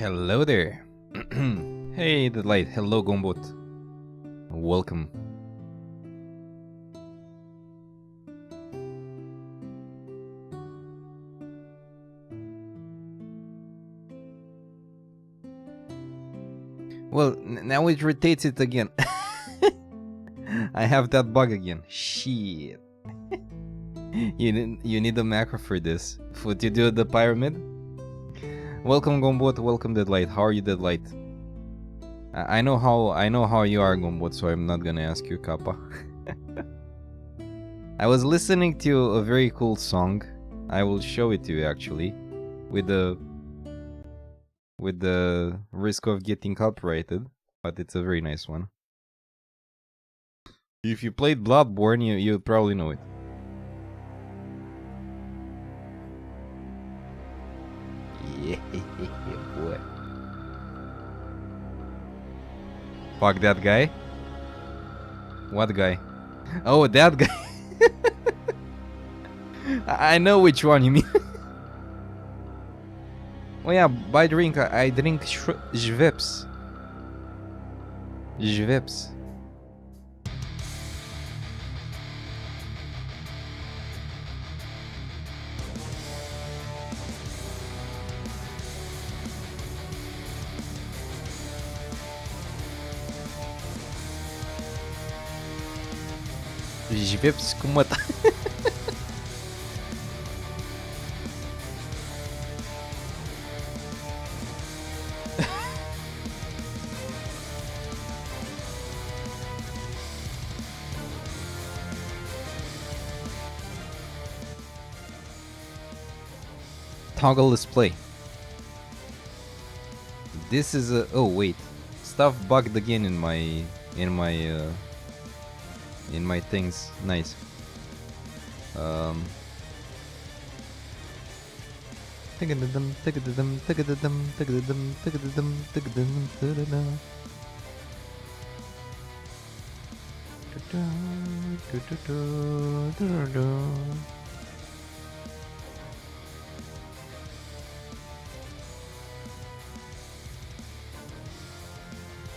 Hello there. Hey, the light. Hello, Gombot. Welcome. Well, now it rotates it again. I have that bug again. Shit. You need a macro for this. To do the pyramid. Welcome, Gombot. Welcome, Deadlight. How are you, Deadlight? I know how you are, Gombot, so I'm not gonna ask you, Kappa. I was listening to a very cool song. I will show it to you actually, with the risk of getting copyrighted, but it's a very nice one. If you played Bloodborne, you probably know it. Yeah, boy. Fuck that guy. What guy? Oh, that guy. I know which one you mean. Oh yeah, by drink, I drink Schweppes. Schweppes. Schweppes com uma... Toggle display. This is a... Oh wait, stuff bugged again in my things. Nice.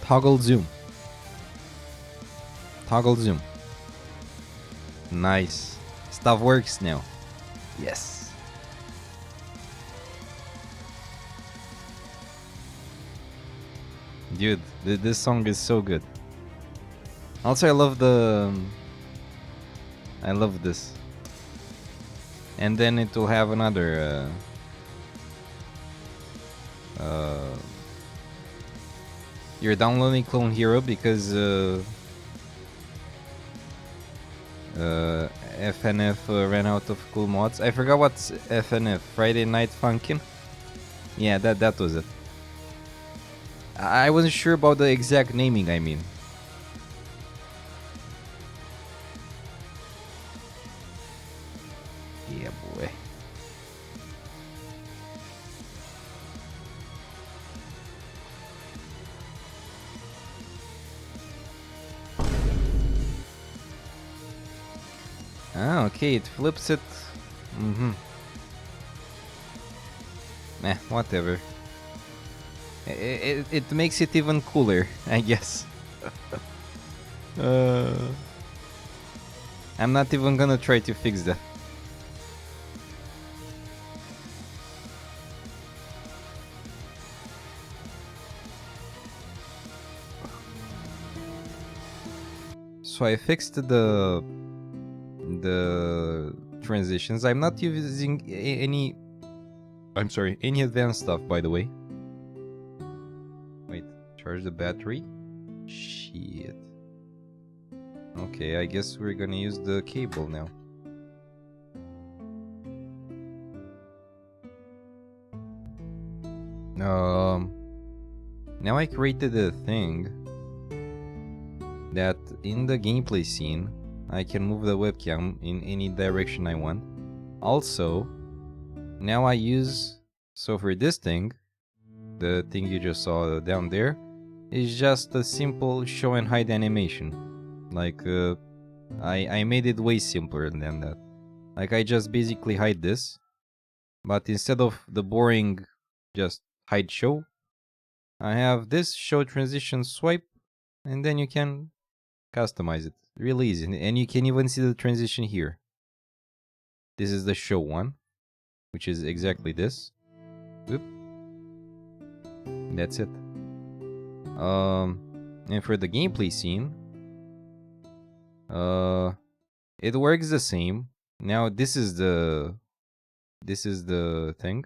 Toggle zoom. Toggle zoom. Nice. Stuff works now. Yes. Dude, this song is so good. Also, I love I love this. And then it will have another you're downloading Clone Hero because FNF ran out of cool mods. I forgot what's FNF. Friday Night Funkin'? Yeah, that was it. I wasn't sure about the exact naming, I mean. Yeah, boy. Ah, okay, it flips it. Whatever. It makes it even cooler, I guess. I'm not even gonna try to fix that. So I fixed the transitions. I'm not using any advanced stuff, by the way. Wait, charge the battery? Shit. Okay, I guess we're gonna use the cable now. Now I created a thing that in the gameplay scene I can move the webcam in any direction I want. Also, now I use, so for this thing, the thing you just saw down there, is just a simple show and hide animation. Like, I made it way simpler than that. Like, I just basically hide this, but instead of the boring just hide show, I have this show transition swipe, and then you can customize it. Really easy. And you can even see the transition here. This is the show one, which is exactly this. Oop. That's it. And for the gameplay scene, it works the same. Now this is the thing.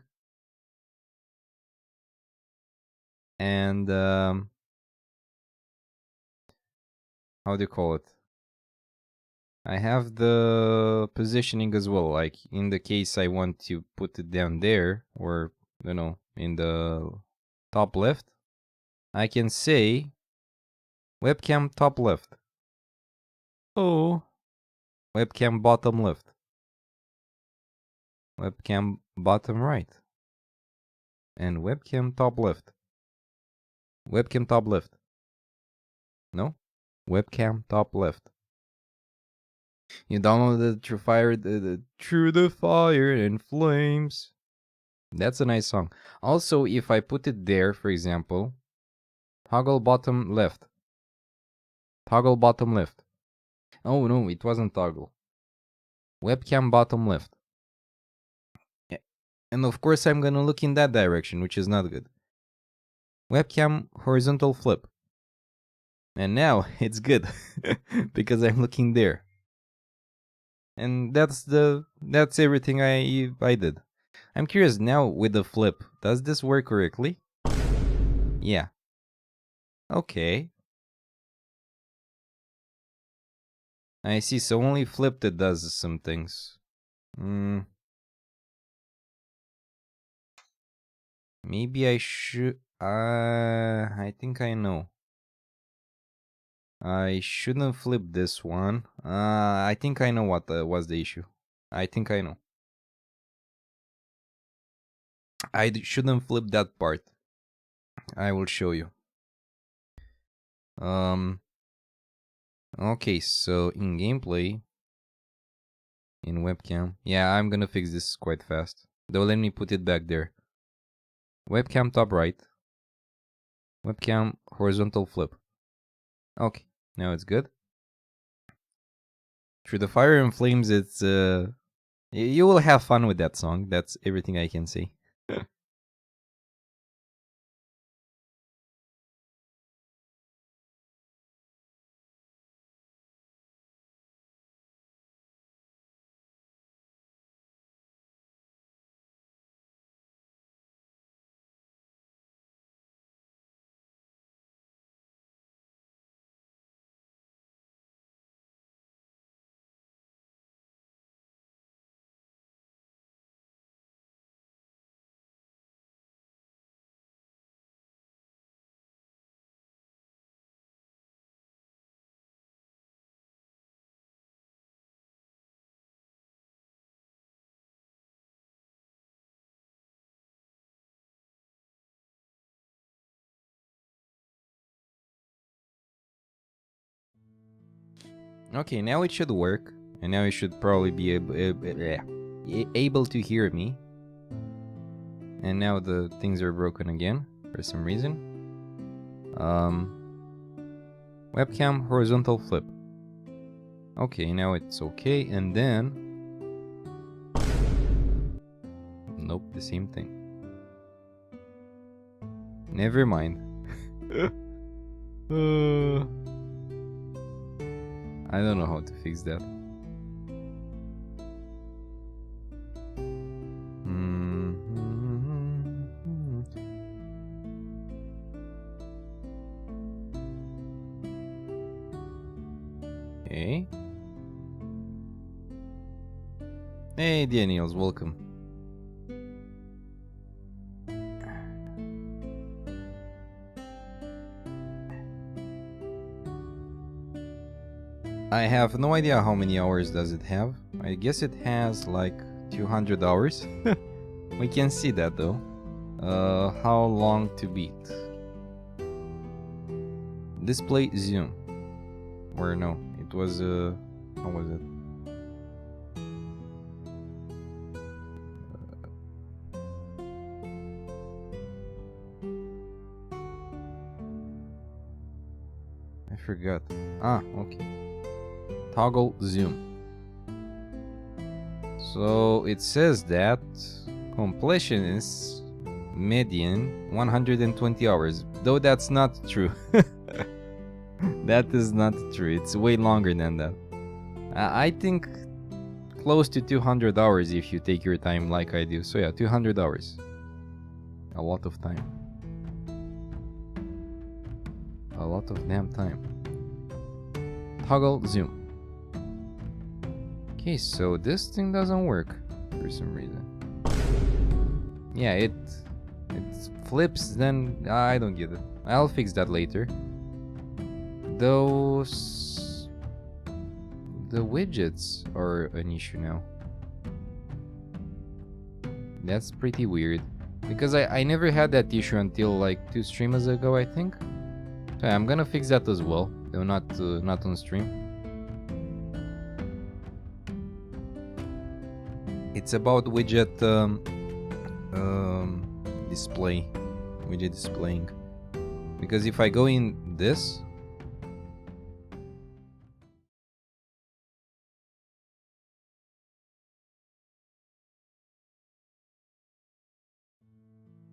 And how do you call it? I have the positioning as well. Like in the case I want to put it down there, or in the top left, I can say webcam top left. Oh, webcam bottom left. Webcam bottom right. And webcam top left. Webcam top left. No? Webcam top left. You downloaded Through Fire, Through the Fire and Flames. That's a nice song. Also, if I put it there, for example, toggle bottom left. Toggle bottom left. Oh no, it wasn't toggle. Webcam bottom left. And of course I'm gonna look in that direction, which is not good. Webcam horizontal flip. And now it's good because I'm looking there. And that's everything I did. I'm curious now with the flip, does this work correctly? Yeah. Okay. I see, so only flipped it does some things. Maybe I should... I think I know. I shouldn't flip this one. I think I know what was the issue. I think I know. I shouldn't flip that part. I will show you. Okay, so in gameplay, in webcam, yeah, I'm gonna fix this quite fast. Though let me put it back there. Webcam top right. Webcam horizontal flip. Okay, now it's good. Through the Fire and Flames, it's you will have fun with that song. That's everything I can say. Okay, now it should work, and now you should probably be able to hear me. And now the things are broken again for some reason. Webcam horizontal flip. Okay, now it's okay, and then nope, the same thing. Never mind. I don't know how to fix that. Okay. Hey, Daniels, welcome. I have no idea how many hours does it have. I guess it has like 200 hours. We can see that though. How long to beat? Display zoom. Or no, it was how was it? forgot. Ah, okay. Toggle zoom. So it says that completion is median 120 hours. Though that's not true. That is not true. It's way longer than that. I think close to 200 hours if you take your time like I do. So yeah, 200 hours. A lot of time. A lot of damn time. Toggle zoom. Okay, so this thing doesn't work for some reason. Yeah, it flips, then I don't get it. I'll fix that later. The widgets are an issue now. That's pretty weird. Because I never had that issue until like 2 streams ago, I think. So I'm gonna fix that as well, though not on stream. It's about widget display, widget displaying. Because if I go in this,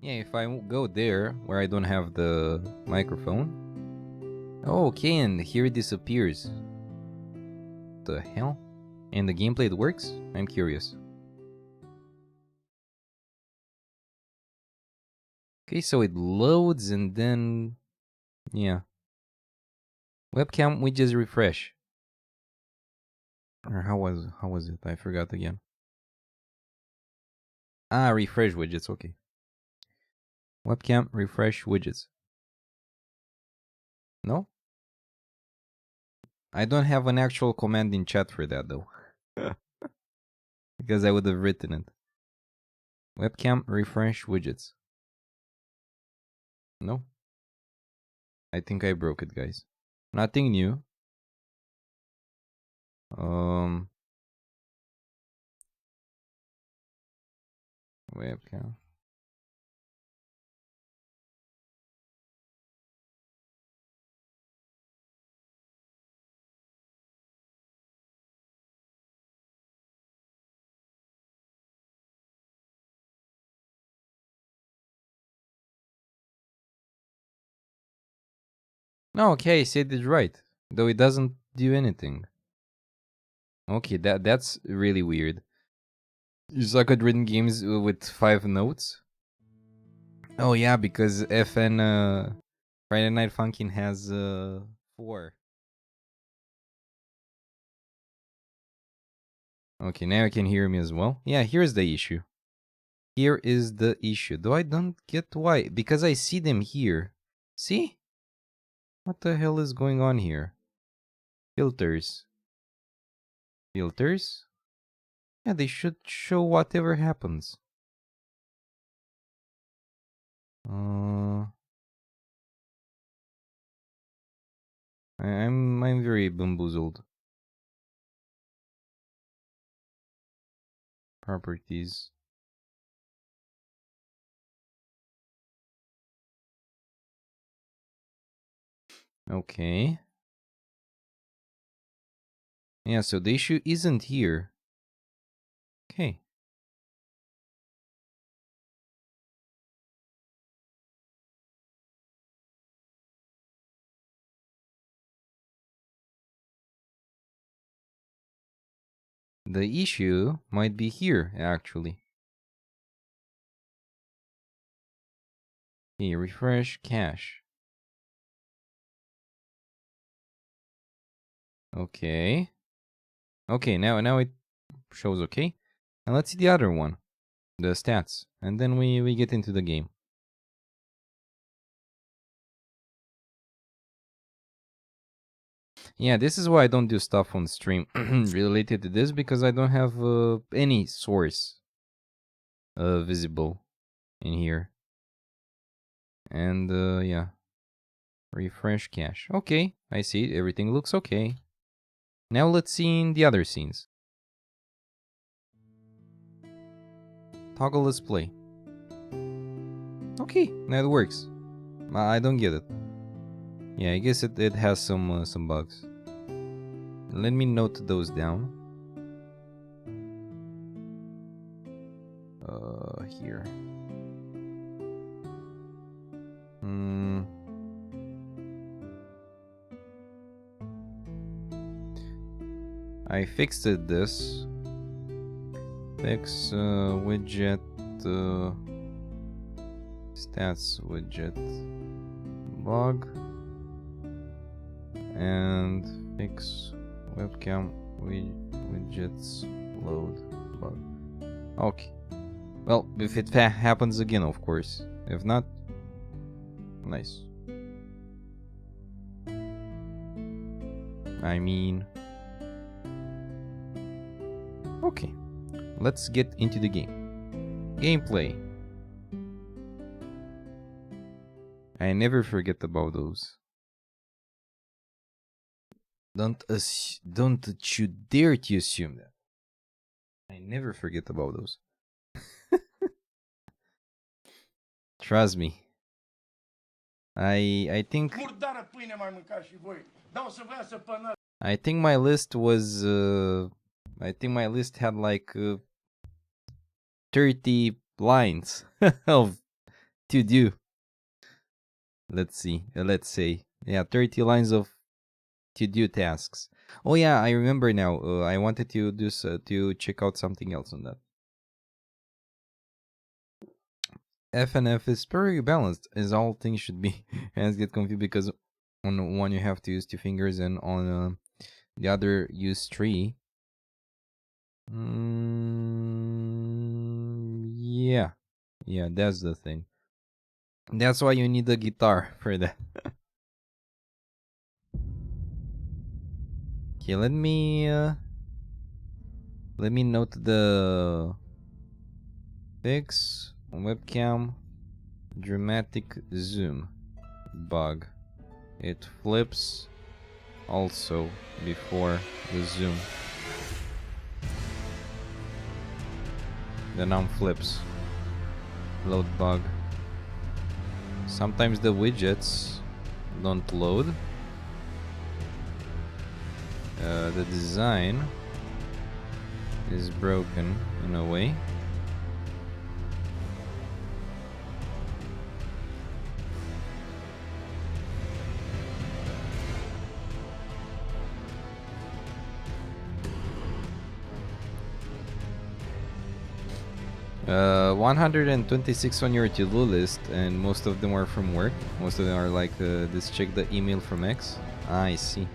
yeah, if I go there where I don't have the microphone. Oh, okay, and here it disappears. The hell? And the gameplay it works? I'm curious. Okay, so it loads and then yeah. Webcam widgets refresh. Or how was it? I forgot again. Ah, refresh widgets, okay. Webcam refresh widgets. No? I don't have an actual command in chat for that though. Because I would have written it. Webcam refresh widgets. No? I think I broke it, guys. Nothing new. Webcam. No, okay, I said it right. Though it doesn't do anything. Okay, that's really weird. You suck at written games with 5 notes? Oh yeah, because FN Friday Night Funkin' has 4. Okay, now you can hear me as well. Yeah, here's the issue. Here is the issue. Though I don't get why. Because I see them here. See? What the hell is going on here? Filters. Filters? Yeah, they should show whatever happens. I'm very bamboozled. Properties. Okay. Yeah, so the issue isn't here. Okay. The issue might be here, actually. Okay, refresh cache. Okay. Okay, now it shows okay. And let's see the other one. The stats. And then we get into the game. Yeah, this is why I don't do stuff on stream related to this, because I don't have any source visible in here. And yeah. Refresh cache. Okay, I see. Everything looks okay. Now let's see in the other scenes. Toggle display. Okay, now it works. I don't get it. Yeah, I guess it has some bugs. Let me note those down. Here. I fixed this. Fix widget stats widget bug and fix webcam widgets load bug. Okay. Well, if it happens again, of course. If not, nice. I mean, okay. Let's get into the game. Gameplay. I never forget about those. Don't you dare to assume that. I never forget about those. Trust me. I think my list was I think my list had like 30 lines of to do. Let's see. Let's say, yeah, 30 lines of to do tasks. Oh yeah, I remember now. I wanted to do to check out something else on that. FNF is very balanced, as all things should be. Hands get confused because on one you have to use 2 fingers and on the other use 3. Yeah, that's the thing. That's why you need a guitar for that. Okay, let me note the fix webcam dramatic zoom bug. It flips also before the zoom. The non-flips. Load bug. Sometimes the widgets don't load. The design is broken in a way. Uh, 126 on your to-do list, and most of them are from work. Most of them are like, this check the email from X. I see.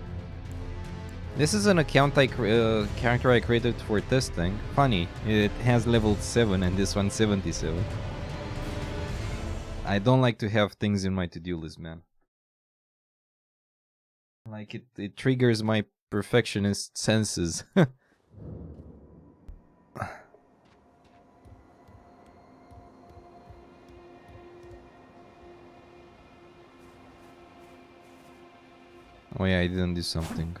This is an account character I created for testing. Funny, it has level 7 and this one 77. I don't like to have things in my to-do list, man. Like it triggers my perfectionist senses. Oh yeah, I didn't do something.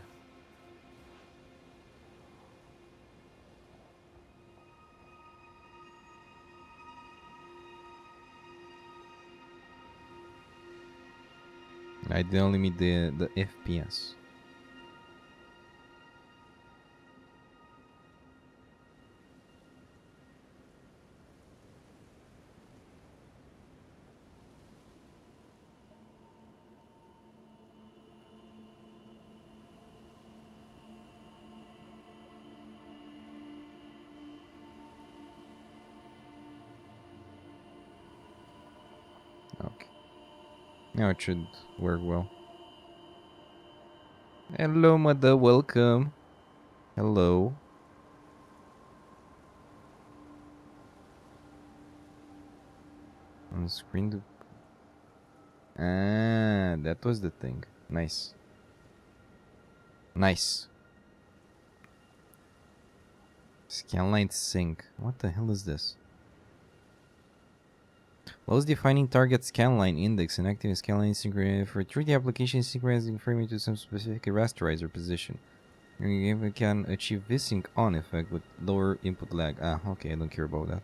I didn't limit the FPS. Okay. Now it should work well. Hello, mother. Welcome. Hello. On screen to... Ah, that was the thing. Nice. Nice. Scanline sync. What the hell is this? Lows defining target scanline index and active scanline synchronization for 3D application synchronizing framing to some specific rasterizer position. You can achieve VSync on effect with lower input lag. Ah, okay, I don't care about that.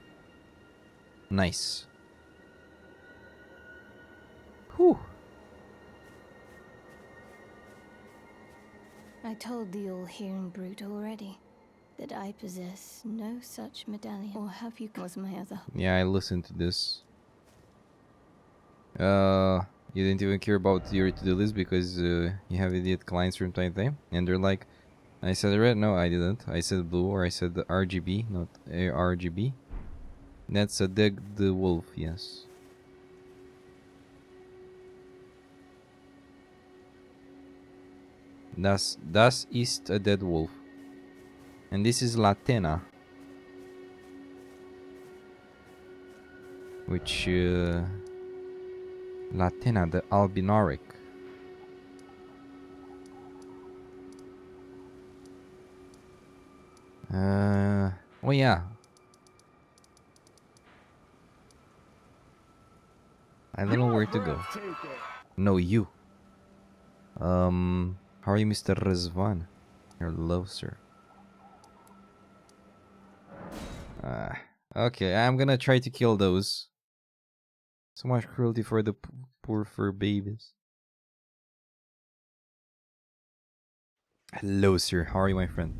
Nice. Whew. I told the all-hearing brute already that I possess no such medallion. Or have you caused my other? Yeah, I listened to this. You didn't even care about your to-do list because you have idiot clients from time to time, and they're like, I said red, no, I didn't. I said blue, or I said the RGB, not ARGB. That's a dead the wolf, yes. Das ist a dead wolf. And this is Latena. Which, Latena, the albinoric. Oh yeah. I don't know where to go. No, you. How are you, Mr. Rizvan? Hello, sir. Okay, I'm gonna try to kill those. So much cruelty for the poor fur babies. Hello, sir. How are you, my friend?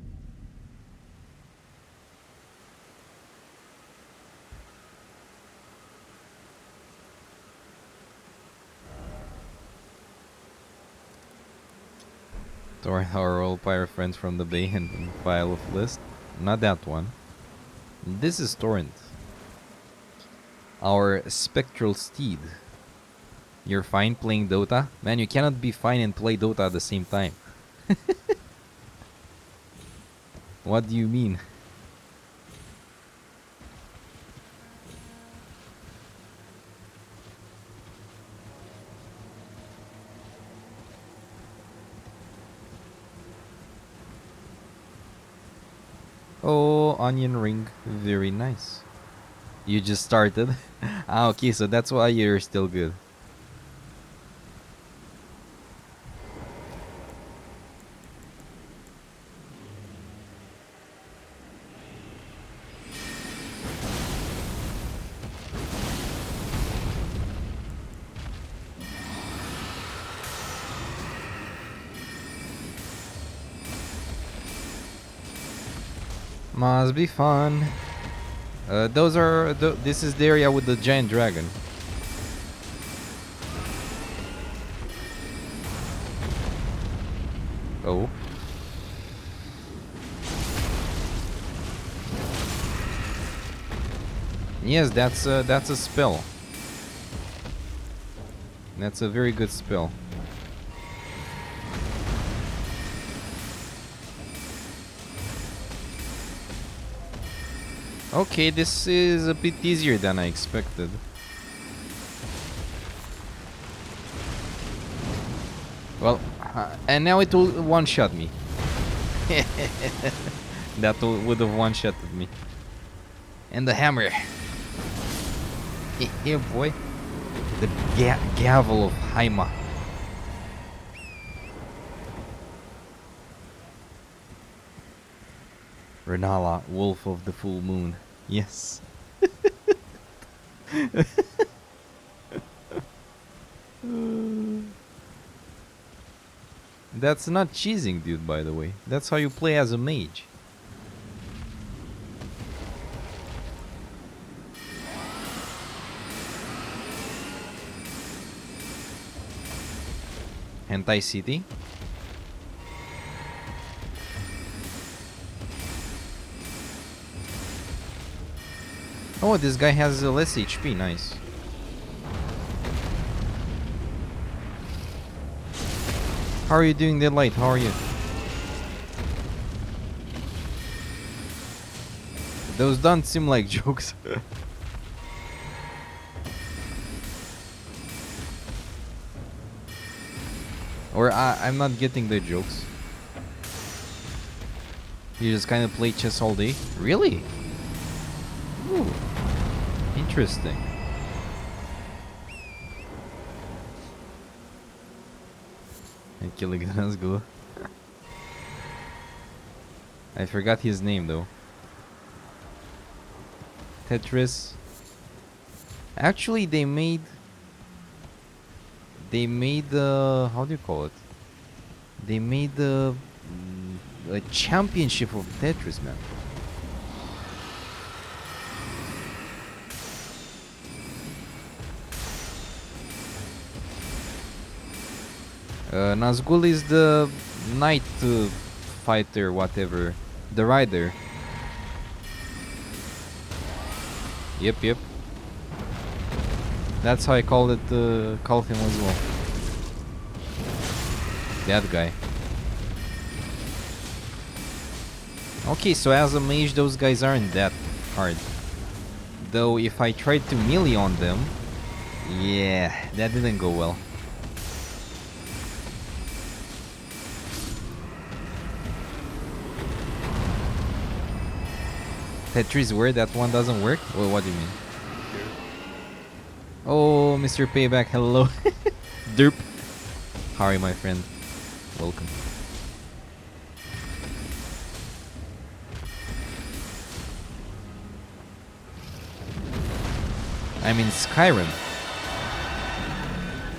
To our old pirate friends from the bay and file of list. Not that one. This is Torrent. Our spectral steed. You're fine playing Dota? Man, you cannot be fine and play Dota at the same time. What do you mean? Oh, onion ring. Very nice. You just started? Ah, okay, so that's why you're still good. Must be fun. Those are... this is the area with the giant dragon. Oh. Yes, that's a spell. That's a very good spell. Okay, this is a bit easier than I expected. Well, and now it will one-shot me. That would have one-shotted me. And the hammer. Here, boy. The gavel of Haima. Renala, wolf of the full moon. Yes. That's not cheesing, dude, by the way. That's how you play as a mage. Hentai City. Oh, this guy has less HP, nice. How are you doing, Deadlight? How are you? Those don't seem like jokes. Or I'm not getting the jokes. You just kind of play chess all day? Really? Ooh. Interesting. And Killigan's go. I forgot his name though. Tetris. Actually, they made the how do you call it? They made the a championship of Tetris, man. Nazgul is the knight fighter, whatever. The rider. Yep. That's how I call it. Call him as well. That guy. Okay, so as a mage, those guys aren't that hard. Though if I tried to melee on them, yeah, that didn't go well. Tetris where that one doesn't work? Well, what do you mean? Oh, Mr. Payback, hello. Derp. How are you, my friend? Welcome. I'm in Skyrim.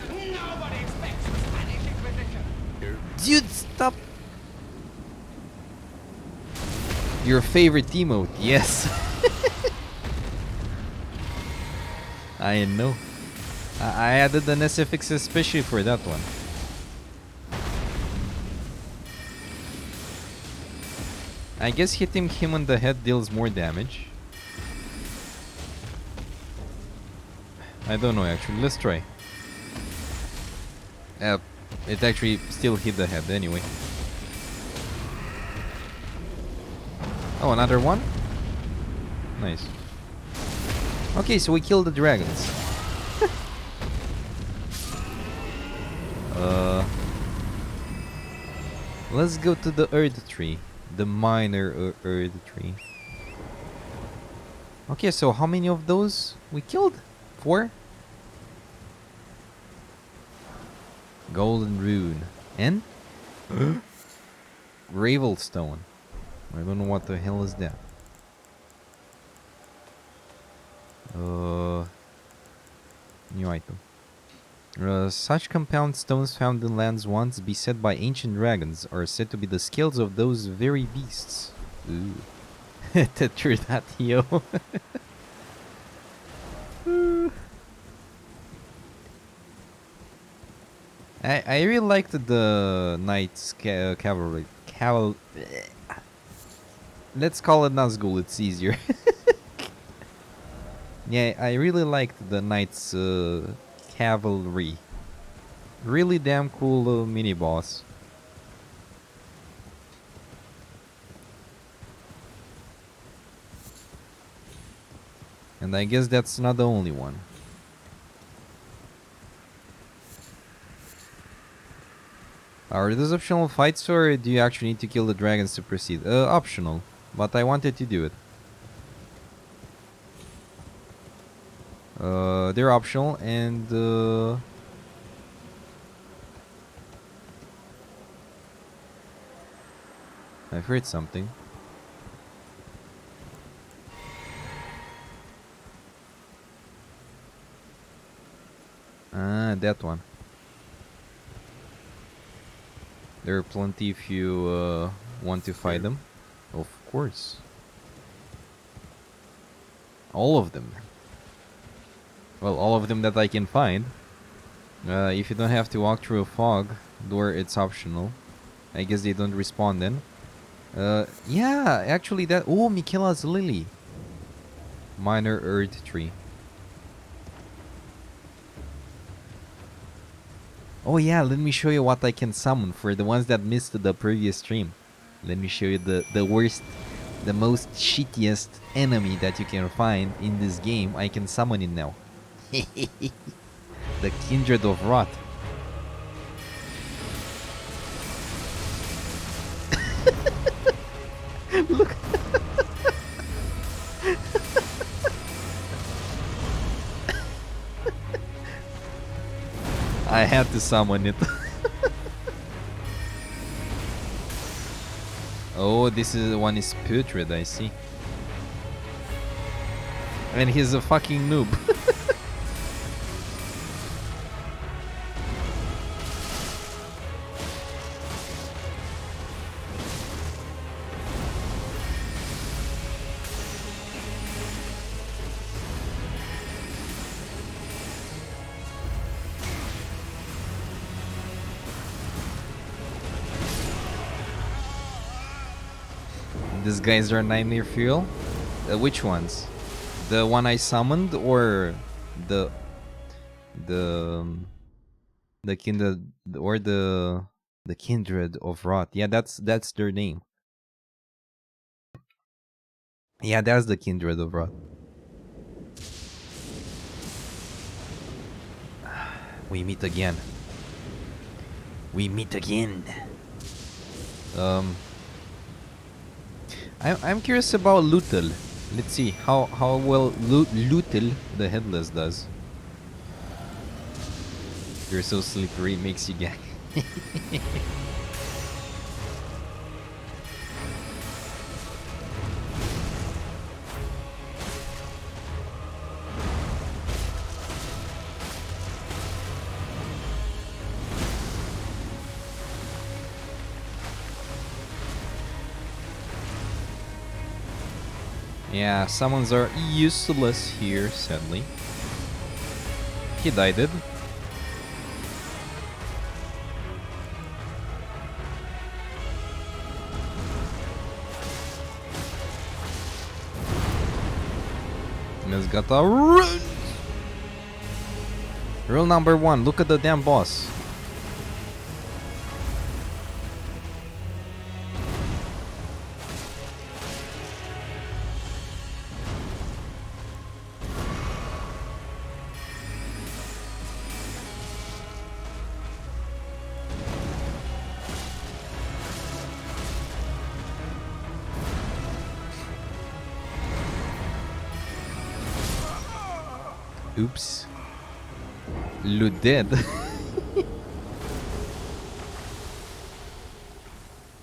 Nobody expects the Spanish Inquisition. Dude, stop. Your favorite emote, yes. I know. I added an SFX especially for that one. I guess hitting him on the head deals more damage. I don't know actually, let's try. It actually still hit the head anyway. Oh, another one? Nice. Okay, so we killed the dragons. Let's go to the Earth Tree. The minor Earth Tree. Okay, so how many of those we killed? 4? Golden Rune. And? Gravelstone. I don't know what the hell is that. New item. Such compound stones found in lands once beset by ancient dragons are said to be the scales of those very beasts. Ooh. Tetris.io. I really liked the Knights Cavalry. Let's call it Nazgul, it's easier. Yeah, I really liked the Knights Cavalry. Really damn cool mini boss. And I guess that's not the only one. Are those optional fights or do you actually need to kill the dragons to proceed? Optional. But I wanted to do it. They're optional and I've heard something. Ah, that one. There are plenty if you want to fight them. Of course. All of them. Well, all of them that I can find. If you don't have to walk through a fog door, it's optional. I guess they don't respawn then. Yeah, actually that... Oh, Michaela's Lily. Minor Earth Tree. Oh yeah, let me show you what I can summon for the ones that missed the previous stream. Let me show you the worst, the most shittiest enemy that you can find in this game. I can summon it now. The Kindred of Rot. Look. I had to summon it. Oh, this is one is putrid, I see. And he's a fucking noob. These guys are nightmare fuel. Which ones? The one I summoned or the the kindred or the kindred of rot? Yeah, that's their name. Yeah, that's the kindred of rot. We meet again. We meet again. I'm curious about Lutel. Let's see how well Lutel the Headless does. You're so slippery, it makes you gag. Yeah, summons are useless here, sadly. He died it. And it's got a run. Rule number 1, look at the damn boss. Oops. Loot dead.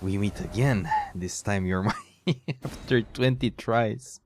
We meet again. This time you're mine after 20 tries.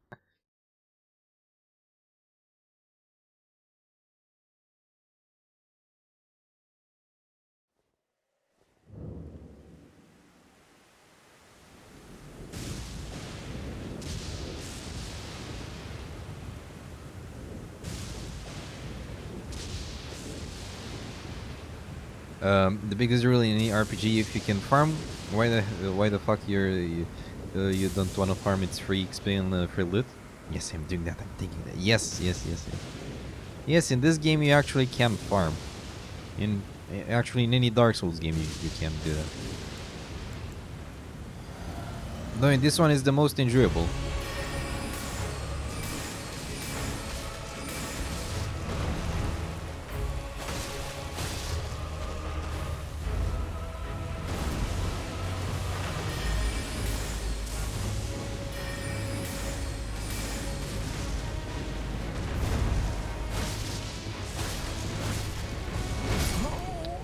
The biggest rule in any RPG, if you can farm, why the fuck you don't want to farm? It's free XP and free loot. Yes, I'm doing that. I'm thinking that. Yes. Yes, in this game you actually can farm. Actually in any Dark Souls game you can do that. No, in this one is the most enjoyable.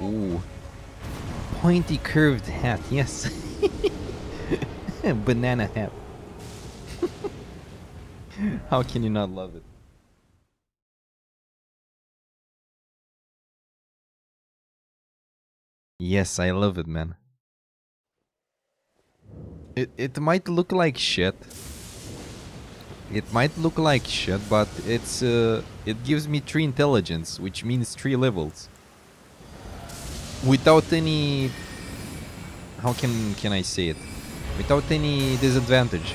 Ooh. Pointy curved hat, yes. Banana hat. How can you not love it? Yes, I love it, man. It might look like shit. It might look like shit, but it gives me 3 intelligence, which means 3 levels. Without any, how can I say it? Without any disadvantage.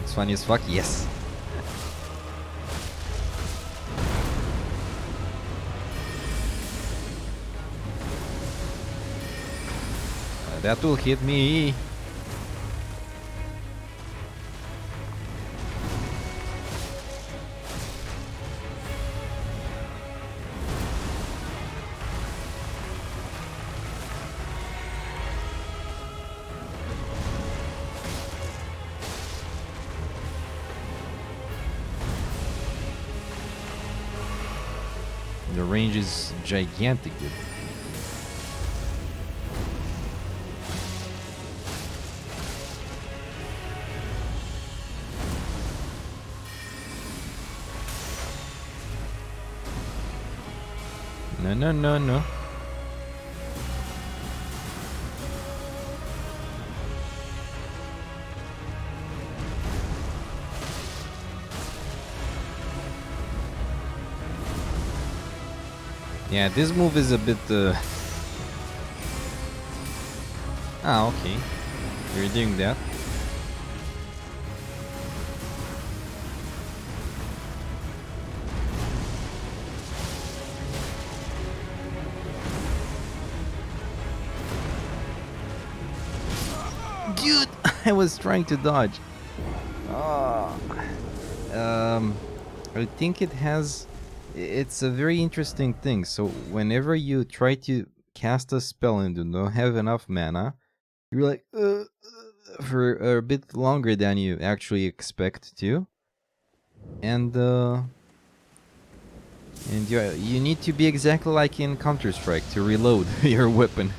It's funny as fuck, yes. That will hit me. The range is gigantic, dude. No. Yeah, this move is a bit Ah, okay. You're doing that. Dude, I was trying to dodge. Oh. I think it has. It's a very interesting thing. So whenever you try to cast a spell and do not have enough mana, you're like for a bit longer than you actually expect to, and you need to be exactly like in Counter-Strike to reload your weapon.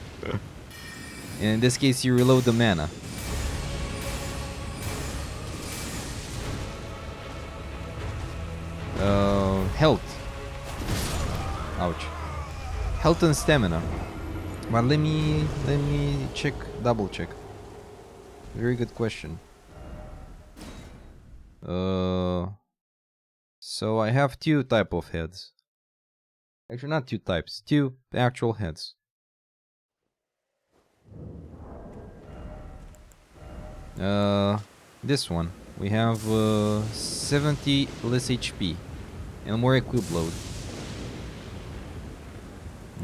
In this case, you reload the mana. Health. Ouch. Health and stamina. But let me check, double check. Very good question. So I have two type of heads. Actually, not two types, two actual heads. This one we have 70 less HP and more equip load,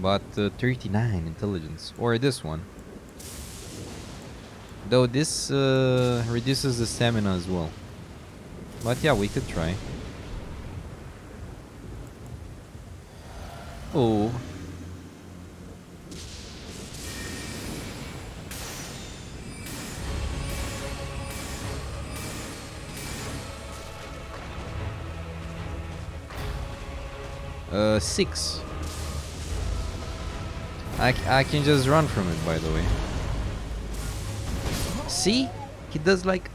but 39 intelligence. Or this one, though this reduces the stamina as well. But yeah, we could try. Oh. Six. I can just run from it, by the way. See? He does like...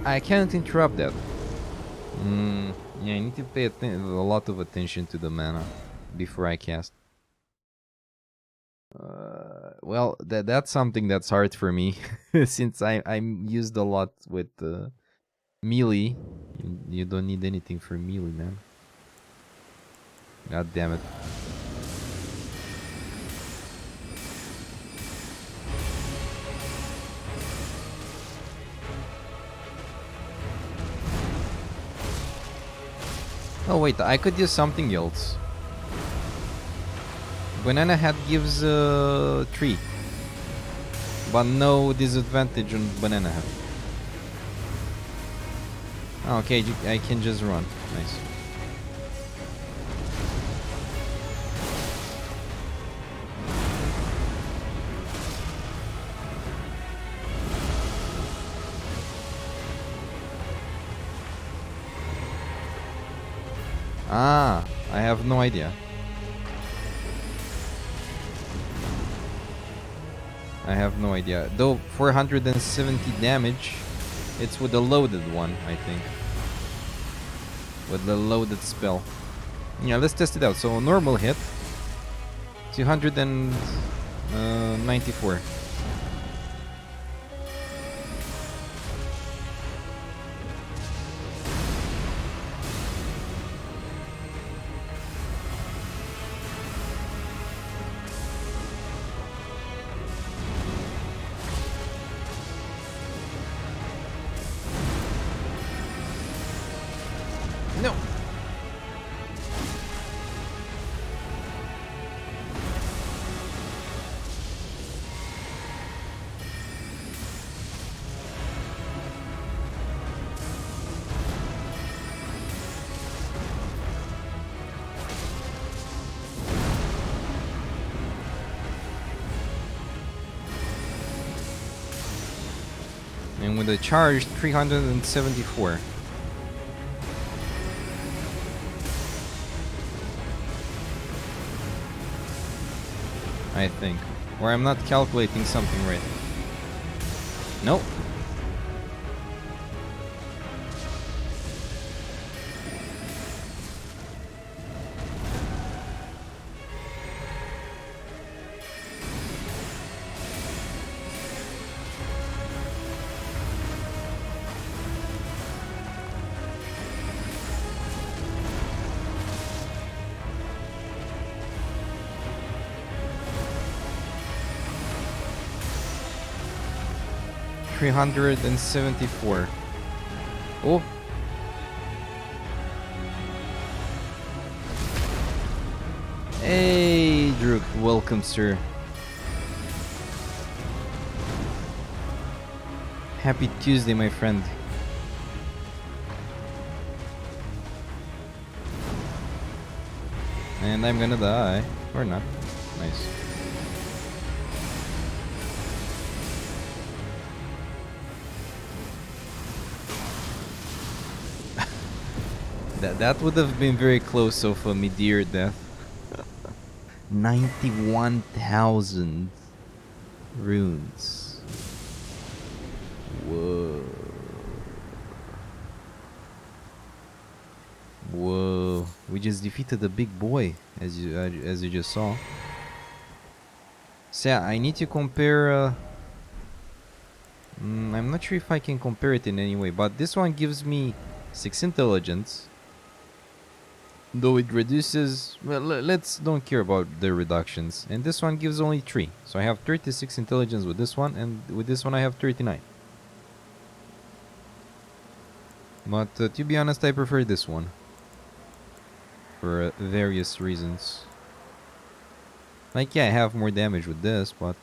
I can't interrupt that. Yeah, I need to pay a lot of attention to the mana before I cast. Well, that's something that's hard for me since I'm used a lot with melee. You don't need anything for melee, man. God damn it. Oh wait, I could use something else. Banana Hat gives 3, but no disadvantage on Banana Hat. Okay, I can just run. Nice. Ah, I have no idea. I have no idea. Though 470 damage, it's with the loaded one, I think. With the loaded spell. Yeah, let's test it out. So normal hit, 294. No. And with a charge, 374. I think. Or I'm not calculating something right. Nope. 374. Oh. Hey, Druk, welcome, sir. Happy Tuesday, my friend. And I'm gonna die. Or not. Nice. That would have been very close of a mid-year death. 91,000 runes. Whoa. Whoa. We just defeated a big boy, as you just saw. So yeah, I need to compare... I'm not sure if I can compare it in any way, but this one gives me 6 intelligence. Though it reduces... Well, let's don't care about the reductions. And this one gives only 3. So I have 36 intelligence with this one, and with this one I have 39. But to be honest, I prefer this one. For various reasons. Like, yeah, I have more damage with this, but...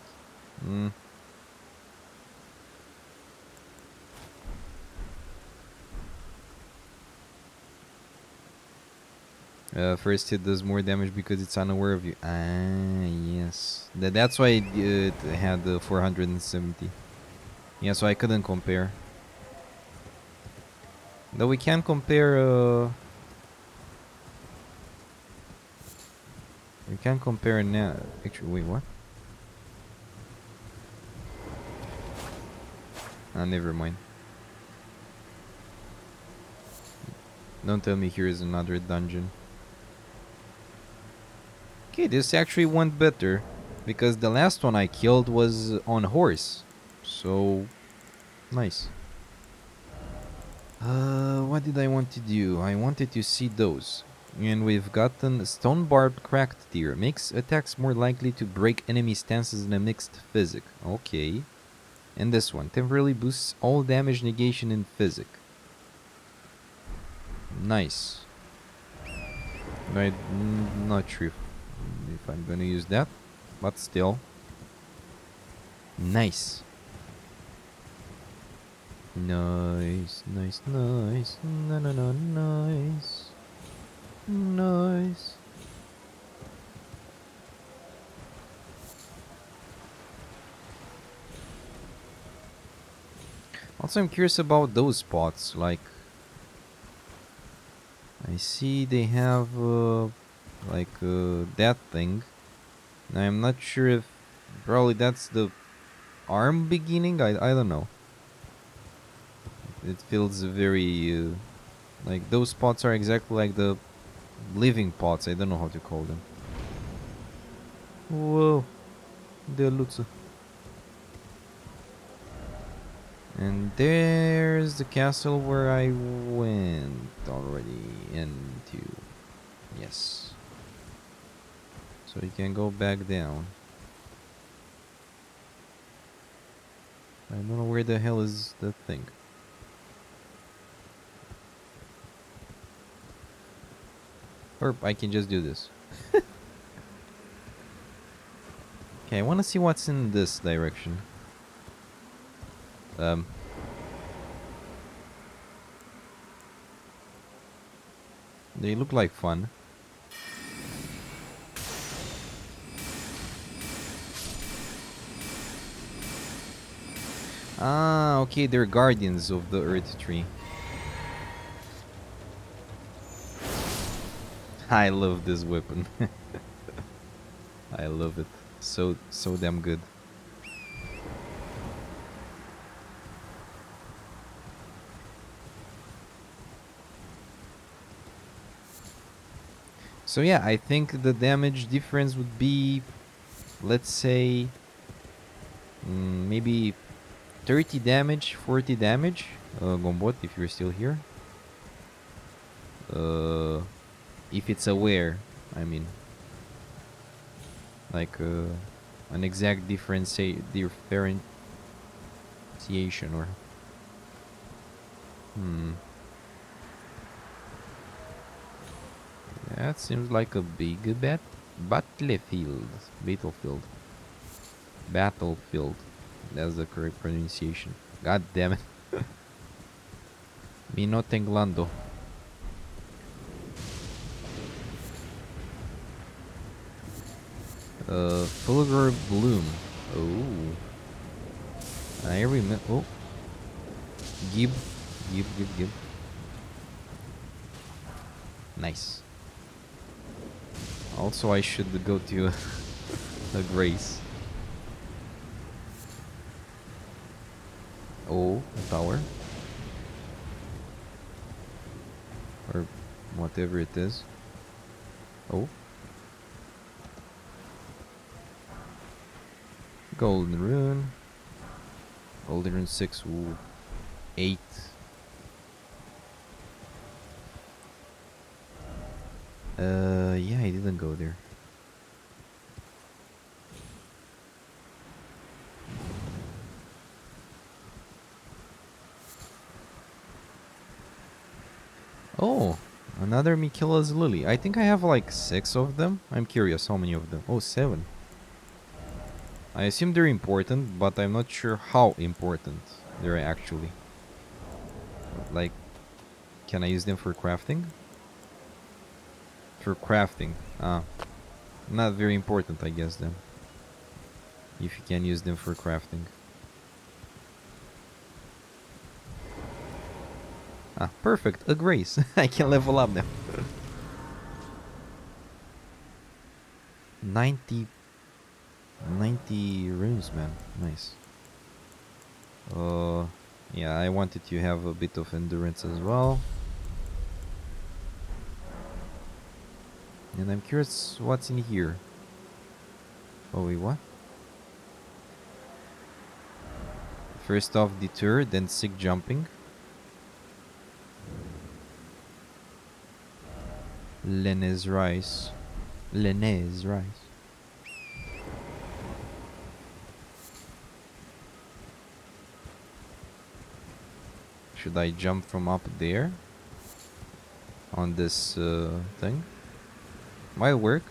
First hit does more damage because it's unaware of you. Ah, yes. That's why it had the 470. Yeah, so I couldn't compare. Though we can compare... we can compare now. Actually, wait, what? Ah, never mind. Don't tell me here is another dungeon. Okay, this actually went better, because the last one I killed was on horse. So, nice. What did I want to do? I wanted to see those. And we've gotten Stone Barbed Cracked Deer. Makes attacks more likely to break enemy stances in a mixed physic. Okay. And this one. Temporarily boosts all damage negation in physic. Nice. I'm not sure if I'm gonna use that, but still. Nice. Nice, nice, nice. No, no, no, nice. Nice. Also, I'm curious about those spots. Like, I see they have that thing. I'm not sure if probably that's the arm beginning. I don't know. It feels very like those spots are exactly like the living pots. I don't know how to call them. Whoa, there looks. And there's the castle where I went already into. Yes. So you can go back down. I don't know where the hell is the thing. Or I can just do this. Okay, I want to see what's in this direction. They look like fun. Ah, okay, they're guardians of the Earth Tree. I love this weapon. I love it. So damn good. So yeah, I think the damage difference would be, let's say, maybe 30 damage, 40 damage. Gombot, if you're still here. If it's aware, I mean. Like, an exact different, say, different. pronunciation or... That seems like a big battlefield. Battlefield. Battlefield. That's the correct pronunciation. God damn it. Me not englando. Fulgur Bloom. Oh. I remember. Oh. Gib. Gib. Nice. Also, I should go to a Grace. Oh, a tower. Or whatever it is. Oh. Golden Rune. Golden Rune 6. Ooh. 8. Yeah, I didn't go there. Oh, another Mikila's Lily. I think I have like 6 of them. I'm curious how many of them. Oh, 7. I assume they're important, but I'm not sure how important they're actually. Like, can I use them for crafting? For crafting. Ah. Not very important, I guess, then. If you can use them for crafting. Ah, perfect. A Grace. I can level up now. 90 runes, man. Nice. Yeah, I wanted to have a bit of endurance as well. And I'm curious what's in here. Oh, wait, what? First off, deter, then sick jumping. Lenez rice. Lenez rice. Should I jump from up there? On this thing? Might work.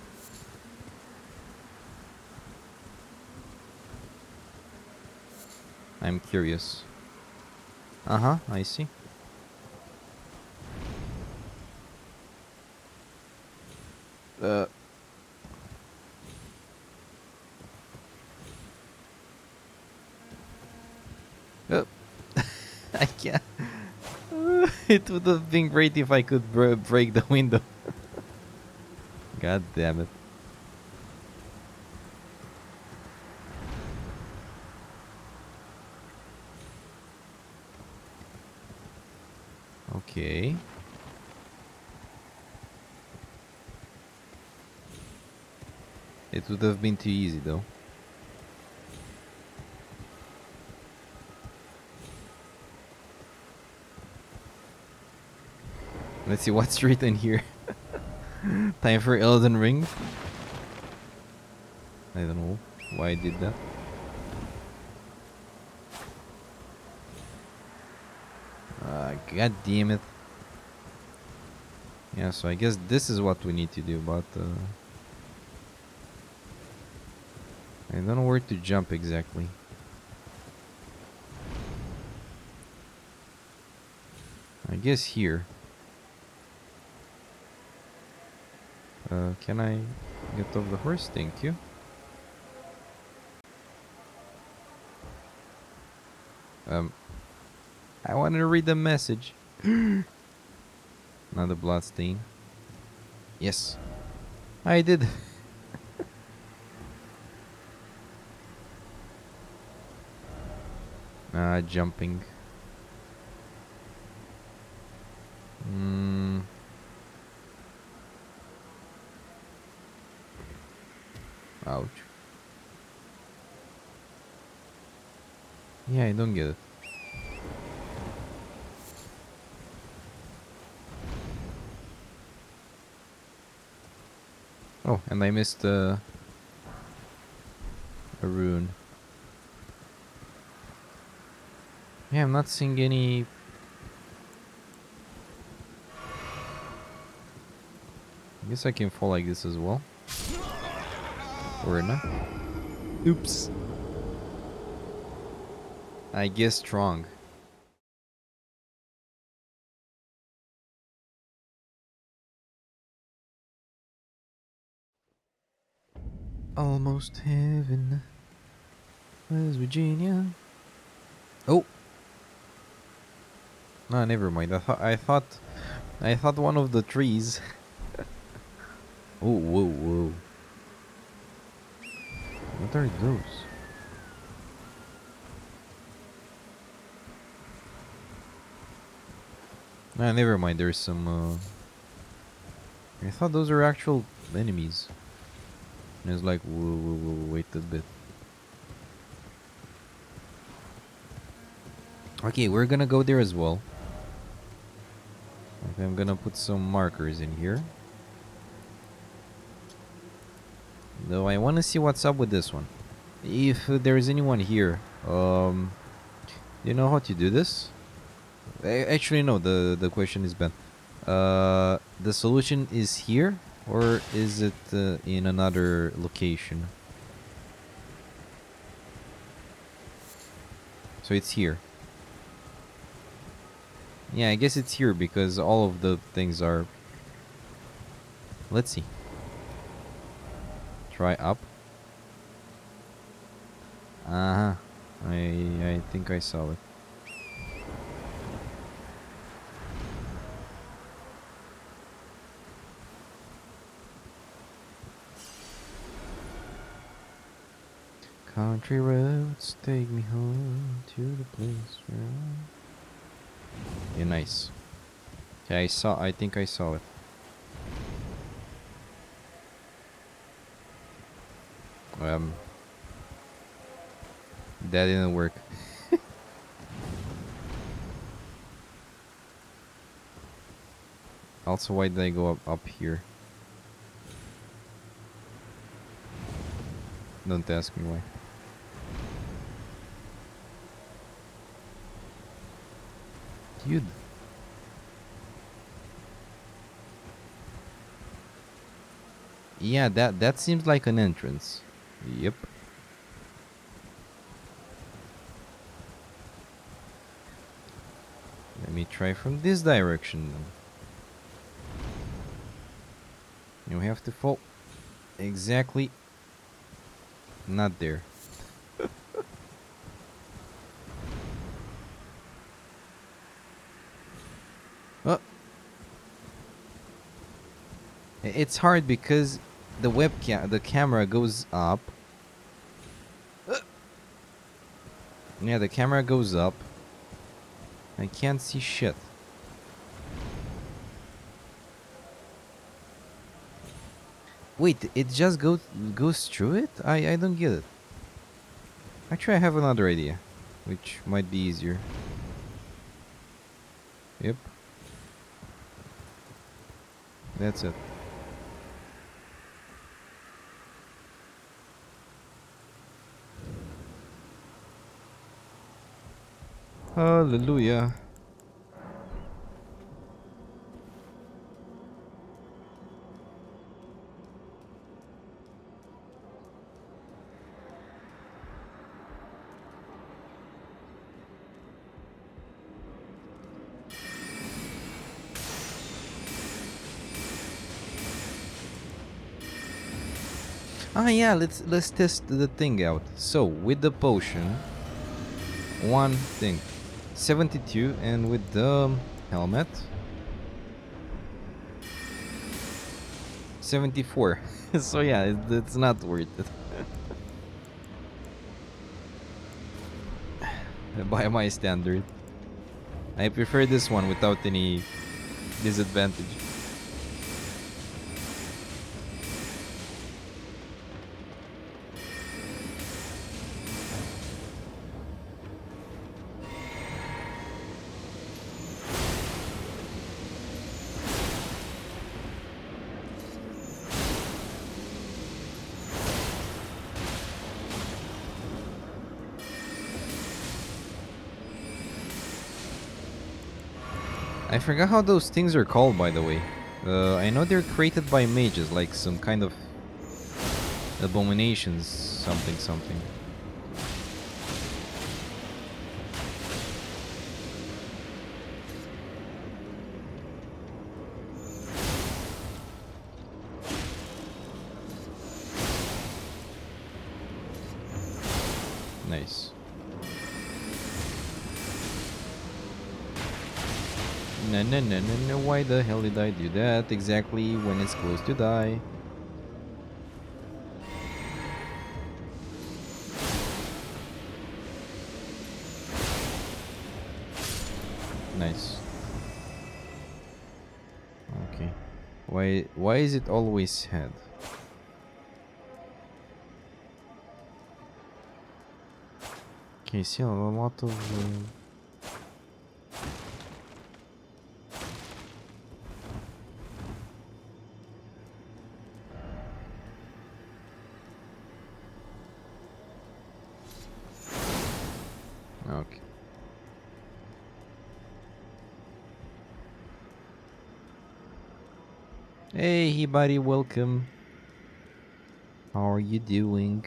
I'm curious. Uh-huh, I see. Oh. I can't. It would have been great if I could break the window. God damn it. Okay. It would have been too easy though. Let's see what's written here. Time for Elden Ring. I don't know why I did that. God damn it. Yeah, so I guess this is what we need to do, but I don't know where to jump exactly. I guess here. Can I get off the horse? Thank you. I wanted to read the message. Another bloodstain. Yes. I did. Jumping. Ouch. Yeah, I don't get it. Oh, and I missed a rune. Yeah, I'm not seeing any. I guess I can fall like this as well. Or not. Oops. I guess strong. Almost heaven. Where's Virginia? Oh. No, never mind. I thought one of the trees. Oh, whoa, whoa. What are those? Ah, never mind. There's some. I thought those are actual enemies. And it's like, whoa, whoa, whoa, wait a bit. Okay, we're gonna go there as well. Okay, I'm gonna put some markers in here. Though I want to see what's up with this one. If there is anyone here, you know how to do this? Actually, no. The question is bad. The solution is here, or is it in another location? So it's here. Yeah, I guess it's here because all of the things are. Let's see. Try up. Uh-huh. I think I saw it. Country roads take me home to the place where I... Yeah, nice. Okay, I think I saw it. That didn't work. Also, why did I go up here? Don't ask me why. Dude. Yeah, that seems like an entrance. Yep. Let me try from this direction then. You have to fall exactly not there. Oh. It's hard because the camera goes up. Yeah, the camera goes up. I can't see shit. Wait, it just goes through it? I don't get it. Actually, I have another idea, which might be easier. Yep. That's it. Hallelujah. Ah yeah, let's test the thing out. So with the potion, one thing, 72, and with the helmet, 74. So yeah, it's not worth it. By my standard. I prefer this one without any disadvantage. I forgot how those things are called, by the way. I know they're created by mages, like some kind of abominations, something something. Nice. No, no, no, no, no. Why the hell did I do that exactly when it's close to die? Nice. Okay. Why is it always head? Okay, see a lot of okay. Hey, buddy, welcome. How are you doing?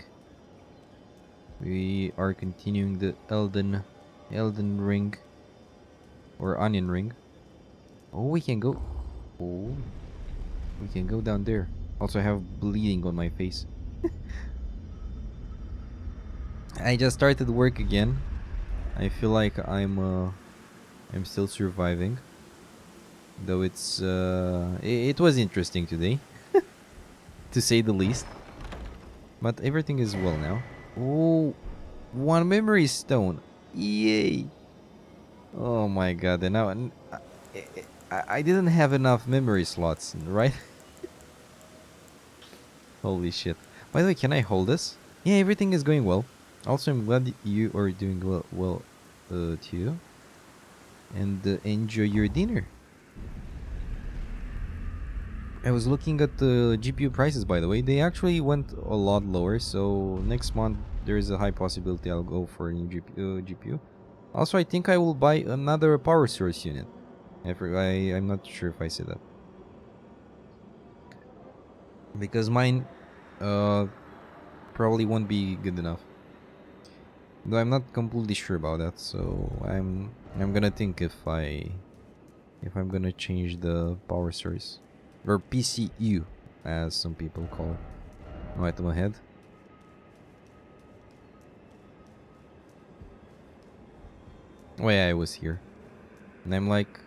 We are continuing the Elden Ring or Onion Ring. Oh, we can go. Oh, we can go down there. Also, I have bleeding on my face. I just started work again. I feel like I'm still surviving. Though it was interesting today, to say the least. But everything is well now. Oh, one memory stone. Yay. Oh my god, and now I didn't have enough memory slots, right? Holy shit. By the way, can I hold this? Yeah, everything is going well. Also, I'm glad you are doing well too. And enjoy your dinner. I was looking at the GPU prices, by the way. They actually went a lot lower, so next month there is a high possibility I'll go for a new GPU. Also, I think I will buy another power source unit. I'm not sure if I said that. Because mine uh, probably won't be good enough. Though I'm not completely sure about that, so I'm gonna think if I'm gonna change the power source. Or PCU, as some people call it. Right to my head. Oh yeah, I was here. And I'm like,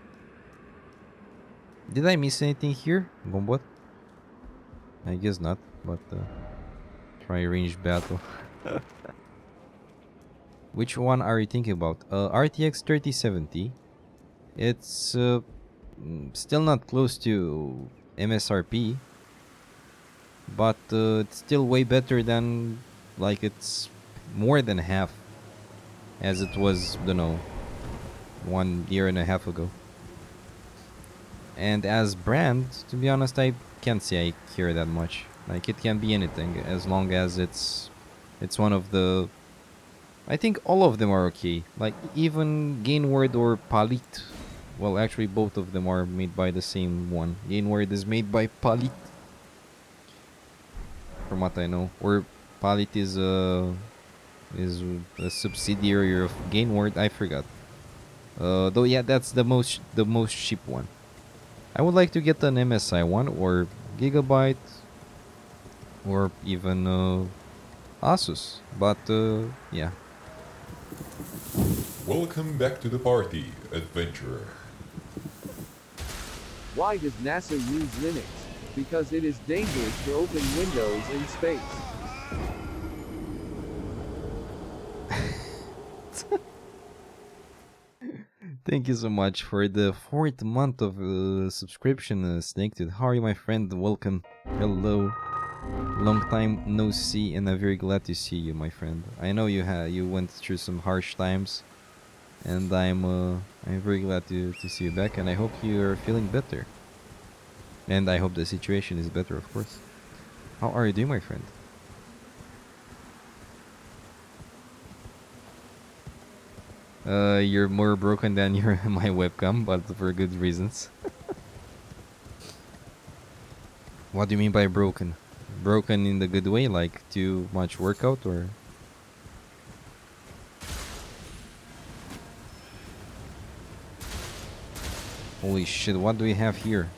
did I miss anything here, Gombot? I guess not, but try range battle. Which one are you thinking about? RTX 3070. It's still not close to MSRP, but it's still way better than, like, it's more than half as it was, don't know, 1.5 years ago. And as brand, to be honest, I can't say I care that much. Like, it can be anything as long as it's one of the. I think all of them are okay. Like, even Gainward or Palit. Well, actually, both of them are made by the same one. Gainward is made by Palit, from what I know. Or Palit is a subsidiary of Gainward. I forgot. Though yeah, that's the most cheap one. I would like to get an MSI one or Gigabyte or even Asus. But yeah. Welcome back to the party, adventurer. Why does NASA use Linux? Because it is dangerous to open windows in space. Thank you so much for the 4th month of subscription, Snake Tooth. How are you, my friend? Welcome. Hello. Long time no see, and I'm very glad to see you, my friend. I know you went through some harsh times, and I'm very glad to see you back, and I hope you are feeling better. And I hope the situation is better, of course. How are you doing, my friend? You're more broken than your my webcam, but for good reasons. What do you mean by broken? Broken in the good way, like too much workout, or? Holy shit, what do we have here?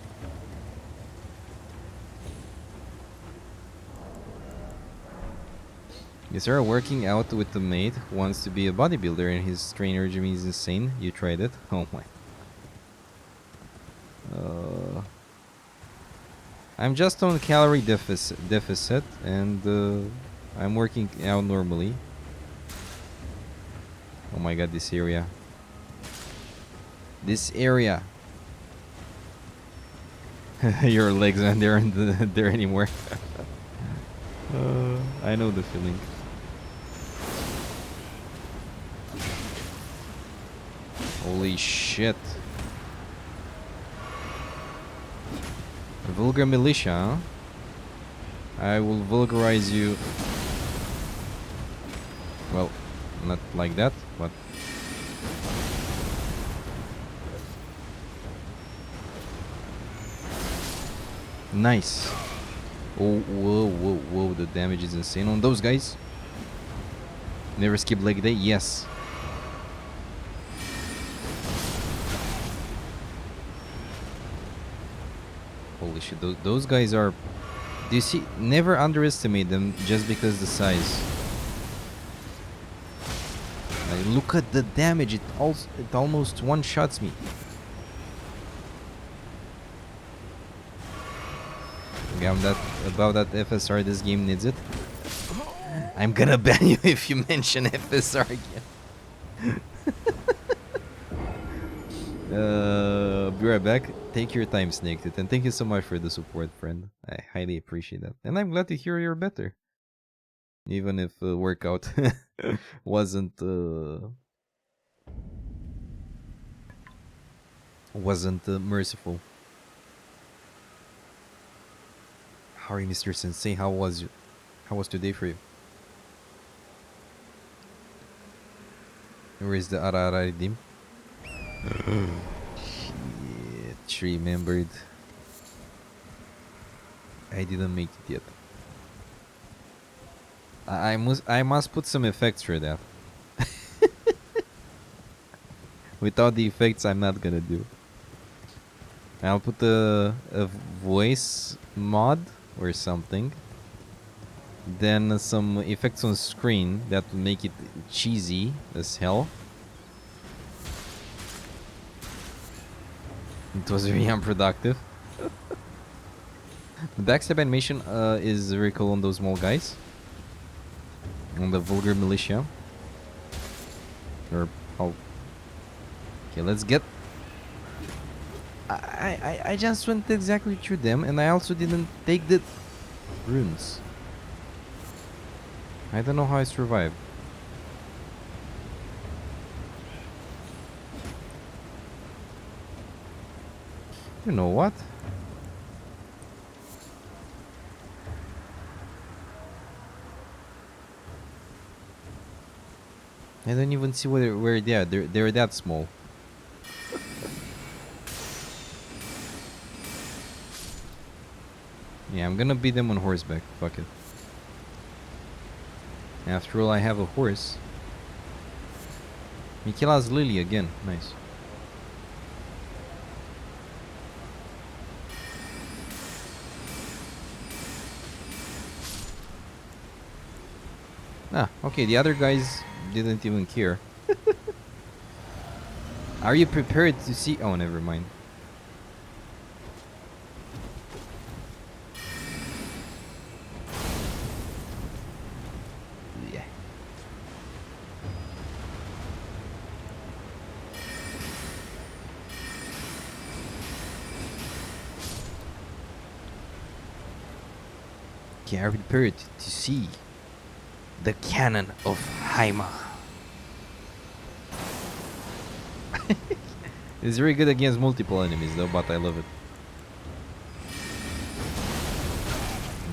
You start working out with the mate who wants to be a bodybuilder and his trainer regime is insane. You tried it? Oh my. I'm just on calorie deficit and I'm working out normally. Oh my god, this area. This area. Your legs aren't there anymore. I know the feeling. Holy shit. Vulgar militia, huh? I will vulgarize you. Well, not like that, but... Nice. Oh, whoa, whoa, whoa, the damage is insane on those guys. Never skip leg day, yes. Holy shit, those guys are... Do you see? Never underestimate them just because the size. Like, look at the damage, it almost one-shots me. About that FSR, this game needs it. I'm gonna ban you if you mention FSR again. Be right back. Take your time, Snake It, and thank you so much for the support, friend. I highly appreciate that, and I'm glad to hear you're better, even if workout wasn't merciful. How are you, Mr. Sensei? How was today for you? Where is the Arara redeem? Shit, remembered. I didn't make it yet. I must put some effects for that. Without the effects, I'm not gonna do. I'll put a voice mod or something. Then some effects on screen that will make it cheesy as hell. It was very unproductive. The backstab animation is very cool on those small guys. On the vulgar militia. Or oh. Okay, let's get... I just went exactly through them, and I also didn't take the runes. I don't know how I survived. You know what? I don't even see where they are. They're that small. Yeah, I'm gonna beat them on horseback. Fuck it. After all, I have a horse. Mikila's Lily again. Nice. Ah, okay, the other guys didn't even care. Are you prepared to see... Oh, never mind. Yeah. Okay, are you prepared to see the cannon of Haima? It's very good against multiple enemies though, but I love it.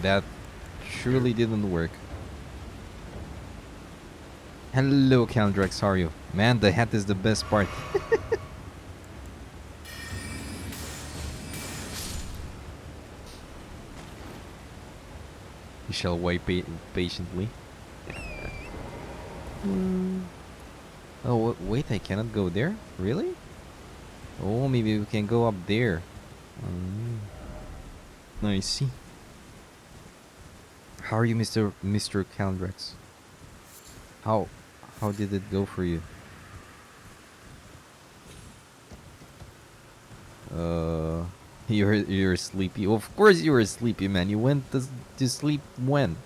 That surely didn't work. Hello, Calendrax, how are you? Man, the hat is the best part. You shall wait patiently. Oh, wait, I cannot go there? Really? Oh, maybe we can go up there. I see. How are you, Mr. Calendrax? How did it go for you? You're sleepy. Of course you were sleepy, man. You went to sleep when?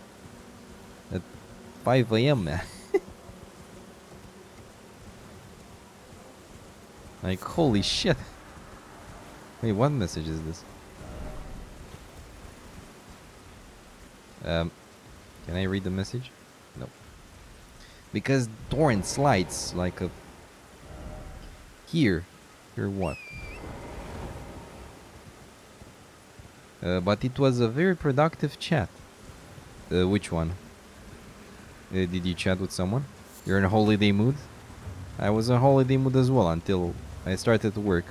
At 5 a.m., man. Like, holy shit. Wait, what message is this? Can I read the message? No. Because torrent slides like a... Here. Here what? But it was a very productive chat. Which one? Did you chat with someone? You're in a holiday mood? I was in a holiday mood as well until I started to work.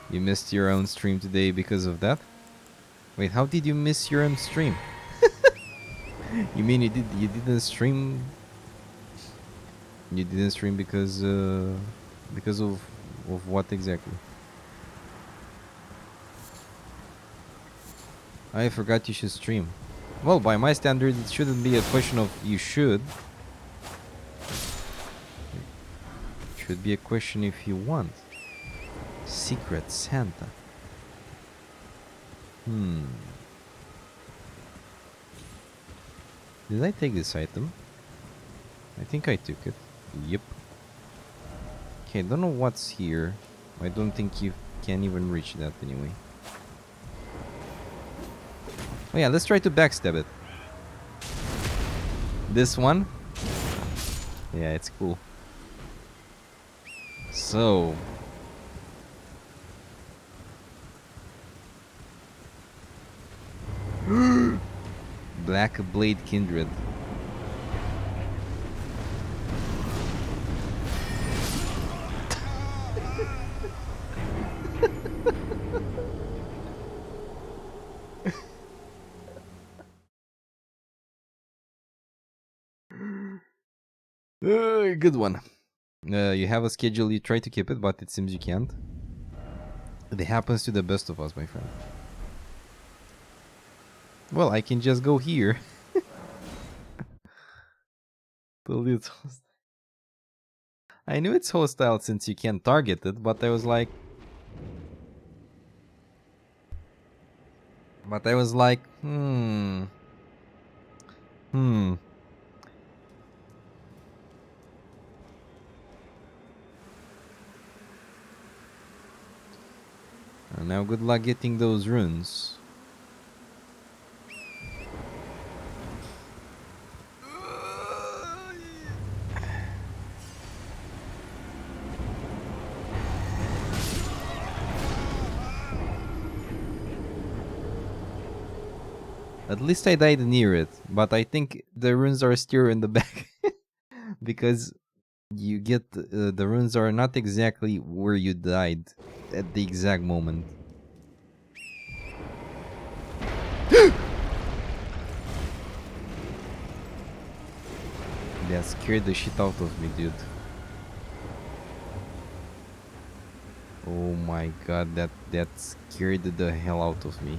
You missed your own stream today because of that? Wait, how did you miss your own stream? You mean you didn't stream? You didn't stream because of what exactly? I forgot you should stream. Well, by my standard, it shouldn't be a question of you should. It should be a question if you want. Secret Santa. Did I take this item? I think I took it. Yep. Okay, I don't know what's here. I don't think you can even reach that anyway. Oh yeah, let's try to backstab it. This one? Yeah, it's cool. So... Black Blade Kindred. Good one. You have a schedule, you try to keep it, but it seems you can't. It happens to the best of us, my friend. Well, I can just go here. I knew it's hostile since you can't target it, but I was like... Now good luck getting those runes. At least I died near it, but I think the runes are still in the back. Because you get the runes are not exactly where you died at the exact moment. That scared the shit out of me, dude. Oh my god, that scared the hell out of me.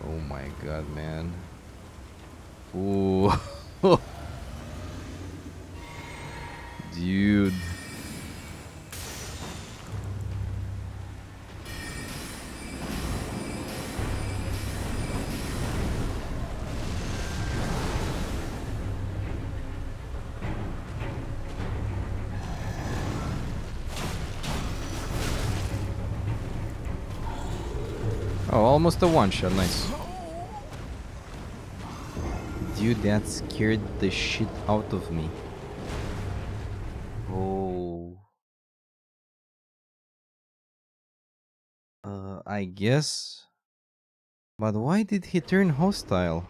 Oh my god, man. Ooh. Dude. Oh, almost a one-shot, nice. Dude, that scared the shit out of me. Oh. I guess. But why did he turn hostile?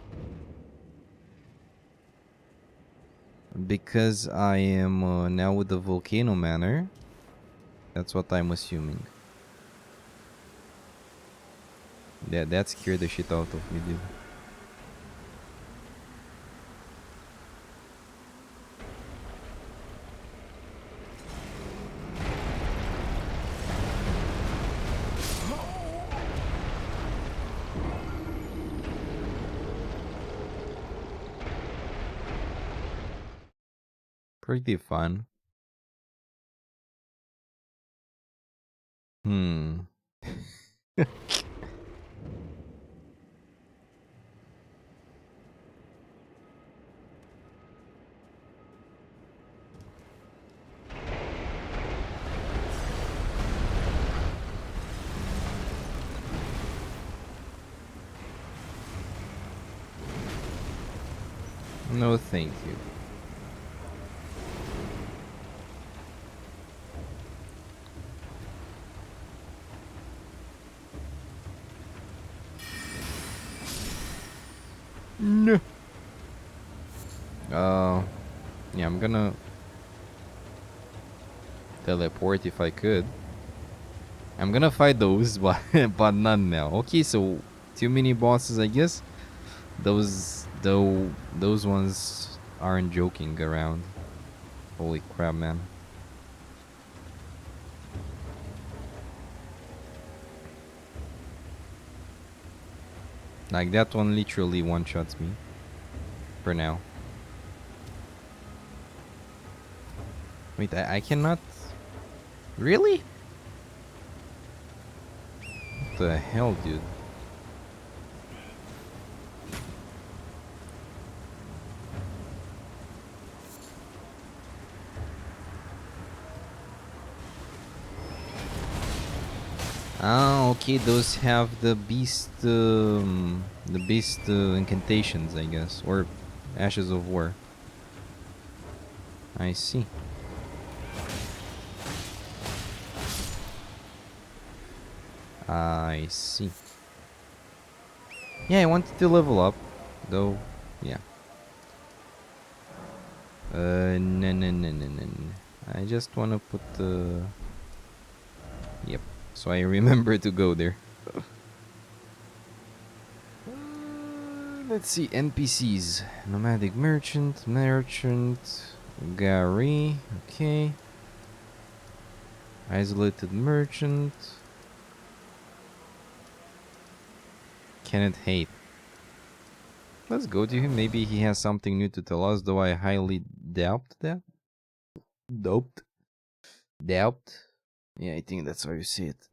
Because I am now with the volcano manor. That's what I'm assuming. Yeah, that scared the shit out of me, dude. Pretty fun. Hmm. No, thank you. No. Yeah, I'm gonna teleport if I could. I'm gonna fight those, but but not now. Okay, so too many bosses, I guess. Those ones aren't joking around. Holy crap, man. Like that one literally one-shots me. For now. Wait, I cannot... Really? What the hell, dude? Ah, okay, those have the beast incantations, I guess, or ashes of war. I see. I see. Yeah, I wanted to level up, though. Yeah. No. I just wanna put the. Yep. So I remember to go there. Let's see, NPCs. Nomadic merchant, Gary, okay. Isolated merchant. Kenneth Haight. Let's go to him. Maybe he has something new to tell us, though I highly doubt that. Doubt? Yeah, I think that's how you see it.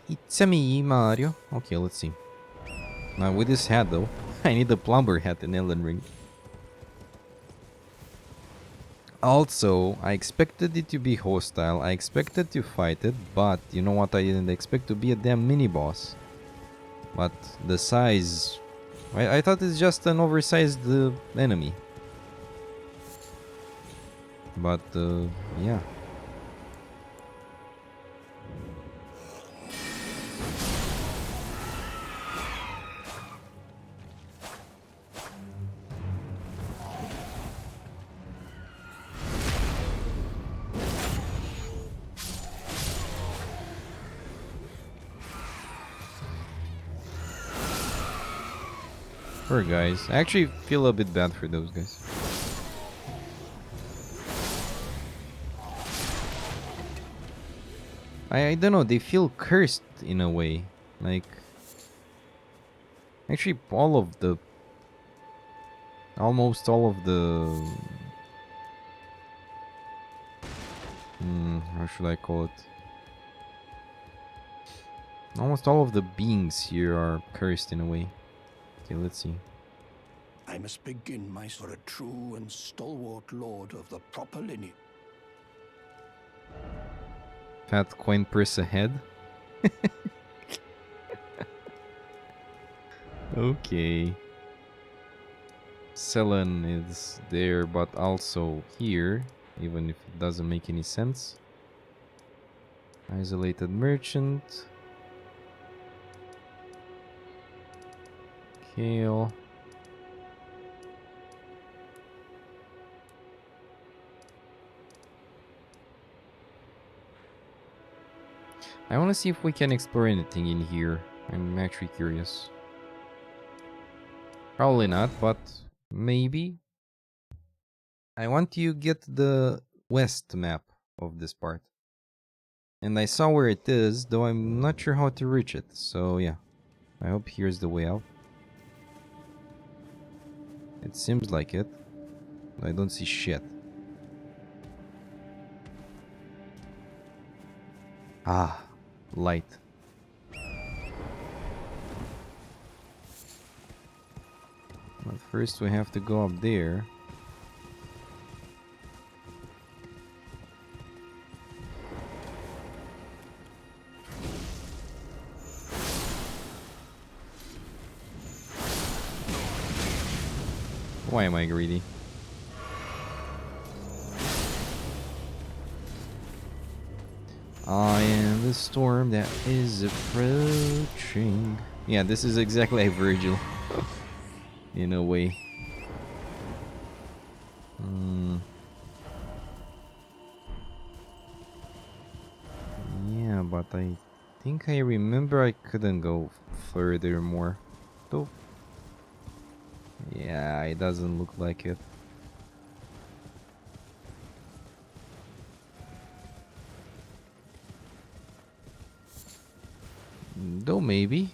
It's a me, Mario. Okay, let's see. Now with this hat though, I need the plumber hat in Elden Ring. Also, I expected it to be hostile, I expected to fight it, but you know what, I didn't expect to be a damn mini-boss. But the size... I thought it's just an oversized enemy. But, yeah. Poor guys. I actually feel a bit bad for those guys. I don't know, they feel cursed in a way. Like... Actually, almost all of the... how should I call it? Almost all of the beings here are cursed in a way. Okay, let's see. I must begin my for a true and stalwart lord of the proper lineage. Fat coin purse ahead. Okay. Selen is there, but also here, even if it doesn't make any sense. Isolated merchant. Kale. I want to see if we can explore anything in here. I'm actually curious. Probably not, but maybe. I want to get the west map of this part. And I saw where it is, though I'm not sure how to reach it. So yeah, I hope here's the way out. It seems like it. I don't see shit. Ah, light. But first we have to go up there. Why am I greedy? I am the storm that is approaching. Yeah, this is exactly like Virgil. In a way. Yeah, but I think I remember I couldn't go further more. Though. Yeah, it doesn't look like it. Though maybe.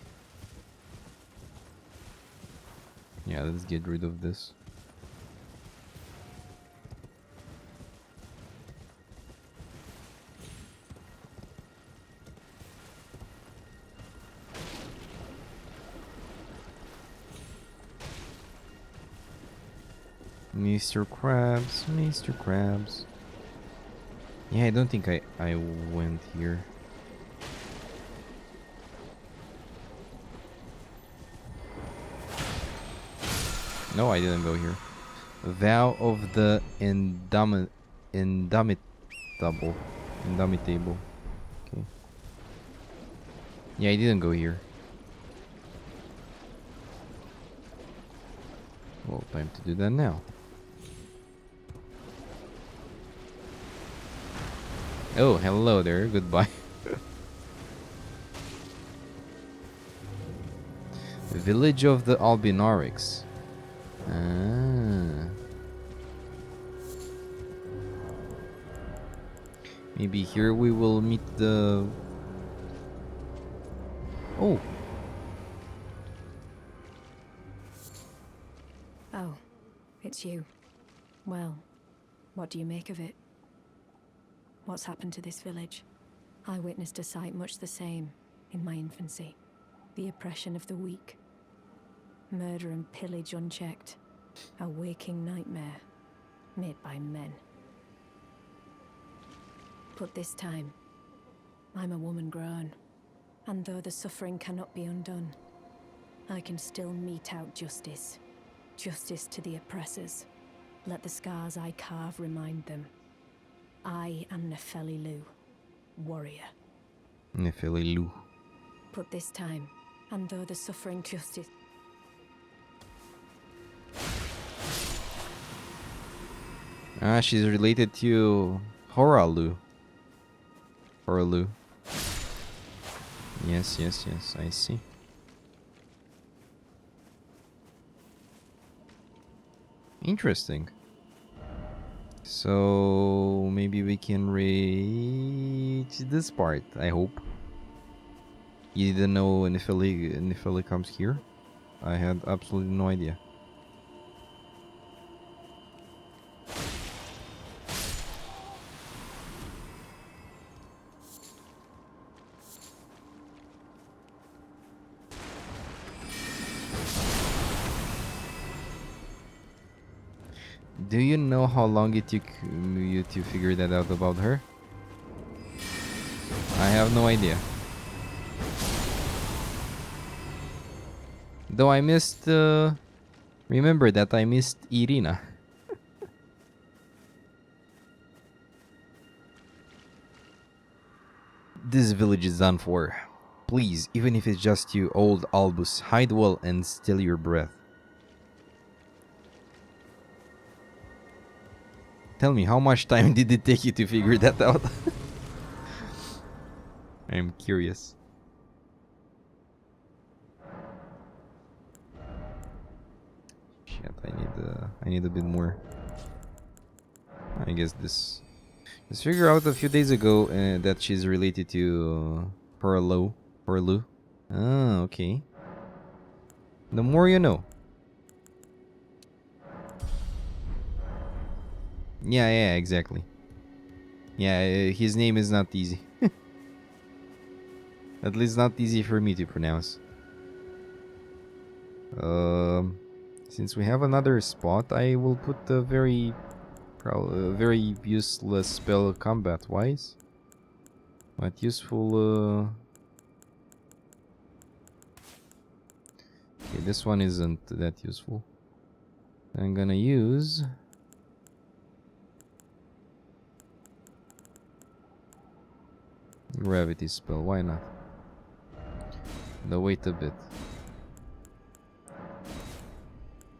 Yeah, let's get rid of this. Mr. Krabs, Mr. Krabs. Yeah, I don't think I went here. No, I didn't go here. Vow of the Indomitable. Indomitable. Okay. Yeah, I didn't go here. Well, time to do that now. Oh, hello there. Goodbye. Village of the Albinarics. Ah. Maybe here we will meet the... Oh. Oh, it's you. Well, what do you make of it? What's happened to this village? I witnessed a sight much the same in my infancy. The oppression of the weak. Murder and pillage unchecked. A waking nightmare made by men. But this time, I'm a woman grown. And though the suffering cannot be undone, I can still mete out justice. Justice to the oppressors. Let the scars I carve remind them. I am Nefeli Lu, warrior. Nefeli Lu. But this time, and though the suffering justice... Ah, she's related to Horalu. Horalu. Yes, I see. Interesting. So maybe we can reach this part, I hope. You didn't know Nefeli comes here? I had absolutely no idea. Do you know how long it took you to figure that out about her? have no idea. Though I missed... remember that I missed Irina. This village is done for. Please, even if it's just you, old Albus, hide well and still your breath. Tell me, how much time did it take you to figure that out? I'm curious. Shit, I need a bit more. I guess this... Let's figure out a few days ago that she's related to Perlu. Ah, okay. The more you know. Yeah, exactly. Yeah, his name is not easy. At least not easy for me to pronounce. Since we have another spot, I will put a very useless spell combat-wise. But useful, okay, this one isn't that useful. I'm gonna use... Gravity spell, why not? The wait a bit.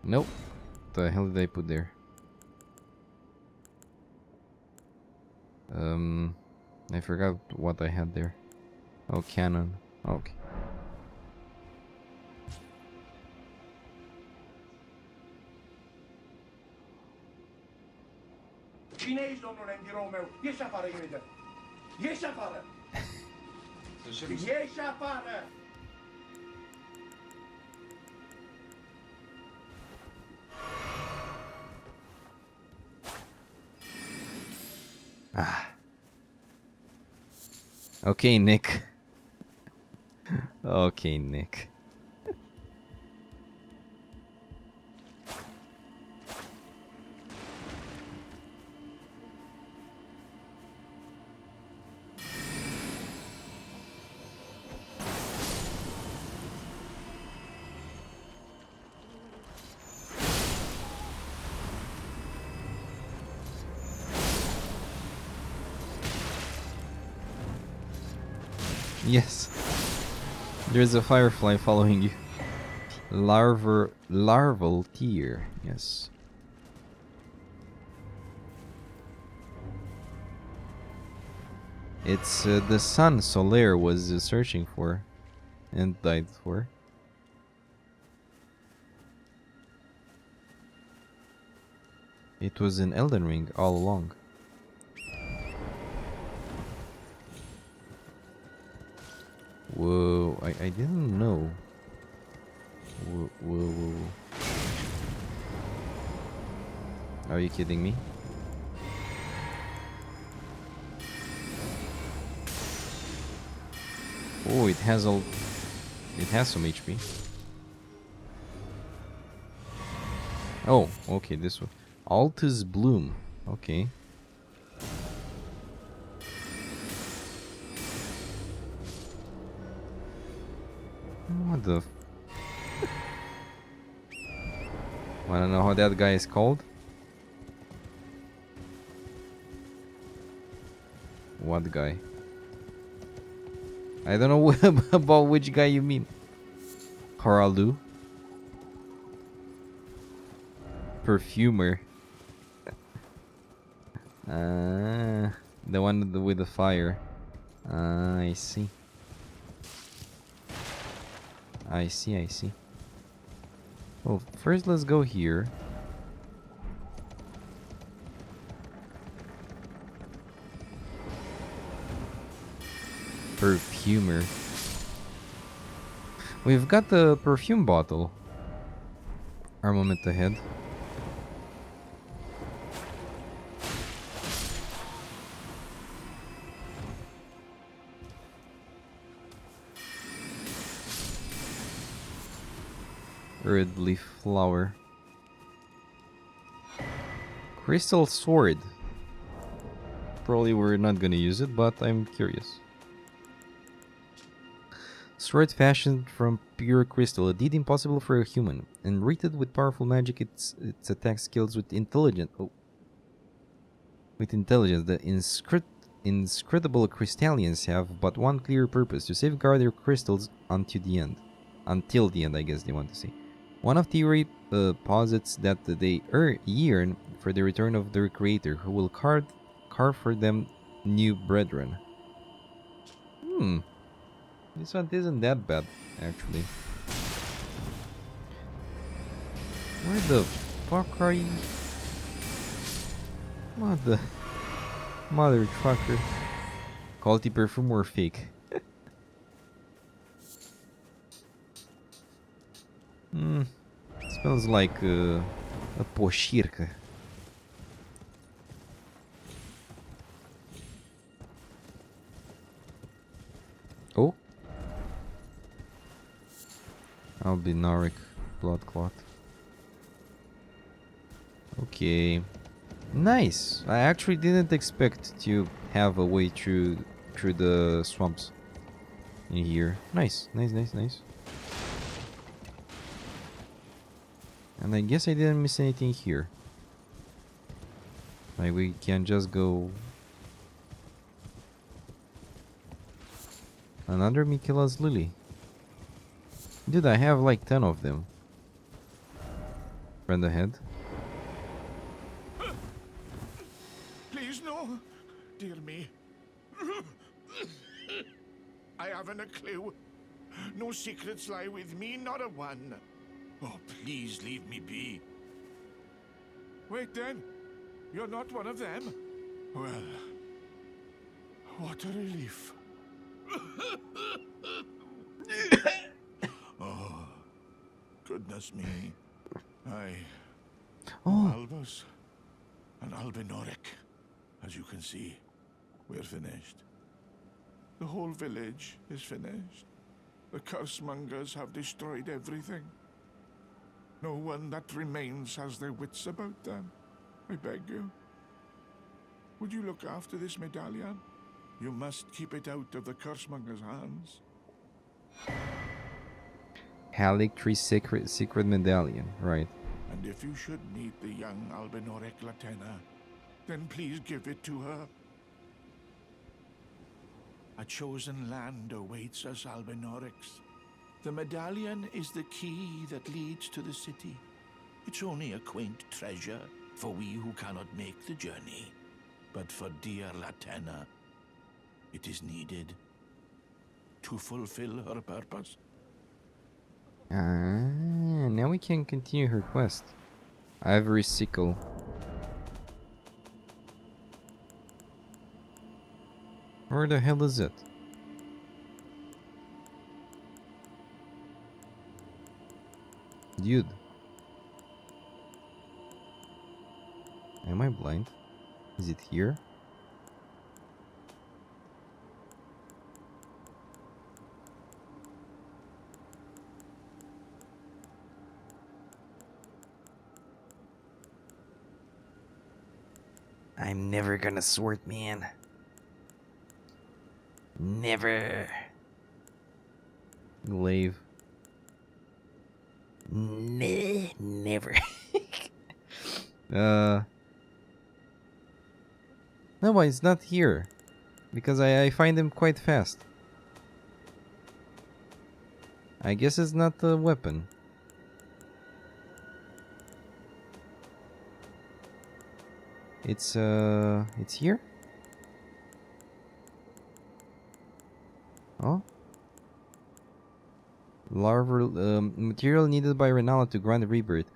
Nope. What the hell did I put there? I forgot what I had there. Oh, cannon. Okay. Cine ești, domnule, în biroul meu? Ieși afară imediat! Ieși afară! Ieși afară! Ah. Okay, Nick. Okay, Nick. Yes. There's a firefly following you. Larval tear. Yes. It's the sun Solaire was searching for and died for. It was in Elden Ring all along. Whoa, I didn't know. Whoa. Are you kidding me? Oh, it has some HP. Oh, okay, this one. Altus Bloom. Okay. What the... Wanna know how that guy is called? What guy? I don't know about which guy you mean. Haralu? Perfumer. The one with the fire. I see. I see. Well, first let's go here. Perfumer. We've got the perfume bottle. Armament ahead. Red leaf flower. Crystal sword. Probably we're not gonna use it, but I'm curious. sword fashioned from pure crystal, a deed impossible for a human. Enriched with powerful magic, its attack skills with intelligence. Oh. With intelligence, the inscrutable crystallians have but one clear purpose: to safeguard their crystals until the end. Until the end, I guess they want to say. One of theory posits that they yearn for the return of their creator, who will carve for them new brethren. This one isn't that bad, actually. Where the fuck are you? What the mother trucker? Quality perfume or fake? Smells like a pochirka. Oh, albinoric blood clot. Okay, nice. I actually didn't expect to have a way through the swamps in here. Nice. And I guess I didn't miss anything here. Like, we can just go... Another Mikila's lily. Dude, I have like 10 of them. Friend ahead. Please, no. Dear me. I haven't a clue. No secrets lie with me, not a one. Oh, please leave me be. Wait then. You're not one of them? Well, what a relief. Oh, goodness me. Oh, Albus and Albinoric. As you can see, we're finished. The whole village is finished. The cursemongers have destroyed everything. No one that remains has their wits about them. I beg you. Would you look after this medallion? You must keep it out of the cursemongers' hands. Halictree secret medallion, right. And if you should meet the young Albinoric Latena, then please give it to her. A chosen land awaits us Albinorics. The medallion is the key that leads to the city. It's only a quaint treasure for we who cannot make the journey. But for dear Latena, it is needed to fulfill her purpose. Now we can continue her quest. Ivory sickle. Where the hell is it? Dude. Am I blind? Is it here? I'm never gonna sort, man. Never. Glaive. Never. No, but it's not here. Because I find them quite fast. I guess it's not the weapon. It's here? Oh? Larval material needed by Renala to grant rebirth.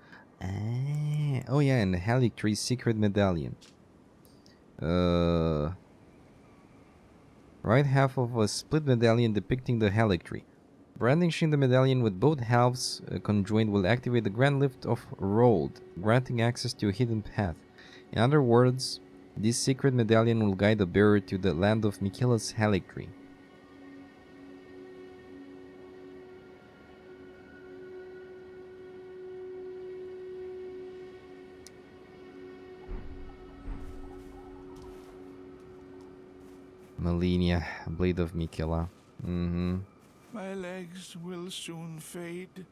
Oh yeah, and the Halictree secret medallion. Right half of a split medallion depicting the Halictree. Brandishing the medallion with both halves conjoined will activate the Grand Lift of Rold, granting access to a hidden path. In other words, this secret medallion will guide the bearer to the land of Mikila's Halictree. Malenia, Blade of Mikila. My legs will soon fade,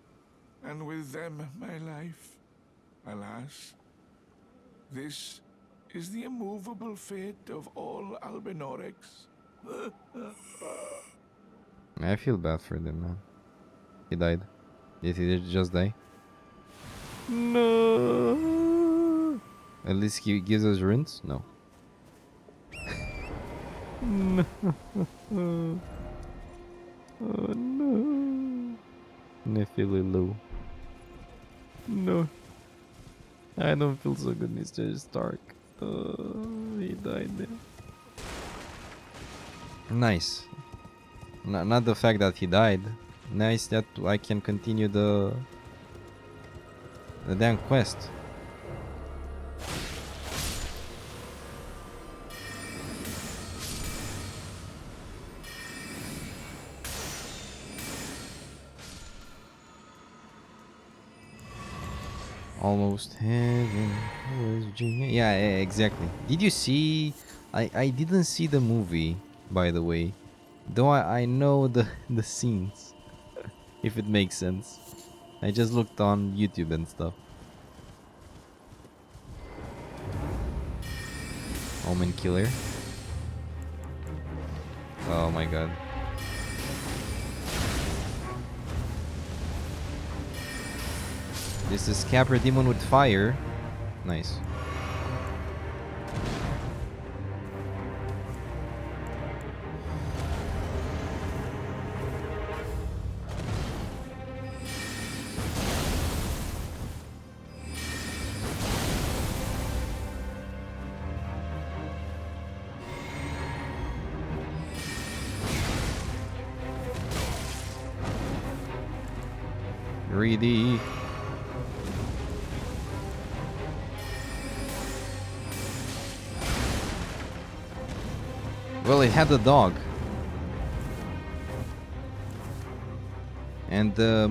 and with them my life. Alas, this is the immovable fate of all Albinorics. I feel bad for them, man. He died. Did he just die? No. At least he gives us runes? No. No. Oh no. Nephililu. No. I don't feel so good, Mr. Stark. He died there. Nice. Not the fact that he died. Nice that I can continue the damn quest. Almost heaven. Where's Virginia? Yeah, exactly. Did you see? I didn't see the movie, by the way. Though I know the scenes, if it makes sense. I just looked on YouTube and stuff. Omen Killer. Oh my god. This is Capra Demon with fire. Nice. Greedy. Well, it had the dog. And the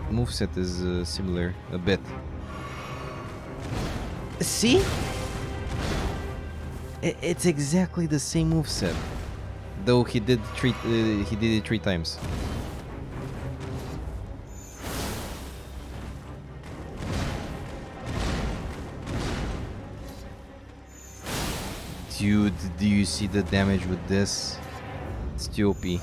moveset is similar a bit. See? It's exactly the same moveset. Though he did it 3 times. Dude, do you see the damage with this? It's too OP. You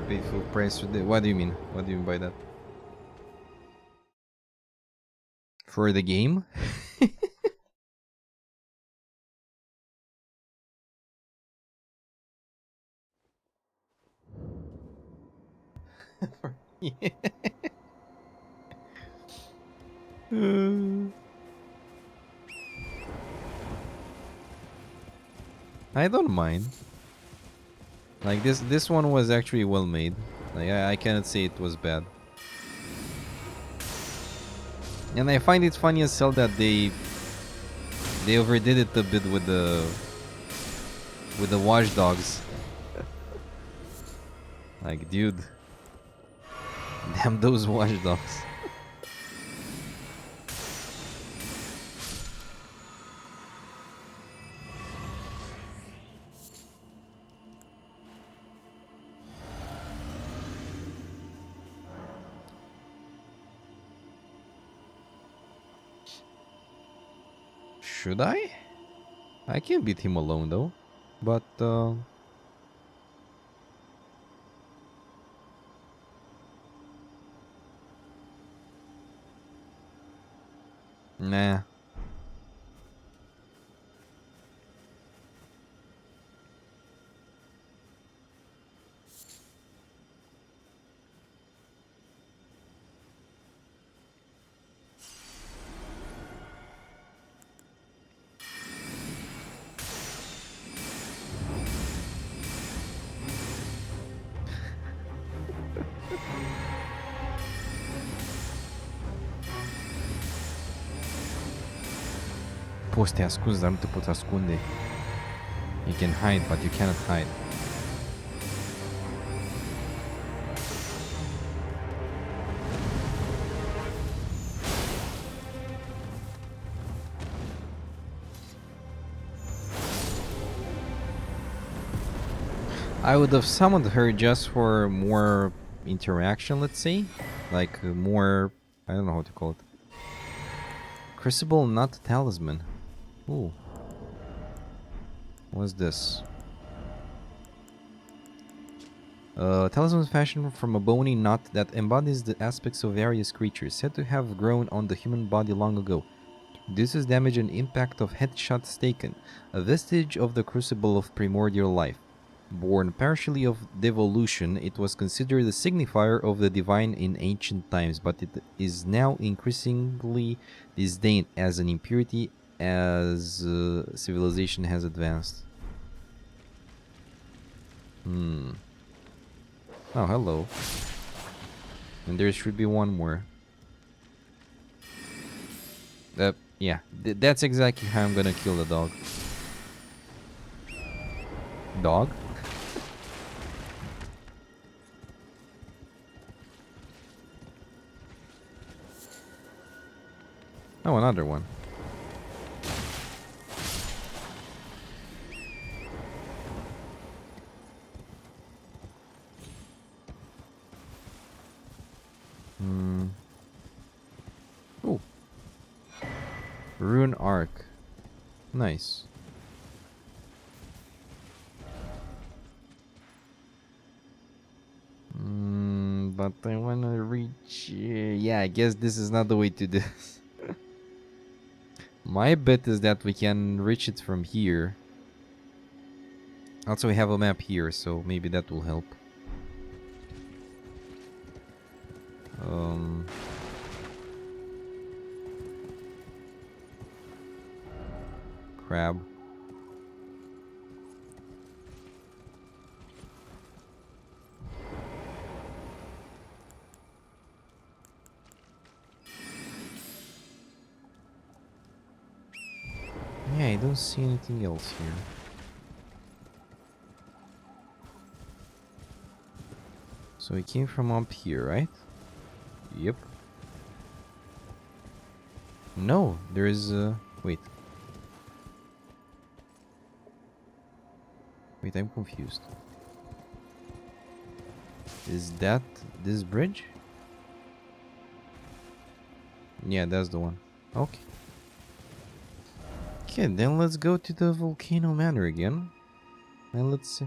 paid full price for the. What do you mean? What do you mean by that? For the game? Yeah. I don't mind. Like this one was actually well made. Like I cannot say it was bad. And I find it funny as hell that they overdid it a bit with the watchdogs. Like, dude, damn those watchdogs. Should I? I can beat him alone though, but nah. Poți să te ascunzi, dar nu te poți ascunde. You can hide, but you cannot hide. I would have summoned her just for more interaction, let's say. Like more... I don't know how to call it. Crucible, not talisman. Ooh. What's this? Talisman fashioned from a bony knot that embodies the aspects of various creatures, said to have grown on the human body long ago. Reduces damage and impact of headshots taken, a vestige of the crucible of primordial life. Born partially of devolution, it was considered a signifier of the divine in ancient times, but it is now increasingly disdained as an impurity as civilization has advanced. Oh, hello. And there should be one more. Yeah, that's exactly how I'm gonna kill the dog. Dog? Oh, another one. Oh. Rune Arc. Nice. But I wanna reach... yeah, I guess this is not the way to do this. My bet is that we can reach it from here. Also, we have a map here, so maybe that will help. Crab. Yeah, I don't see anything else here. So we came from up here, right? Yep. No, there is a... Wait. Wait, I'm confused. Is that this bridge? Yeah, that's the one. Okay. Okay, then let's go to the Volcano Manor again. And let's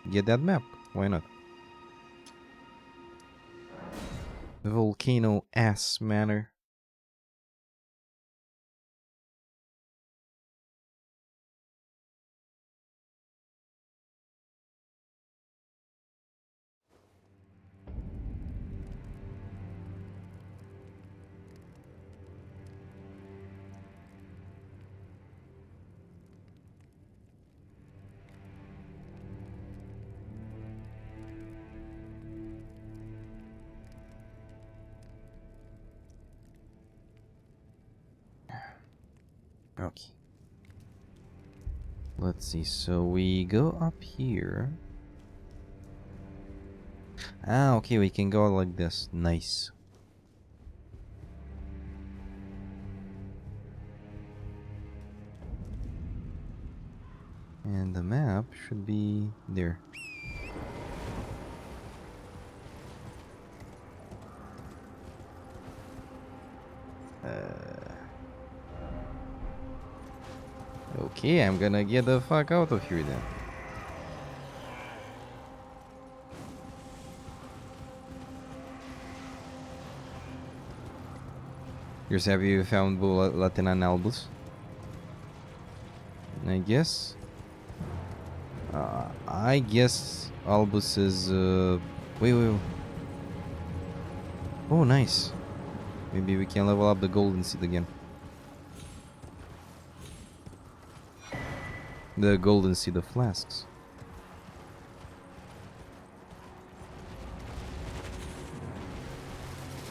get that map. Why not? The Volcano Ass Manor. Okay. Let's see, so we go up here. Ah, okay, we can go like this. Nice. And the map should be there. Okay, I'm gonna get the fuck out of here then. Here's, have you found Latina and Albus? I guess. I guess Albus is. Wait. Oh, nice. Maybe we can level up the golden seed again. The golden seed of flasks.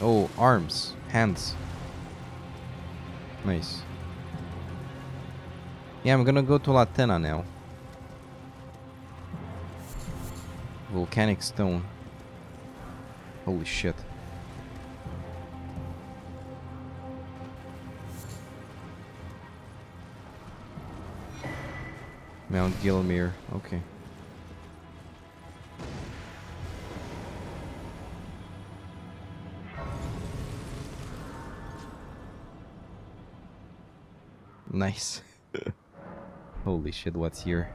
Oh, arms, hands. Nice. Yeah, I'm gonna go to Latina now. Volcanic stone. Holy shit. Mount Gilmere, okay. Nice. Holy shit, what's here?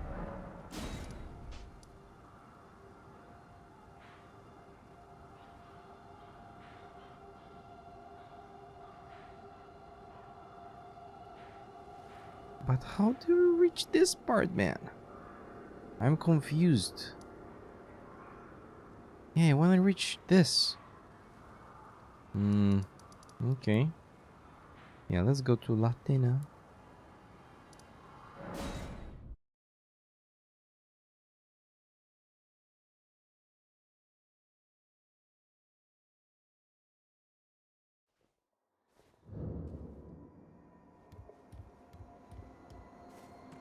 But how do you reach this part, man? I'm confused. Yeah, I want to reach this. Okay. Yeah, let's go to Latina.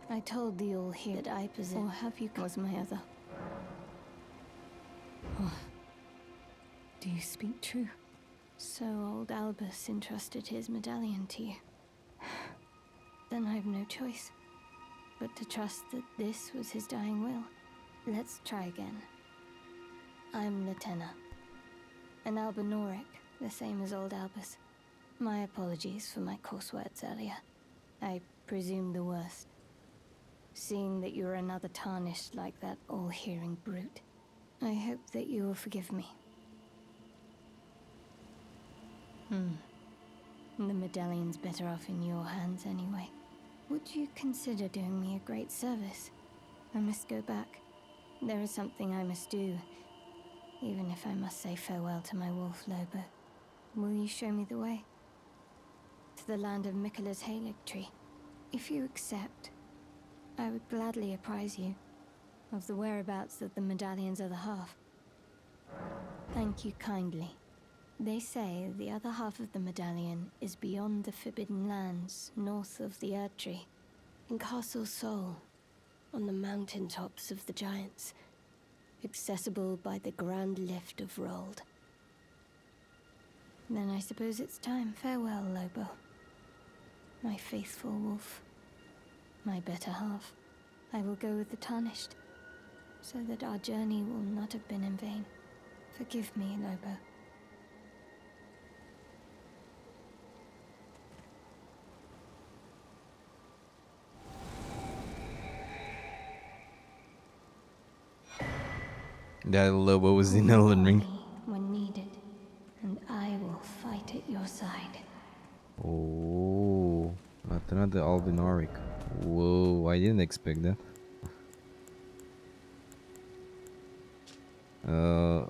I told the all here that I possess, or have you was my other. Oh, do you speak true? So old Albus entrusted his medallion to you. Then I've no choice but to trust that this was his dying will. Let's try again. I'm Latenna, an Albinoric, the same as old Albus. My apologies for my coarse words earlier. I presume the worst. Seeing that you're another tarnished like that all-hearing brute, I hope that you will forgive me. The medallion's better off in your hands anyway. Would you consider doing me a great service? I must go back. There is something I must do, even if I must say farewell to my wolf Lobo. Will you show me the way? To the land of Miquella's Halig tree. If you accept, I would gladly apprise you of the whereabouts of the medallion's other half. Thank you kindly. They say the other half of the medallion is beyond the Forbidden Lands, north of the Erd Tree, in Castle Sol, on the mountain tops of the Giants, accessible by the Grand Lift of Rold. Then I suppose it's time. Farewell, Lobo. My faithful wolf. My better half. I will go with the Tarnished, so that our journey will not have been in vain. Forgive me, Lobo. That Lobo was in Call Elden Ring. me when needed, and I will fight at your side. Oh, Latina the Albinoric. Whoa, I didn't expect that.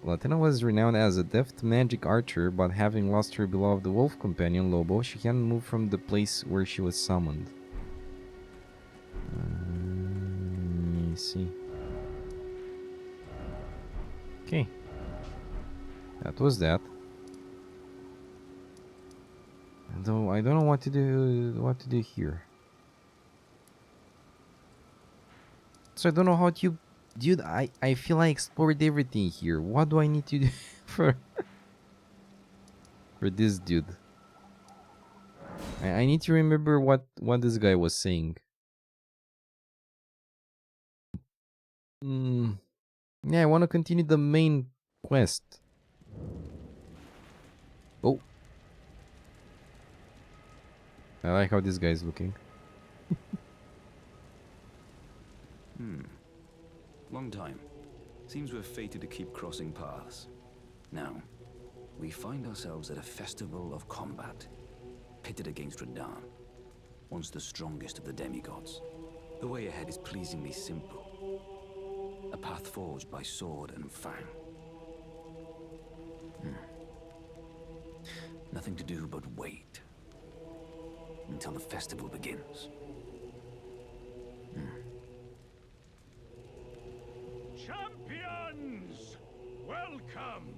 Latina was renowned as a deft magic archer, but having lost her beloved wolf companion Lobo, she can't move from the place where she was summoned. Let me see. Okay, that was that. Though I don't know what to do. What to do here. So I don't know how to. Dude, I feel I explored everything here. What do I need to do for this dude? I need to remember what this guy was saying. Yeah, I want to continue the main quest. Oh, I like how this guy is looking. Long time. Seems we're fated to keep crossing paths. Now, we find ourselves at a festival of combat, pitted against Radahn, once the strongest of the demigods. The way ahead is pleasingly simple. A path forged by sword and fang. Nothing to do but wait until the festival begins. Champions! Welcome!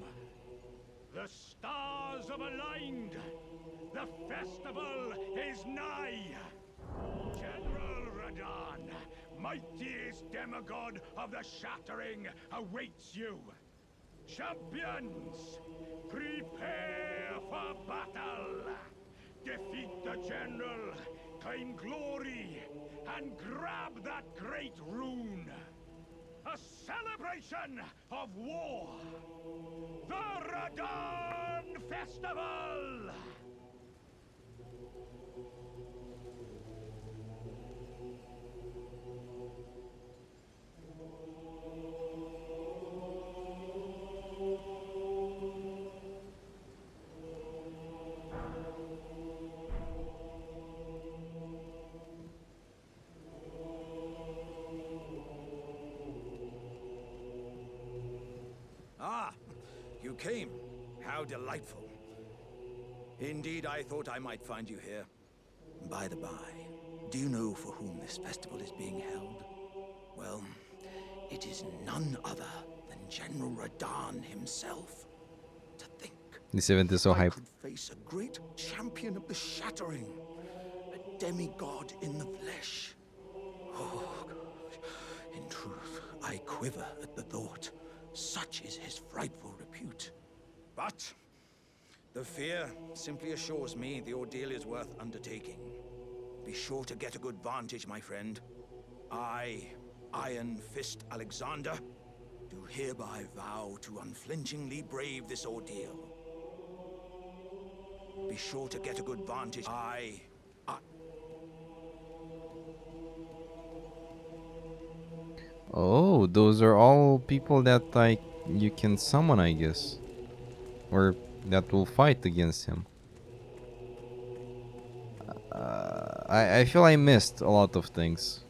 The stars have aligned. The festival is nigh. General Radahn, mightiest demigod of the Shattering, awaits you. Champions, prepare for battle. Defeat the general, claim glory, and grab that great rune. A celebration of war. The Radahn Festival! came. How delightful. Indeed, I thought I might find you here. By the by, do you know for whom this festival is being held? Well, it is none other than General Radahn himself. To think, This event is so I hyped. could face a great champion of the Shattering, a demigod in the flesh. Oh, gosh. In truth, I quiver at the thought. Such is his frightful repute. But the fear simply assures me the ordeal is worth undertaking. Be sure to get a good vantage, my friend. I, Iron Fist Alexander, do hereby vow to unflinchingly brave this ordeal. Be sure to get a good vantage. Oh, those are all people that you can summon, I guess. Or that will fight against him. I feel I missed a lot of things.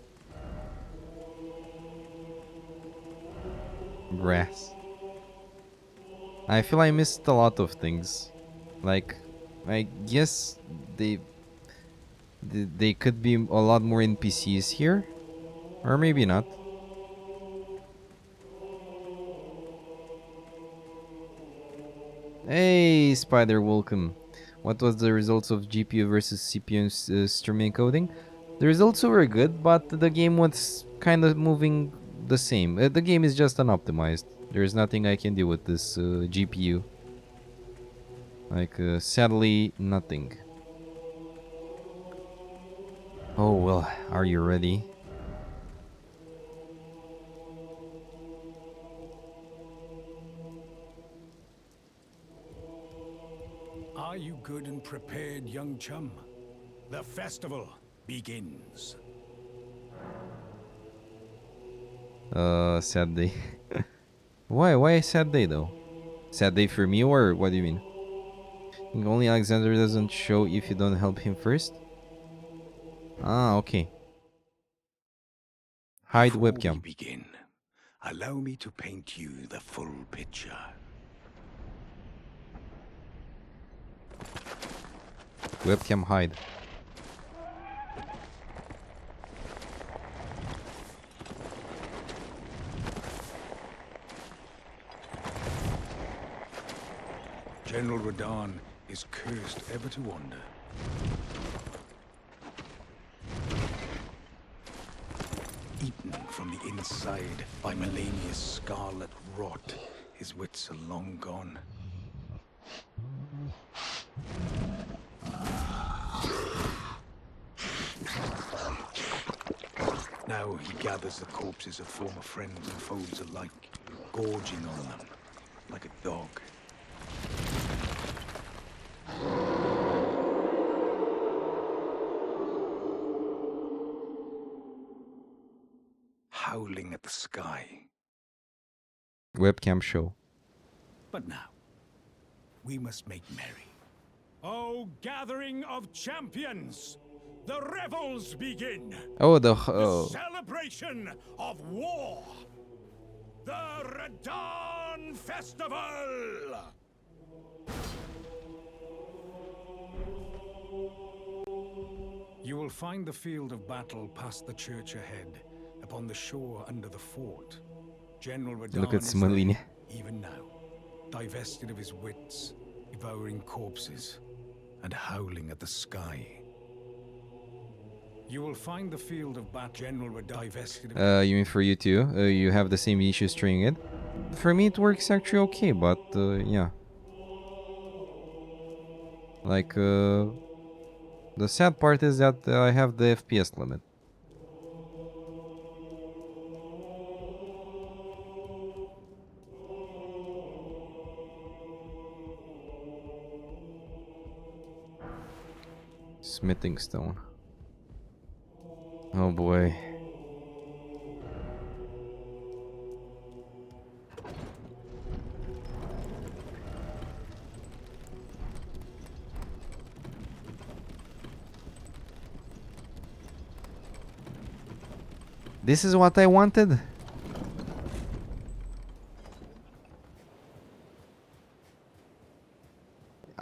Grass. I feel I missed a lot of things. Like, I guess they could be a lot more NPCs here. Or maybe not. Hey, Spider, welcome. What was the results of GPU versus CPU streaming encoding? The results were good, but the game was kind of moving the same. The game is just unoptimized. There's nothing I can do with this GPU. Like, sadly, nothing. Oh, well, are you ready? Are you good and prepared, young chum? The festival begins. Sad day. Why a sad day though? Sad day for me, or what do you mean? Only Alexander doesn't show if you don't help him first? Ah, okay. Hide Before webcam. we begin, allow me to paint you the full picture. Webcam hide. General Radahn is cursed ever to wander. Eaten from the inside by Melania's scarlet rot, his wits are long gone. Now he gathers the corpses of former friends and foes alike, gorging on them like a dog. Howling at the sky. Webcam show. But now, we must make merry. O gathering of champions! The revels begin! Oh, the The celebration of war! The Radahn Festival! You will find the field of battle past the church ahead, upon the shore under the fort. General Radahn Look at is Smalini. there, even now, divested of his wits, devouring corpses, and howling at the sky. You will find the field of battle. General Radahn divested of You mean for you too? You have the same issue stringing it? For me it works actually okay, but yeah. Like, the sad part is that I have the FPS limit. Smithing stone. Oh boy. This is what I wanted.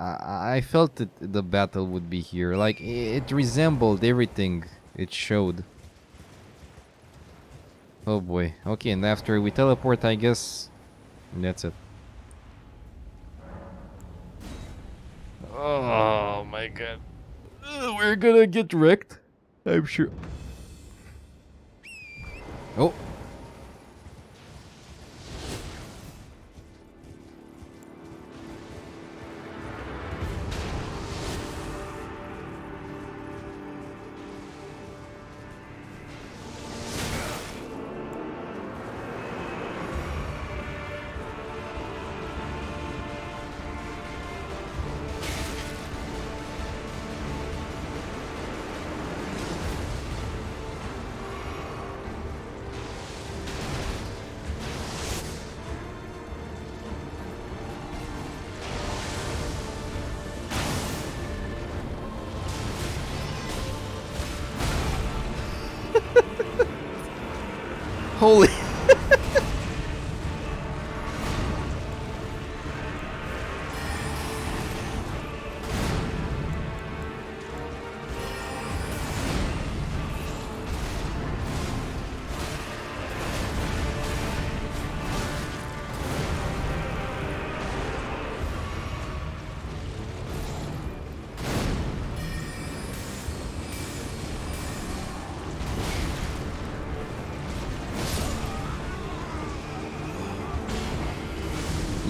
I felt that the battle would be here. Like, it resembled everything it showed. Oh boy. Okay, and after we teleport, I guess that's it. Oh my god. We're gonna get wrecked. I'm sure. Oh. Holy.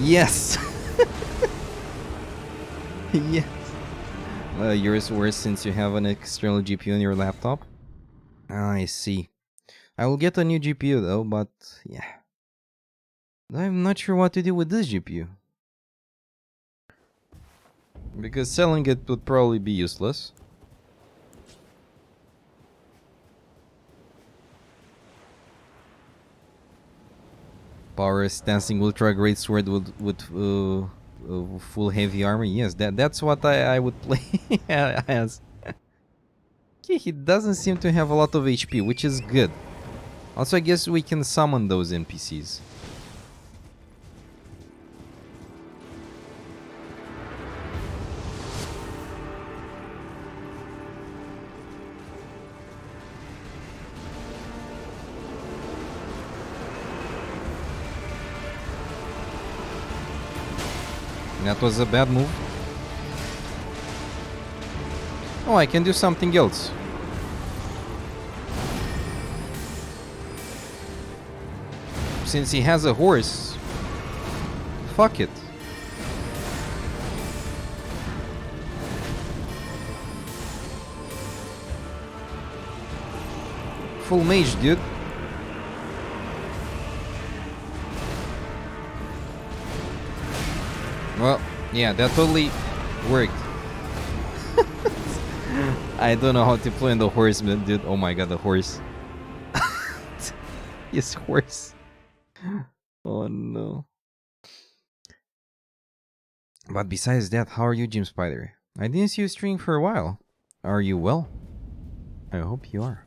Yes. Yes. Yours worse since you have an external GPU on your laptop. I see. I will get a new GPU though, but yeah. I'm not sure what to do with this GPU. Because selling it would probably be useless. Power stancing ultra great sword with full heavy armor. Yes, that's what I would play as. Okay, he doesn't seem to have a lot of HP, which is good. Also, I guess we can summon those NPCs. That was a bad move. Oh, I can do something else. Since he has a horse, fuck it. Full mage, dude. Well, yeah, that totally worked. I don't know how to play on the horse, man, dude. Oh my god, the horse. His horse. Oh no. But besides that, how are you, Jim Spider? I didn't see you stream for a while. Are you well? I hope you are.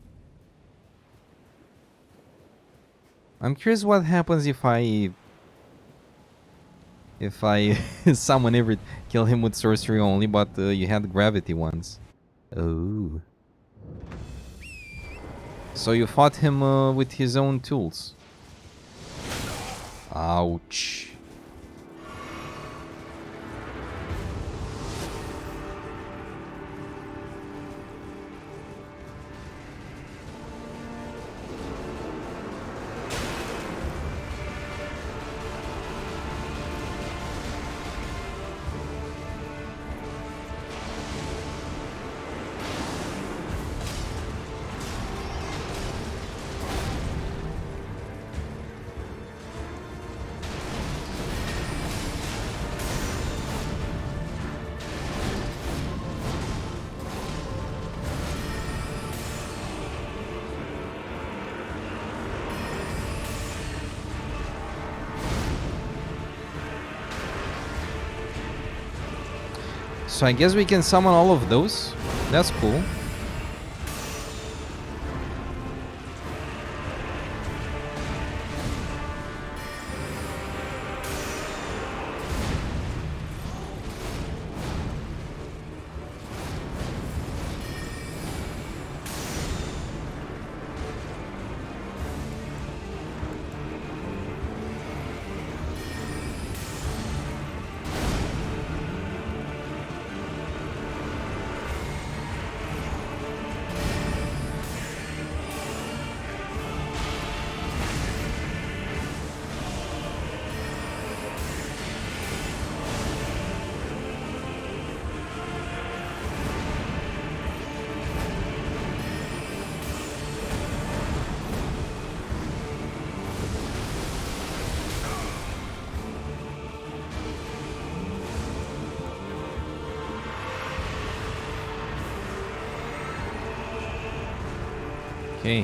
I'm curious what happens if I summon every kill him with sorcery only, but you had gravity ones. Oh. So you fought him with his own tools. Ouch. So I guess we can summon all of those. That's cool. Okay.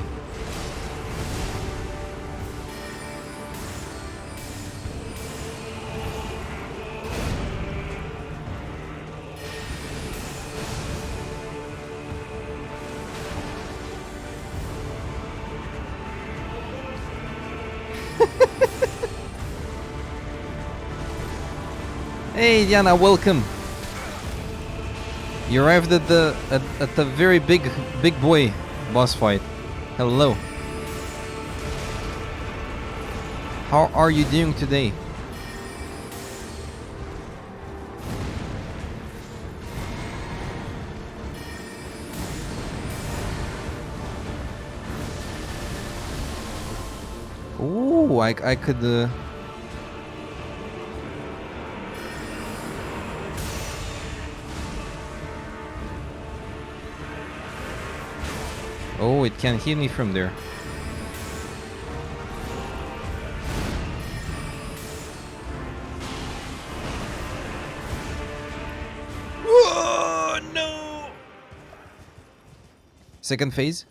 Hey Diana, welcome. You arrived at the very big boy boss fight. Hello. How are you doing today? Ooh, I could Oh, it can hit me from there. Oh, no! Second phase.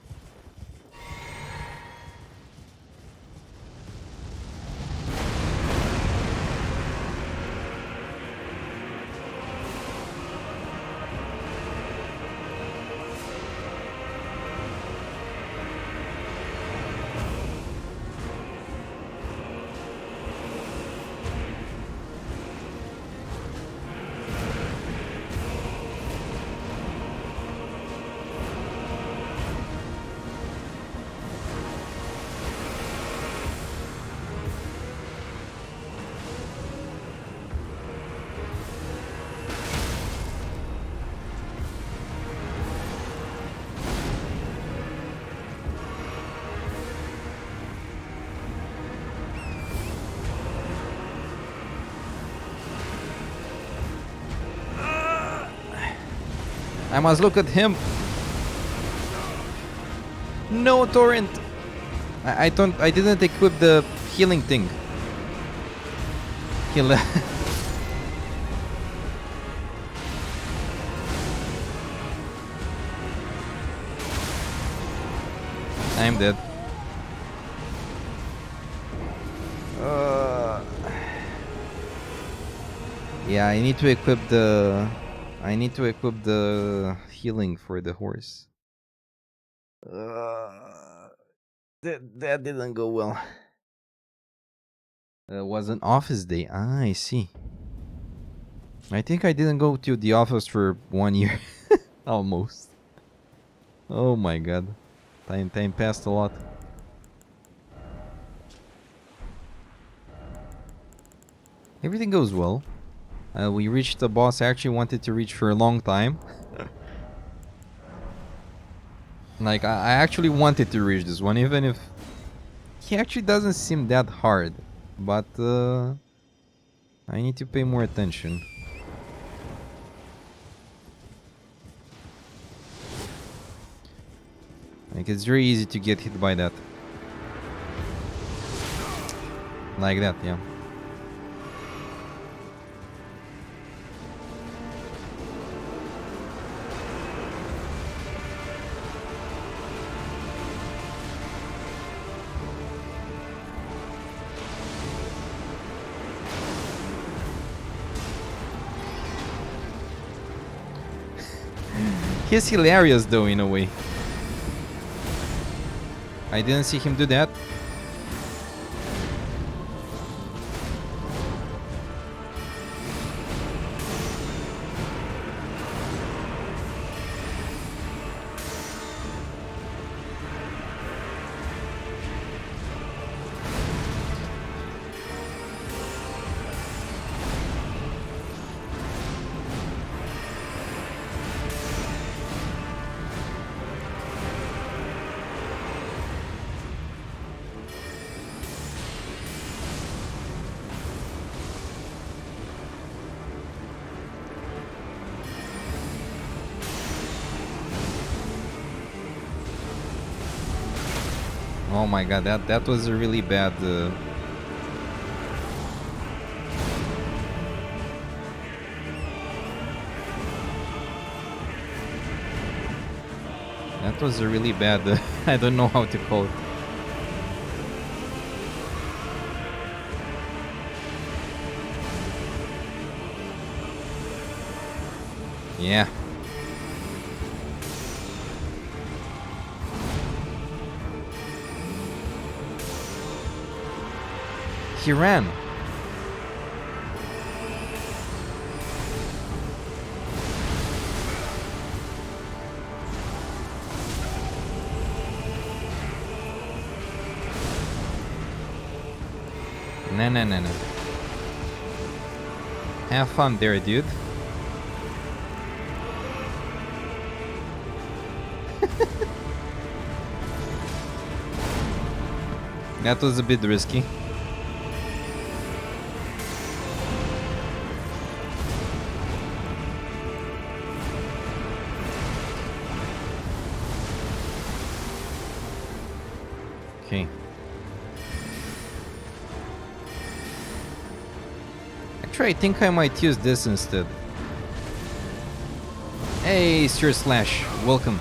I must look at him. No torrent. I didn't equip the healing thing. Heal. I'm dead. Yeah, I need to equip the. I need to equip the healing for the horse. That didn't go well. It was an office day. Ah, I see. I think I didn't go to the office for 1 year. Almost. Oh my god. Time passed a lot. Everything goes well. We reached the boss I actually wanted to reach for a long time. Like, I actually wanted to reach this one, even if he actually doesn't seem that hard. But, I need to pay more attention. Like, it's very easy to get hit by that. Like that, yeah. He's hilarious though, in a way. I didn't see him do that. Oh my god, that was a really bad. That was a really bad... I don't know how to call it. Yeah. He ran. No. Have fun there, dude. That was a bit risky. Okay. Actually, I think I might use this instead. Hey, Sir Slash, welcome.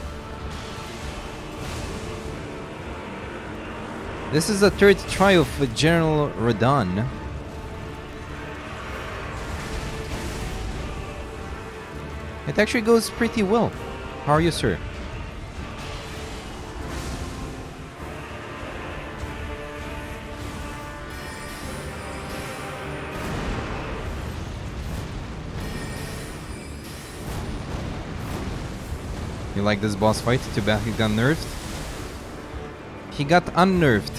This is the third try of General Radon. It actually goes pretty well. How are you, sir? You like this boss fight? Too bad he got nerfed. He got unnerved.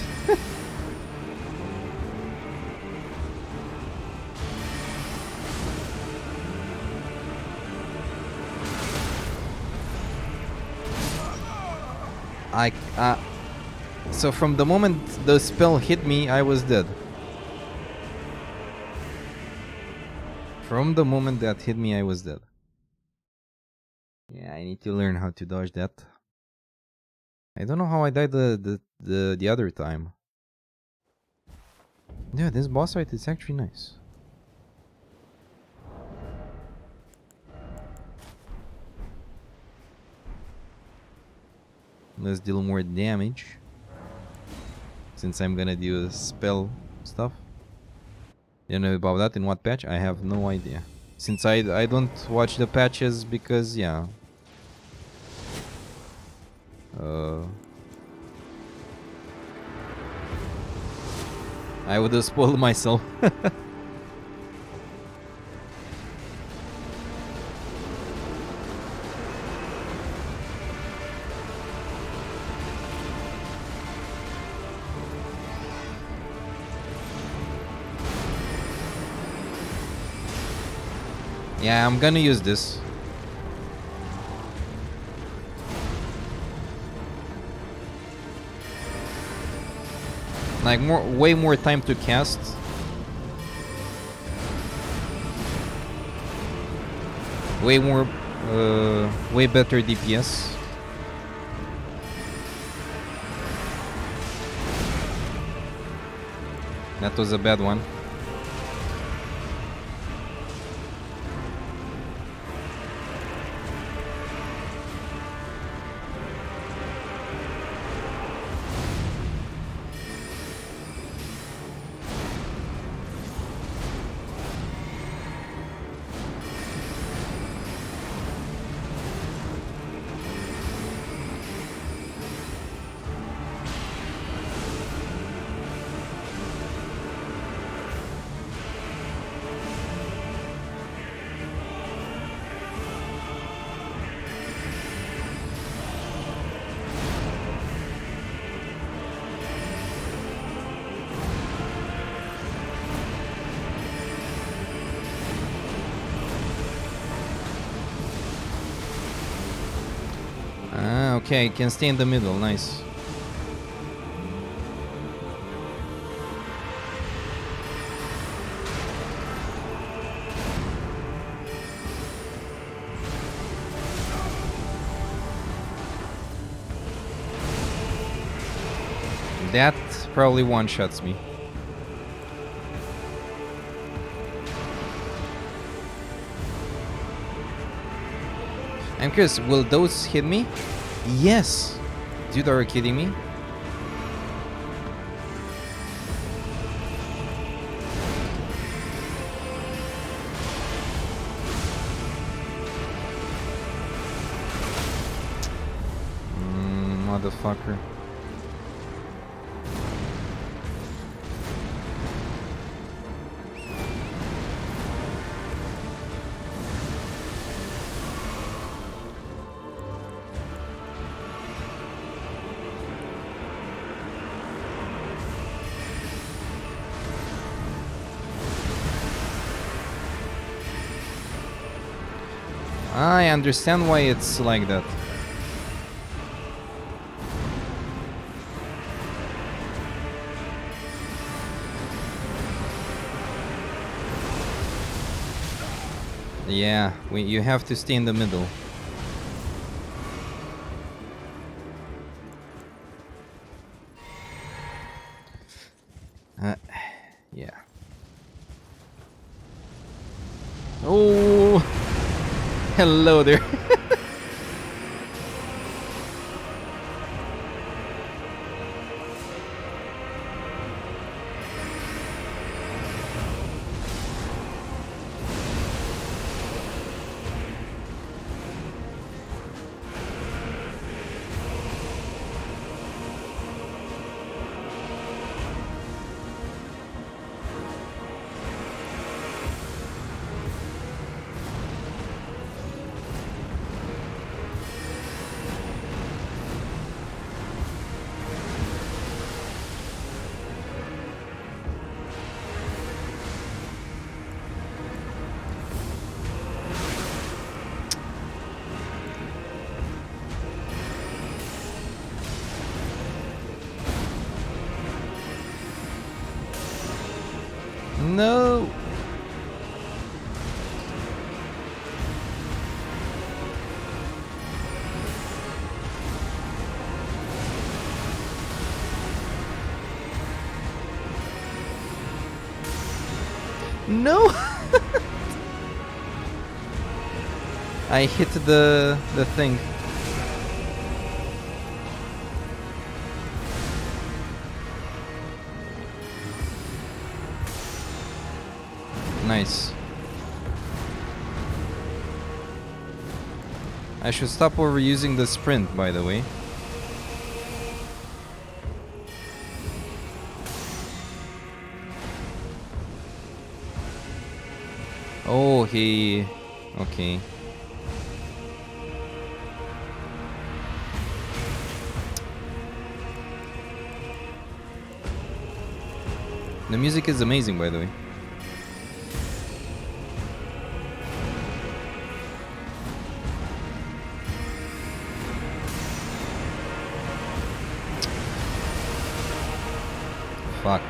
So from the moment the spell hit me, I was dead. From the moment that hit me, I was dead. Yeah, I need to learn how to dodge that. I don't know how I died the other time. Yeah, this boss fight is actually nice. Let's deal more damage. Since I'm gonna do spell stuff. You know about that in what patch? I have no idea. Since I don't watch the patches because yeah. I would have spoiled myself. Yeah, I'm gonna use this. Like way more time to cast. Way more, way better DPS. That was a bad one. Ah, okay, can stay in the middle, nice. That probably one-shots me. I'm curious, will those hit me? Yes! Dude, are you kidding me? Motherfucker. I understand why it's like that. Yeah, you have to stay in the middle. Yeah. Oh, hello there. No. No. I hit the thing. Nice. I should stop overusing the sprint, by the way. Oh, he... Okay. The music is amazing, by the way. Fuck.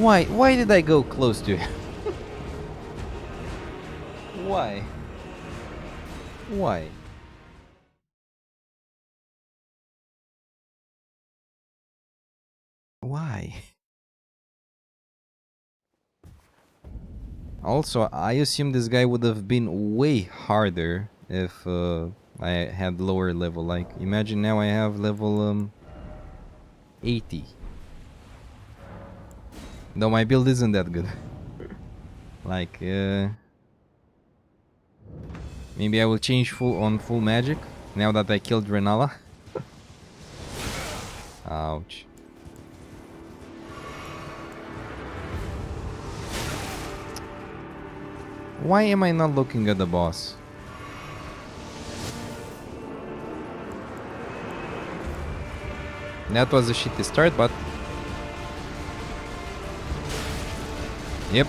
Why did I go close to it? Why? Why? Why? Also, I assume this guy would have been way harder if I had lower level. Like, imagine now I have level 80. Though my build isn't that good. Like, maybe I will change full magic now that I killed Renala. Ouch. Why am I not looking at the boss? That was a shitty start, but... Yep.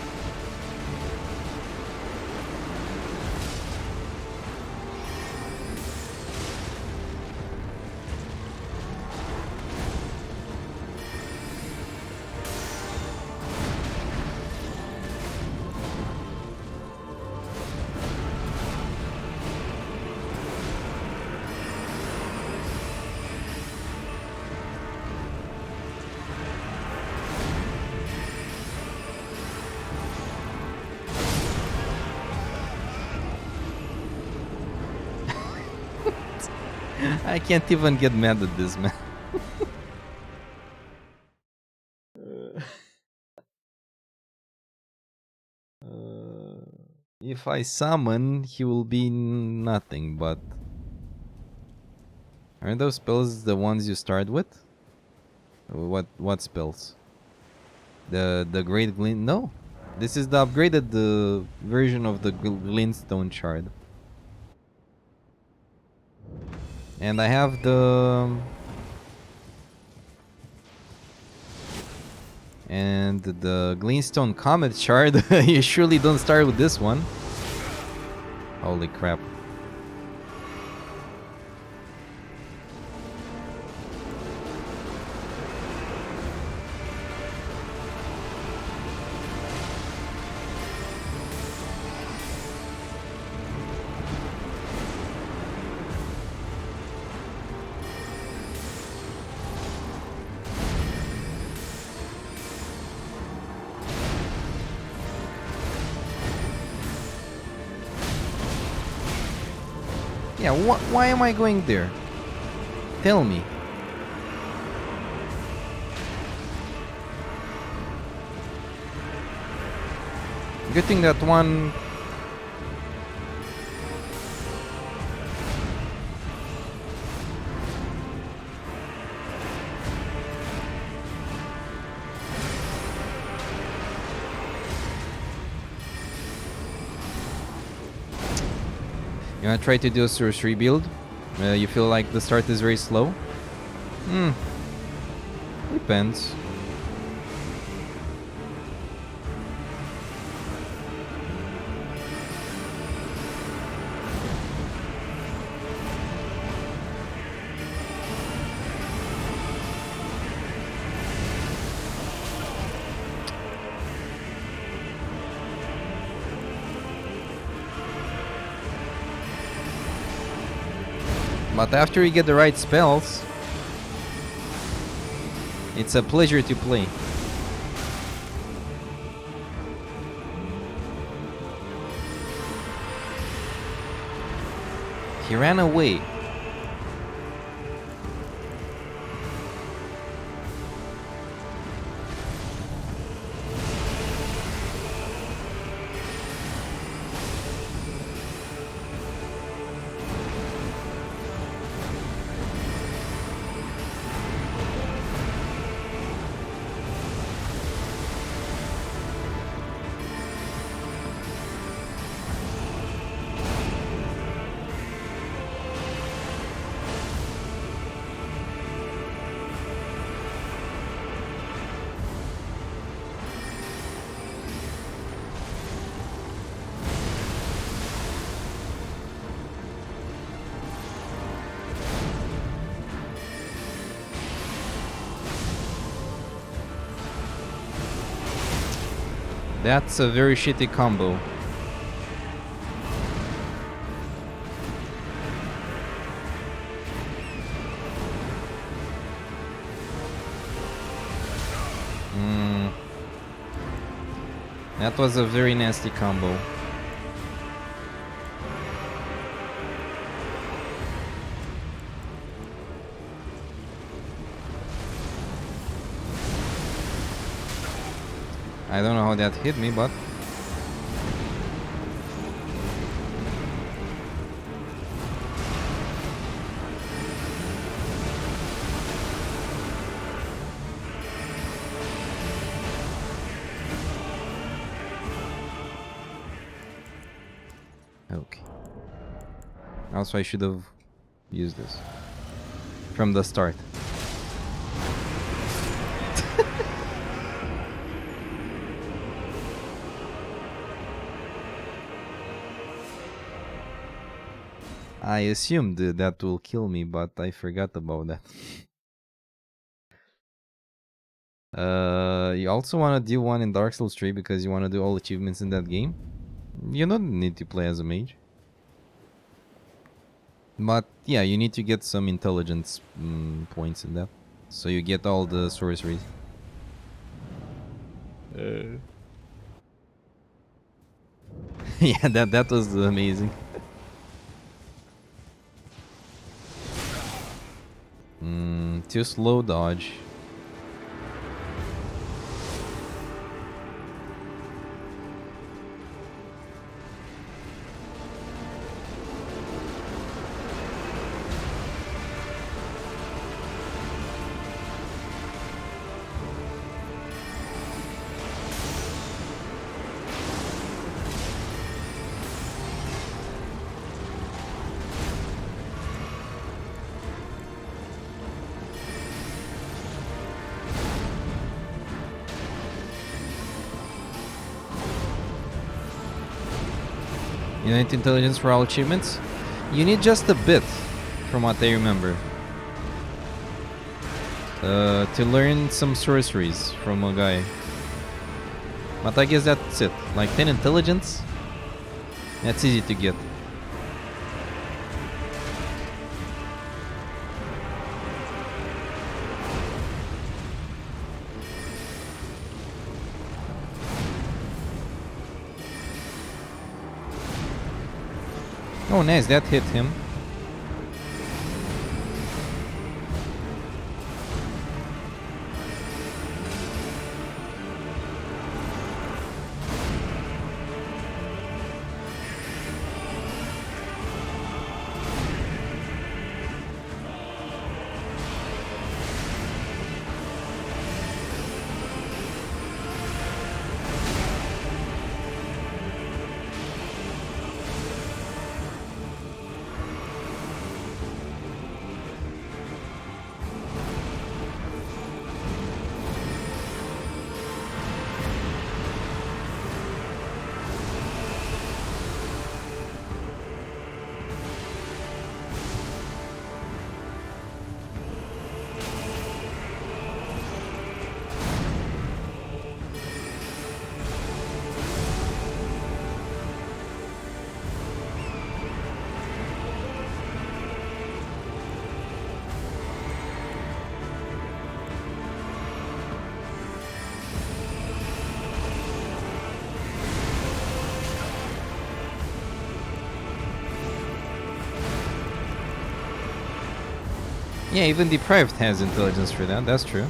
I can't even get mad at this, man. If I summon, he will be nothing, but... Aren't those spells the ones you start with? What spells? The Great Glint? No! This is the upgraded version of the Glintstone Shard. And I have the... And the Glintstone Comet Shard. You surely don't start with this one. Holy crap. Yeah, why am I going there? Tell me. Good thing that one... You wanna try to do a sorcery build? You feel like the start is very slow? Depends. But after you get the right spells, it's a pleasure to play. He ran away. That's a very shitty combo. That was a very nasty combo. I don't know how that hit me, but... Also, I should have used this from the start. I assumed that will kill me, but I forgot about that. You also want to do one in Dark Souls 3 because you want to do all achievements in that game. You don't need to play as a mage. But yeah, you need to get some intelligence points in that. So you get all the sorceries. Yeah, that was amazing. Too slow dodge. You need intelligence for all achievements? You need just a bit, from what I remember. To learn some sorceries from a guy. But I guess that's it. Like 10 intelligence? That's easy to get. Oh nice, that hit him. Yeah, even Deprived has intelligence for that, that's true.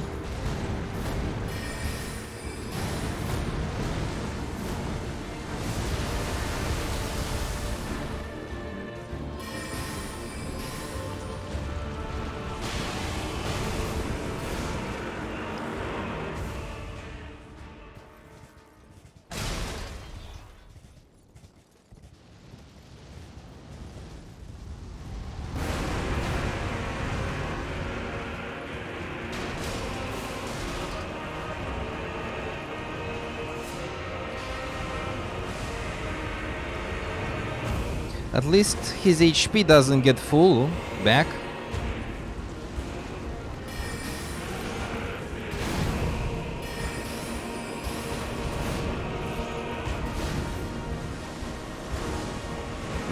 At least his HP doesn't get full back.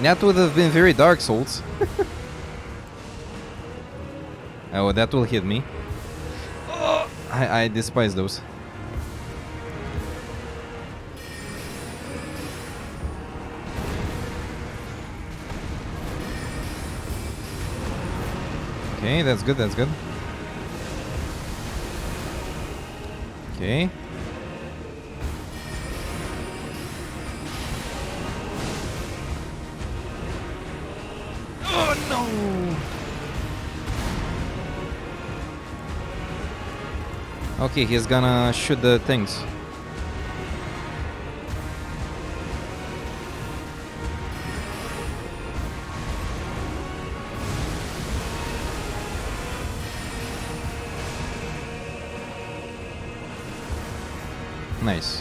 That would have been very Dark Souls. Oh, that will hit me. Oh, I despise those. Okay, that's good, that's good. Okay. Oh no! Okay, he's gonna shoot the things. Nice.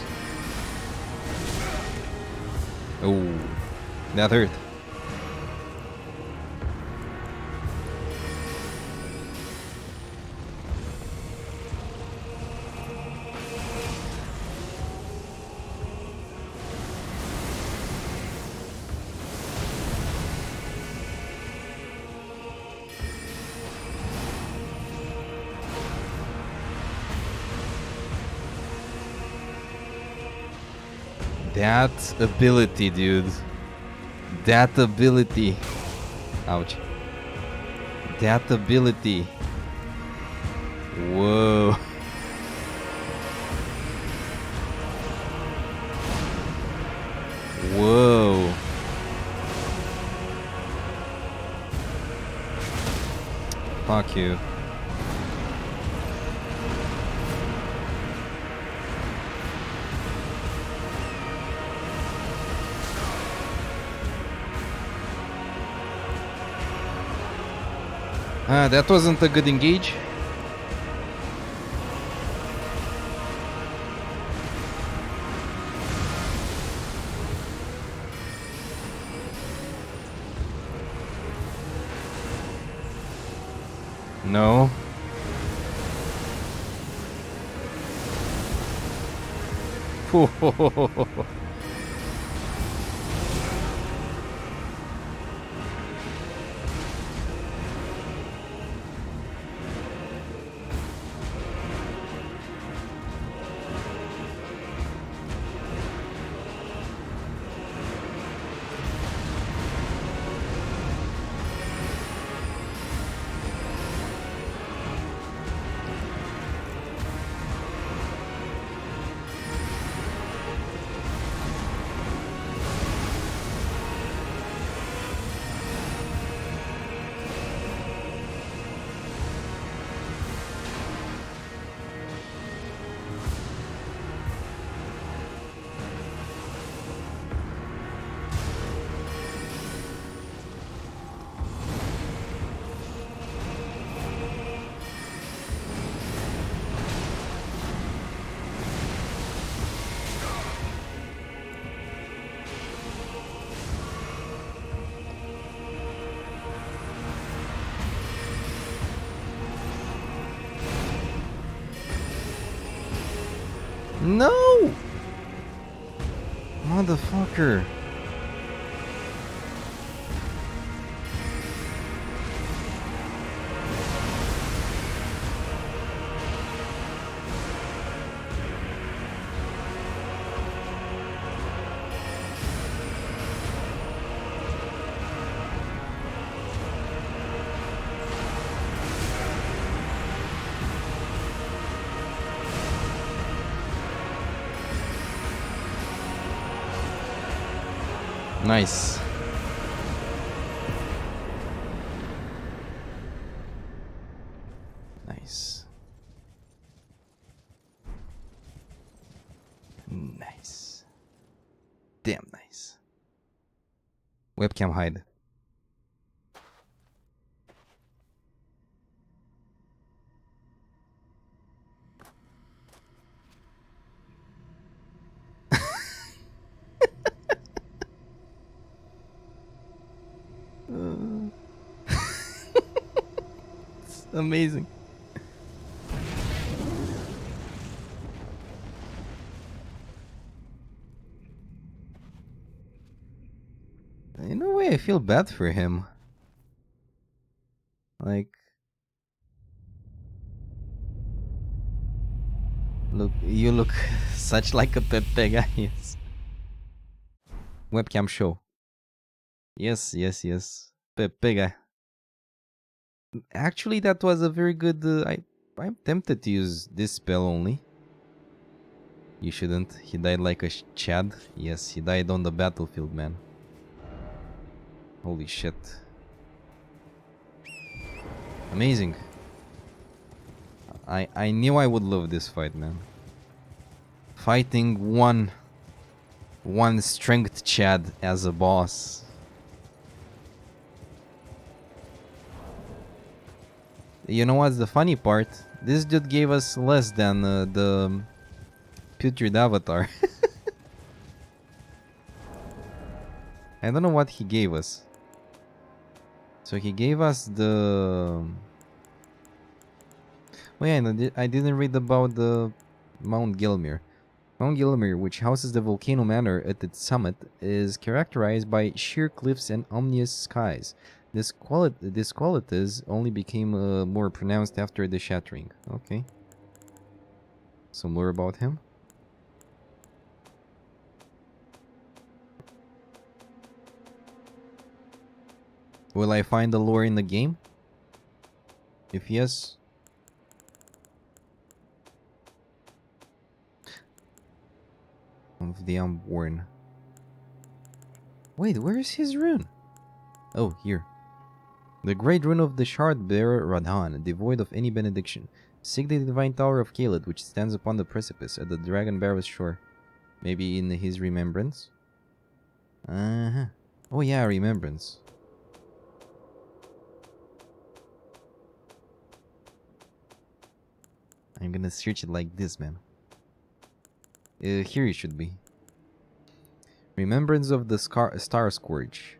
Oh, that hurt. That ability, dude. That ability. Ouch. That ability. Whoa. Whoa. Fuck you. That wasn't a good engage. No. No! Motherfucker. Nice. Nice. Nice. Damn nice. Webcam hide. It's amazing. In a way, I feel bad for him. Like, look, you look such like a Pepe guy. Yes. Webcam show. Yes, yes, yes. Pepe guy. Actually, that was a very good. I'm tempted to use this spell only. You shouldn't. He died like a Chad. Yes, he died on the battlefield, man. Holy shit. Amazing. I knew I would love this fight, man. Fighting one strength Chad as a boss. You know what's the funny part? This dude gave us less than the putrid avatar. I don't know what he gave us. So he gave us the... Oh yeah, and I didn't read about the Mount Gilmere. Mount Gilmere, which houses the volcano manor at its summit, is characterized by sheer cliffs and ominous skies. These qualities only became more pronounced after the shattering. Okay. Some more about him. Will I find the lore in the game? If yes... Of the Unborn. Wait, where is his rune? Oh, here. The great rune of the Shard-bearer Radhan, devoid of any benediction. Seek the divine tower of Kaled, which stands upon the precipice at the Dragon Barrow's shore. Maybe in his remembrance? Uh-huh. Oh yeah, remembrance. I'm gonna search it like this, man. Here it should be. Remembrance of the Star Scourge.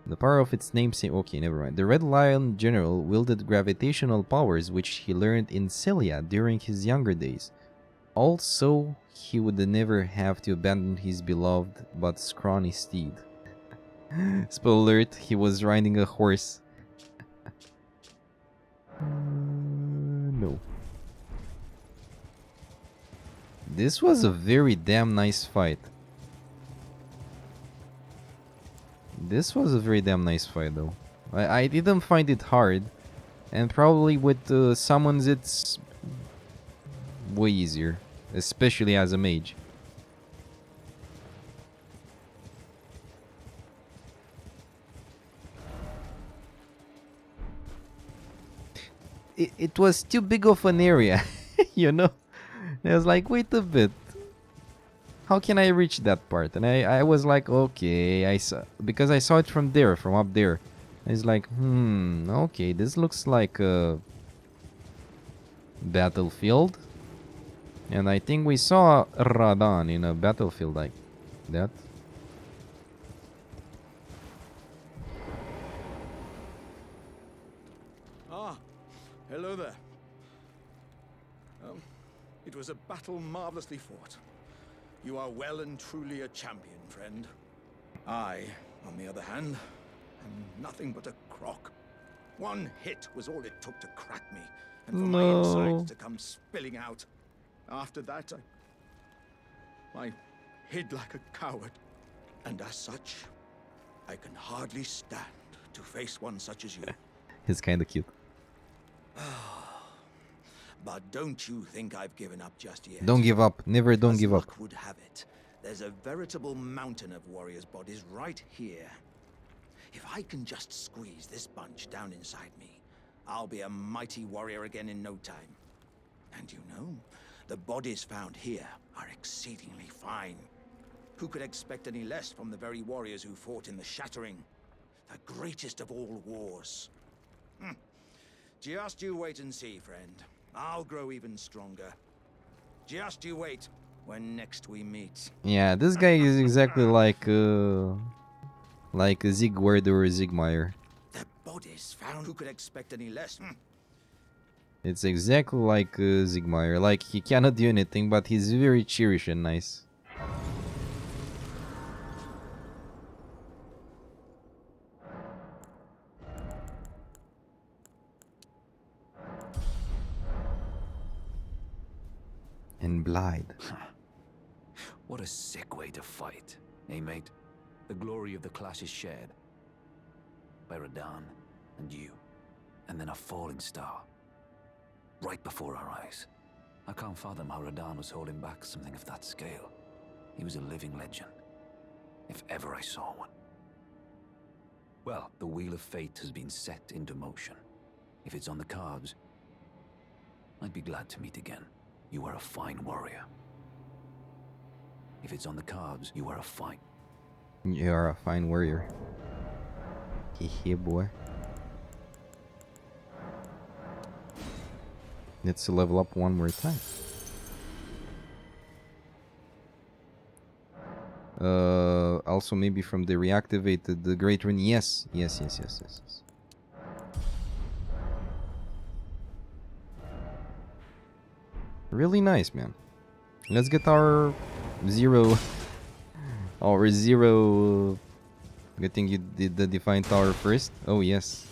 The power of its namesake... Okay, never mind. The Red Lion General wielded gravitational powers which he learned in Celia during his younger days. Also, he would never have to abandon his beloved but scrawny steed. Spoiler alert, he was riding a horse. No. This was a very damn nice fight. This was a very damn nice fight, though. I didn't find it hard. And probably with summons it's way easier. Especially as a mage. It was too big of an area. You know? I was like, wait a bit. How can I reach that part? And I was like, okay, because I saw it from there, from up there. I was like, okay, this looks like a battlefield. And I think we saw Radan in a battlefield like that. Ah, hello there. It was a battle marvelously fought. You are well and truly a champion, friend. I, on the other hand, am nothing but a crock. One hit was all it took to crack me, and for my insides to come spilling out. After that, I hid like a coward. And as such, I can hardly stand to face one such as you. He's kinda cute. But don't you think I've given up just yet? Don't give up. Never don't give up. Luck would have it. There's a veritable mountain of warriors' bodies right here. If I can just squeeze this bunch down inside me, I'll be a mighty warrior again in no time. And you know, the bodies found here are exceedingly fine. Who could expect any less from the very warriors who fought in the Shattering? The greatest of all wars. Just you wait and see, friend. I'll grow even stronger. Just you wait when next we meet. Yeah, this guy is exactly like Zigward or Zigmeyer. The bodies found. Who could expect any less? It's exactly like Zigmeyer. Like, he cannot do anything, but he's very cherished and nice. And Blide. What a sick way to fight, eh, mate? The glory of the clash is shared by Radan and you, and then a falling star right before our eyes. I can't fathom how Radan was holding back something of that scale. He was a living legend, if ever I saw one. Well, the wheel of fate has been set into motion. If it's on the cards, I'd be glad to meet again. You are a fine warrior. If it's on the cards, you are a fine... You are a fine warrior. Hehe, boy. Let's level up one more time. Also maybe from the reactivated the Great Rune. Yes. Really nice, man. Let's get our zero. Our zero. Good thing you did the Divine Tower first. Oh, yes.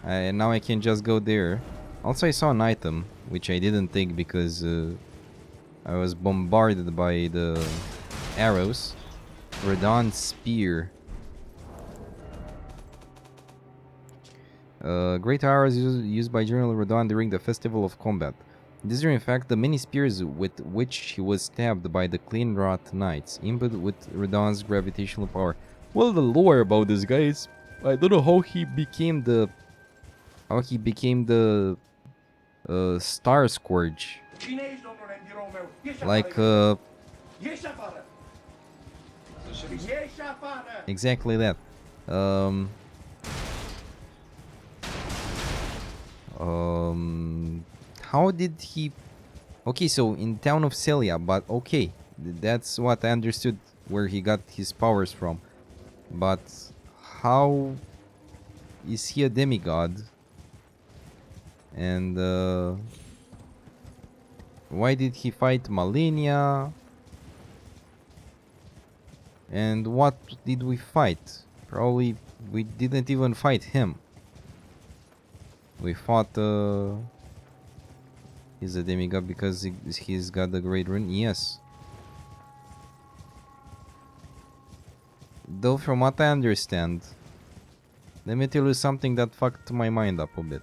And now I can just go there. Also, I saw an item, which I didn't take because I was bombarded by the arrows. Radon's Spear. Great arrows used by General Radon during the Festival of Combat. These are in fact the many spears with which he was stabbed by the Cleanrot Knights, imbued with Radon's gravitational power. Well, the lore about this guy is... I don't know how he became the... Star Scourge. Like, exactly that. How did he... Okay, so in town of Celia, but okay. That's what I understood where he got his powers from. But how is he a demigod? And why did he fight Malenia? And what did we fight? Probably we didn't even fight him. We fought he's a demigod because he's got the Great Rune. Yes. Though from what I understand, let me tell you something that fucked my mind up a bit.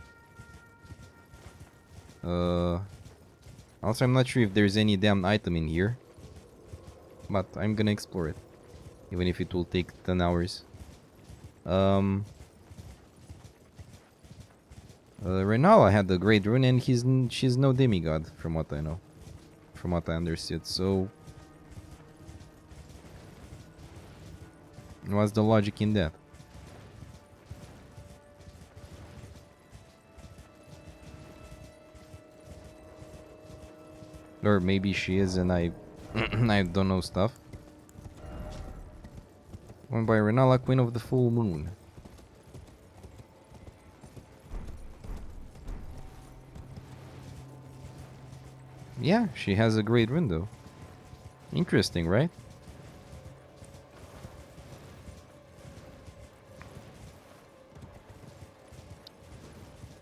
Also, I'm not sure if there's any damn item in here, but I'm gonna explore it, even if it will take 10 hours. Renala had the Great Rune, and she's no demigod, from what I know, from what I understood. So, what's the logic in that? Or maybe she is and I I don't know stuff. Won by Renala, Queen of the Full Moon. Yeah, she has a great window. Interesting, right?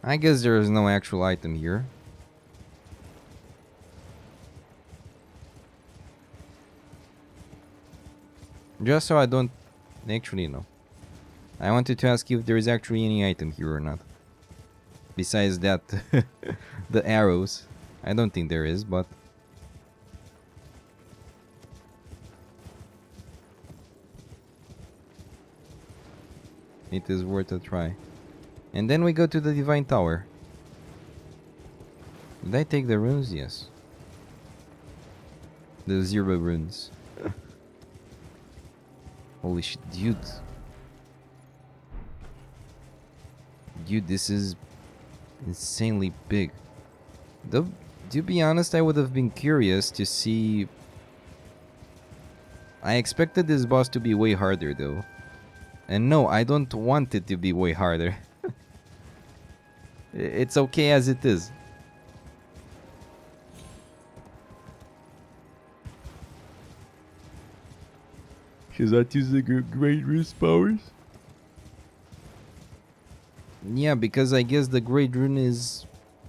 I guess there is no actual item here. Just so I don't actually know. I wanted to ask you if there is actually any item here or not. Besides that, the arrows. I don't think there is, but... it is worth a try. And then we go to the Divine Tower. Did I take the runes? Yes. The 0 runes. Holy shit, dude. Dude, this is insanely big. Though, to be honest, I would have been curious to see... I expected this boss to be way harder, though. And no, I don't want it to be way harder. It's okay as it is. She's not using her Great Rune's powers? Yeah, because I guess the Great Rune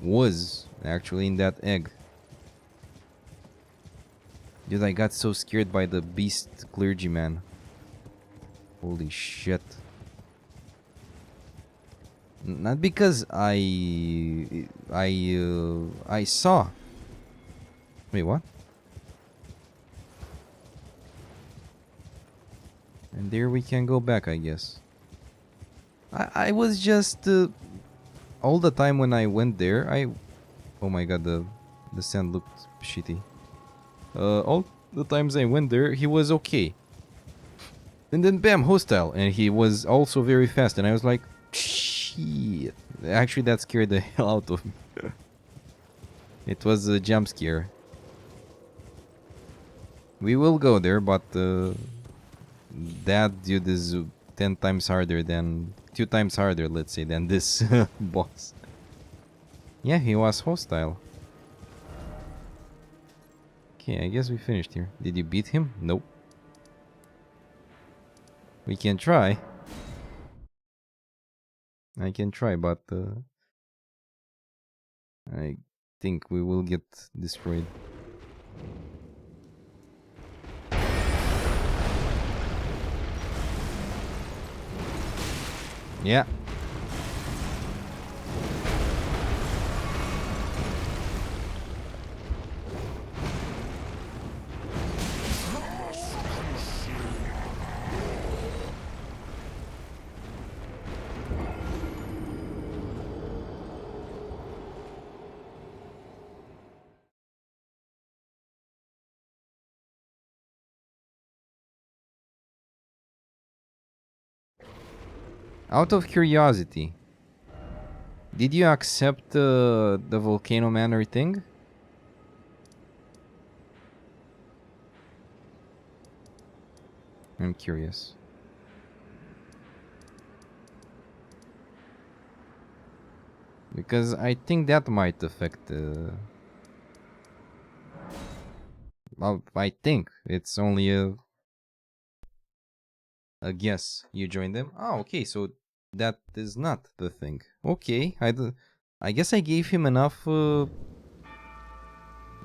was actually in that egg. Dude, I got so scared by the beast clergyman. Holy shit. Not because I saw. Wait, what? And there we can go back, I guess. I was just all the time when I went there. Oh my god, the sand looked shitty. All the times I went there, he was okay. And then bam, hostile, and he was also very fast. And I was like, shit. Actually, that scared the hell out of me. It was a jump scare. We will go there, but that dude is 10 times harder than... 2 times harder, let's say, than this boss. Yeah, he was hostile. Okay, I guess we finished here. Did you beat him? Nope. We can try. I can try, but I think we will get destroyed. Yeah. Out of curiosity, did you accept the Volcano Manor thing? I'm curious. Because I think that might affect... well, I think it's only a guess. You joined them? Oh, okay, so that is not the thing. Okay, I guess I gave him enough...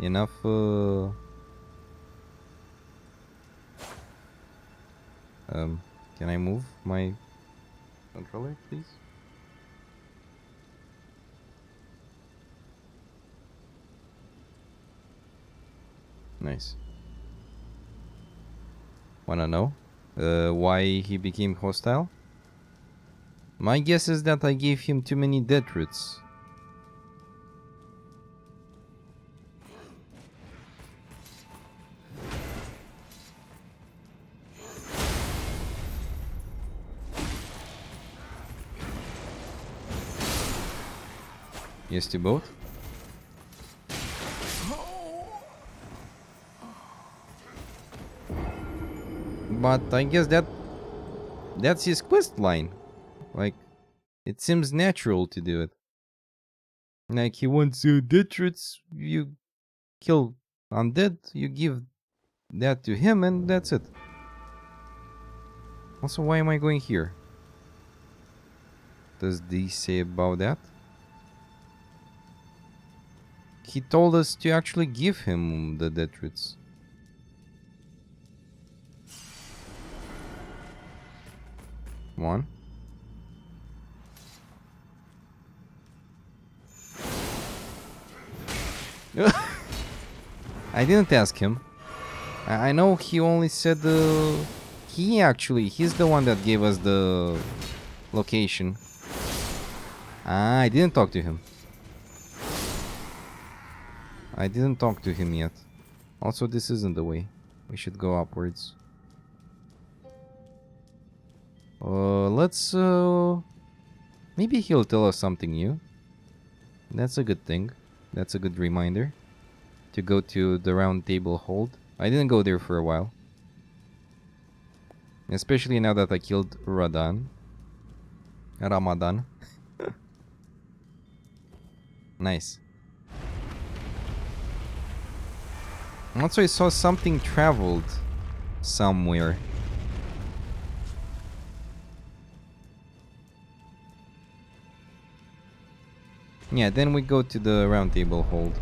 enough... can I move my controller, please? Nice. Wanna know why he became hostile? My guess is that I gave him too many death roots. Yes to both? But I guess that's his quest line. Like, it seems natural to do it. Like, he wants death roots, you kill undead, you give that to him, and that's it. Also, why am I going here? Does D say about that? He told us to actually give him the death roots. One. I didn't ask him. I know he only said he's the one that gave us the location. Ah, I didn't talk to him. I didn't talk to him yet. Also, this isn't the way. We should go upwards. Let's maybe he'll tell us something new. That's a good thing. That's a good reminder to go to the round table hold. I didn't go there for a while. Especially now that I killed Ramadan. Nice. Also, I saw something traveled somewhere. Yeah, then we go to the round table hold.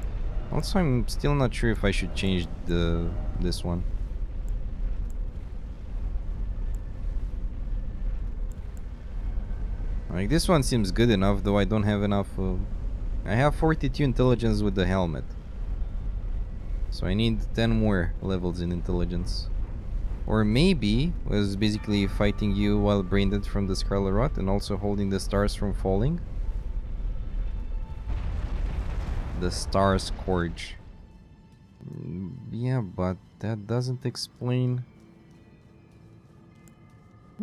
Also, I'm still not sure if I should change this one. Like, this one seems good enough, though I don't have enough... I have 42 intelligence with the helmet. So I need 10 more levels in intelligence. Or maybe was basically fighting you while braindead from the Scarlet Rot and also holding the stars from falling. The Star Scourge. Yeah, but that doesn't explain...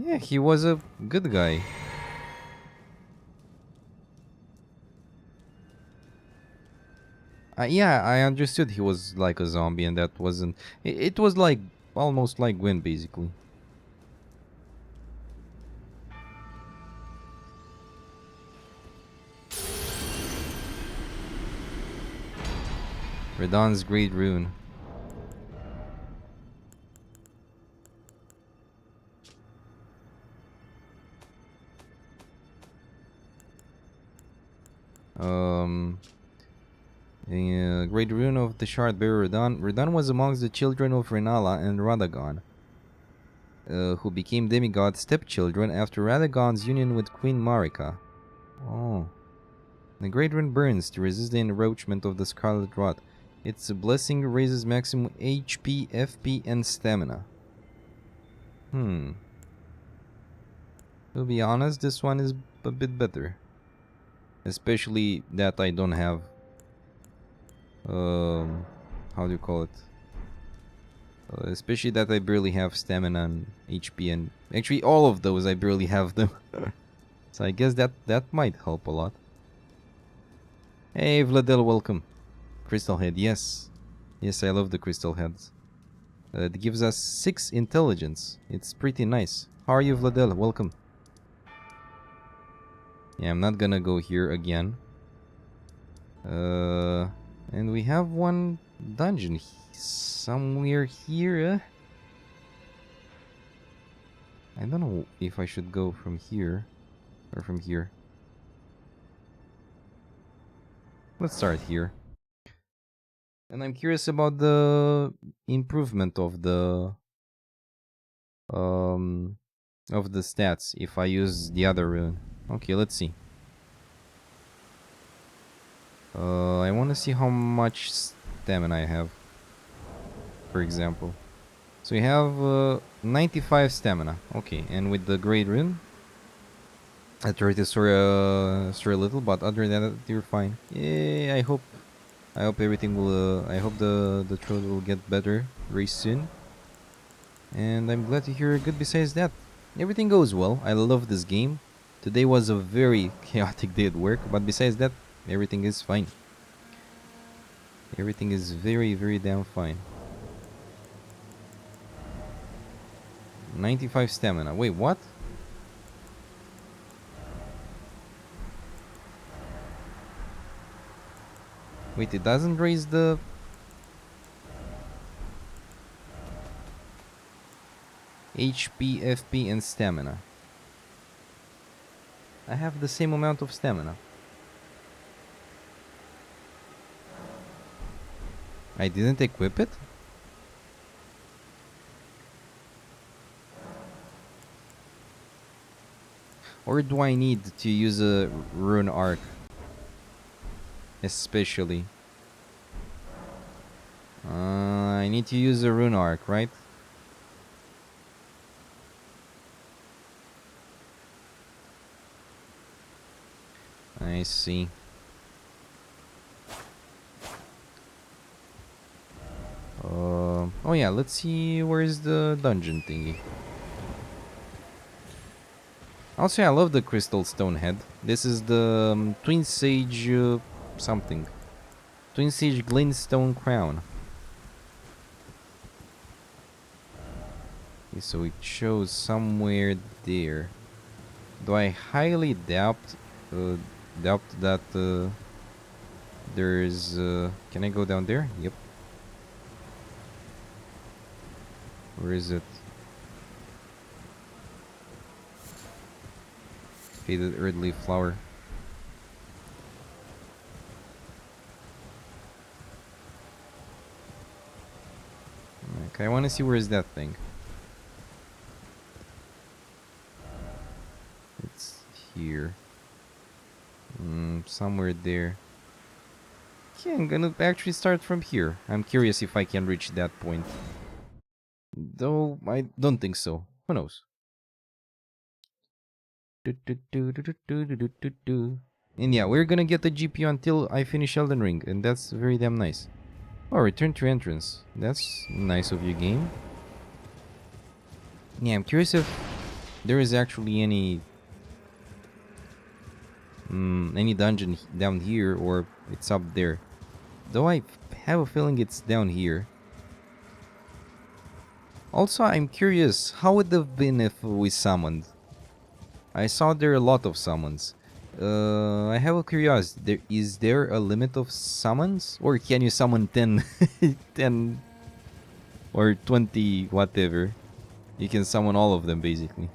Yeah, he was a good guy. Yeah, I understood he was like a zombie, and that wasn't. It was like almost like Gwen, basically. Radon's Great Rune. Great Rune of the Shard Bearer Radon. Radon was amongst the children of Renala and Radagon, who became demigod stepchildren after Radagon's union with Queen Marika. Oh. The Great Rune burns to resist the encroachment of the Scarlet Rot. Its blessing raises maximum HP, FP, and stamina. To be honest, this one is a bit better. Especially that I don't have... how do you call it? Especially that I barely have stamina and HP, and... Actually, all of those I barely have them. So I guess that might help a lot. Hey, Vladel, welcome. Crystal Head, yes. Yes, I love the Crystal Heads. It gives us 6 intelligence. It's pretty nice. How are you, Vladel? Welcome. Yeah, I'm not gonna go here again. And we have one dungeon somewhere here. I don't know if I should go from here or from here. Let's start here. And I'm curious about the improvement of the stats if I use the other rune. Okay, let's see. I want to see how much stamina I have, for example. So we have 95 stamina. Okay, and with the Great Rune, I tried to store a little, but other than that, you're fine. Yeah, I hope everything will. I hope the throat will get better very soon. And I'm glad to hear good. Besides that, everything goes well. I love this game. Today was a very chaotic day at work, but besides that, everything is fine. Everything is very, very damn fine. 95 stamina. Wait, what? Wait, it doesn't raise the... HP, FP, and stamina. I have the same amount of stamina. I didn't equip it? Or do I need to use a rune arc? Especially. I need to use a rune arc, right? I see. Oh yeah, let's see where is the dungeon thingy. Also, I love the crystal stone head. This is the Twin Sage something. Twin Sage Glintstone crown. Okay, so it shows somewhere there. Though I highly doubt that there's can I go down there? Yep. Where is it? Faded earthly flower. Okay, I want to see where is that thing. It's here. Somewhere there. Okay, I'm gonna actually start from here. I'm curious if I can reach that point. Though, I don't think so. Who knows? And yeah, we're gonna get the GPU until I finish Elden Ring, and that's very damn nice. Oh, return to entrance. That's nice of you, game. Yeah, I'm curious if there is actually any dungeon down here, or it's up there. Though I have a feeling it's down here. Also, I'm curious, how would it have been if we summoned? I saw there are a lot of summons. I have a curiosity. Is there a limit of summons? Or can you summon 10, 10 or 20, whatever? You can summon all of them, basically.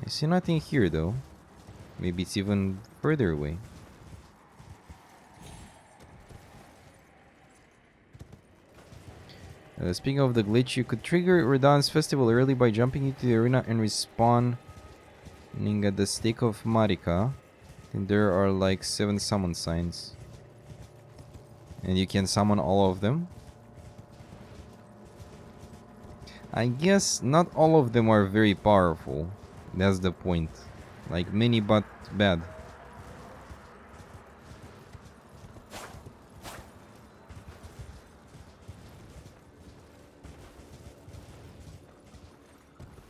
I see nothing here, though. Maybe it's even further away. Speaking of the glitch, you could trigger Radahn's festival early by jumping into the arena and respawning at the stake of Marika. And there are like 7 summon signs. And you can summon all of them. I guess not all of them are very powerful. That's the point. Like many but bad.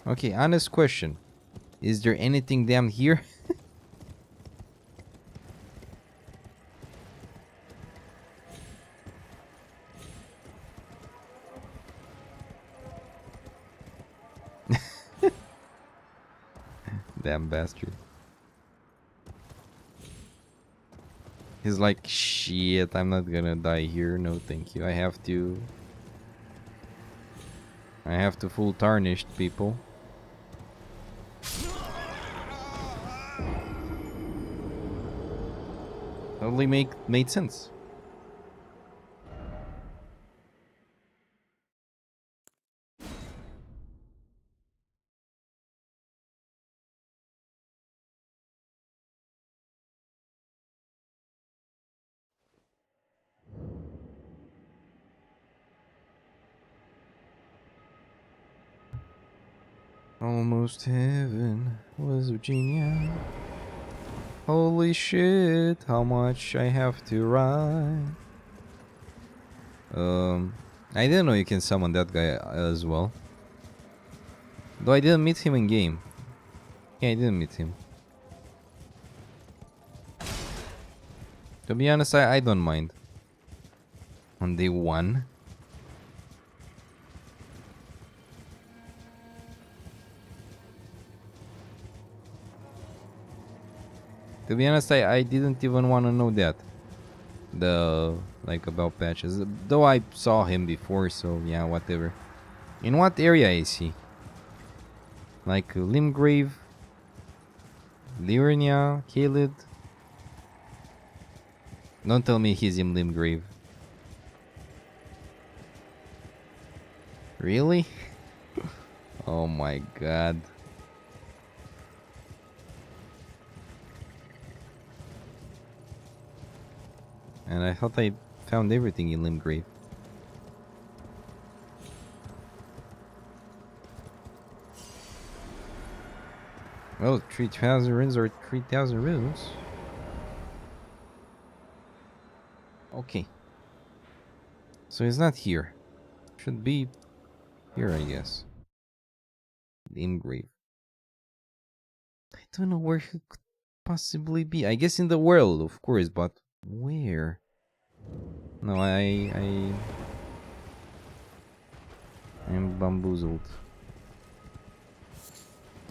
Okay, honest question. Is there anything down here? Damn bastard. He's like, shit, I'm not gonna die here. No, thank you. I have to full tarnished, people. Totally made sense. Almost heaven was Virginia. Holy shit, how much I have to ride. I didn't know you can summon that guy as well. Though I didn't meet him in game. Yeah, I didn't meet him. To be honest, I don't mind. On day 1. To be honest, I didn't even want to know that. Like, about patches. Though I saw him before, so yeah, whatever. In what area is he? Like, Limgrave? Liurnia? Kaled? Don't tell me he's in Limgrave. Really? Oh my god. And I thought I found everything in Limgrave. Well, 3,000 runes or 3,000 runes. Okay. So it's not here. Should be here, I guess. Limgrave. I don't know where he could possibly be. I guess in the world, of course, but where? No, I'm bamboozled.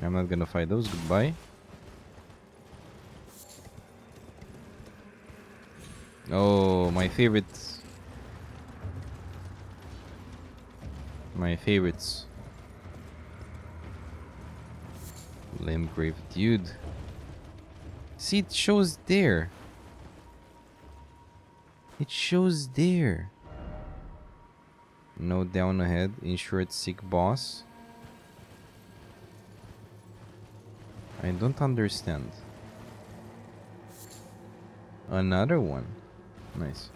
I'm not gonna fight those. Goodbye. Oh, my favorites. My favorites. Limgrave, dude. See, it shows there. It shows there. No down ahead. Insured sick boss. I don't understand. Another one. Nice.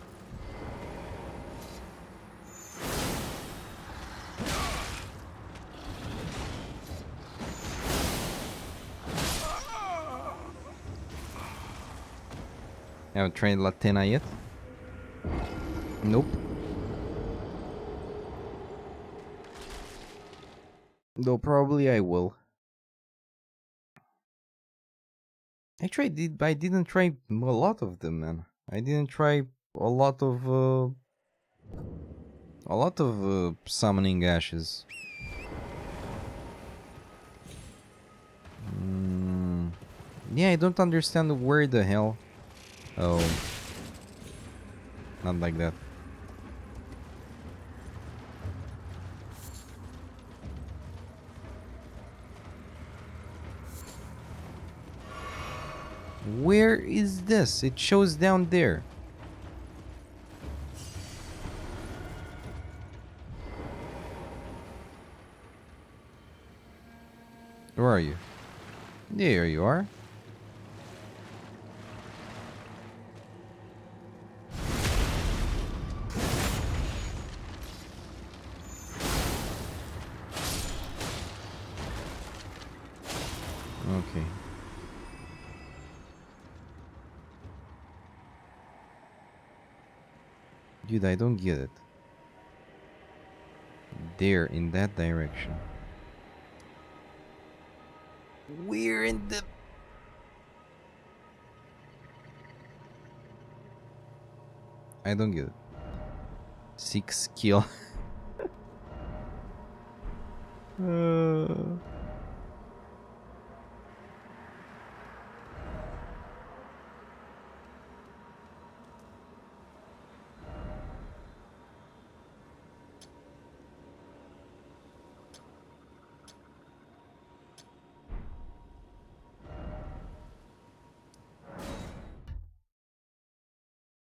Haven't trained Latina yet? Nope. Though probably I will. Actually, I didn't try a lot of them, man. I didn't try a lot of summoning ashes. Yeah, I don't understand where the hell. Oh, not like that. Where is this? It shows down there. Where are you? There you are. Okay. Dude, I don't get it. There, in that direction. We're in the... I don't get it. 6 skill.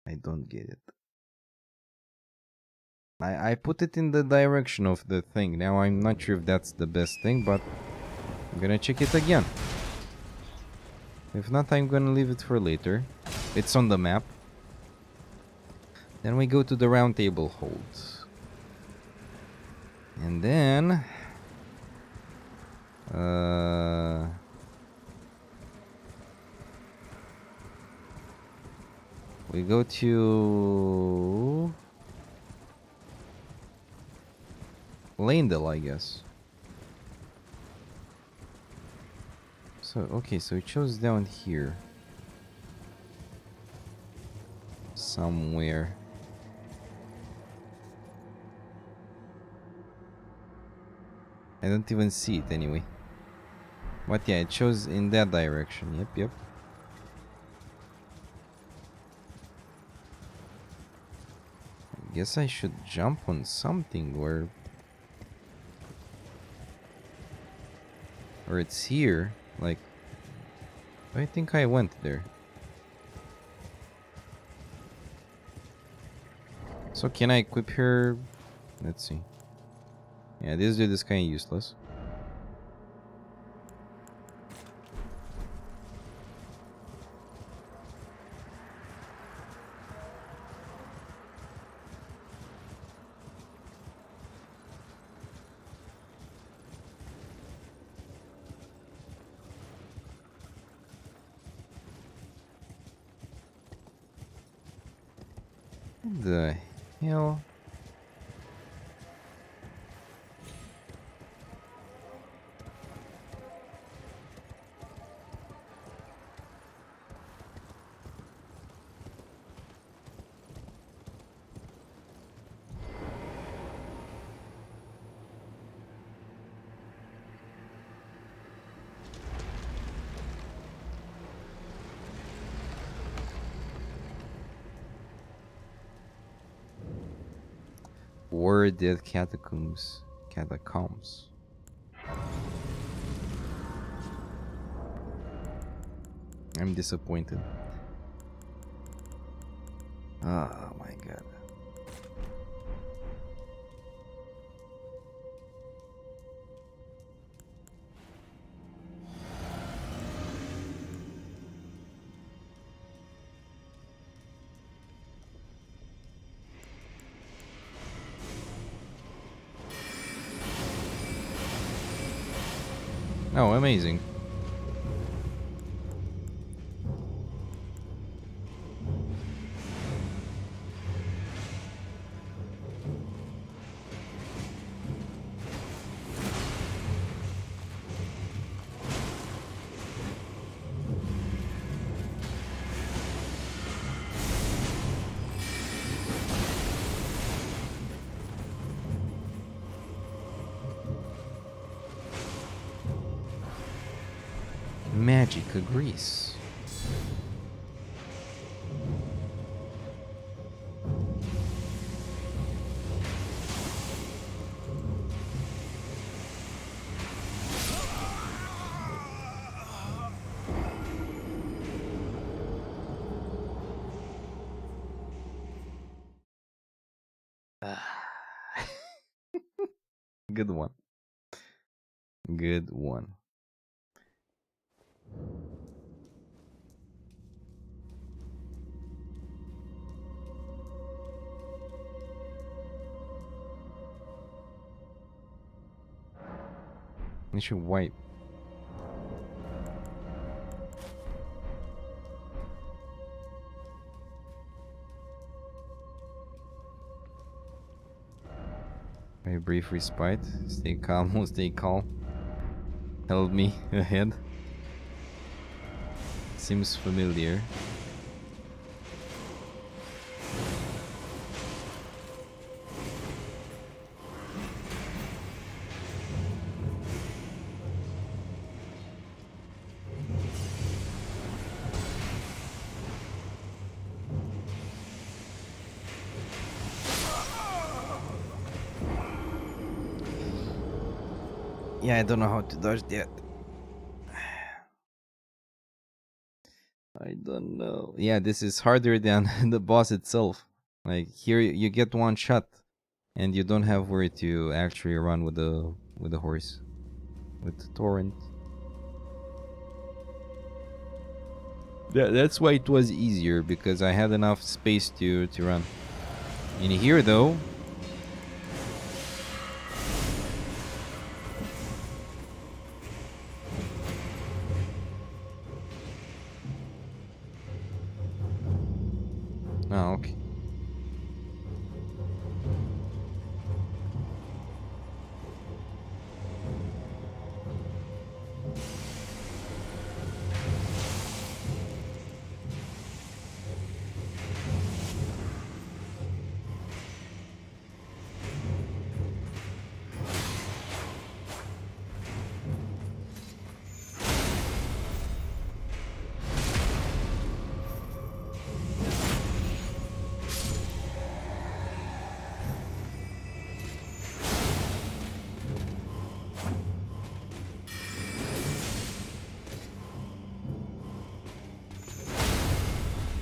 I don't get it. I put it in the direction of the thing. Now I'm not sure if that's the best thing, but I'm gonna check it again. If not, I'm gonna leave it for later. It's on the map. Then we go to the round table holds. And then... we go to... Landel, I guess. So, okay, so it shows down here. Somewhere. I don't even see it anyway. But yeah, it shows in that direction. Yep, yep. I guess I should jump on something where... or it's here. Like... I think I went there. So can I equip her? Let's see. Yeah, this dude is kind of useless. What the hell? War Dead Catacombs. Catacombs. I'm disappointed. Oh my god. Oh, amazing. Magica grease. Good one. Good one. You should wipe. A brief respite. Stay calm, stay calm. Held me ahead. Seems familiar. Yeah, I don't know how to dodge that. I don't know. Yeah, this is harder than the boss itself. Like here, you get one shot, and you don't have where to actually run with the horse, with the torrent. That's why it was easier, because I had enough space to run. In here though. Oh, okay.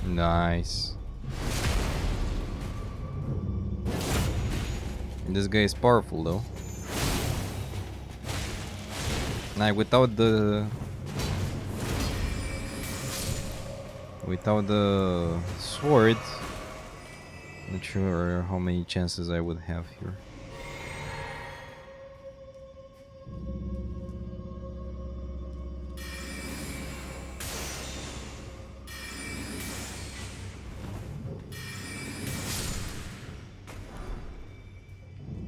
Nice. This guy is powerful though. Now without the sword, not sure how many chances I would have here.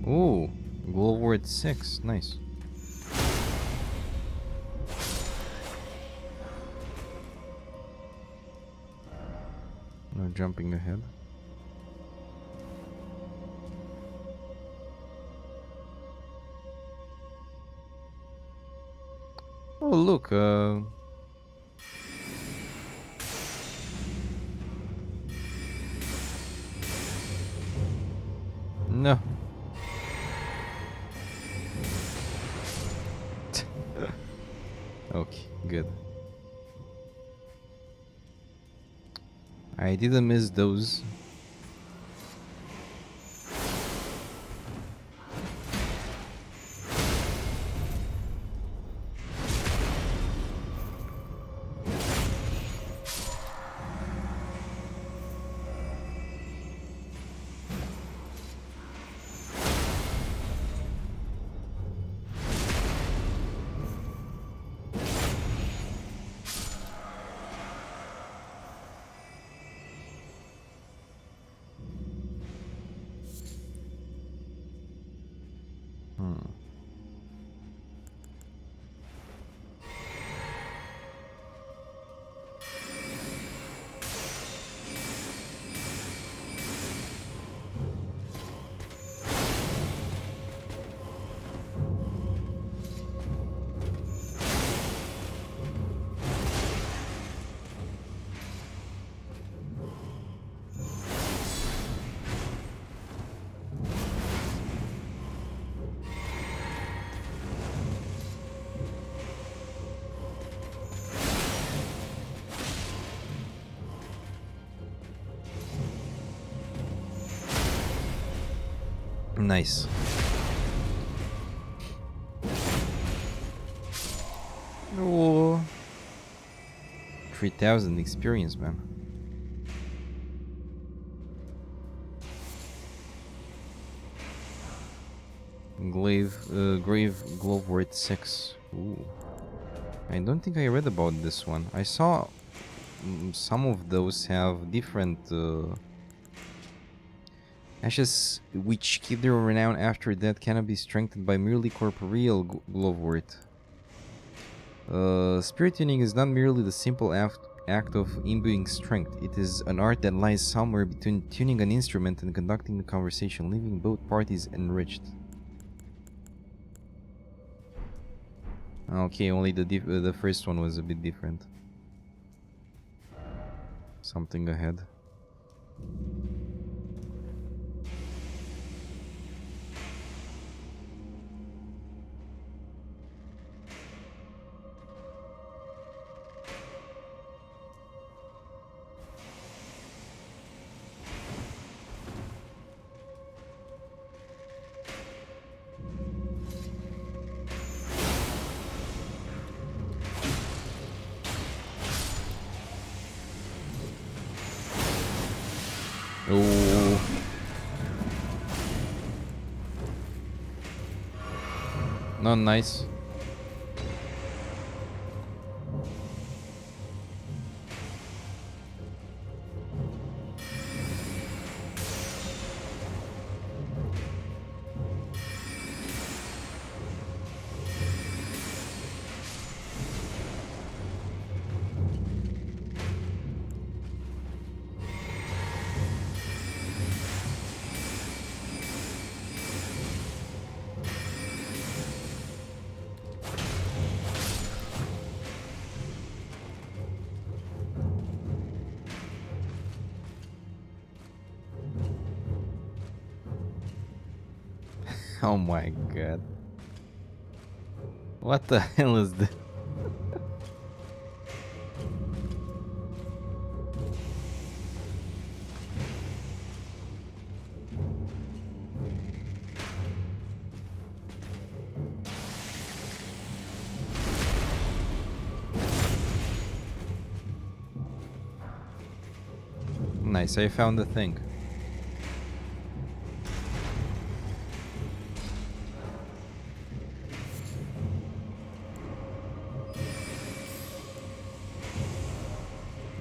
Ooh, Gold Ward 6, nice. No jumping ahead. Oh look, no. Okay, good. I didn't miss those. Nice. Oh. 3,000 experience, man. Grave Glowwort 6. Ooh. I don't think I read about this one. I saw some of those have different ashes which keep their renown after death cannot be strengthened by merely corporeal Glowwort. Spirit tuning is not merely the simple act of imbuing strength. It is an art that lies somewhere between tuning an instrument and conducting a conversation, leaving both parties enriched. Okay, only the first one was a bit different. Something ahead. Oh. Not nice. Oh my god. What the hell is this? Nice, I found the thing.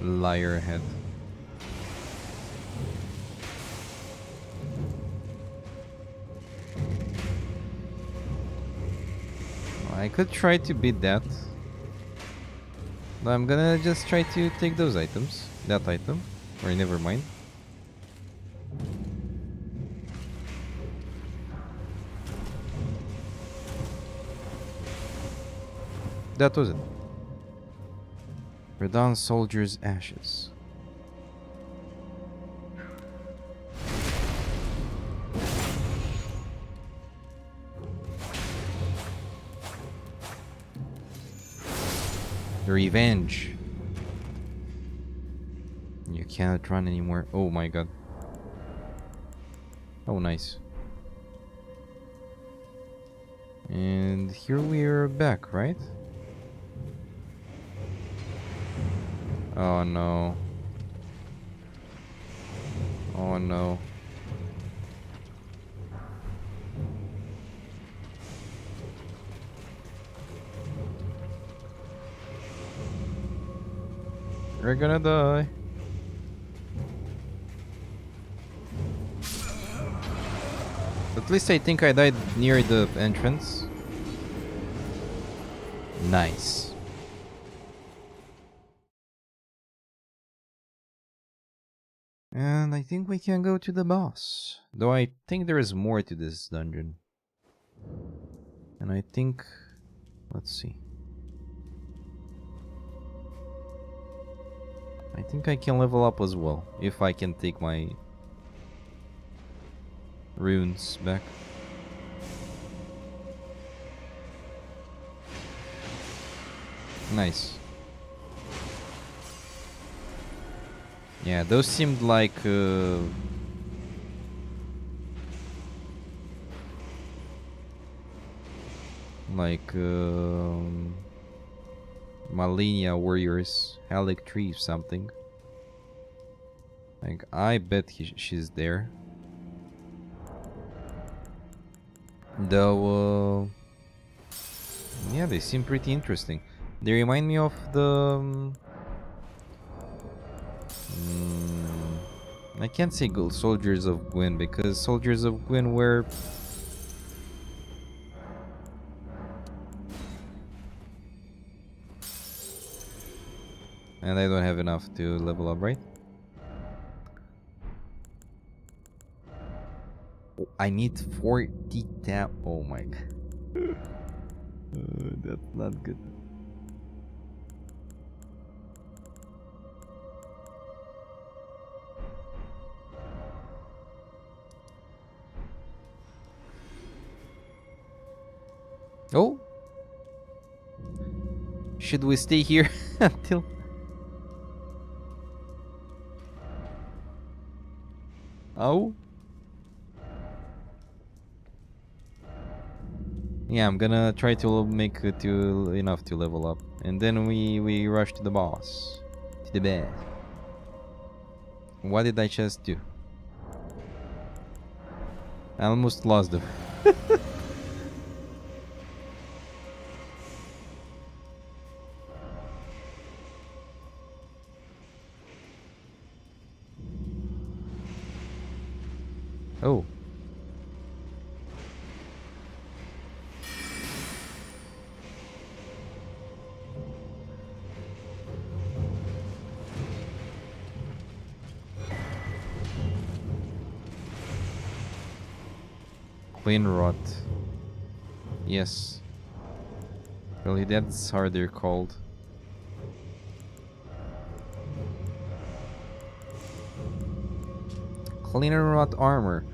Liar head. I could try to beat that. But I'm gonna just try to take those items. That item. Or never mind. That was it. Radon soldier's ashes. Revenge. You can't run anymore. Oh my god. Oh, nice. And here we are back, right? Oh no. Oh no. We're gonna die. At least I think I died near the entrance. Nice. And I think we can go to the boss. Though I think there is more to this dungeon. And I think... Let's see. I think I can level up as well. If I can take my... runes back. Nice. Yeah, those seemed like like Malenia warriors, Halleck tree something. Like I bet she's there. Though, yeah, they seem pretty interesting. They remind me of the. I can't say Soldiers of Gwyn because Soldiers of Gwyn were. And I don't have enough to level up, right? Oh, I need 40 tap. Oh my god. That's not good. Oh, should we stay here until? Oh, yeah. I'm gonna try to make it to enough to level up, and then we rush to the boss, to the bed. What did I just do? I almost lost them. Oh. Clean rot. Yes. Really, that's how they're called. Clean rot armor.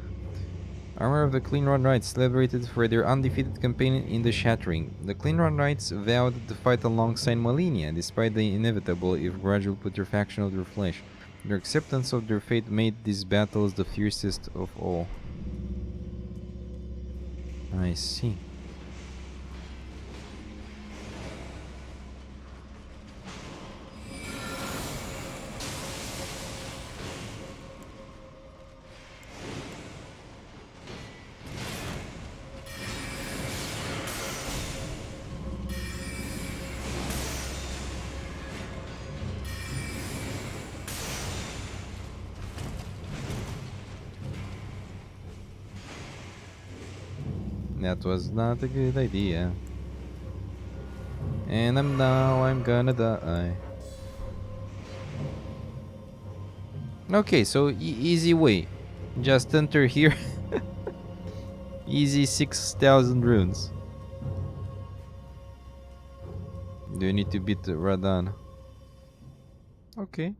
Armor of the Clean Rot Knights, celebrated for their undefeated campaign in the Shattering. The Clean Rot Knights vowed to fight alongside Malenia, despite the inevitable if gradual putrefaction of their flesh. Their acceptance of their fate made these battles the fiercest of all. I see. That was not a good idea. And I'm gonna die. Okay, so easy way. Just enter here. Easy 6,000 runes. Do you need to beat Radan? Okay.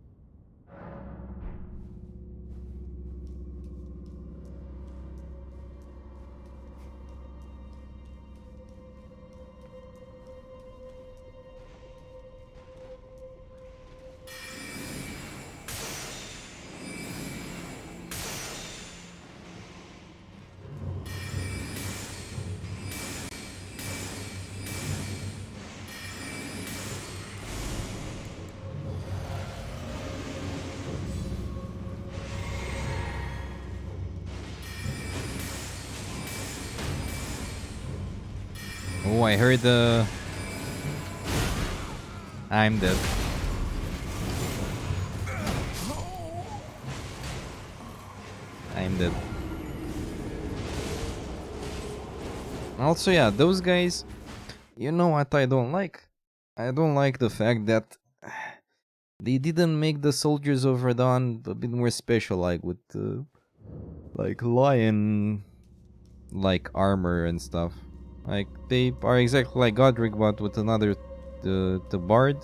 Oh, I heard the... I'm dead. I'm dead. Also, yeah, those guys... You know what I don't like? I don't like the fact that... They didn't make the soldiers of Radon a bit more special, like with... like lion... like armor and stuff. Like, they are exactly like Godric, but with another... the bard.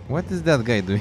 What is that guy doing?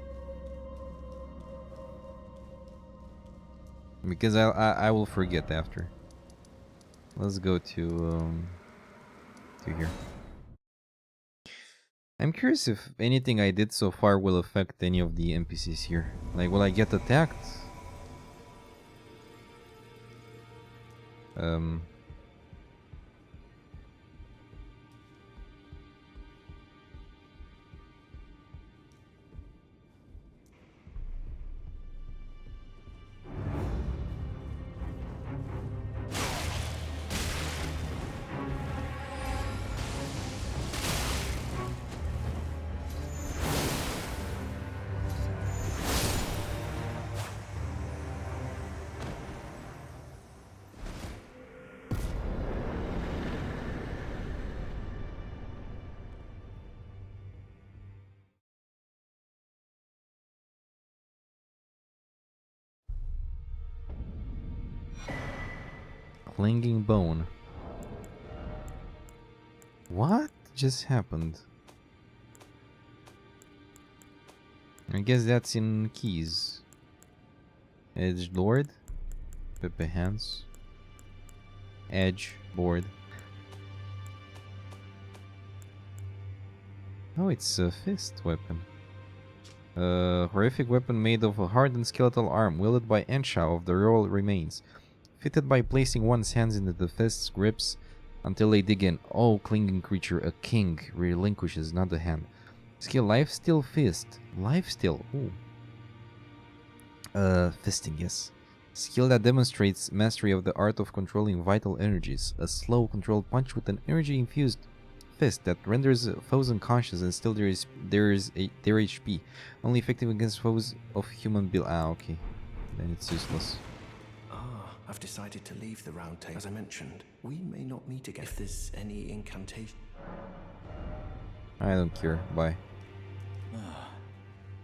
Because I will forget after. Let's go to here. I'm curious if anything I did so far will affect any of the NPCs here. Like, will I get attacked? Clinging bone. What just happened? I guess that's in keys. Edge Lord. Pepe hands. Edge board. Oh, it's a fist weapon. A horrific weapon made of a hardened skeletal arm wielded by Ensha of the royal remains. Fitted by placing one's hands into the fist's grips until they dig in. Oh, clinging creature, a king relinquishes, not the hand. Skill lifesteal fist. Lifesteal. Ooh. Fisting, yes. Skill that demonstrates mastery of the art of controlling vital energies. A slow controlled punch with an energy infused fist that renders foes unconscious and still their HP. Only effective against foes of human build. Ah, okay. Then it's useless. I've decided to leave the round table. As I mentioned, we may not meet again if there's any incantation. I don't care. Bye.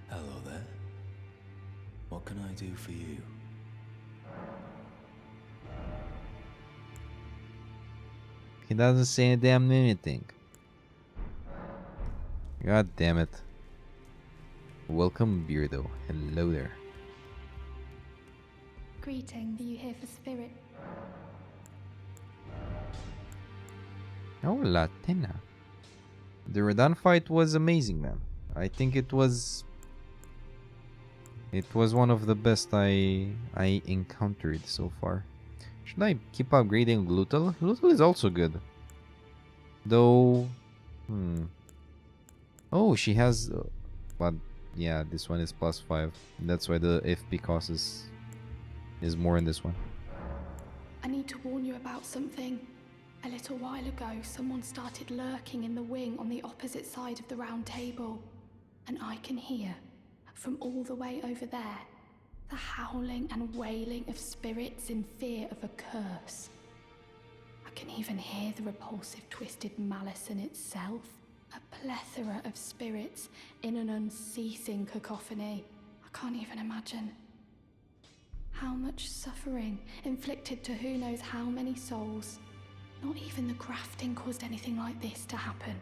Hello there. What can I do for you? He doesn't say a damn anything. God damn it. Welcome, Beardo. Hello there. Greetings. Are you here for spirit? Oh, Latina. The Radon fight was amazing, man. I think it was one of the best I encountered so far. Should I keep upgrading Glutal? Glutal is also good. Though, oh, she has, but yeah, this one is +5. That's why the FP cost is more in this one. I need to warn you about something. A little while ago, someone started lurking in the wing on the opposite side of the round table. And I can hear, from all the way over there, the howling and wailing of spirits in fear of a curse. I can even hear the repulsive twisted malice in itself. A plethora of spirits in an unceasing cacophony. I can't even imagine. How much suffering inflicted to who knows how many souls. Not even the grafting caused anything like this to happen.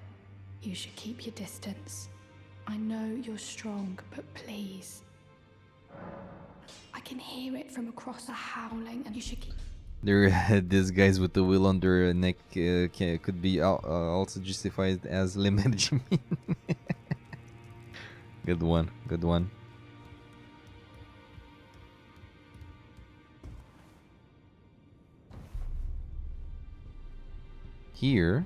You should keep your distance. I know you're strong, but please. I can hear it from across the howling, and you should keep... These guys with the wheel on their neck could be also justified as limit. Good one, good one. Here.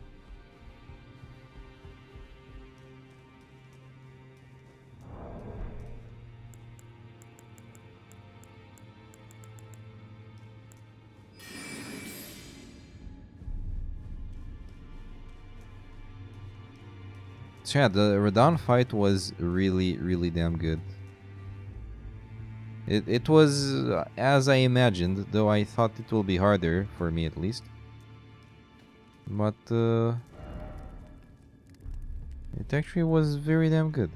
So yeah, the Radon fight was really, really damn good. It was as I imagined, though I thought it will be harder, for me at least. But it actually was very damn good.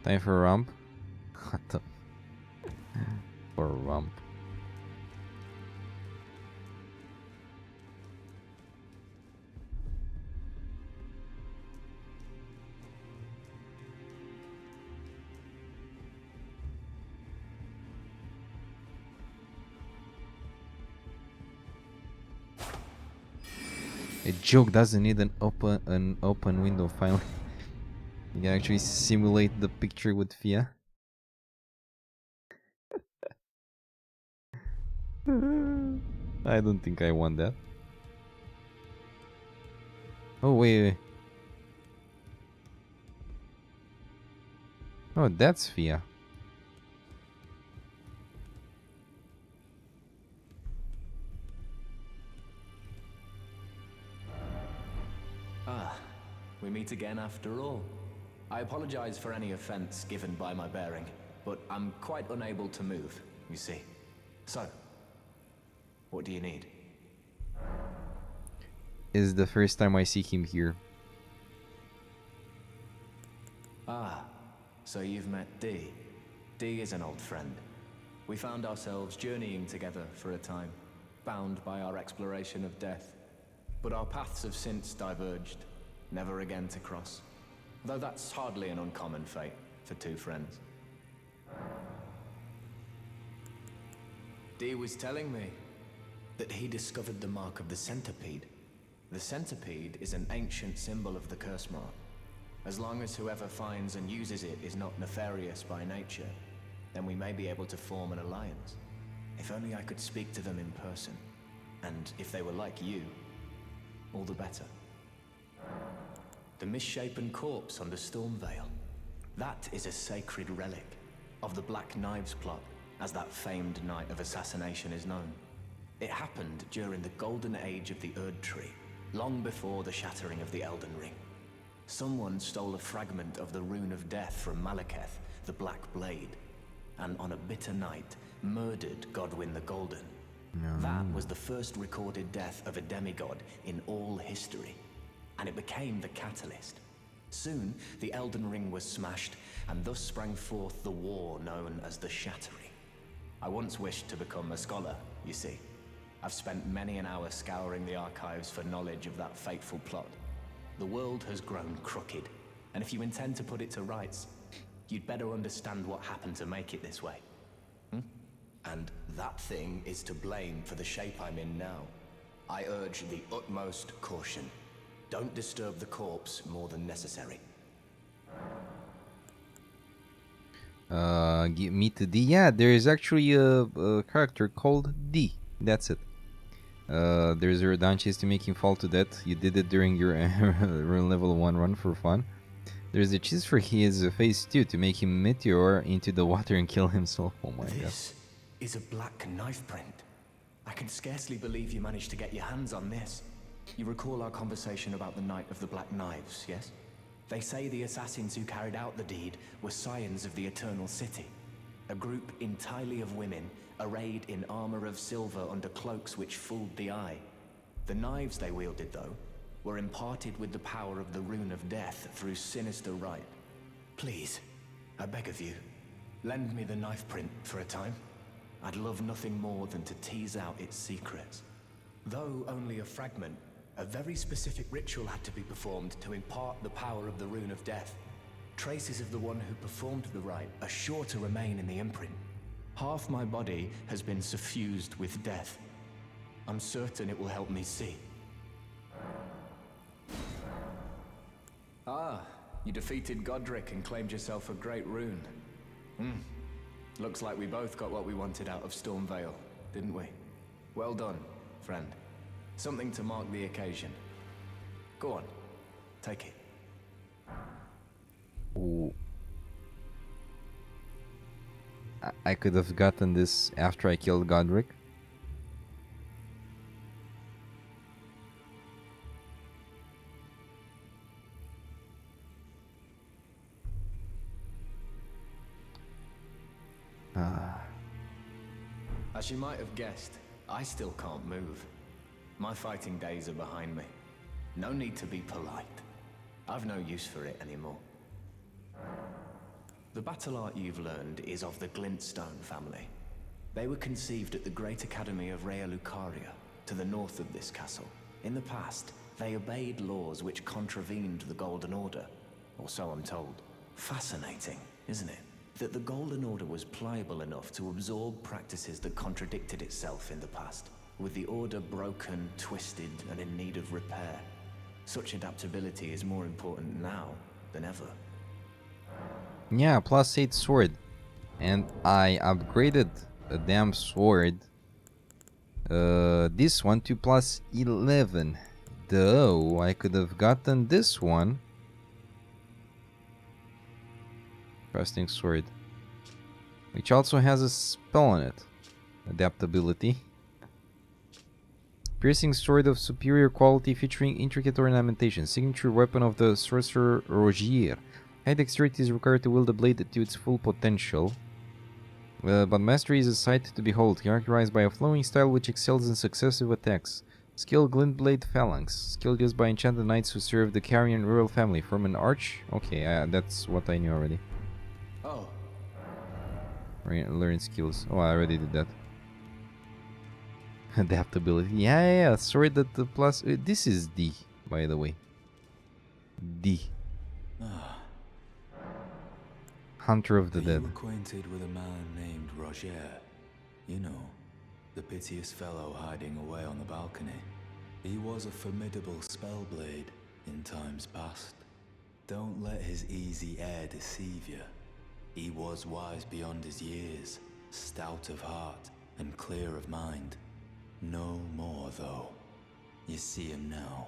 Time for a rump. What the... For a rump. A joke doesn't need an open window finally. You can actually simulate the picture with Fia. I don't think I want that. Oh wait. Oh, that's Fia. Ah, we meet again after all. I apologize for any offense given by my bearing, but I'm quite unable to move, you see. So, what do you need? Is the first time I see him here. Ah, so you've met Dee. Dee is an old friend. We found ourselves journeying together for a time, bound by our exploration of death. But our paths have since diverged, never again to cross. Though that's hardly an uncommon fate for two friends. Dee was telling me that he discovered the mark of the centipede. The centipede is an ancient symbol of the curse mark. As long as whoever finds and uses it is not nefarious by nature, then we may be able to form an alliance. If only I could speak to them in person. And if they were like you, all the better. The misshapen corpse under Stormvale. That is a sacred relic of the Black Knives plot, as that famed night of assassination is known. It happened during the golden age of the Erd Tree, long before the shattering of the Elden Ring. Someone stole a fragment of the Rune of Death from Malekith, the Black Blade, and on a bitter night, murdered Godwyn the Golden. That was the first recorded death of a demigod in all history, and it became the catalyst. Soon, the Elden Ring was smashed, and thus sprang forth the war known as the Shattering. I once wished to become a scholar, you see. I've spent many an hour scouring the archives for knowledge of that fateful plot. The world has grown crooked, and if you intend to put it to rights, you'd better understand what happened to make it this way. And that thing is to blame for the shape I'm in now. I urge the utmost caution. Don't disturb the corpse more than necessary. Meet D. Yeah, there is actually a character called D. That's it. There's a redundancy to make him fall to death. You did it during your level 1 run for fun. There's a cheese for his face too, to make him meteor into the water and kill himself. Oh my god. This is a black knife print. I can scarcely believe you managed to get your hands on this. You recall our conversation about the Night of the Black Knives, yes? They say the assassins who carried out the deed were scions of the Eternal City. A group entirely of women, arrayed in armor of silver under cloaks which fooled the eye. The knives they wielded, though, were imparted with the power of the Rune of Death through sinister rite. Please, I beg of you, lend me the knife print for a time. I'd love nothing more than to tease out its secrets. Though only a fragment, a very specific ritual had to be performed to impart the power of the Rune of Death. Traces of the one who performed the rite are sure to remain in the imprint. Half my body has been suffused with death. I'm certain it will help me see. Ah, you defeated Godric and claimed yourself a great rune. Looks like we both got what we wanted out of Stormvale, didn't we? Well done, friend. Something to mark the occasion. Go on, take it. Ooh. I could have gotten this after I killed Godric. As you might have guessed, I still can't move. My fighting days are behind me. No need to be polite. I've no use for it anymore. The battle art you've learned is of the Glintstone family. They were conceived at the Great Academy of Rea Lucaria, to the north of this castle. In the past, they obeyed laws which contravened the Golden Order, or so I'm told. Fascinating, isn't it? That the Golden Order was pliable enough to absorb practices that contradicted itself in the past. With the Order broken, twisted, and in need of repair, such adaptability is more important now than ever. Yeah, +8 sword. And I upgraded a damn sword. This one to +11. Though I could have gotten this one. Casting sword. Which also has a spell on it. Adaptability. Piercing sword of superior quality featuring intricate ornamentation. Signature weapon of the sorcerer Rogier. High dexterity is required to wield the blade to its full potential. But mastery is a sight to behold, characterized by a flowing style which excels in successive attacks. Skill Glintblade Phalanx. Skill used by enchanted knights who serve the Carrion royal family. From an arch? Okay, that's what I knew already. Oh. Learn skills. Oh, I already did that. Adaptability. Yeah. Sword that the plus... this is D, by the way. D. Hunter of the Dead. Are you acquainted with a man named Roger? You know, the piteous fellow hiding away on the balcony. He was a formidable spellblade in times past. Don't let his easy air deceive you. He was wise beyond his years, stout of heart and clear of mind. No more, though. You see him now,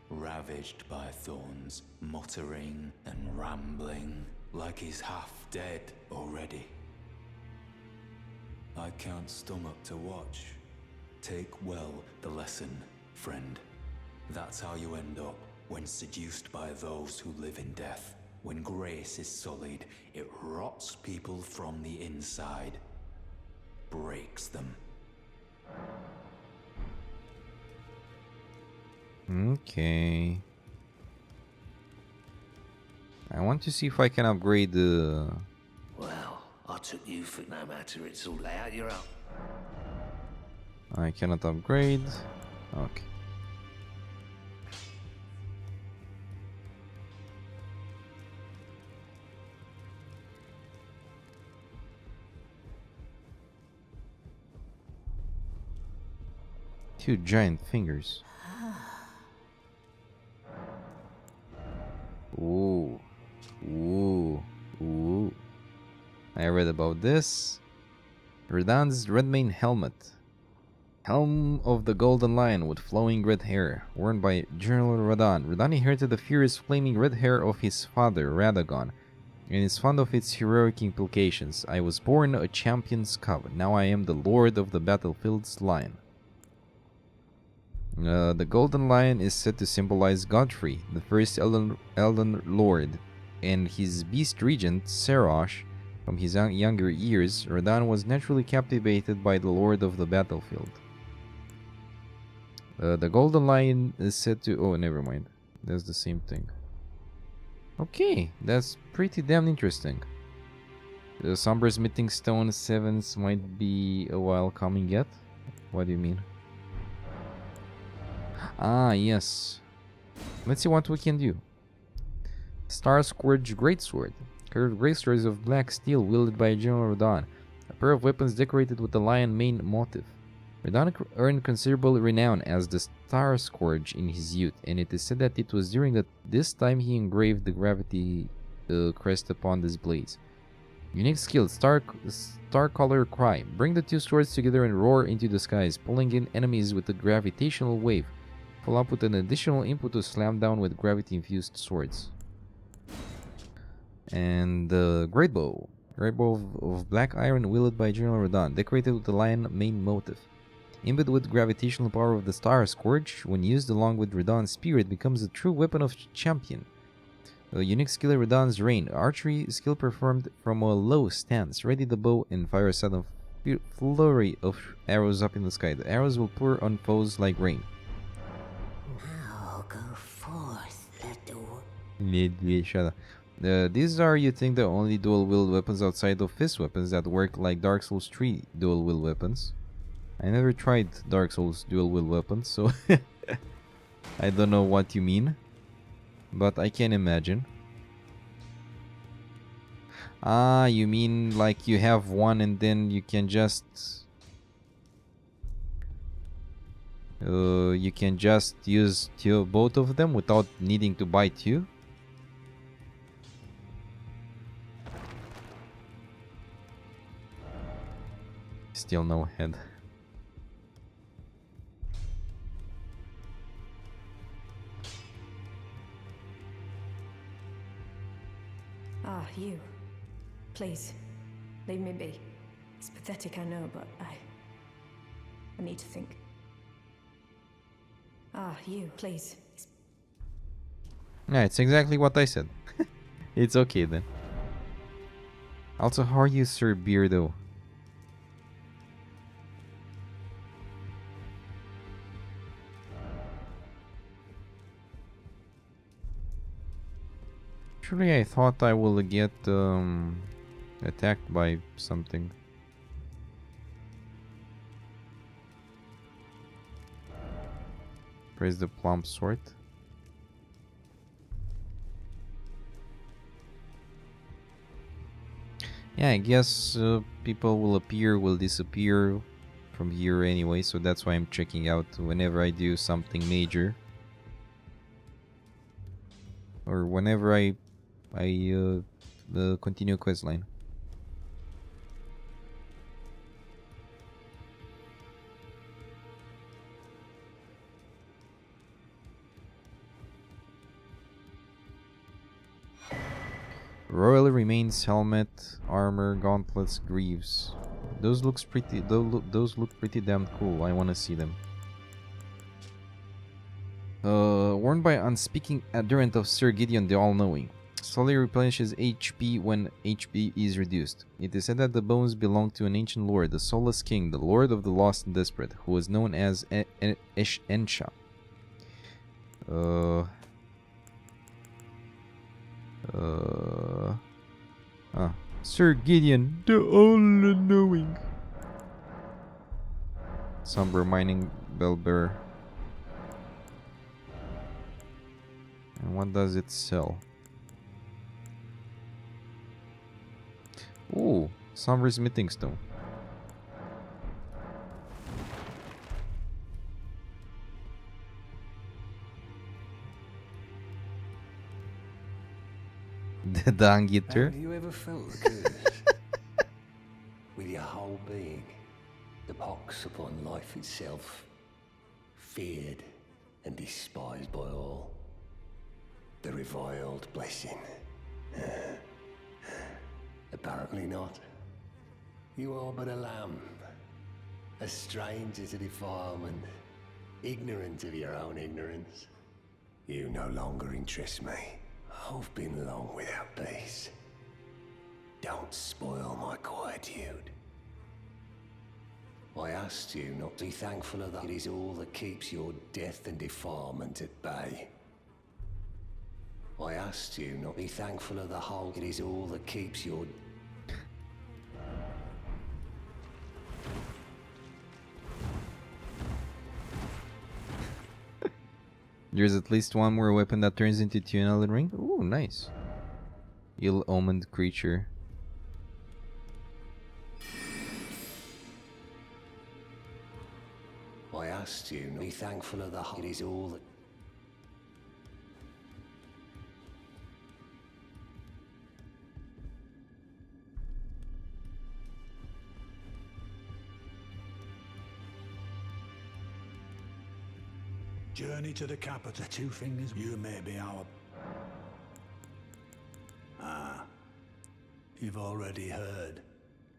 ravaged by thorns, muttering and rambling, like he's half dead already. I can't stomach to watch. Take well the lesson, friend. That's how you end up when seduced by those who live in death. When grace is sullied, it rots people from the inside, breaks them. Okay. I want to see if I can upgrade the... Well, I took you for no matter it's all out, you're up. I cannot upgrade. Okay. Two giant fingers. Ooh. I read about this. Radan's Redmane helmet. Helm of the Golden Lion with flowing red hair, worn by General Radan. Radan inherited the furious flaming red hair of his father, Radagon, and is fond of its heroic implications. I was born a champion's cub. Now I am the lord of the battlefield's lion. The Golden Lion is said to symbolize Godfrey, the first Elden Lord, and his beast regent, Serosh. From his younger years, Radan was naturally captivated by the Lord of the Battlefield. The Golden Lion is said to... oh, never mind. That's the same thing. Okay, that's pretty damn interesting. The Somber Smithing Stone 7s might be a while coming yet. What do you mean? Ah, yes. Let's see what we can do. Star Scourge Greatsword. Curved greatswords of black steel wielded by General Radan. A pair of weapons decorated with the lion mane motif. Radan earned considerable renown as the Star Scourge in his youth, and it is said that it was during this time he engraved the gravity crest upon this blaze. Unique skill, Star Color Cry. Bring the two swords together and roar into the skies, pulling in enemies with a gravitational wave. Follow up with an additional input to slam down with gravity-infused swords. And the Great Bow. Great Bow of black iron wielded by General Radan, decorated with the lion mane motif. Imbued with gravitational power of the Star Scourge, when used along with Radan's spear, it becomes a true weapon of champion. A unique skill of Radan's Rain. Archery skill performed from a low stance. Ready the bow and fire a sudden flurry of arrows up in the sky. The arrows will pour on foes like rain. Now go forth, little... Shut up. These are, you think, the only dual-wield weapons outside of fist weapons that work like Dark Souls 3 dual-wield weapons. I never tried Dark Souls dual-wield weapons, so I don't know what you mean. But I can imagine. Ah, you mean like you have one and then you can just... You can just use both of them without needing to buy two. Still no head. Ah, you. Please, leave me be. It's pathetic, I know, but I need to think. Ah, you. Please. Yeah, it's exactly what I said. It's okay then. Also, how are you, Sir Beardo? Actually, I thought I will get attacked by something. Press the plump sword. Yeah, I guess people will appear, will disappear from here anyway, so that's why I'm checking out whenever I do something major. Or whenever I continue questline. Royal remains, helmet, armor, gauntlets, greaves. Those looks pretty. Those look pretty damn cool. I want to see them. Worn by unspeaking adherent of Sir Gideon the All-Knowing. Slowly replenishes HP when HP is reduced. It is said that the bones belong to an ancient lord, the Soulless King, the Lord of the Lost and Desperate, who was known as Ensha. Sir Gideon, the all-knowing. Somber mining bellbearer. And what does it sell? Ooh, Somber smithing stone. The dung eater. Have you ever felt the curse? With your whole being, the pox upon life itself, feared and despised by all. The reviled blessing. Apparently not. You are but a lamb, a stranger to defilement, ignorant of your own ignorance. You no longer interest me. I've been long without peace. Don't spoil my quietude. I asked you not to be thankful of that. It is all that keeps your death and defilement at bay. I asked you not to be thankful of the whole. It is all that keeps your... There's at least one more weapon that turns into two in Elden Ring. Ooh, nice. Ill-omened creature. I asked you not to be thankful of the whole. It is all that... Journey to the capital. Two fingers. You may be our... Ah. You've already heard.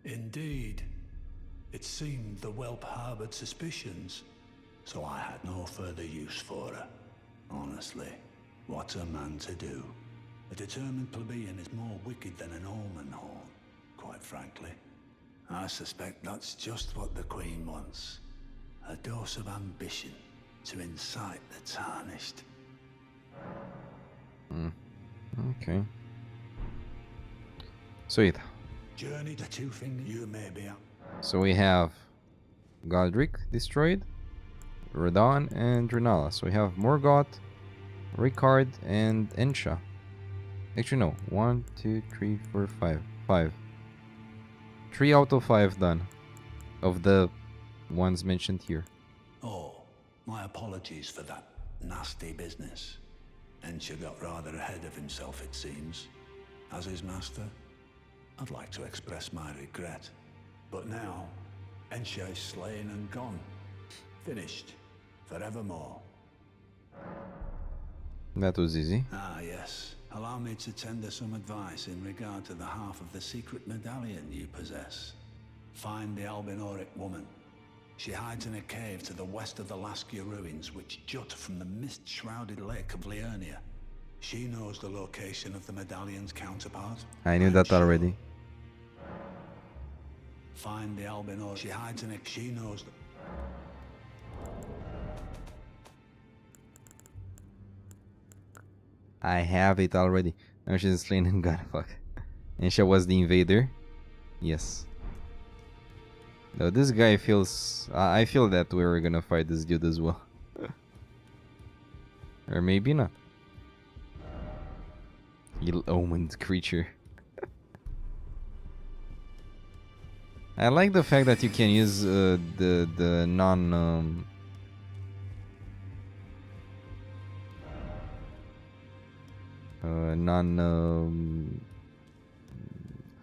Indeed. It seemed the whelp harbored suspicions, so I had no further use for her. Honestly, what's a man to do? A determined plebeian is more wicked than an almond horn, quite frankly. I suspect that's just what the Queen wants. A dose of ambition to incite the tarnished. Okay. Sweet. Journey to two fingers. You may be out. So we have Godric destroyed, Radon, and Renala. So we have Morgoth, Ricard, and Ensha. Actually, no. 1, 2, 3, 4, 5. 5. 3 out of 5 done. Of the ones mentioned here. Oh, My apologies for that nasty business. Ensha got rather ahead of himself, it seems. As his master, I'd like to express my regret. But now, Ensha is slain and gone. Finished. Forevermore. That was easy. Ah, yes. Allow me to tender some advice in regard to the half of the secret medallion you possess. Find the Albinoric woman. She hides in a cave to the west of the Laskia ruins, which jut from the mist-shrouded lake of Liurnia. She knows the location of the medallion's counterpart. I knew that already. Find the Albinoric. She hides in a... She knows... I have it already. Now she's slain and gone. Fuck. And she was the invader. Yes. Though this guy feels... I feel that we were gonna fight this dude as well. Or maybe not. Ill-omened creature. I like the fact that you can use the non...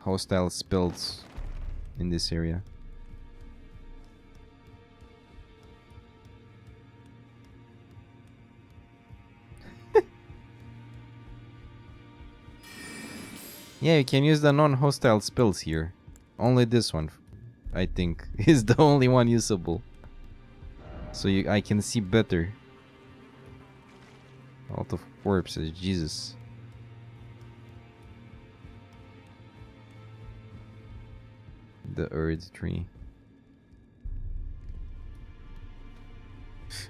hostile spells in this area. Yeah, you can use the non-hostile spells here. Only this one, I think, is the only one usable. So I can see better. Out of corpses, Jesus. The Earth Tree.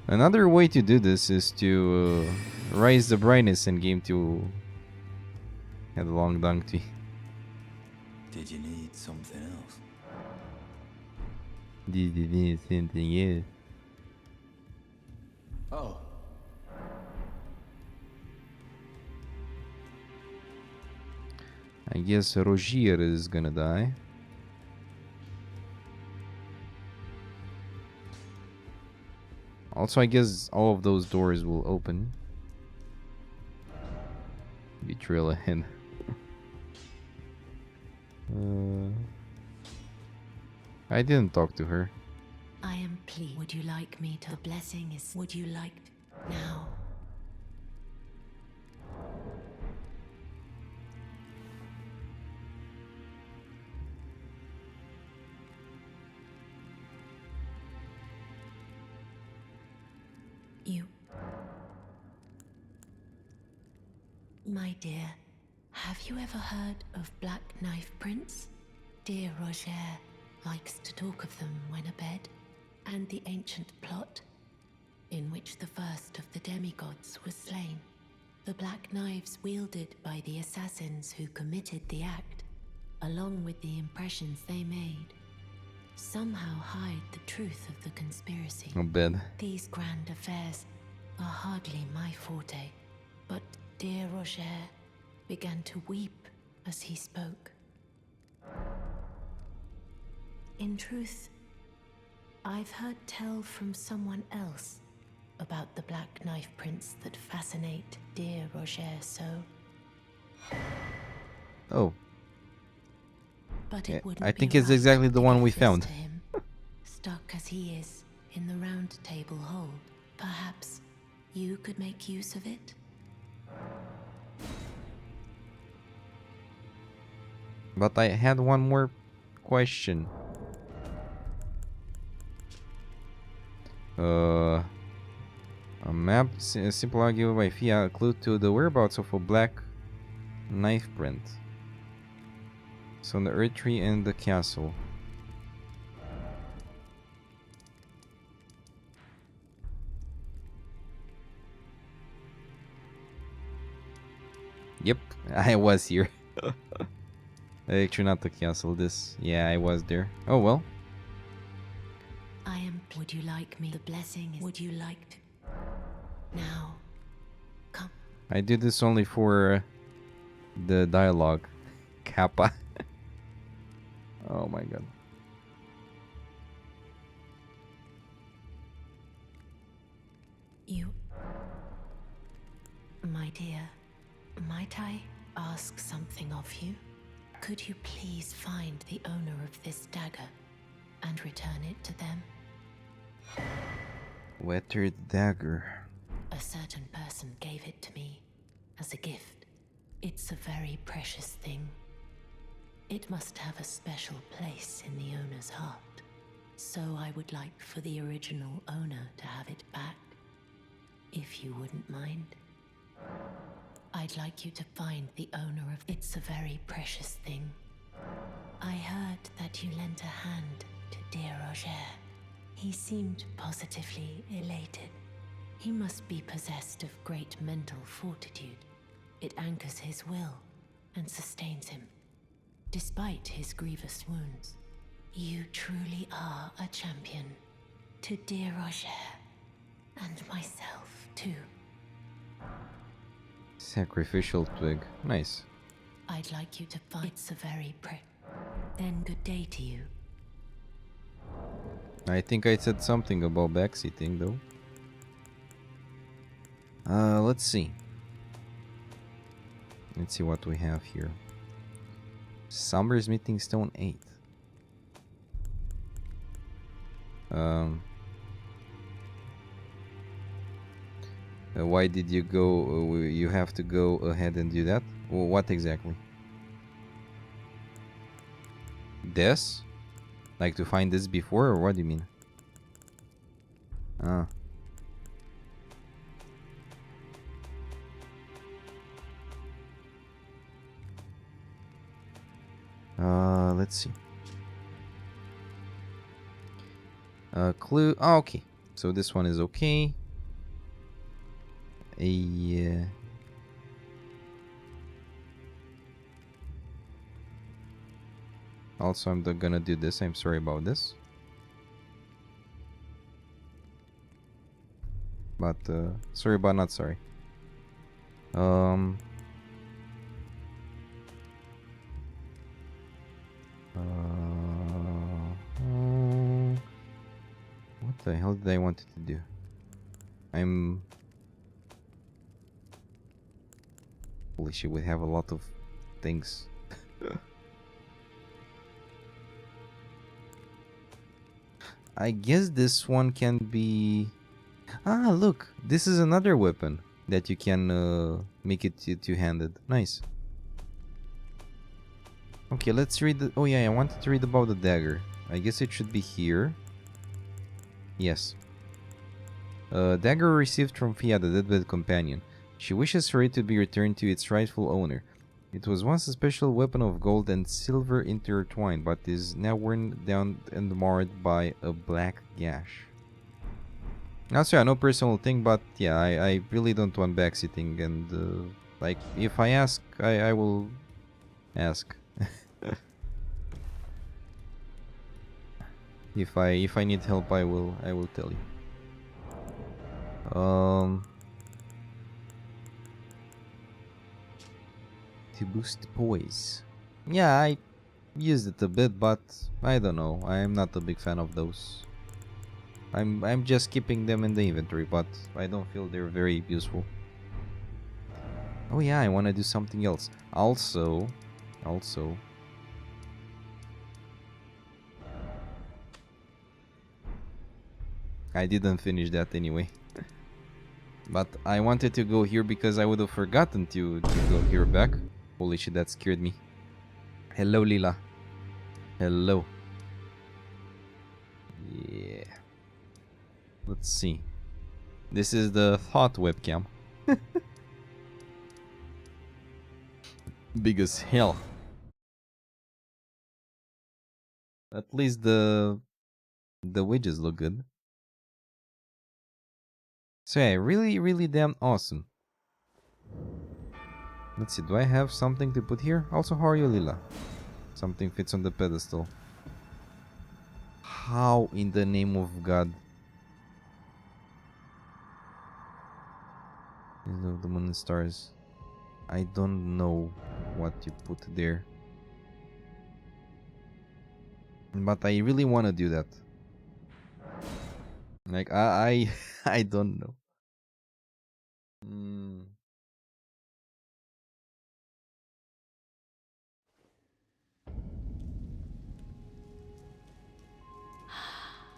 Another way to do this is to raise the brightness in game to have a long donkey. Did you need something else? Did you need something else? Oh. I guess Rogier is gonna die. Also, I guess all of those doors will open. Betrayal ahead. I didn't talk to her. I am pleased. Would you like me to? The blessing is. Would you like now? You. My dear, have you ever heard of Black Knife Prince? Dear Roger likes to talk of them when abed, and the ancient plot in which the first of the demigods was slain. The black knives wielded by the assassins who committed the act, along with the impressions they made, somehow hide the truth of the conspiracy. Not bad. These grand affairs are hardly my forte, but dear Roger began to weep as he spoke. In truth, I've heard tell from someone else about the Black Knife Prince that fascinate dear Roger so. Oh. But yeah, it wouldn't I think be it's right exactly the to one give we this found. to him, stuck as he is in the round table hold. Perhaps you could make use of it? But I had one more question. A map, a simple argument by Fia, a clue to the whereabouts of a black knife print. So on the earth tree and the castle. Yep, I was here. Actually, not the castle. This, yeah, I was there. Oh well. I am. Would you like me? The blessing is. Would you like to? Now, come. I did this only for the dialogue. Kappa. Oh my god. My dear, might I ask something of you? Could you please find the owner of this dagger and return it to them? Wettered dagger. A certain person gave it to me as a gift. It's a very precious thing. It must have a special place in the owner's heart. So I would like for the original owner to have it back, if you wouldn't mind. I'd like you to find the owner of... It's a very precious thing. I heard that you lent a hand to dear Roger. He seemed positively elated. He must be possessed of great mental fortitude. It anchors his will and sustains him, despite his grievous wounds. You truly are a champion. To dear Roger, and myself too. Sacrificial twig. Nice. I'd like you to find... It's a very Then good day to you. I think I said something about backseating though. Let's see. Let's see what we have here. Summer's Meeting Stone 8. Why did you go? You have to go ahead and do that? What exactly? This? Like to find this before, or what do you mean? Ah. Let's see. Clue. Oh, okay. So this one is okay. Yeah. Also, I'm gonna do this. I'm sorry about this. But, sorry but not sorry. What the hell did I want it to do? Holy shit, we have a lot of things. I guess this one can be... Ah, look! This is another weapon that you can make it two-handed. Nice. Okay, let's read the... Oh yeah, I wanted to read about the dagger. I guess it should be here. Yes. Dagger received from Fia, the deadbed companion. She wishes for it to be returned to its rightful owner. It was once a special weapon of gold and silver intertwined, but is now worn down and marred by a black gash. Also, yeah, no personal thing, but yeah, I really don't want backseating, and like, if I ask, I will ask. If I need help, I will tell you. To boost poise. Yeah, I used it a bit, but I don't know. I'm not a big fan of those. I'm just keeping them in the inventory, but I don't feel they're very useful. Oh yeah, I want to do something else. Also, I didn't finish that anyway. But I wanted to go here because I would have forgotten to go here back. Holy shit, that scared me. Hello, Lila. Hello. Yeah. Let's see. This is the Thought webcam. Big as hell. At least the widgets look good. So yeah, really damn awesome. Let's see, do I have something to put here? Also, how are you, Lila? Something fits on the pedestal. How in the name of God? The moon and stars. I don't know what you put there. But I really want to do that. Like, I don't know.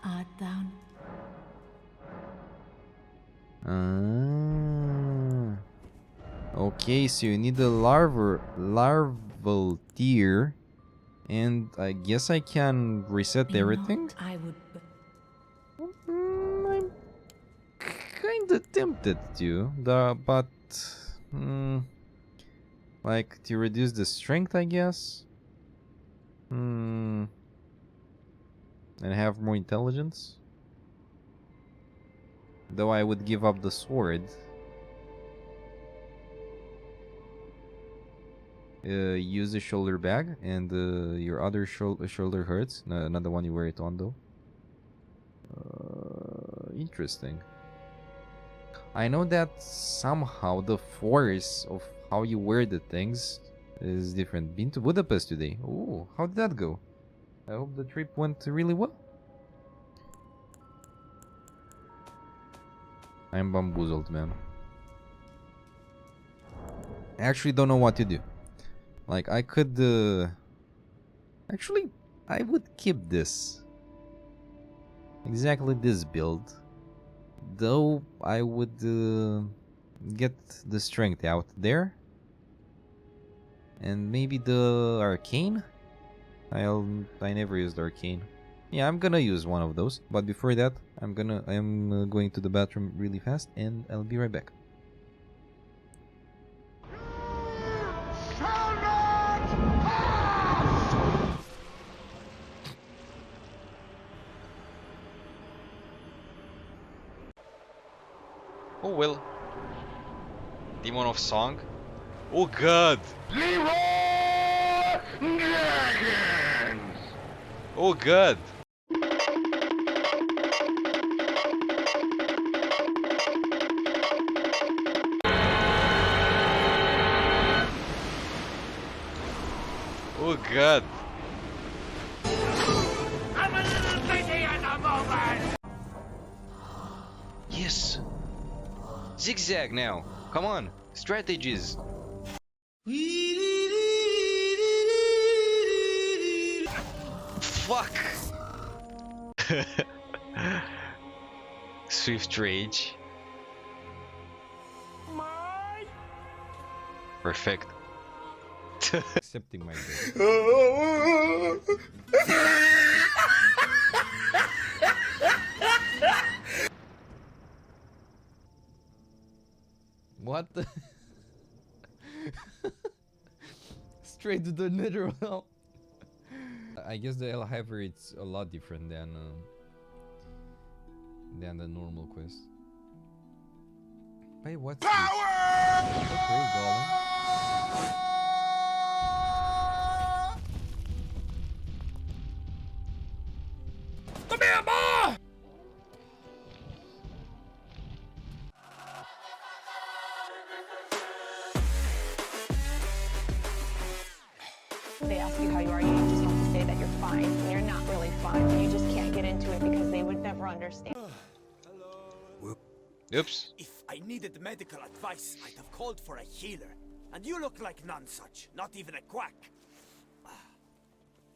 art thou? Okay, so you need a larval tear, and I guess I can reset everything. I would. I'm kinda tempted to, but like to reduce the strength, I guess. And have more intelligence. Though I would give up the sword. Use the shoulder bag, and your other shoulder hurts. No, not the one you wear it on, though. Interesting. I know that somehow the force of how you wear the things is different. Been to Budapest today. Oh, how did that go? I hope the trip went really well. I'm bamboozled, man. I actually don't know what to do. Like, I could... Actually, I would keep this. Exactly this build. Though, I would get the strength out there. And maybe the arcane? I never used arcane. Yeah, I'm gonna use one of those. But before that, I'm going to the bathroom really fast, and I'll be right back. Oh well. Demon of Song. Oh god. Oh god. Oh god. I'm a little busy at the moment. Yes. Zigzag now. Come on. Strategies. Fuck. Swift Rage. Perfect. Accepting my What the? Straight to the netherrealm. I guess the Hellhaver it's a lot different than the normal quest. Hey, what's power? This? Okay, Golem. Come here, boy! They ask you how you are, you just have to say that you're fine, and you're not really fine, and you just can't get into it because they would never understand. Oops. If I needed medical advice, I'd have called for a healer. And you look like none such, not even a quack.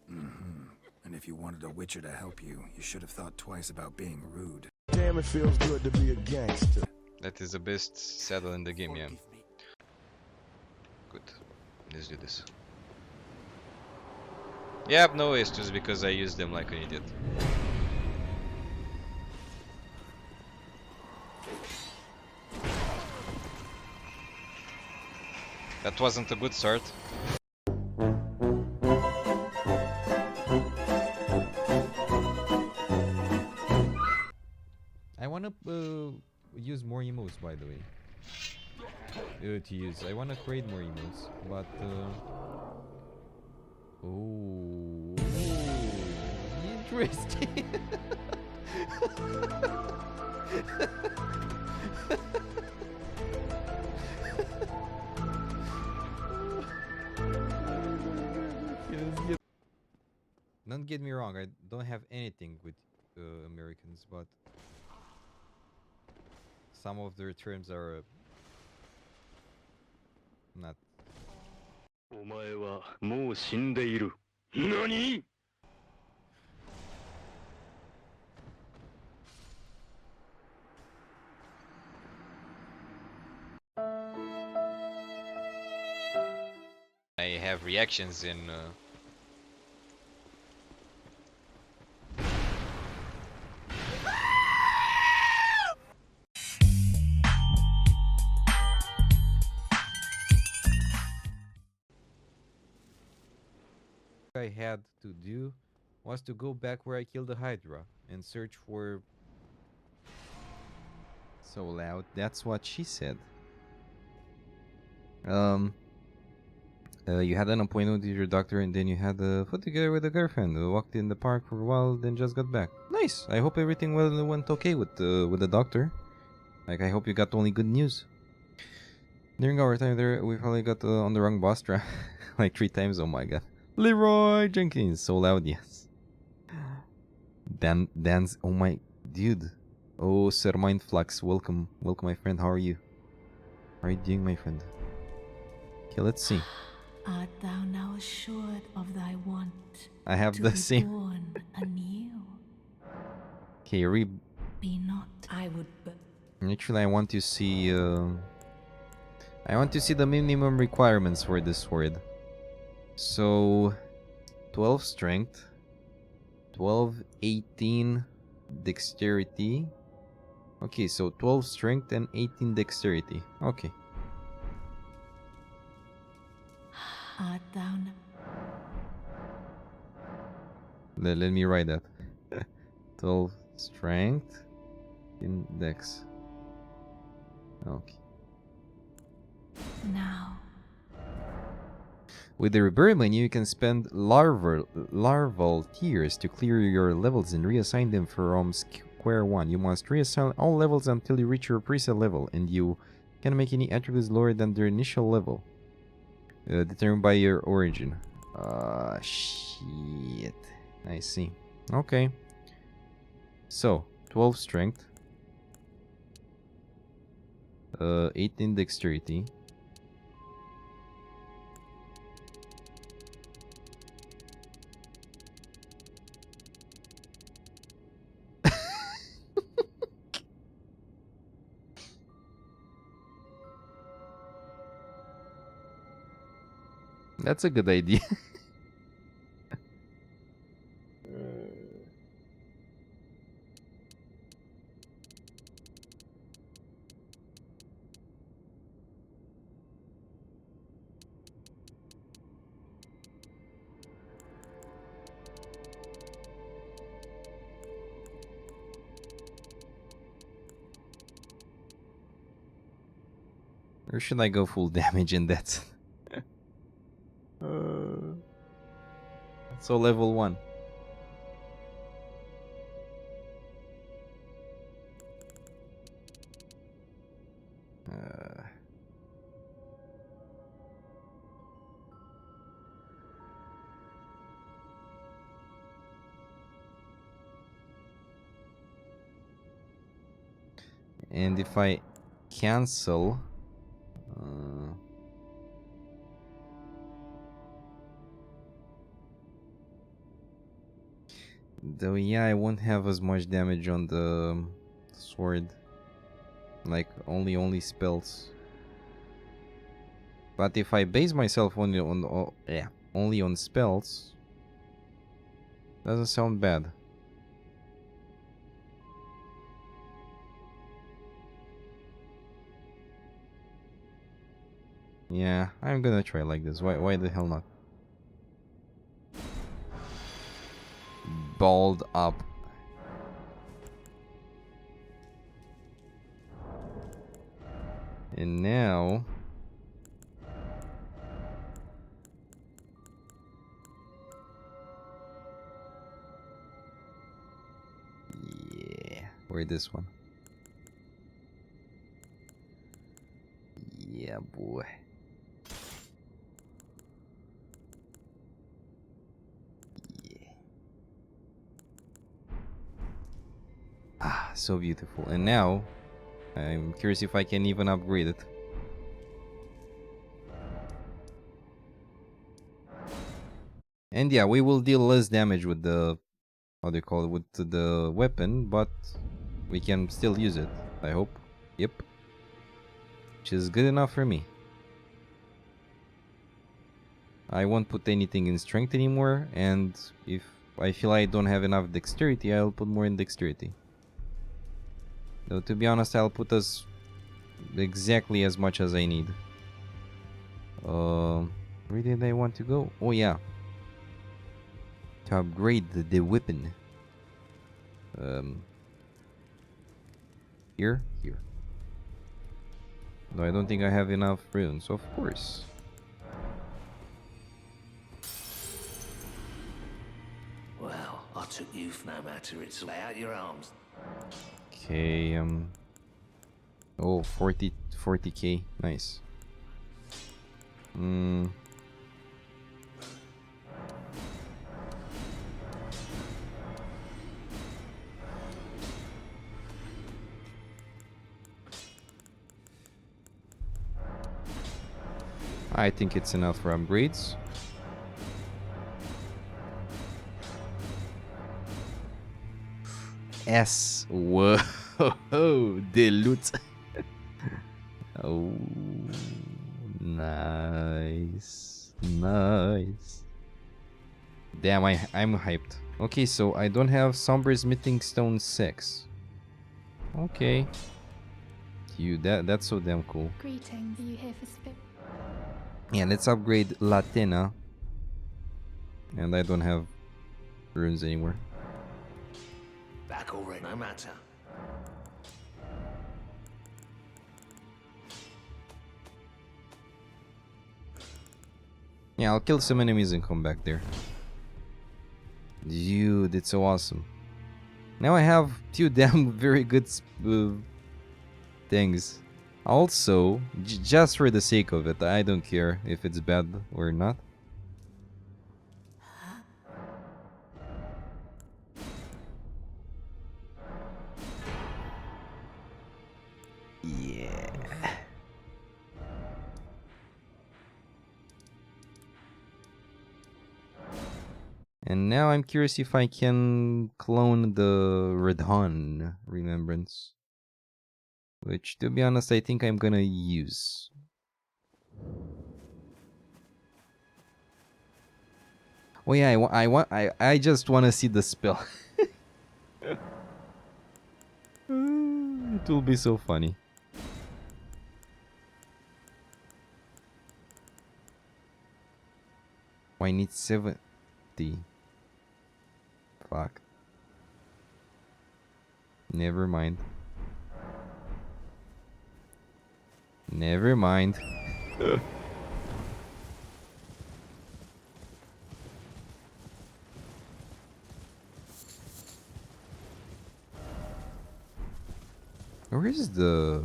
And if you wanted a witcher to help you, you should have thought twice about being rude. Damn, it feels good to be a gangster. That is the best saddle in the game, yeah. Good. Let's do this. Yep, no Estus because I used them like an idiot. That wasn't a good start. I wanna use more emotes, by the way. I wanna create more emotes, but oh, interesting. Don't get me wrong, I don't have anything with Americans, but some of their terms are not. お前はもう死んでいる。何? have reactions in. I had to do was to go back where I killed the Hydra and search for. So loud. That's what she said. You had an appointment with your doctor and then you had a foot together with a girlfriend. Walked in the park for a while, then just got back. Nice. I hope everything went okay with the doctor. Like, I hope you got only good news. During our time there, we probably got on the wrong boss trap like 3 times. Oh my god. Leroy Jenkins, so loud, yes. Dan's, oh my, dude. Oh, Sir Mindflux, welcome, my friend. How are you? How are you doing, my friend? Okay, let's see. Art thou now assured of thy want? I have to the be same. Born anew? Okay, Be not. I would. Actually, I want to see. I want to see the minimum requirements for this sword. So, 12 strength, 12, 18 dexterity. Okay, so 12 strength and 18 dexterity. Okay. Art thou Let me write that. 12 strength in dex. Okay. now? With the repair menu, you can spend larval tears to clear your levels and reassign them from square one. You must reassign all levels until you reach your preset level, and you can make any attributes lower than their initial level, determined by your origin. Shit. I see. Okay. So, 12 strength, 18 dexterity. That's a good idea. Or should I go full damage in that? So level 1. And if I cancel, though, yeah, I won't have as much damage on the sword. Like, only spells. But if I base myself only on spells, doesn't sound bad. Yeah, I'm gonna try like this. Why the hell not? Balled up. And now yeah, where this one? Yeah, boy. Yeah. Ah, so beautiful. And now I'm curious if I can even upgrade it. And yeah, we will deal less damage with the, how do you call it, with the weapon, but we can still use it, I hope. Yep. Which is good enough for me. I won't put anything in strength anymore, and if I feel I don't have enough dexterity, I'll put more in dexterity. Though to be honest, I'll put us exactly as much as I need. Where did I want to go? Oh yeah, to upgrade the weapon. Here. No, I don't think I have enough runes, of course. Well, I took youth no matter it's lay out your arms. Okay, oh, 40k, nice. I think it's enough for upgrades. S. Whoa. The loot. Oh. Nice. Nice. Damn, I'm hyped. Okay, so I don't have Somber Smithing Stone 6. Okay. That's so damn cool. Greetings. Are you here for spirit? Yeah, let's upgrade Latina. And I don't have runes anymore. Back already, no matter. Yeah, I'll kill some enemies and come back there. Dude, it's so awesome. Now I have two damn very good things. Also, just for the sake of it, I don't care if it's bad or not. Yeah. And now I'm curious if I can clone the Redhan remembrance. Which, to be honest, I think I'm gonna use. Oh yeah, I just want to see the spell. It will be so funny. I need 70. Fuck. Never mind. Never mind. Where is the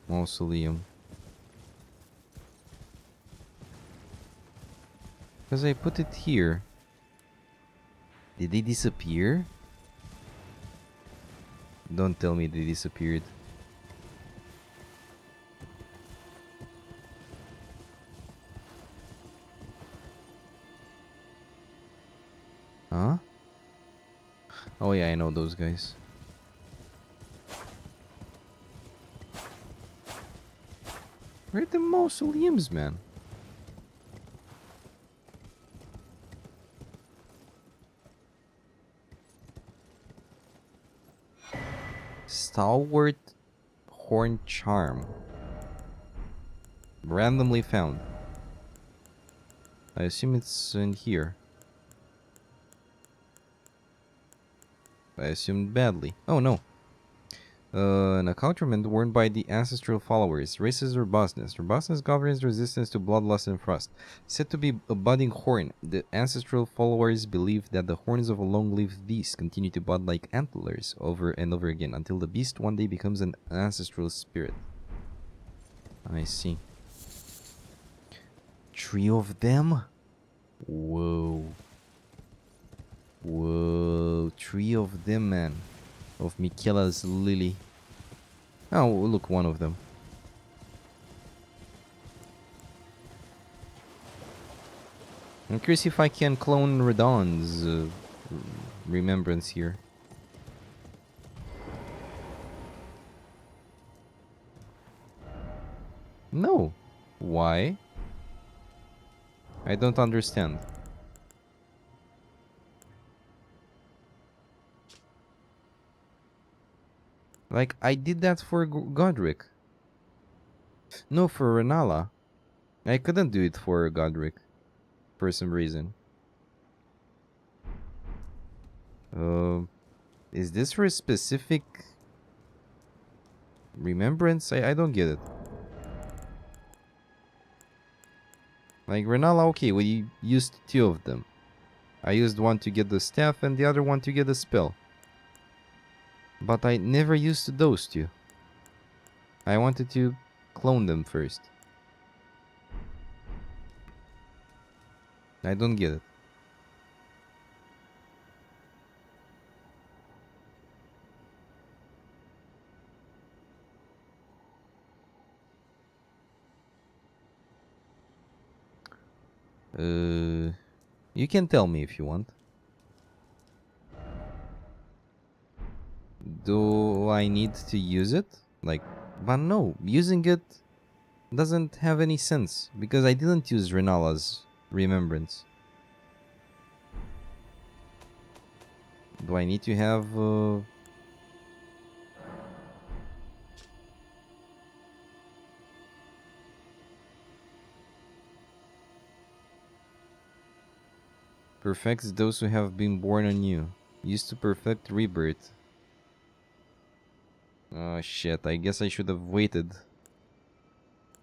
mausoleum? Because I put it here. Did they disappear? Don't tell me they disappeared. Huh? Oh yeah, I know those guys. Where are the mausoleums, man? Stalwart Horn Charm. Randomly found. I assume it's in here. I assumed badly. Oh no. An accoutrement worn by the ancestral followers. Races robustness. Robustness governs resistance to bloodlust and frost. Said to be a budding horn, the ancestral followers believe that the horns of a long-lived beast continue to bud like antlers over and over again until the beast one day becomes an ancestral spirit. I see. 3 of them? Whoa. Whoa. 3 of them, man. Of Miquela's lily. Oh, look, one of them. I'm curious if I can clone Radon's remembrance here. No. Why? I don't understand. Like, I did that for Godric. No, for Renala. I couldn't do it for Godric. For some reason. Is this for a specific remembrance? I don't get it. Like, Renala, okay, we used 2 of them. I used one to get the staff and the other one to get the spell. But I never used those 2. I wanted to clone them first. I don't get it. You can tell me if you want. Do I need to use it? Like, but no, using it doesn't have any sense because I didn't use Renala's remembrance. Do I need to have perfects those who have been born anew? Used to perfect rebirth. Oh shit, I guess I should have waited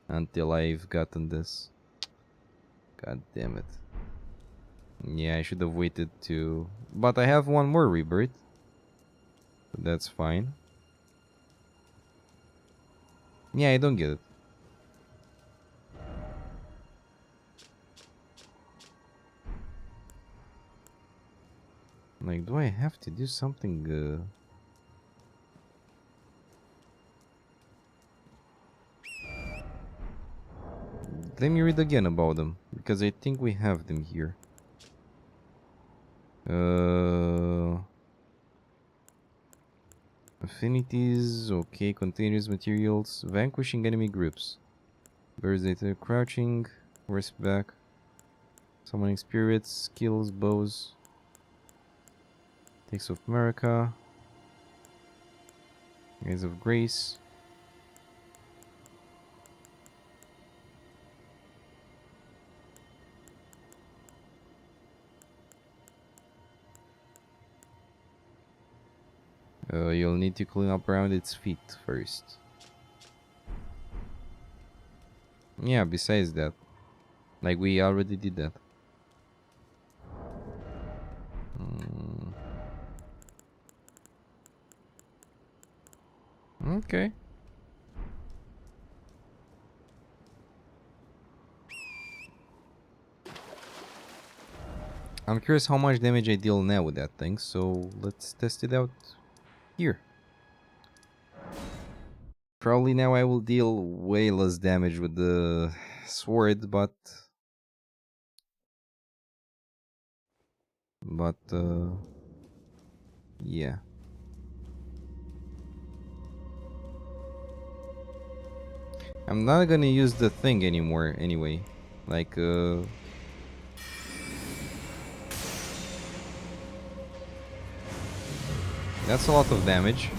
until I've gotten this. God damn it. Yeah, I should have waited to... But I have one more rebirth. That's fine. Yeah, I don't get it. Like, do I have to do something... Let me read again about them, because I think we have them here. Affinities, okay, containers, materials, vanquishing enemy groups. Birds data, crouching, horseback, summoning spirits, skills, bows, takes of America, Guys of Grace. You'll need to clean up around its feet first. Yeah, besides that. Like, we already did that. Okay. I'm curious how much damage I deal now with that thing, so let's test it out here. Probably now I will deal way less damage with the sword, but... yeah. I'm not gonna use the thing anymore anyway. Like, that's a lot of damage.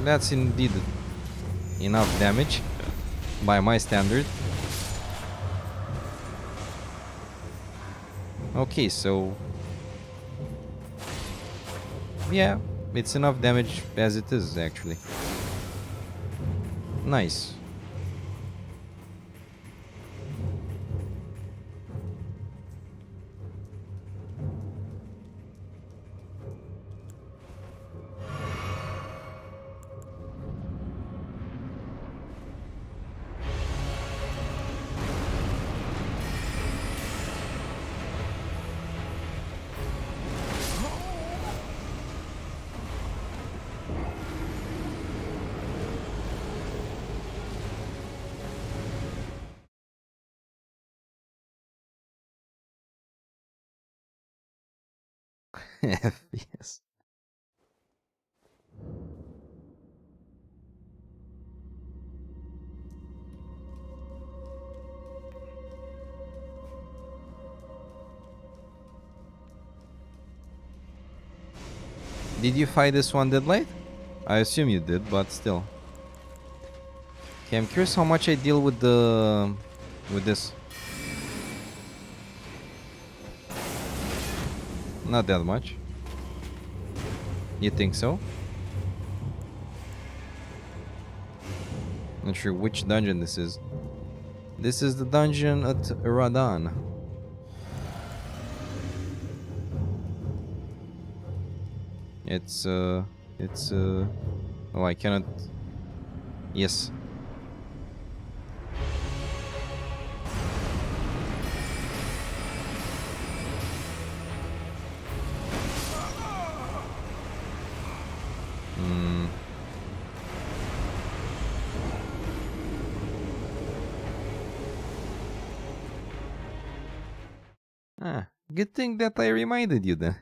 That's indeed enough damage by my standard. Okay, so yeah, it's enough damage as it is actually. Nice. FPS. Did you fight this one Deadlight? I assume you did, but still. Okay, I'm curious how much I deal with this. Not that much. You think so? Not sure which dungeon this is. This is the dungeon at Radan. It's oh, I cannot. Yes. Good thing that I reminded you then.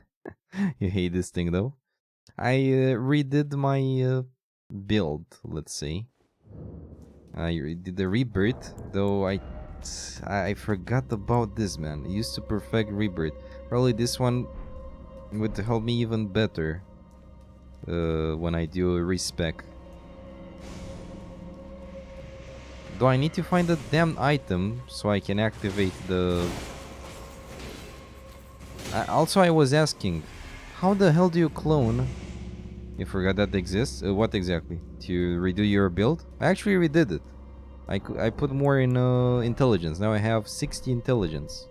You hate this thing though. I redid my build, let's say. I did the rebirth, though I forgot about this, man. I used to perfect rebirth. Probably this one would help me even better when I do a respec. Though I need to find a damn item so I can activate the... Also, I was asking, how the hell do you clone? You forgot that exists? What exactly? To redo your build? I actually redid it. I put more in intelligence. Now I have 60 intelligence.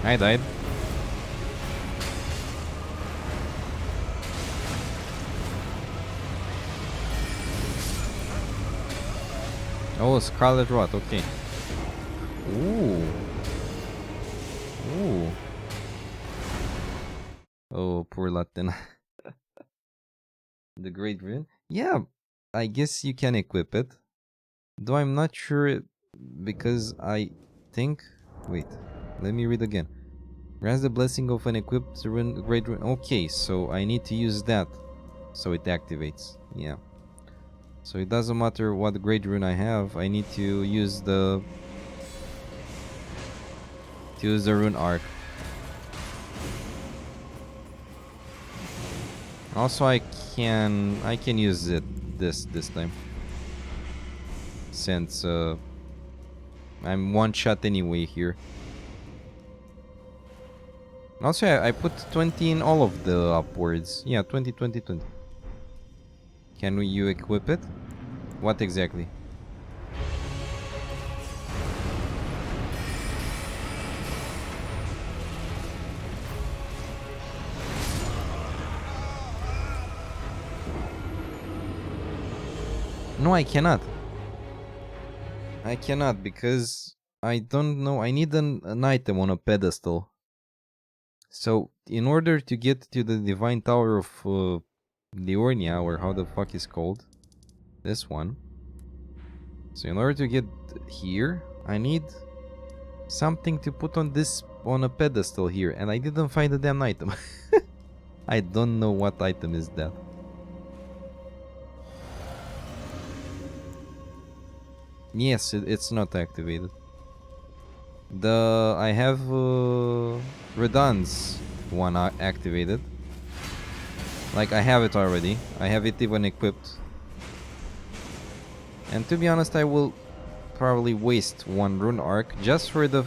I died. Oh, Scarlet Rot, okay. Ooh. Ooh. Oh, poor Latin. The Great Rune? Yeah, I guess you can equip it. Though I'm not sure because I think... Wait, let me read again. Grants the blessing of an equipped rune, Great Rune. Okay, so I need to use that so it activates. Yeah. So it doesn't matter what Great Rune I have, I need to use the rune arc. Also, I can use it this time, since I'm one shot anyway here. Also, I put 20 in all of the upwards. Yeah, 20, 20, 20. Can you equip it? What exactly? No, I cannot. I cannot because I don't know. I need an item on a pedestal. So, in order to get to the Divine Tower of Liurnia, or how the fuck is called, this one. So, in order to get here, I need something to put on a pedestal here, and I didn't find a damn item. I don't know what item is that. Yes, it's not activated. I have Redan's one activated. Like, I have it already. I have it even equipped. And to be honest, I will probably waste one rune arc just for the...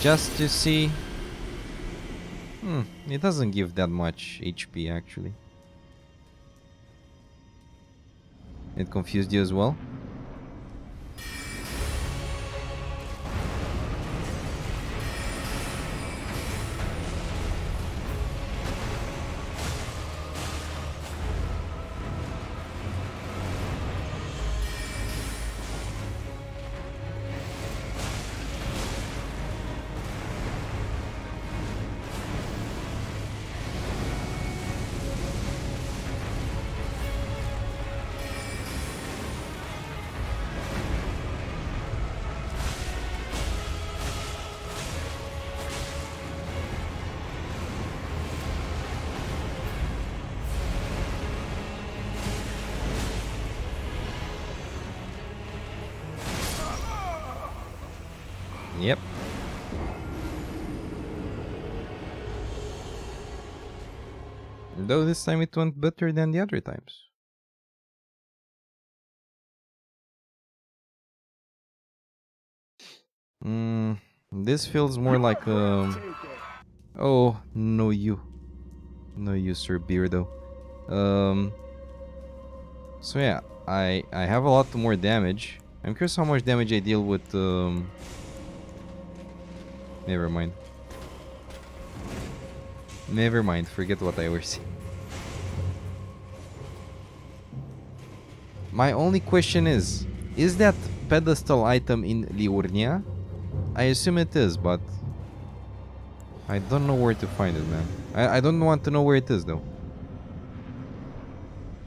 Just to see... it doesn't give that much HP actually. It confused you as well? Yep. Though this time it went better than the other times. This feels more like oh, no you. No you, Sir Beardo. So yeah, I have a lot more damage. I'm curious how much damage I deal with never mind. Never mind, forget what I was saying. My only question is that pedestal item in Liurnia? I assume it is, but I don't know where to find it, man. I don't want to know where it is, though.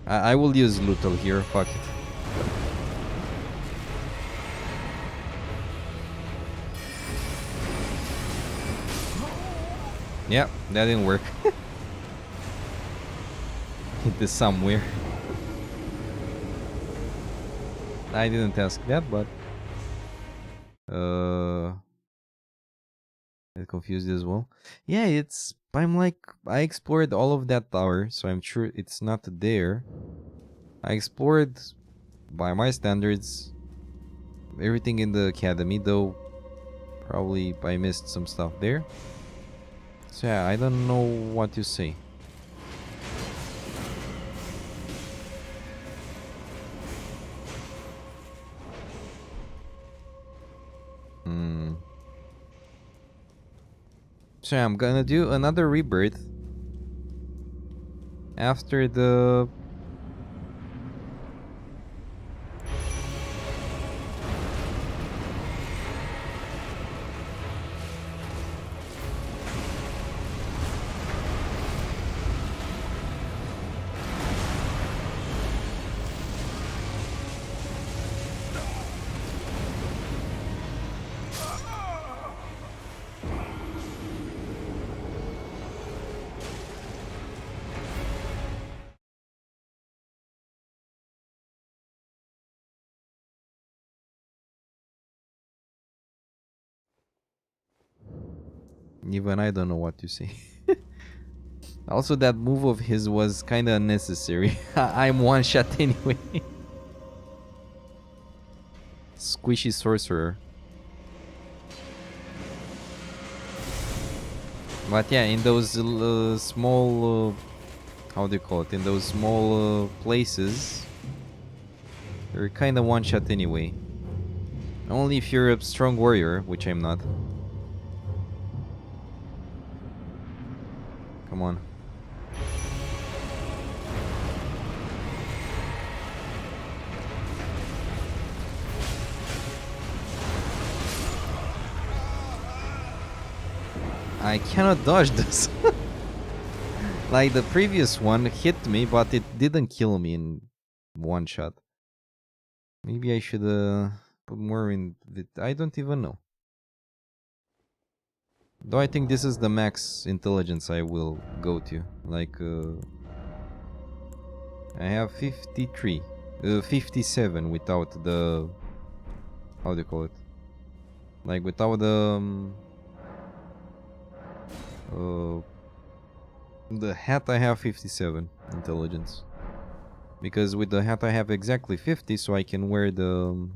I will use Lutal here, fuck it. Yeah, that didn't work. It is somewhere. I didn't ask that, but it confused as well. Yeah, I'm like, I explored all of that tower, so I'm sure it's not there. I explored, by my standards, everything in the academy, though probably I missed some stuff there. So yeah, I don't know what to say. So yeah, I'm gonna do another rebirth after the even I don't know what to say. Also, that move of his was kind of unnecessary. I'm one shot anyway. Squishy sorcerer. But yeah, in those small, how do you call it? In those small places, you're kind of one shot anyway. Only if you're a strong warrior, which I'm not. Come on. I cannot dodge this. Like the previous one hit me, but it didn't kill me in one shot. Maybe I should put more in it. I don't even know. Though I think this is the max intelligence I will go to. Like, I have 53. 57 without the... How do you call it? Like, without the hat I have 57 intelligence. Because with the hat I have exactly 50, so I can wear the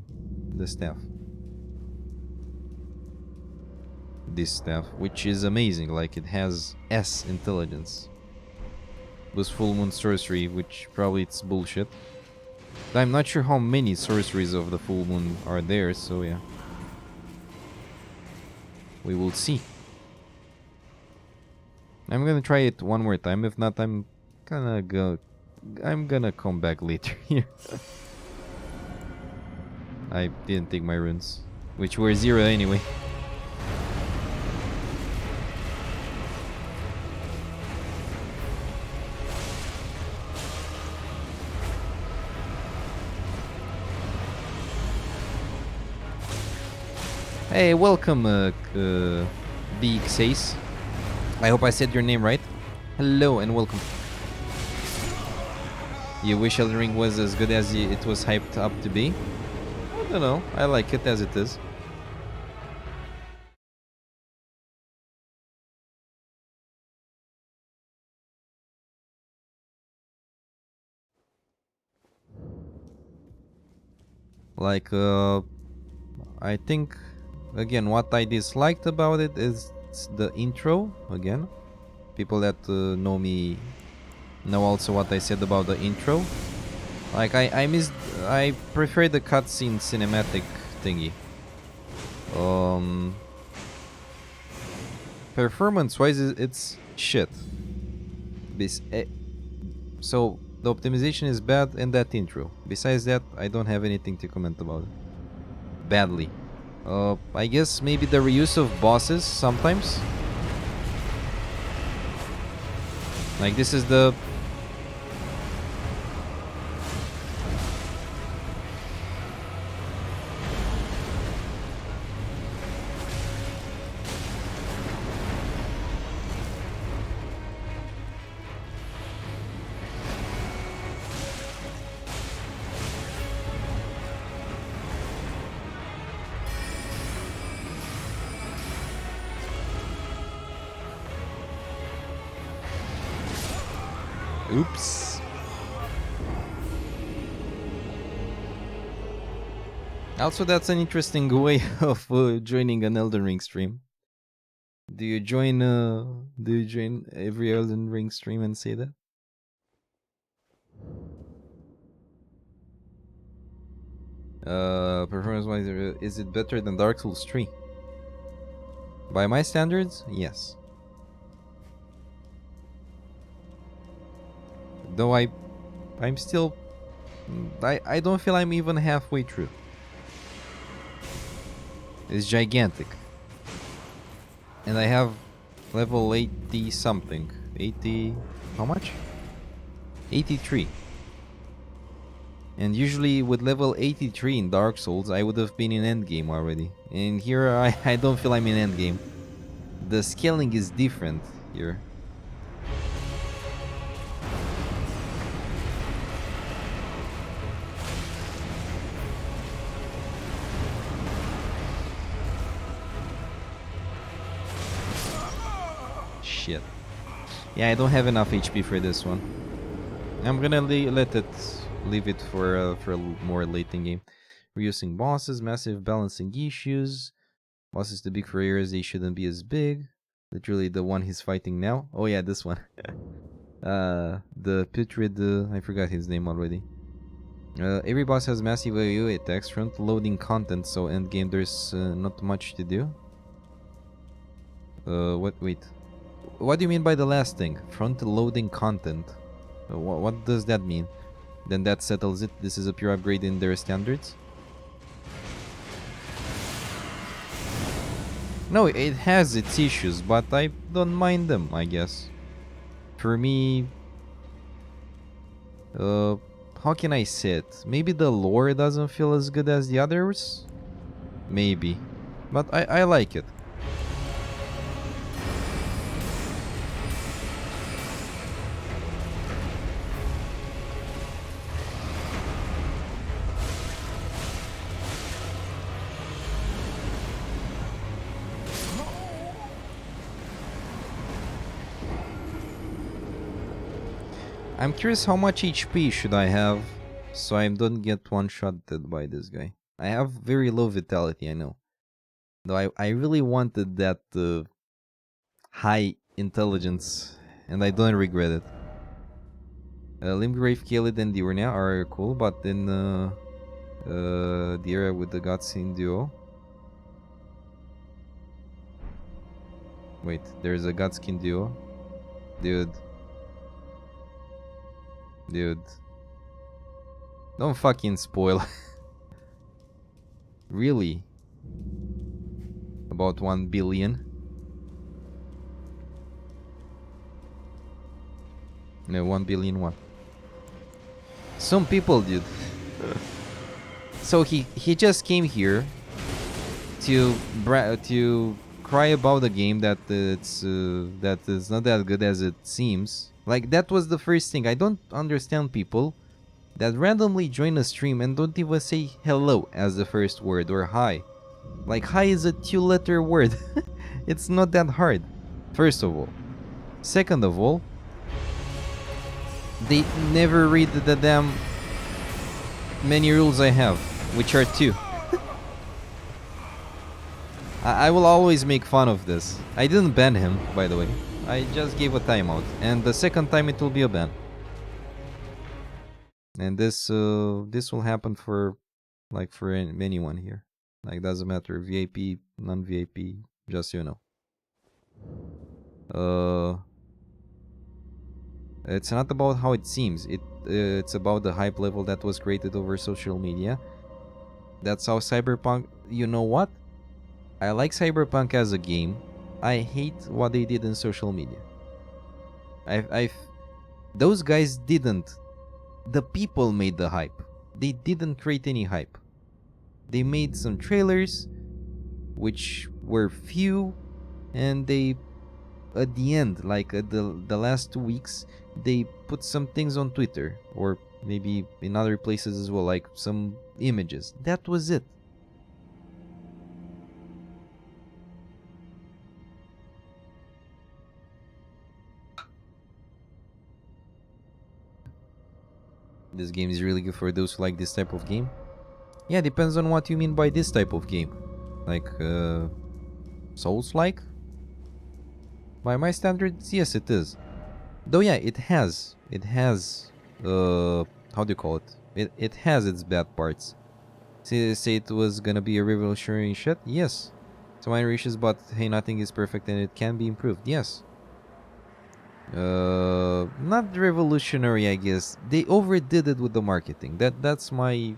staff. This staff, which is amazing, like it has S intelligence. This full moon sorcery, which probably it's bullshit. I'm not sure how many sorceries of the full moon are there, so yeah. We will see. I'm gonna try it one more time, if not I'm gonna come back later here. I didn't take my runes, which were 0 anyway. Hey, welcome, BX6. I hope I said your name right. Hello and welcome. You wish Elden Ring was as good as it was hyped up to be? I don't know. I like it as it is. Like, I think, again, what I disliked about it is the intro, again. People that know me know also what I said about the intro. Like, I prefer the cutscene cinematic thingy. Performance-wise, it's shit. So, the optimization is bad in that intro. Besides that, I don't have anything to comment about it. Badly. I guess maybe the reuse of bosses sometimes. Like, this is the... Oops. Also, that's an interesting way of joining an Elden Ring stream. Do you join every Elden Ring stream and say that? Performance-wise, is it better than Dark Souls 3? By my standards, yes. Though I'm still... I don't feel I'm even halfway through. It's gigantic. And I have level 80 something. 80... how much? 83. And usually with level 83 in Dark Souls, I would have been in endgame already. And here I don't feel I'm in endgame. The scaling is different here. Shit. Yeah, I don't have enough HP for this one. I'm gonna leave it for a more late in game. Reusing bosses, massive balancing issues. Bosses too big for areas they shouldn't be as big. Literally the one he's fighting now. Oh yeah, this one. The putrid, I forgot his name already. Every boss has massive AoE attacks, front loading content, so endgame there's not much to do. Wait. What do you mean by the last thing? Front loading content. What does that mean? Then that settles it. This is a pure upgrade in their standards. No, it has its issues, but I don't mind them, I guess. For me... how can I say it? Maybe the lore doesn't feel as good as the others? Maybe. But I like it. I'm curious how much HP should I have so I don't get one-shotted by this guy. I have very low vitality, I know. Though I really wanted that high intelligence, and I don't regret it. Limgrave, Khalid, and Diurnia are cool, but then the area with the Godskin duo. Wait, there's a Godskin duo? Dude. Don't fucking spoil. Really? About 1 billion? No, 1 billion what? Some people, dude. So he just came here to cry about a game that it's that is not that good as it seems. Like, that was the first thing. I don't understand people that randomly join a stream and don't even say hello as the first word or hi. Like, hi is a 2-letter word. It's not that hard. First of all. Second of all, they never read the damn many rules I have. Witcher 2. I will always make fun of this. I didn't ban him, by the way. I just gave a timeout. And the second time it will be a ban. And this will happen for anyone here. Like, doesn't matter, VIP, non-VIP, just so you know. It's not about how it seems. It's about the hype level that was created over social media. That's how Cyberpunk. You know what? I like Cyberpunk as a game. I hate what they did in social media. Those guys didn't. The people made the hype. They didn't create any hype. They made some trailers, which were few, and they, at the end, like the last 2 weeks, they put some things on Twitter, or maybe in other places as well, like some images. That was it. This game is really good for those who like this type of game. Yeah, depends on what you mean by this type of game. Like, Souls-like? By my standards, yes, it is. Though, yeah, it has, how do you call it? It has its bad parts. Say it was gonna be a revolutionary shit? Yes. So minor issues, but hey, nothing is perfect and it can be improved. Yes. Not revolutionary, I guess. They overdid it with the marketing. That's my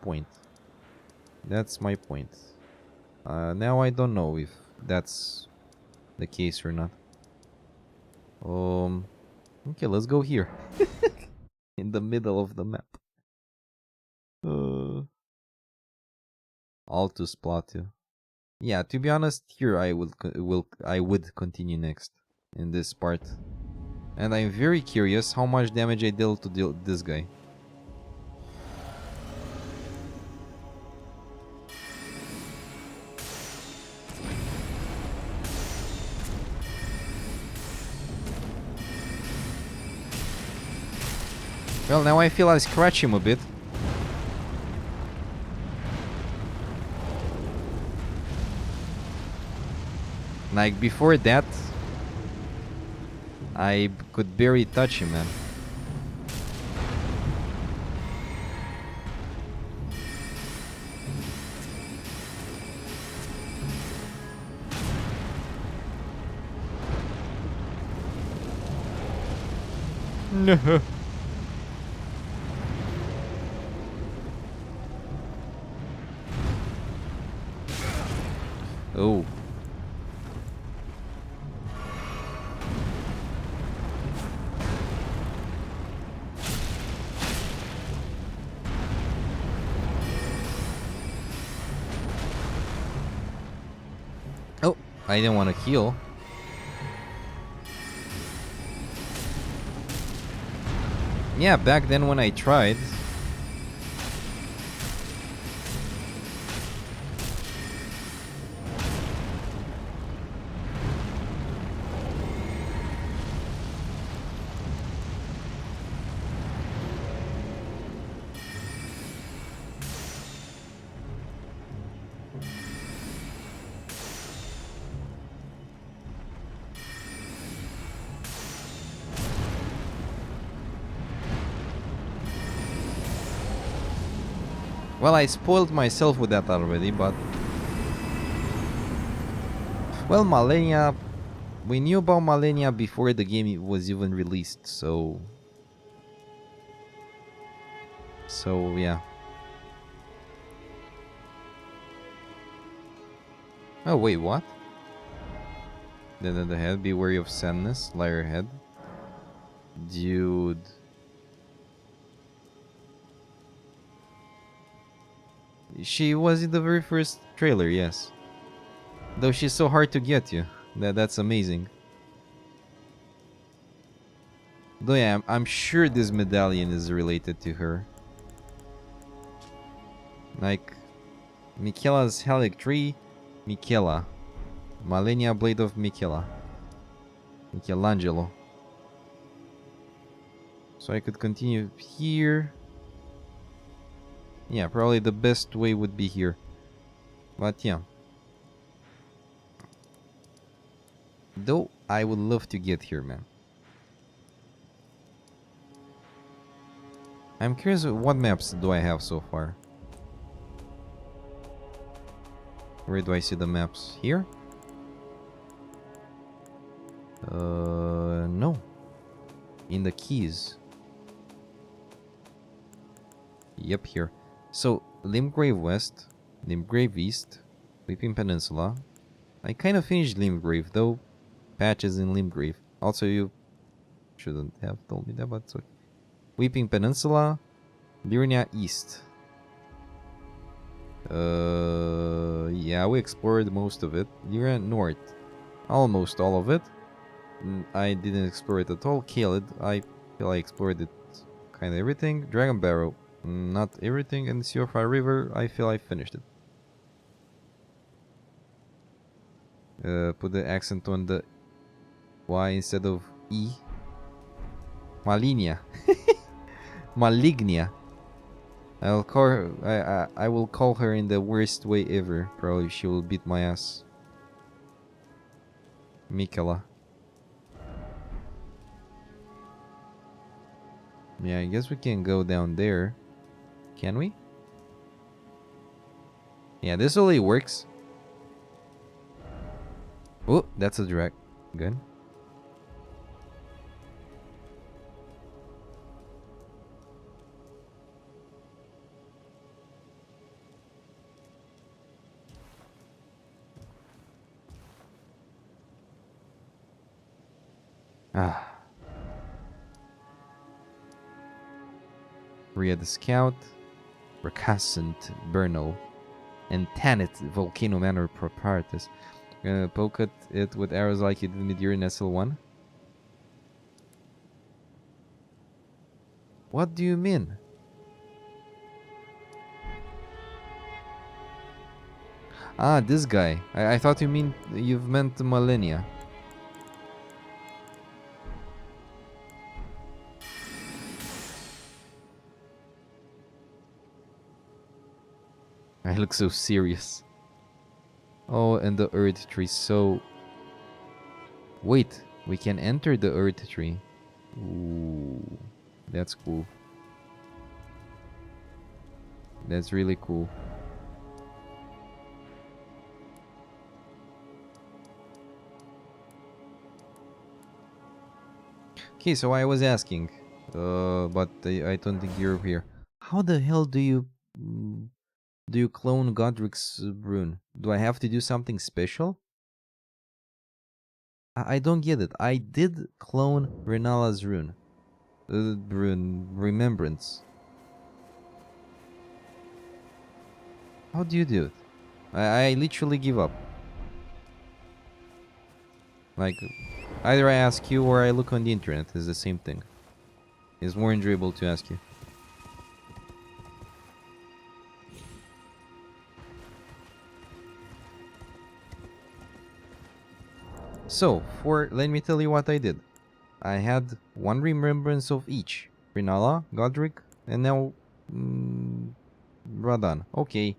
point. That's my point. Now I don't know if that's the case or not. Okay, let's go here. In the middle of the map. Altus Plateau. Yeah, to be honest, here I would continue next in this part. And I'm very curious how much damage I dealt to this guy. Well, now I feel I scratch him a bit. Like, before that, I could barely touch him, man. No. Oh. Oh, I didn't want to heal. Yeah, back then when I tried. Well, I spoiled myself with that already, but... Well, Malenia... We knew about Malenia before the game was even released, so... So, yeah. Oh, wait, what? The head, be wary of sadness, liar head. Dude... She was in the very first trailer, yes. Though she's so hard to get you. That's amazing. Though yeah, I'm sure this medallion is related to her. Like... Michela's Helic Tree, Michela. Malenia Blade of Michela. Michelangelo. So I could continue here. Yeah, probably the best way would be here. But yeah. Though I would love to get here, man. I'm curious what maps do I have so far. Where do I see the maps? Here? No. In the keys. Yep, here. So, Limgrave West, Limgrave East, Weeping Peninsula. I kind of finished Limgrave, though. Patches in Limgrave. Also, you shouldn't have told me that, but it's okay. Weeping Peninsula, Liurnia East. Yeah, we explored most of it. Liurnia North, almost all of it. I didn't explore it at all. Kaled, I feel I explored it kind of everything. Dragon Barrow, not everything. And Sea of Fire River, I feel I finished it. Put the accent on the Y instead of E. Malinia. Malignia. I'll call her. I will call her in the worst way ever. Probably she will beat my ass. Mikela. Yeah, I guess we can go down there. Can we? Yeah, this only works. Oh, that's a dragon. Ah. Ria the Scout, Recascent Bernal, and Tanit Volcano Manor Proprietus. Gonna poke at it with arrows like you did with your Nestle 1. What do you mean? Ah, this guy. I thought you've meant Millennia. I look so serious. Oh, and the Earth Tree. So... Wait, we can enter the Earth Tree. Ooh, that's cool. That's really cool. Okay, so I was asking, but I don't think you're here. How the hell do you clone Godric's rune? Do I have to do something special? I don't get it. I did clone Renala's rune. Rune Remembrance. How do you do it? I literally give up. Like, either I ask you or I look on the internet. It's the same thing. It's more enjoyable to ask you. So, let me tell you what I did. I had one remembrance of each. Renala, Godric, and now Radan. Okay.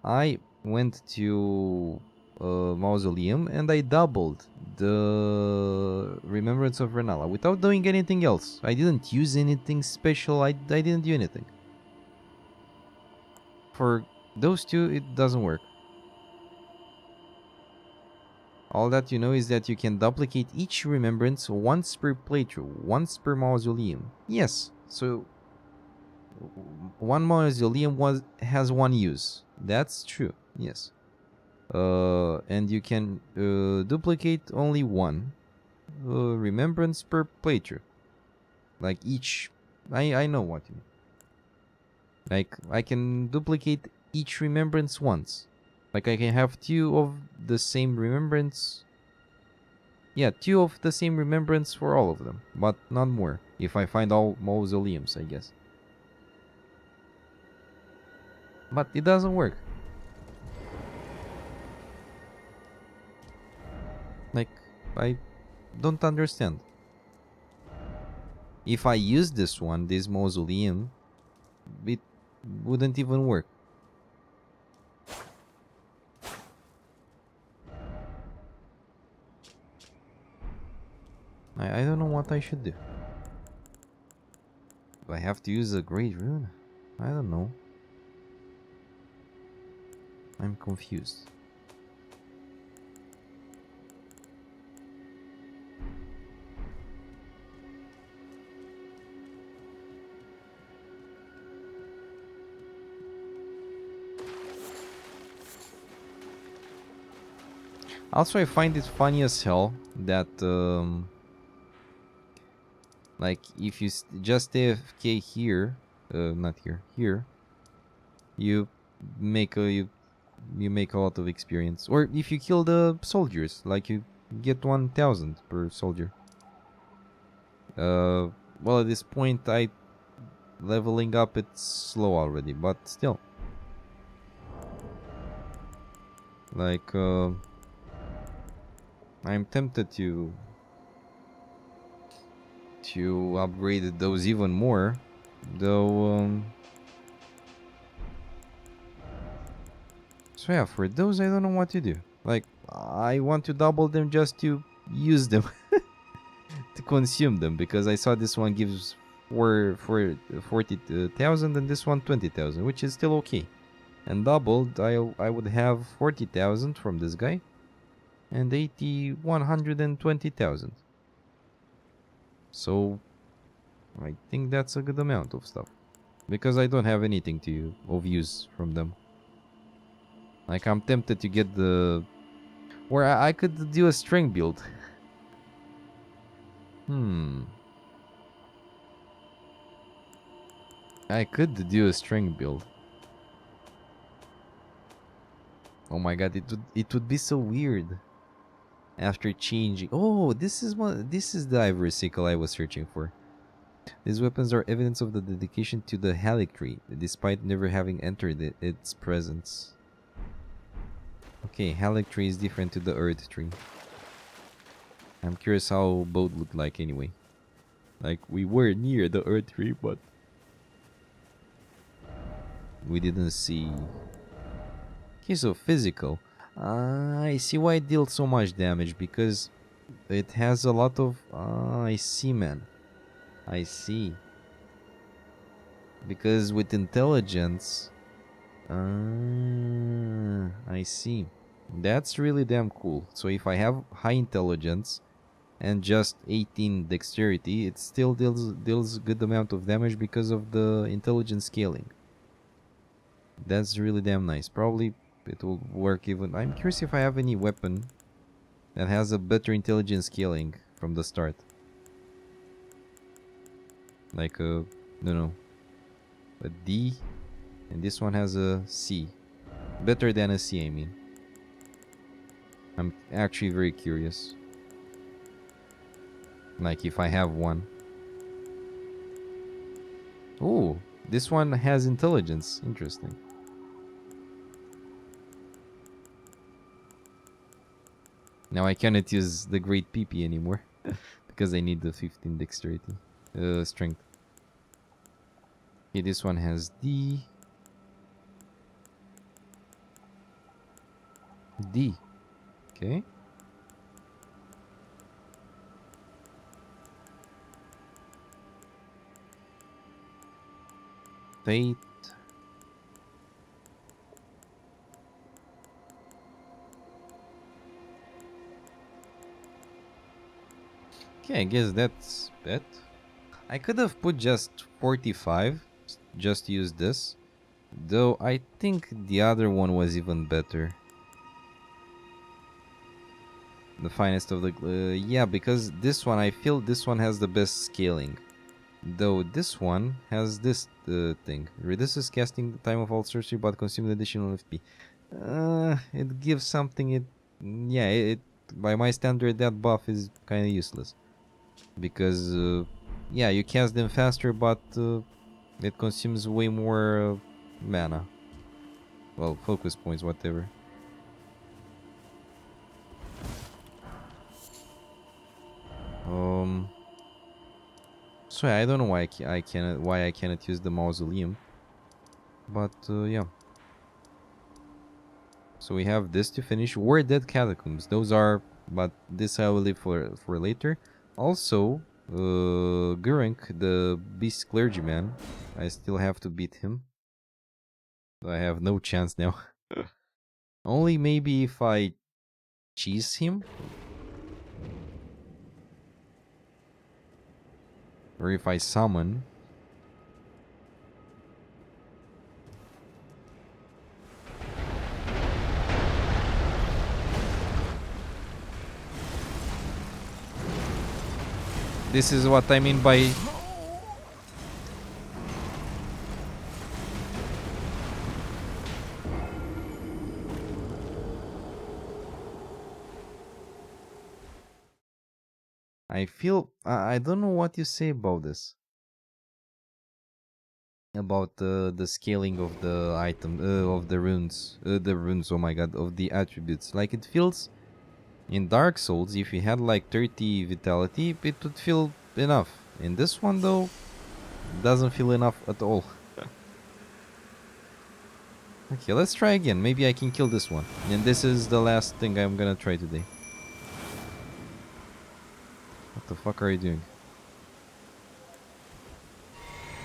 I went to Mausoleum and I doubled the remembrance of Renala without doing anything else. I didn't use anything special. I didn't do anything. For those two, it doesn't work. All that you know is that you can duplicate each remembrance once per playthrough, once per mausoleum. Yes, so one mausoleum has one use. That's true, yes. And you can duplicate only one remembrance per playthrough. Like each... I know what you mean. Like, I can duplicate each remembrance once. Like, I can have two of the same remembrance. Yeah, two of the same remembrance for all of them, but not more. If I find all mausoleums, I guess. But it doesn't work. Like, I don't understand. If I use this mausoleum, it wouldn't even work. I don't know what I should do. Do I have to use a great rune? I don't know. I'm confused. Also, I find it funny as hell that like if you just AFK here, not here, here, you make a you make a lot of experience. Or if you kill the soldiers, like you get 1,000 per soldier. Well, at this point, leveling up it's slow already, but still. Like, I'm tempted to upgrade those even more, though. So yeah, for those I don't know what to do. Like, I want to double them just to use them, to consume them, because I saw this one gives 40,000 and this one 20,000, which is still okay. And doubled, I would have 40,000 from this guy, and 120,000. So I think that's a good amount of stuff, because I don't have anything of use from them. Like, I'm tempted to get the... Or I could do a strength build. I could do a strength build. Oh my god, it would be so weird. After changing... Oh, this is the ivory sickle I was searching for. These weapons are evidence of the dedication to the Halic tree, despite never having entered its presence. Okay, Halic tree is different to the Earth tree. I'm curious how both look like anyway. Like, we were near the Earth tree, but we didn't see. Okay, so physical. I see why it dealt so much damage, because it has a lot of... I see, man. I see. Because with intelligence... I see. That's really damn cool. So if I have high intelligence and just 18 dexterity, it still deals good amount of damage because of the intelligence scaling. That's really damn nice. Probably it will work even... I'm curious if I have any weapon that has a better intelligence scaling from the start. Like a... no. A D. And this one has a C. Better than a C, I mean. I'm actually very curious. Like, if I have one. Oh, this one has intelligence. Interesting. Now I cannot use the great PP anymore. Because I need the 15 dexterity. Strength. Okay, this one has D. D. Okay. Fate. Okay, I guess that's it. I could have put just 45, just use this. Though I think the other one was even better. The finest of the... yeah, because this one, I feel this one has the best scaling. Though this one has this thing. Reduces casting time of all sorcery but consumes additional FP. It gives something it... yeah, by my standard that buff is kind of useless. Because, yeah, you cast them faster but it consumes way more mana. Well, focus points, whatever. So I don't know why I cannot use the mausoleum. But yeah. So we have this to finish. War Dead Catacombs. Those are, but this I will leave for later. Also, Gurink, the Beast Clergyman. I still have to beat him. I have no chance now. Only maybe if I cheese him. Or if I summon. This is what I mean by... I feel... I don't know what you say about this. About the scaling of the item, of the runes. The runes, oh my god, of the attributes. Like, it feels... In Dark Souls, if you had like 30 vitality, it would feel enough. In this one, though, doesn't feel enough at all. Okay, let's try again. Maybe I can kill this one. And this is the last thing I'm gonna try today. What the fuck are you doing?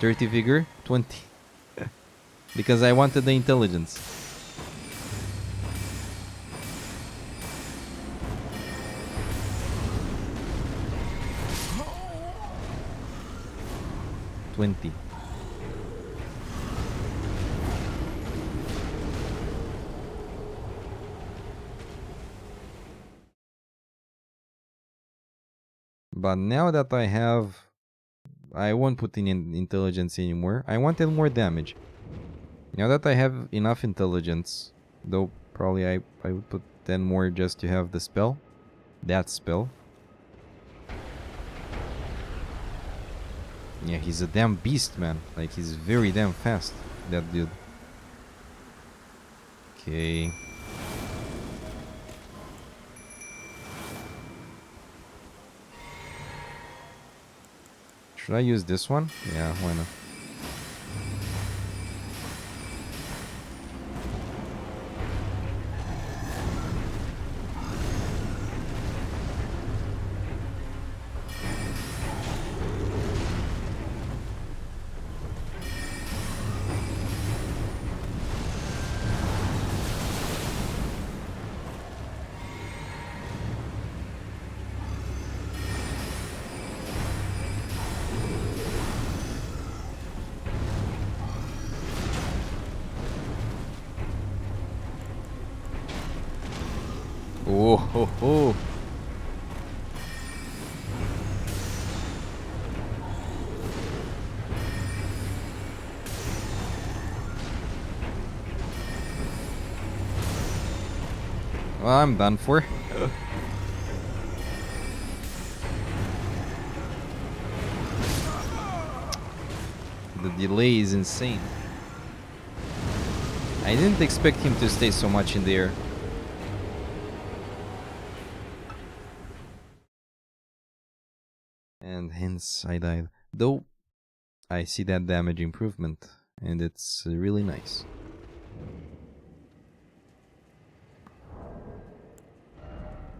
30 vigor? 20. Because I wanted the intelligence. $20. But now that I have... I won't put in intelligence anymore. I wanted more damage. Now that I have enough intelligence, though probably I would put 10 more just to have the spell. That spell. Yeah, he's a damn beast, man. Like, he's very damn fast, that dude. Okay. Should I use this one? Yeah, why not? Oh ho ho! Well, I'm done for. The delay is insane. I didn't expect him to stay so much in the air. And hence I died. Though I see that damage improvement and it's really nice.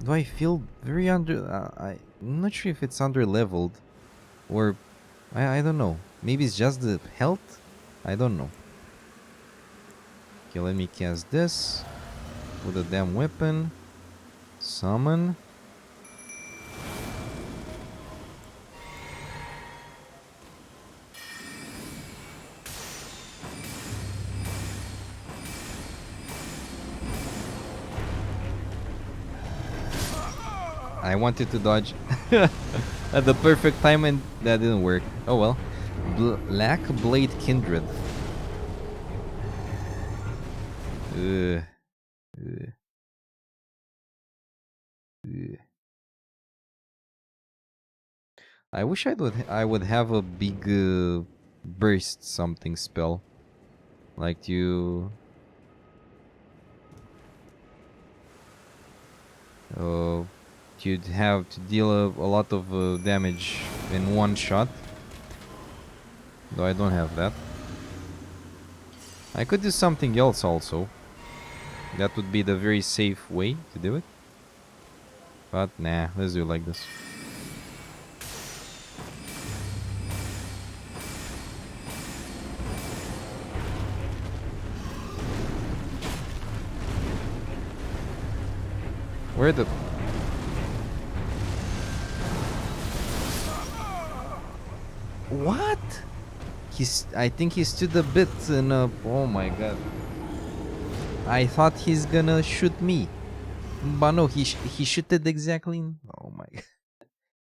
Do I feel very under... I'm not sure if it's under leveled or... I don't know. Maybe it's just the health? I don't know. Okay, let me cast this with a damn weapon. Summon. I wanted to dodge at the perfect time and that didn't work. Oh well. Black Blade Kindred. Ugh. Ugh. Ugh. I wish I would have a big burst something spell. Like you... You'd have to deal a lot of damage in one shot. Though I don't have that. I could do something else also. That would be the very safe way to do it. But nah, let's do it like this. Where the... What? I think he stood a bit in a... Oh my god. I thought he's gonna shoot me. But no, he shooted exactly... Oh my god.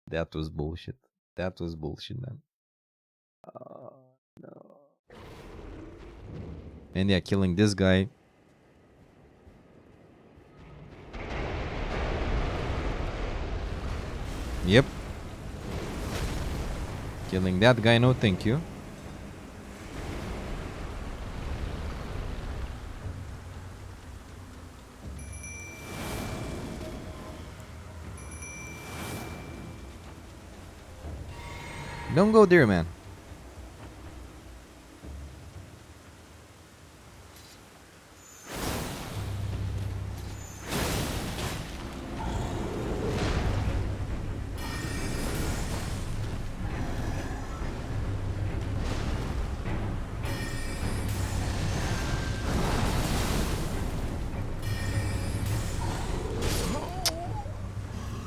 That was bullshit. That was bullshit, man. No. And yeah, killing this guy. Yep. Killing that guy, no thank you. Don't go there, man.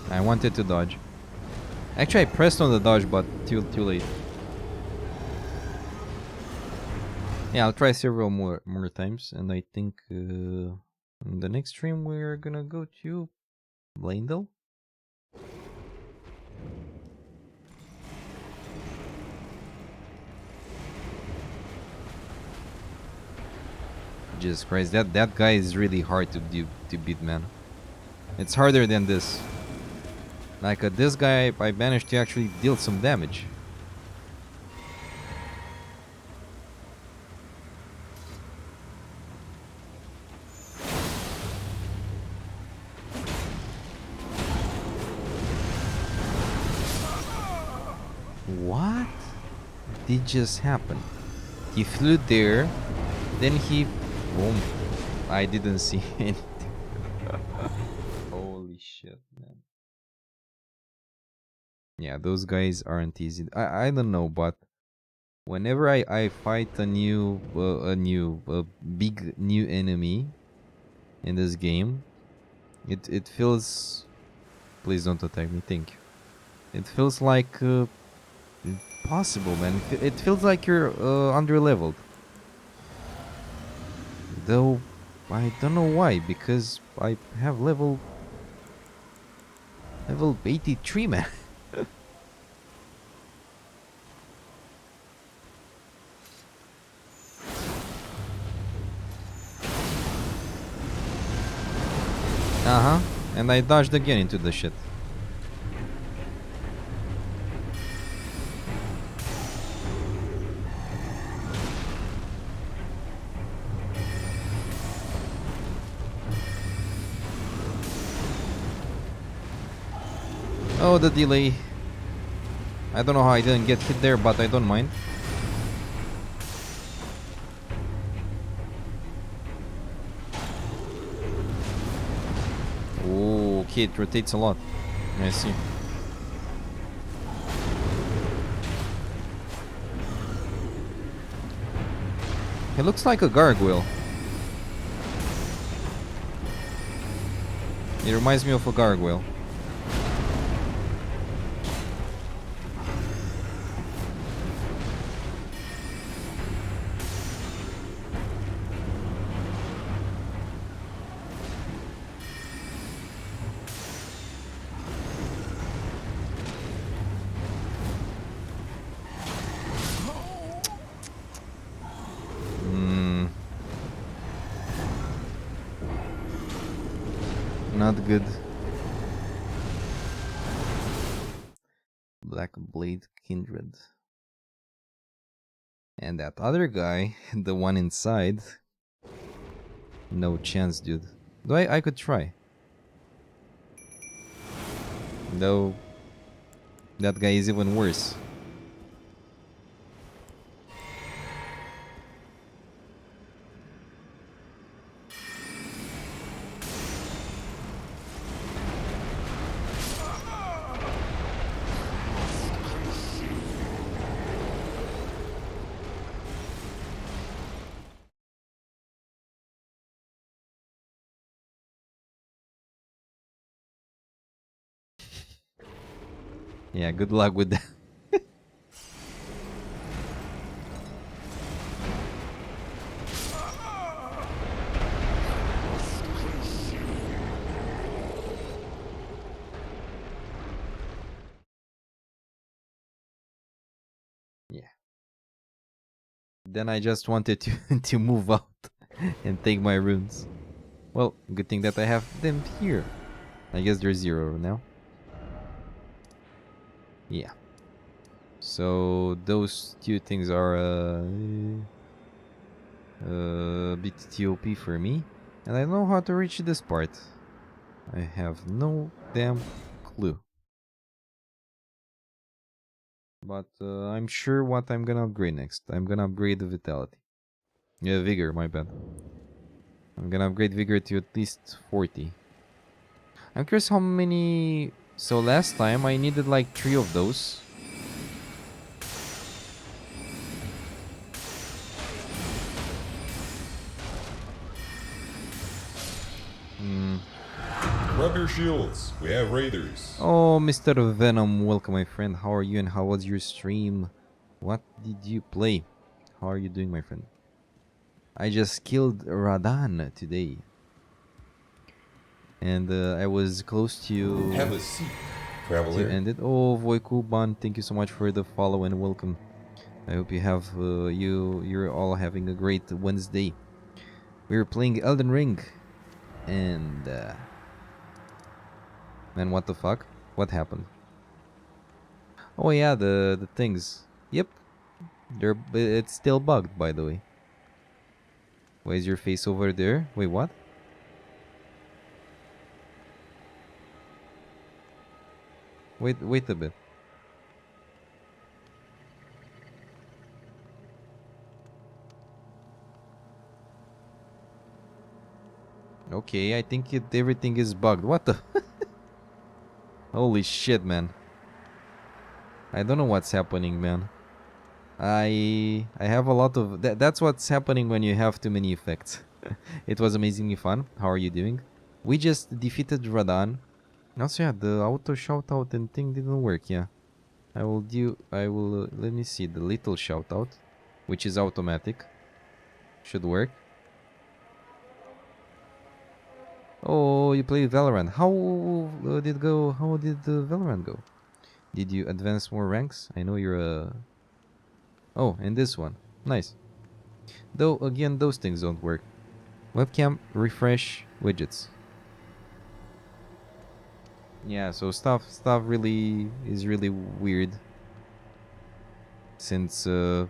I wanted to dodge. Actually, I pressed on the dodge, but too late. Yeah, I'll try several more times, and I think in the next stream we're gonna go to Blandel. Jesus Christ, that guy is really hard to beat, man. It's harder than this. Like this guy, I managed to actually deal some damage. What did just happen? He flew there, then he... Boom. I didn't see anything. Holy shit, man. Yeah, those guys aren't easy. I don't know, but whenever I fight a big new enemy in this game, it feels... Please don't attack me, thank you. It feels like impossible, man. It feels like you're under-leveled. Though, I don't know why, because I have level 83, man. Uh-huh. And I dodged again into the shit. Oh, the delay. I don't know how I didn't get hit there, but I don't mind. Oh, okay, it rotates a lot. I see. It looks like a gargoyle. It reminds me of a gargoyle. Not good. Black Blade Kindred. And that other guy, the one inside. No chance, dude. Though I could try. Though that guy is even worse. Yeah, good luck with that. Yeah. Then I just wanted to to move out and take my runes. Well, good thing that I have them here. I guess there's 0 now. Yeah. So those two things are a bit TOP for me. And I don't know how to reach this part. I have no damn clue. But I'm sure what I'm gonna upgrade next. I'm gonna upgrade the Vitality. Yeah, Vigor, my bad. I'm gonna upgrade Vigor to at least 40. I'm curious how many... So last time I needed like 3 of those. Grab your shields. We have raiders. Oh, Mr. Venom, welcome my friend. How are you and how was your stream? What did you play? How are you doing, my friend? I just killed Radan today. And I was close to... Have a seat, traveler. To end it. Oh, Voikuban, thank you so much for the follow and welcome. I hope you have you're all having a great Wednesday. We're playing Elden Ring, and man, what the fuck? What happened? Oh yeah, the things. Yep, it's still bugged, by the way. Why is your face over there? Wait, what? Wait a bit. Okay, I think everything is bugged. What the? Holy shit, man. I don't know what's happening, man. I have a lot of... That's what's happening when you have too many effects. It was amazingly fun. How are you doing? We just defeated Radan. Also, yeah, the auto shoutout and thing didn't work, yeah. I will let me see, the little shoutout, which is automatic. Should work. Oh, you played Valorant. How did go? How did the Valorant go? Did you advance more ranks? I know you're a... Oh, and this one. Nice. Though, again, those things don't work. Webcam, refresh, widgets. Yeah, so stuff really is really weird. Since, I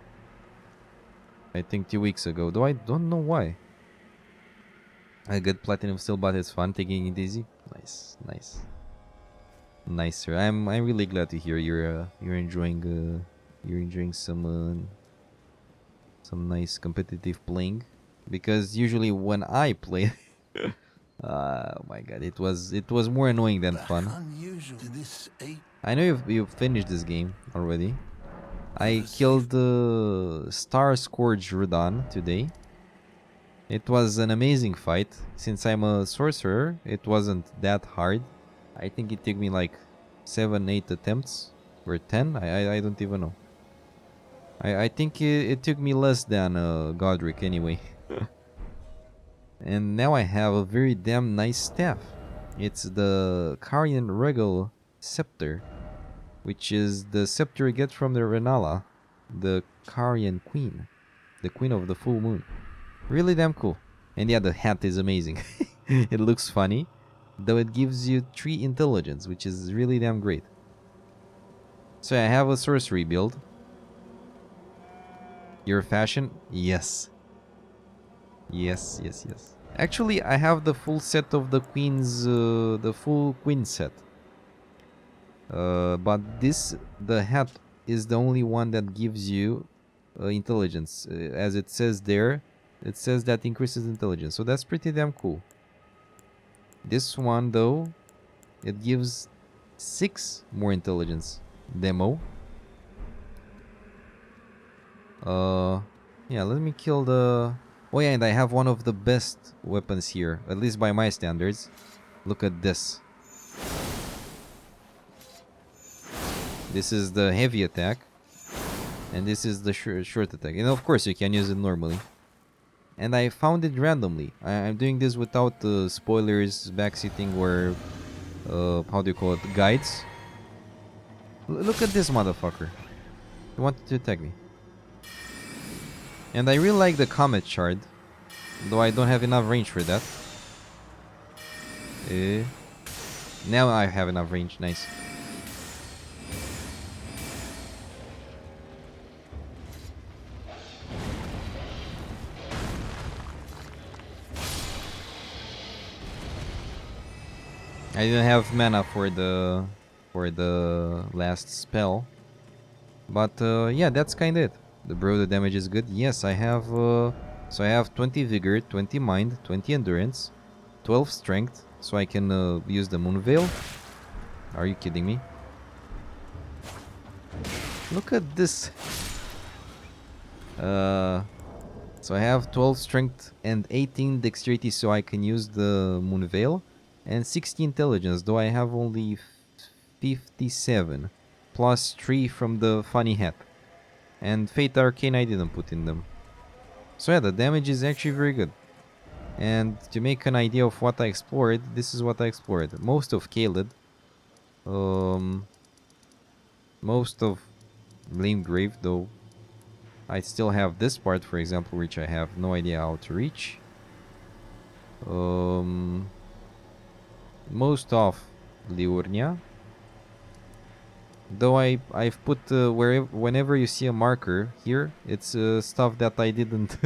think 2 weeks ago. Though I don't know why. I get platinum still, but it's fun taking it easy. Nice, nice. Nice, sir. I'm really glad to hear you're enjoying some nice competitive playing, because usually when I play, oh my god, it was more annoying than fun. I know you've finished this game already. I killed Star Scourge Rudan today. It was an amazing fight. Since I'm a sorcerer, it wasn't that hard. I think it took me like 7-8 attempts or 10. I don't even know. I think it took me less than Godric anyway. And now I have a very damn nice staff. It's the Carian Regal Scepter, which is the scepter you get from the Renala, the Carian Queen, the Queen of the Full Moon. Really damn cool. And yeah, the hat is amazing. It looks funny, though it gives you 3 intelligence, which is really damn great. So I have a sorcery build. Your fashion? Yes. Yes. Actually, I have the full set of the Queen's, the full Queen set. But the hat is the only one that gives you intelligence. As it says there, it says that increases intelligence. So that's pretty damn cool. This one, though, it gives 6 more intelligence. Demo. Yeah, let me kill the... Oh yeah, and I have one of the best weapons here, at least by my standards. Look at this. This is the heavy attack. And this is the short attack. And of course you can use it normally. And I found it randomly. I'm doing this without spoilers, backseating, or how do you call it, guides. Look at this motherfucker. He wanted to attack me. And I really like the comet shard, though I don't have enough range for that. Now I have enough range, nice. I didn't have mana for the last spell, but yeah, that's kind of it. The damage is good. Yes, I have so I have 20 vigor, 20 mind, 20 endurance, 12 strength, so I can use the moon veil. Are you kidding me? Look at this. So I have 12 strength and 18 dexterity, so I can use the moon veil. And 60 intelligence, though I have only 57. Plus 3 from the funny hat. And Fate Arcane I didn't put in them. So yeah, the damage is actually very good. And to make an idea of what I explored, this is what I explored. Most of Caelid. Most of Limgrave, though I still have this part, for example, which I have no idea how to reach. Most of Liurnia, though I've put whenever you see a marker here, it's stuff that I didn't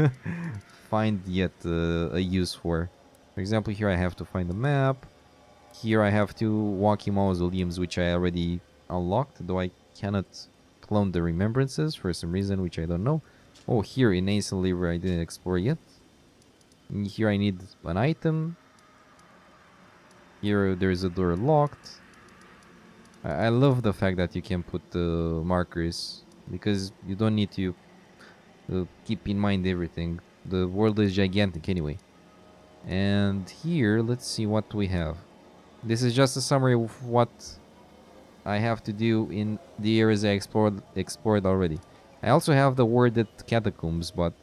find yet a use for. For example, here I have to find the map. Here I have two walking mausoleums, which I already unlocked, though I cannot clone the remembrances for some reason, which I don't know. Oh, here in Ancient Library I didn't explore yet. And here I need an item. Here there's a door locked. I love the fact that you can put markers, because you don't need to keep in mind everything. The world is gigantic anyway. And here, let's see what we have. This is just a summary of what I have to do in the areas I explored already. I also have the worded catacombs, but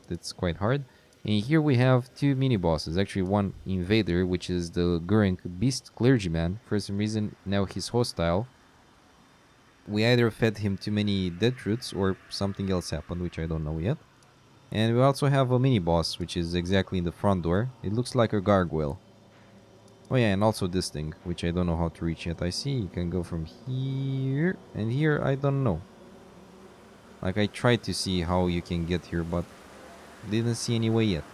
it's quite hard. And here we have two mini bosses. Actually, one invader, which is the Gurink Beast Clergyman. For some reason, now he's hostile. We either fed him too many dead roots or something else happened, which I don't know yet. And we also have a mini boss, which is exactly in the front door. It looks like a gargoyle. Oh yeah, and also this thing, which I don't know how to reach yet. I see you can go from here, and here I don't know. Like, I tried to see how you can get here, but didn't see any way yet.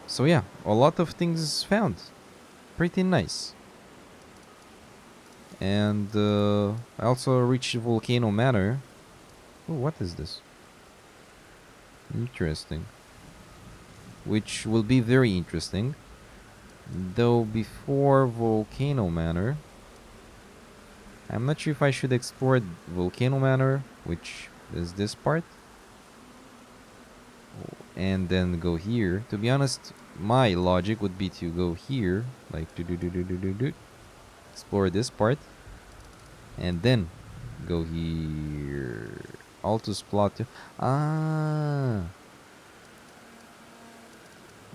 So yeah, a lot of things found. Pretty nice. And I also reached Volcano Manor. Oh, what is this? Interesting. Which will be very interesting. Though before Volcano Manor, I'm not sure if I should explore Volcano Manor, which is this part, and then go here. To be honest, my logic would be to go here, like explore this part, and then go here. Altus Plateau.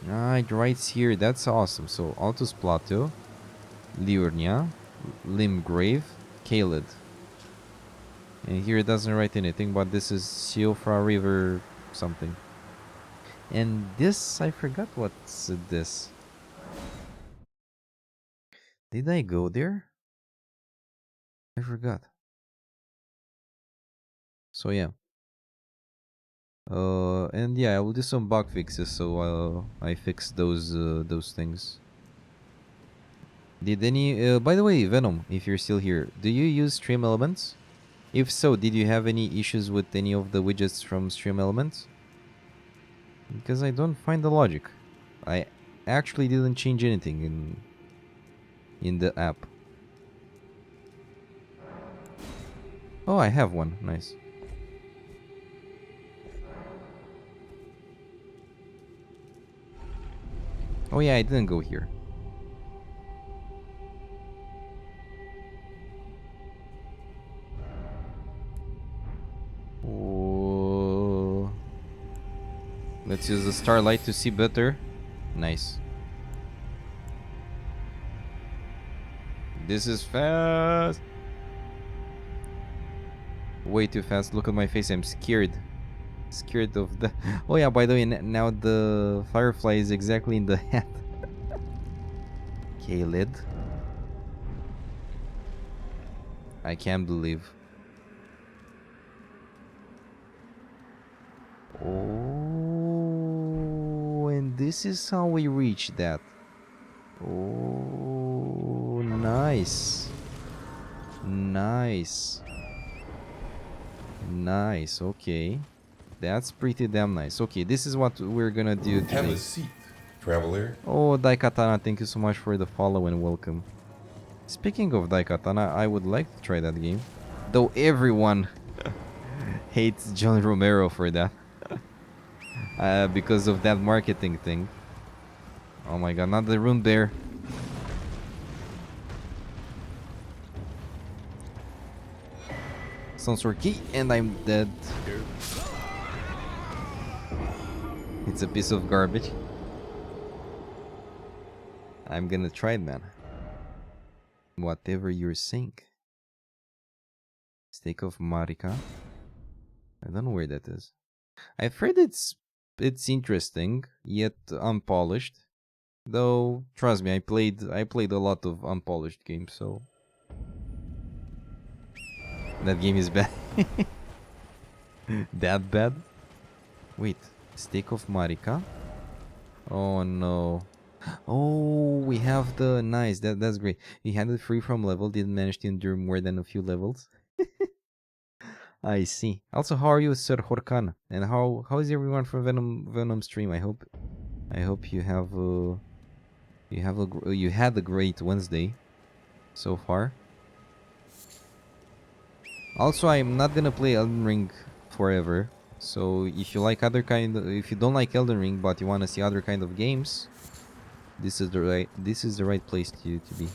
It writes here. That's awesome. So Altus Plateau, Liurnia, Limgrave, Caelid. And here it doesn't write anything, but this is Siofra River something. And this, I forgot what's this. Did I go there? I forgot. So yeah. And yeah, I will do some bug fixes, so I fix those things. Did any by the way, Venom, if you're still here, do you use Stream Elements? If so, did you have any issues with any of the widgets from Stream Elements? Because I don't find the logic. I actually didn't change anything in the app. Oh, I have one. Nice. Oh yeah, I didn't go here. Let's use the starlight to see better. Nice. This is fast. Way too fast. Look at my face. I'm scared. Scared of the... Oh yeah, by the way, now the firefly is exactly in the head. Okay, lid. I can't believe. Oh, and this is how we reach that. Oh, nice. Nice. Nice, okay. That's pretty damn nice. Okay, this is what we're gonna do today. Have a seat, traveler. Oh, Daikatana, thank you so much for the follow and welcome. Speaking of Daikatana, I would like to try that game. Though everyone hates John Romero for that. Because of that marketing thing. Oh my god, not the room there. Sensor key, and I'm dead. It's a piece of garbage. I'm gonna try it, man. Whatever you're saying. Steak of Marika. I don't know where that is. I've heard it's interesting, yet unpolished. Though, trust me, I played a lot of unpolished games, so that game is bad. That bad? Wait, Steak of Marika? Oh no. Oh, we have the nice. That's great. We had it free from level. Didn't manage to endure more than a few levels. I see. Also, how are you, Sir Horkan? And how is everyone from Venom stream? I hope you have you had a great Wednesday so far. Also, I'm not gonna play Elden Ring forever. So if you like if you don't like Elden Ring but you want to see other kind of games, this is the right place to be.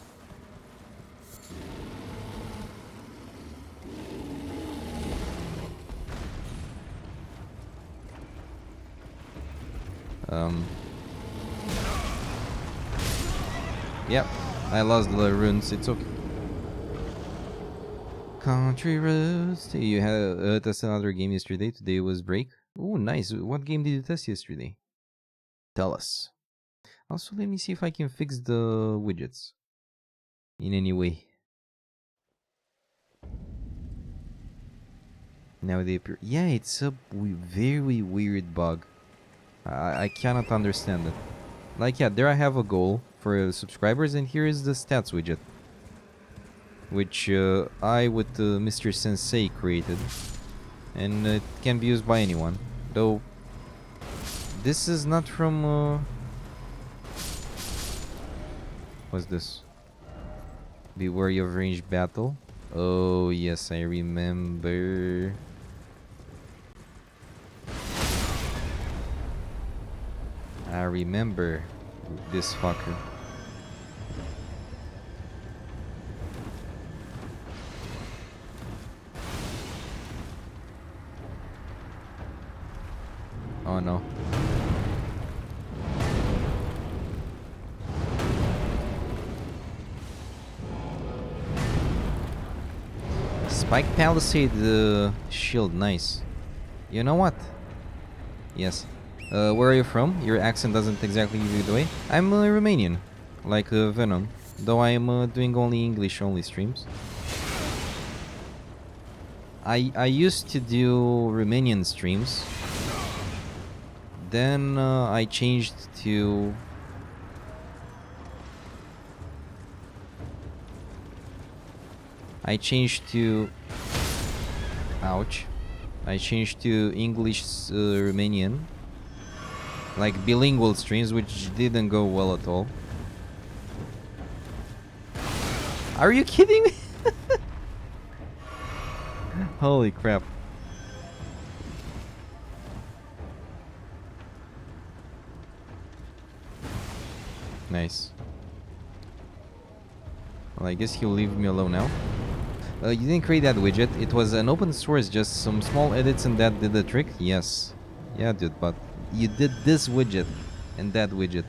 Yep, I lost the runes. It's okay. Country roads. You had tested another game yesterday. Today was break. Oh, nice. What game did you test yesterday? Tell us. Also, let me see if I can fix the widgets in any way. Now they appear. Yeah, it's a very weird bug. I cannot understand it. Like, yeah, there I have a goal for subscribers, and here is the stats widget, which I with Mr. Sensei created, and it can be used by anyone. Though this is not from what's this? Be wary of ranged battle. Oh yes, I remember. I remember this fucker. Oh no. Spike Palisade shield, nice. You know what? Yes. Where are you from? Your accent doesn't exactly give you the way. I'm Romanian, like Venom, though I am doing only English only streams. I used to do Romanian streams. Then I changed to ouch. I changed to English Romanian, like bilingual streams, which didn't go well at all. Are you kidding me? Holy crap. Nice. Well, I guess he'll leave me alone now. You didn't create that widget. It was an open source, just some small edits and that did the trick. Yes. Yeah, dude, but did this widget and that widget.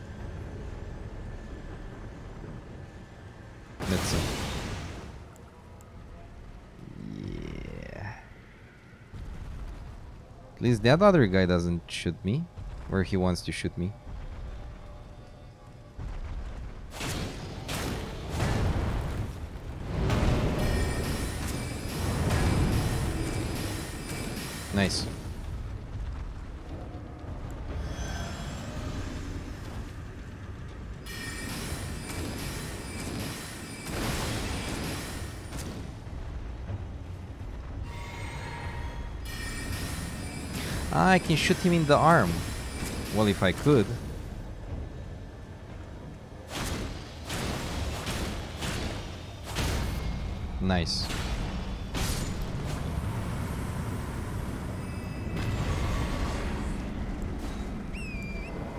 That's it. Yeah. At least that other guy doesn't shoot me, or he wants to shoot me. Nice. I can shoot him in the arm. Well, if I could. Nice.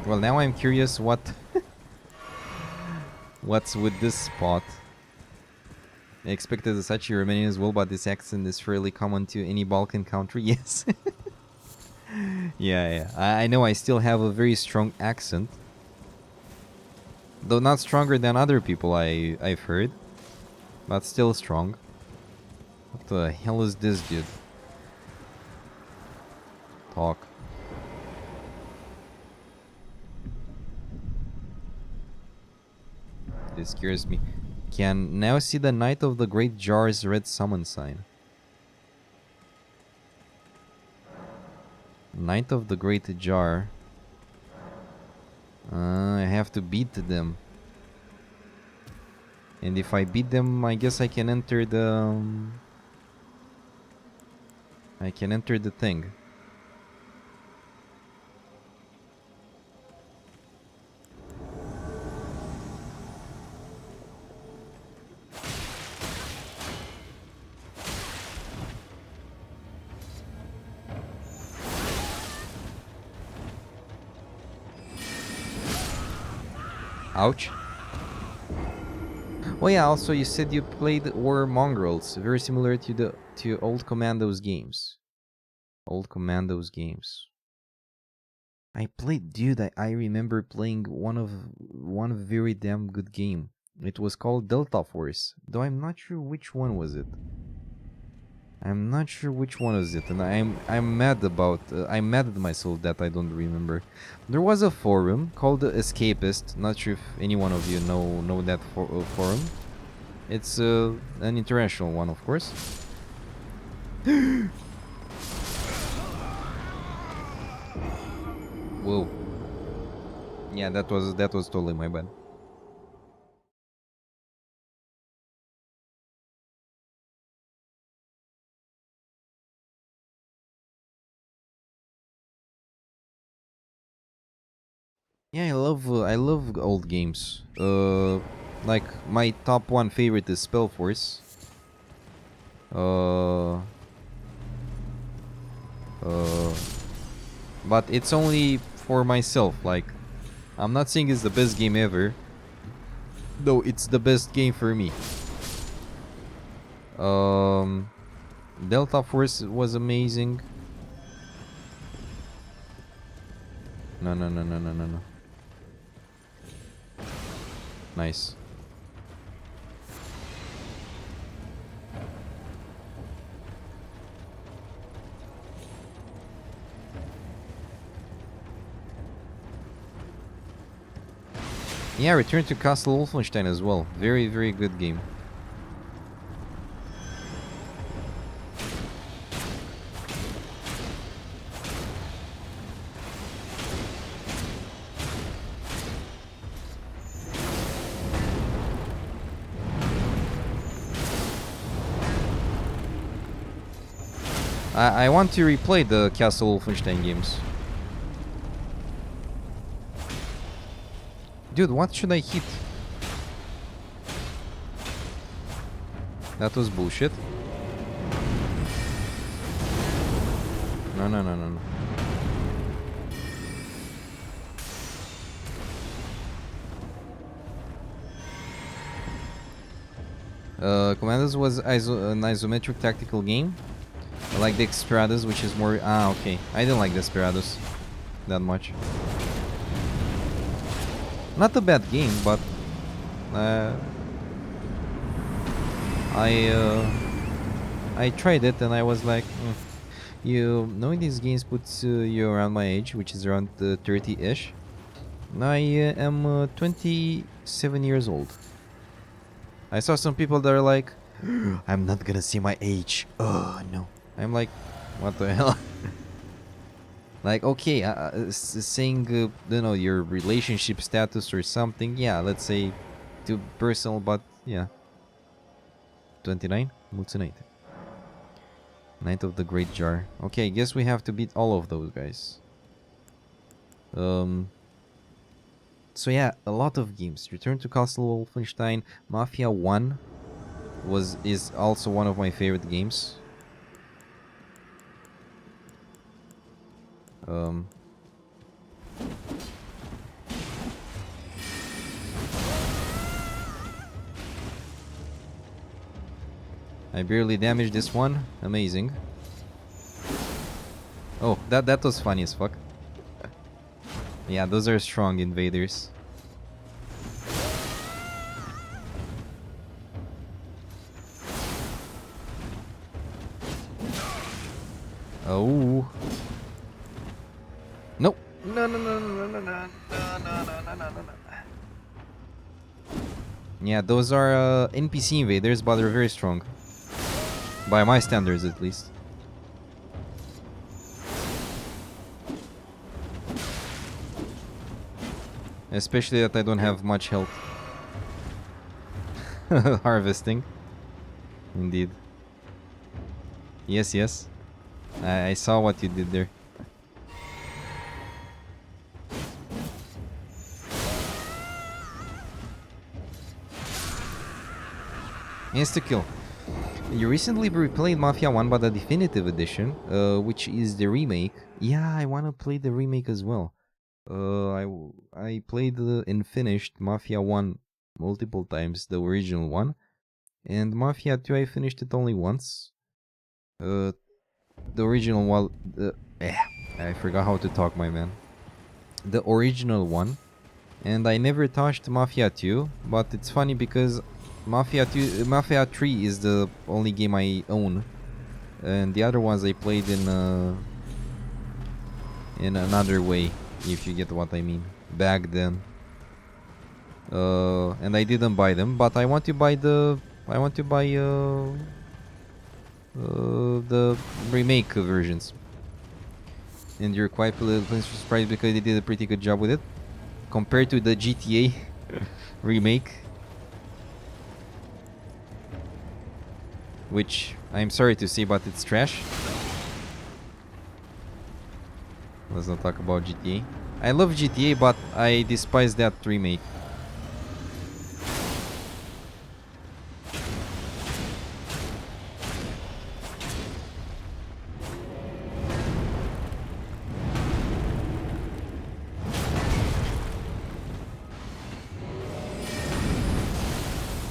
Well, now I'm curious what's with this spot. I expected such a Romanian as well, but this accent is fairly common to any Balkan country. Yes. Yeah. I know I still have a very strong accent. Though not stronger than other people I've heard. But still strong. What the hell is this, dude? Talk. This scares me. Can now see the Knight of the Great Jar's red summon sign. Knight of the Great Jar. I have to beat them. And if I beat them, I guess I can enter the... I can enter the thing. Ouch. Oh yeah, also you said you played War Mongrels, very similar to old Commandos games. Old Commandos games. I played, dude, I remember playing one very damn good game. It was called Delta Force, though I'm not sure which one was it. I'm not sure which one is it, and I'm mad about I'm mad at myself that I don't remember. There was a forum called Escapist. Not sure if any one of you know that forum. It's an international one, of course. Whoa. Yeah, that was totally my bad. Yeah, I love old games. Like my top one favorite is Spellforce. But it's only for myself. Like, I'm not saying it's the best game ever, though it's the best game for me. Delta Force was amazing. No. Nice. Yeah, Return to Castle Wolfenstein as well. Very, very good game. I want to replay the Castle Wolfenstein games. Dude, what should I hit? That was bullshit. No. Commandos was an isometric tactical game. I like the Desperados, which is more... Ah, okay. I didn't like Desperados. that much. Not a bad game, but I tried it and I was like, you knowing these games puts you around my age, which is around 30-ish. I am 27 years old. I saw some people that are like, I'm not gonna see my age. Oh no. I'm like, what the hell? Like, okay, saying, you know, your relationship status or something. Yeah, let's say too personal, but yeah. 29? Multi-night. Night of the Great Jar. Okay, guess we have to beat all of those guys. So yeah, a lot of games. Return to Castle Wolfenstein, Mafia 1 is also one of my favorite games. I barely damaged this one. Amazing. Oh, that was funny as fuck. Yeah, those are strong invaders. Oh. Nope. No. Yeah, those are NPC invaders, but they're very strong. By my standards, at least. Especially that I don't have much health. Harvesting. Indeed. Yes. I saw what you did there. Insta-kill. You recently replayed Mafia 1 but the definitive edition, which is the remake. Yeah, I want to play the remake as well. I played and finished Mafia 1 multiple times, the original one. And Mafia 2 I finished it only once. The original one... I forgot how to talk, my man. The original one. And I never touched Mafia 2, but it's funny because Mafia 3 is the only game I own. And the other ones I played in another way, if you get what I mean, back then. And I didn't buy them, but I want to buy the remake versions. And you're quite surprised because they did a pretty good job with it compared to the GTA remake, which I'm sorry to say, but it's trash. Let's not talk about GTA. I love GTA, but I despise that remake.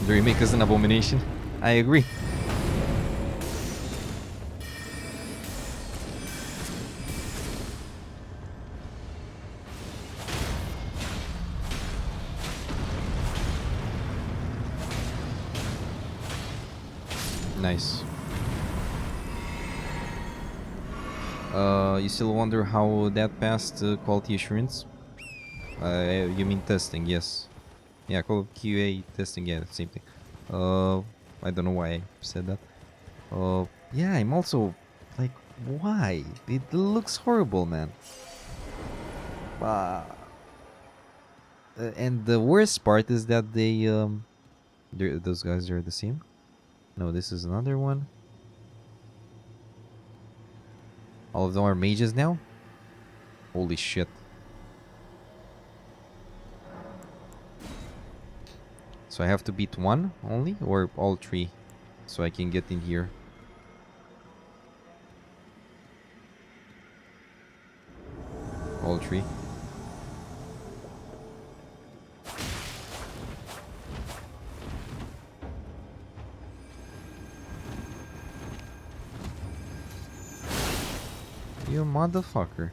The remake is an abomination. I agree. Nice. You still wonder how that passed quality assurance? You mean testing, yes. Yeah, called QA testing, yeah, same thing. I don't know why I said that. Yeah, I'm also like, why? It looks horrible, man. And the worst part is that those guys are the same. No, this is another one. All of them are mages now? Holy shit. So I have to beat one only, or all three, so I can get in here. All three. You motherfucker.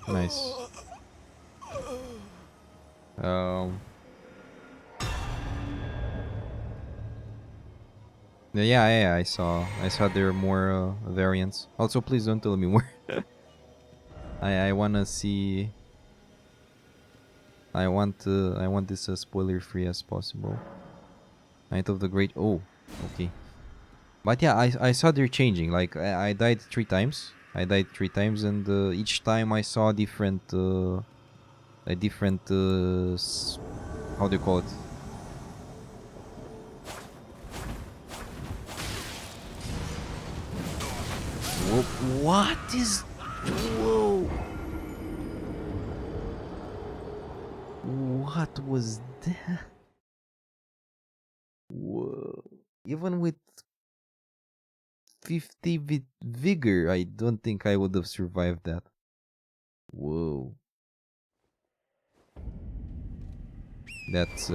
Nice. Yeah, I saw there are more variants. Also, please don't tell me more. I wanna see. I want this as spoiler free as possible. Night of the Great. Oh, okay. But yeah, I saw they're changing. Like I died 3 times. I died 3 times, and each time I saw a different how do you call it? Whoa, what is? Whoa! What was that? Whoa! Even with 50 vigor, I don't think I would have survived that. Whoa! That's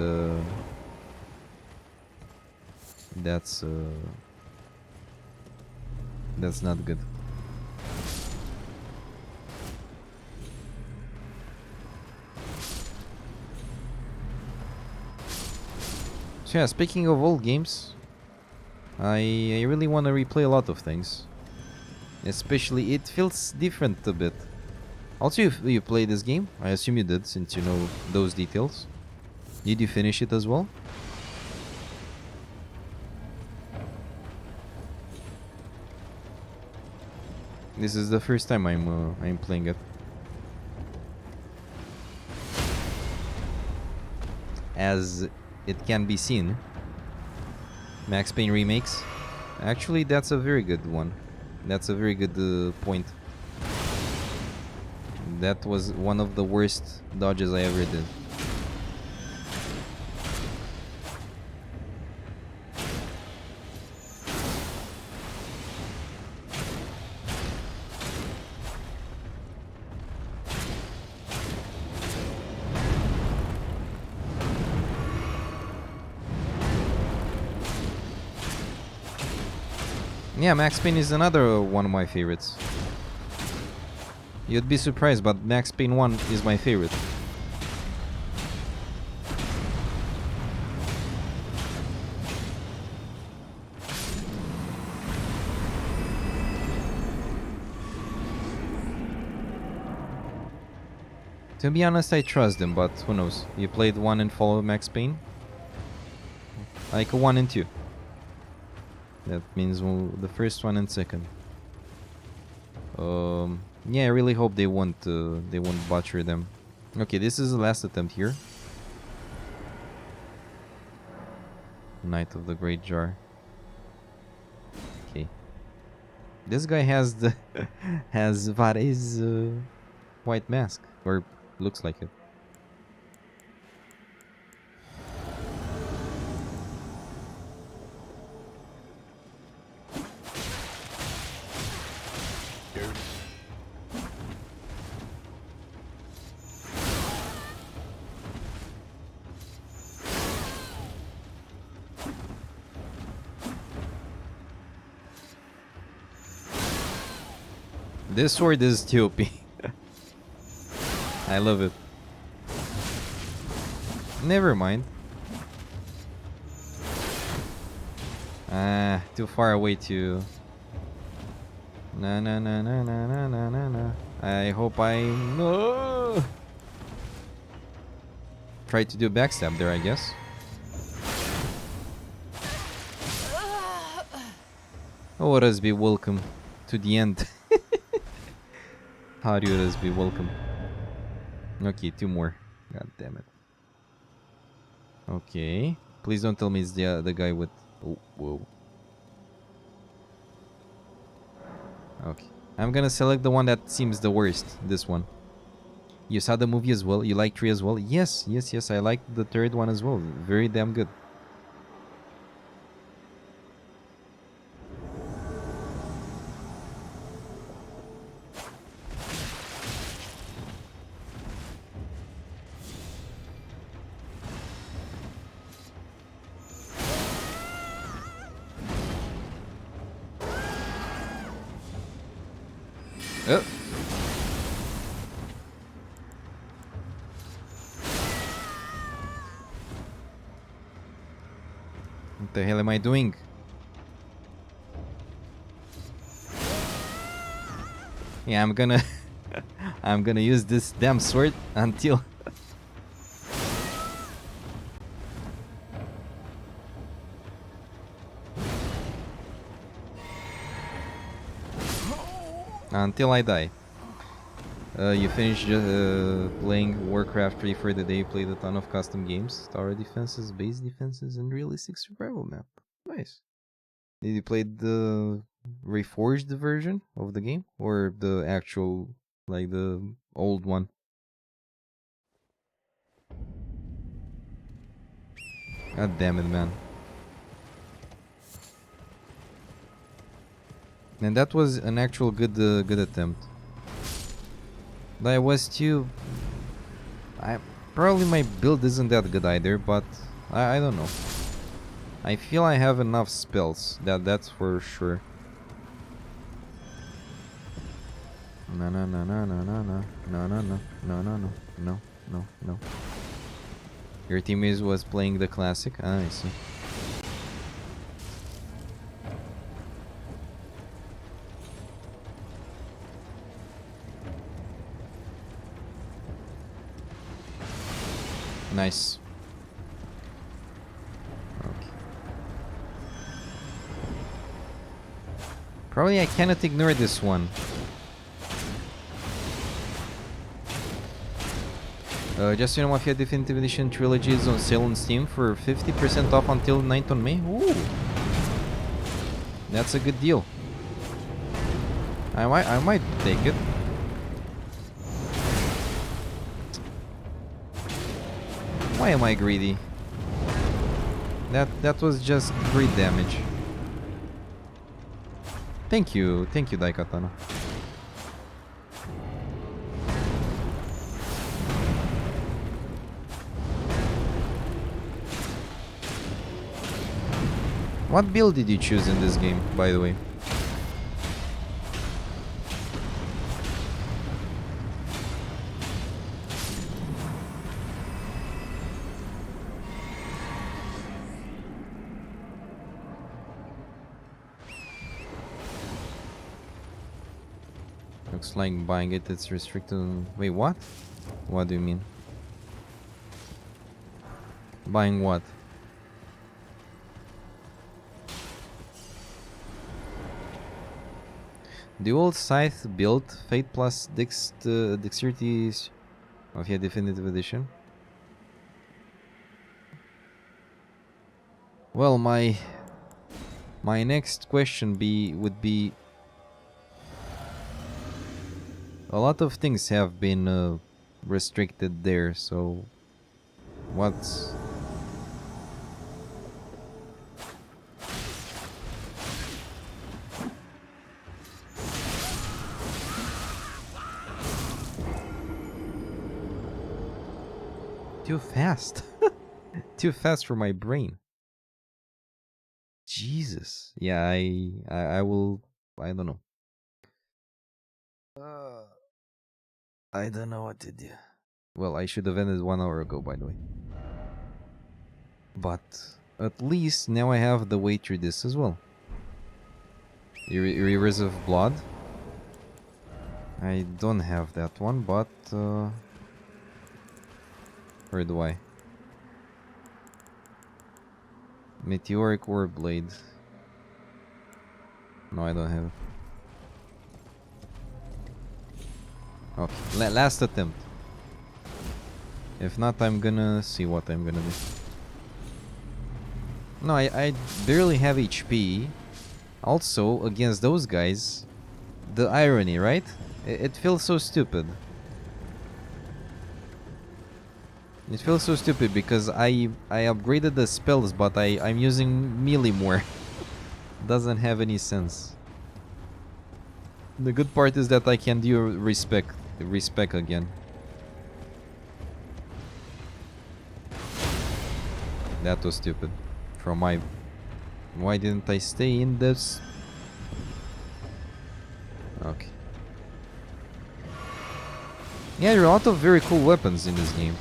that's not good. So yeah, speaking of old games, I really want to replay a lot of things. Especially, it feels different a bit. Also, if you played this game, I assume you did, since you know those details. Did you finish it as well? This is the first time I'm playing it. As it can be seen, Max Payne remakes. Actually, that's a very good one. That's a very good point. That was one of the worst dodges I ever did. Yeah, Max Payne is another one of my favorites. You'd be surprised, but Max Payne 1 is my favorite. To be honest, I trust them, but who knows? You played 1 and followed Max Payne? Like 1 and 2. That means the first one and second. Yeah, I really hope they won't butcher them. Okay, this is the last attempt here. Night of the Great Jar. Okay. This guy has the has Vare's white mask, or looks like it. This sword is TOP. I love it. Never mind. Too far away to... Na na na na na na na na na. I hope I... No! Try to do backstab there, I guess. Oh, let us be welcome to the end. How do you be welcome? Okay, 2 more. God damn it. Okay. Please don't tell me it's the guy with... Oh, whoa. Okay. I'm gonna select the one that seems the worst. This one. You saw the movie as well? You like 3 as well? Yes, yes, yes. I liked the 3rd one as well. Very damn good. What the hell am I doing? Yeah, I'm gonna I'm gonna use this damn sword until until I die. You finished playing Warcraft 3 for the day, played a ton of custom games, tower defenses, base defenses, and realistic survival map. Nice. Did you play the reforged version of the game or the actual, like the old one? God damn it, man. And that was an actual good attempt. I was too. Probably my build isn't that good either, but I don't know. I feel I have enough spells. That's for sure. No no no no no no no no no no no no no no no no. Your teammate was playing the classic. Ah, I see. Nice. Okay. Probably I cannot ignore this one. Just so you know, Mafia Definitive Edition Trilogy is on sale on Steam for 50% off until 9th on May. Ooh. That's a good deal. I might take it. Why am I greedy? That was just greed damage. Thank you, Daikatana. What build did you choose in this game, by the way? Looks like buying it's restricted. Wait, what? What do you mean? Buying what? Dual scythe build, Fate plus Dexterity of your Definitive Edition. Well, my next question would be, a lot of things have been restricted there, so what's... Too fast. Too fast for my brain. Jesus. Yeah, I will... I don't know. I don't know what to do. Well, I should have ended 1 hour ago, by the way. But at least now I have the way through this as well. Rivers of Blood. I don't have that one, but... where do I? Meteoric Ore Blade. No, I don't have it. Okay, last attempt. If not, I'm gonna see what I'm gonna do. No, I barely have HP. Also, against those guys, the irony, right? It feels so stupid. It feels so stupid because I upgraded the spells, but I'm using melee more. Doesn't have any sense. The good part is that I can do respec again. That was stupid. From my... Why didn't I stay in this? Okay. Yeah, there are a lot of very cool weapons in this game.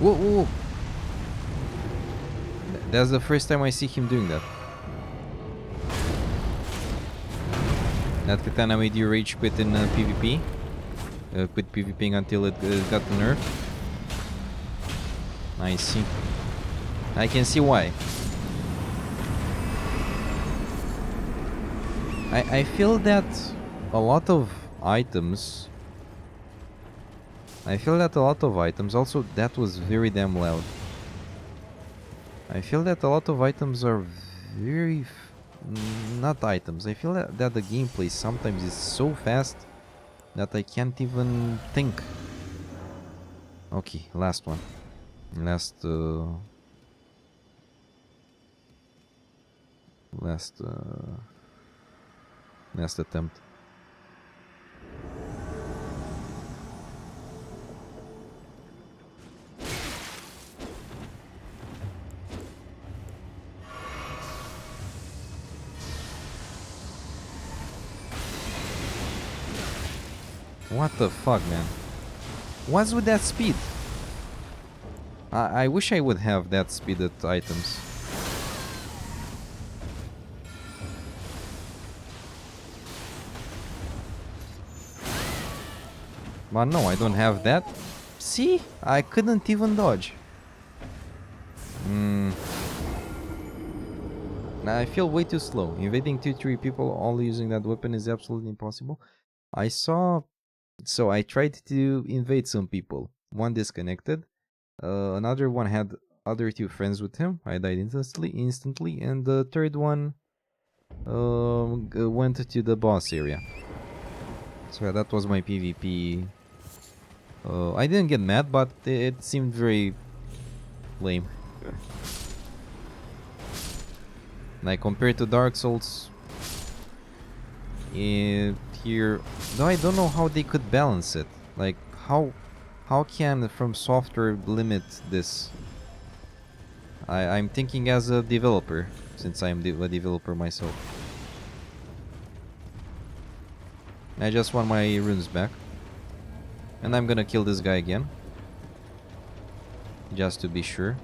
Whoa, whoa, whoa. That's the first time I see him doing that. That katana made you rage quit in PvP. Quit PvPing until it got the nerf. I see. I can see why. I feel that a lot of items... Also, that was very damn loud. I feel that a lot of items are very... not items. I feel that the gameplay sometimes is so fast that I can't even think. Okay, last one. Last attempt. What the fuck, man? What's with that speed? I wish I would have that speed at items. But no, I don't have that. See? I couldn't even dodge. I feel way too slow. Invading 2-3 people all using that weapon is absolutely impossible. So I tried to invade some people. One disconnected. Another one had other 2 friends with him. I died instantly. And the third one went to the boss area. So yeah, that was my PvP. I didn't get mad, but it seemed very lame. Like compared to Dark Souls, here, though I don't know how they could balance it. Like how can From Software limit this? I'm thinking as a developer, since I'm a developer myself. I just want my runes back. And I'm gonna kill this guy again. Just to be sure.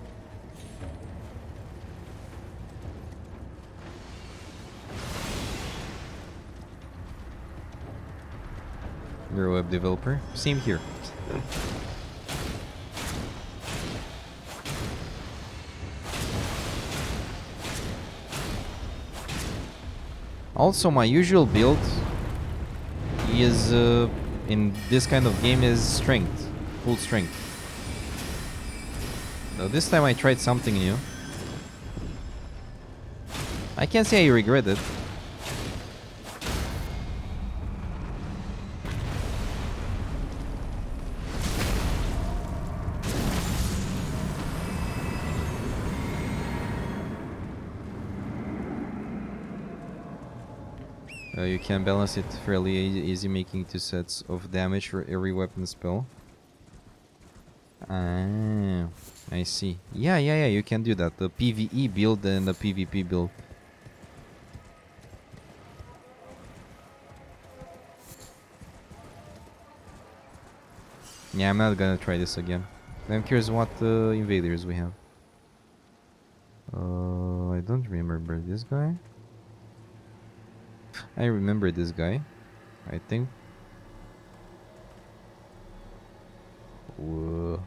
You're a web developer? Same here. Also, my usual build is in this kind of game is strength, full strength. So this time I tried something new. I can't say I regret it. You can balance it fairly easy, making 2 sets of damage for every weapon spell. Ah, I see. Yeah, you can do that. The PvE build and the PvP build. Yeah, I'm not gonna try this again. I'm curious what invaders we have. I don't remember this guy. I remember this guy, I think. Whoa.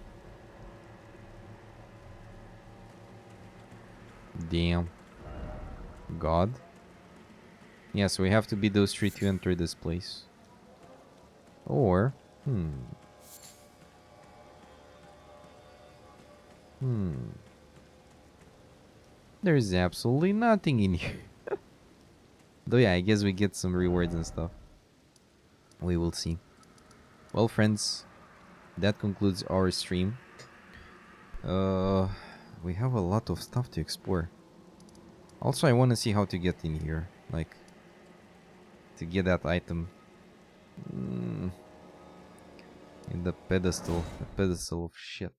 Damn. God. Yeah, so we have to beat those 3 to enter this place. Or, There's absolutely nothing in here. Though yeah, I guess we get some rewards and stuff. We will see. Well, friends, that concludes our stream. We have a lot of stuff to explore. Also, I want to see how to get in here. Like, to get that item. In the pedestal. The pedestal of shit.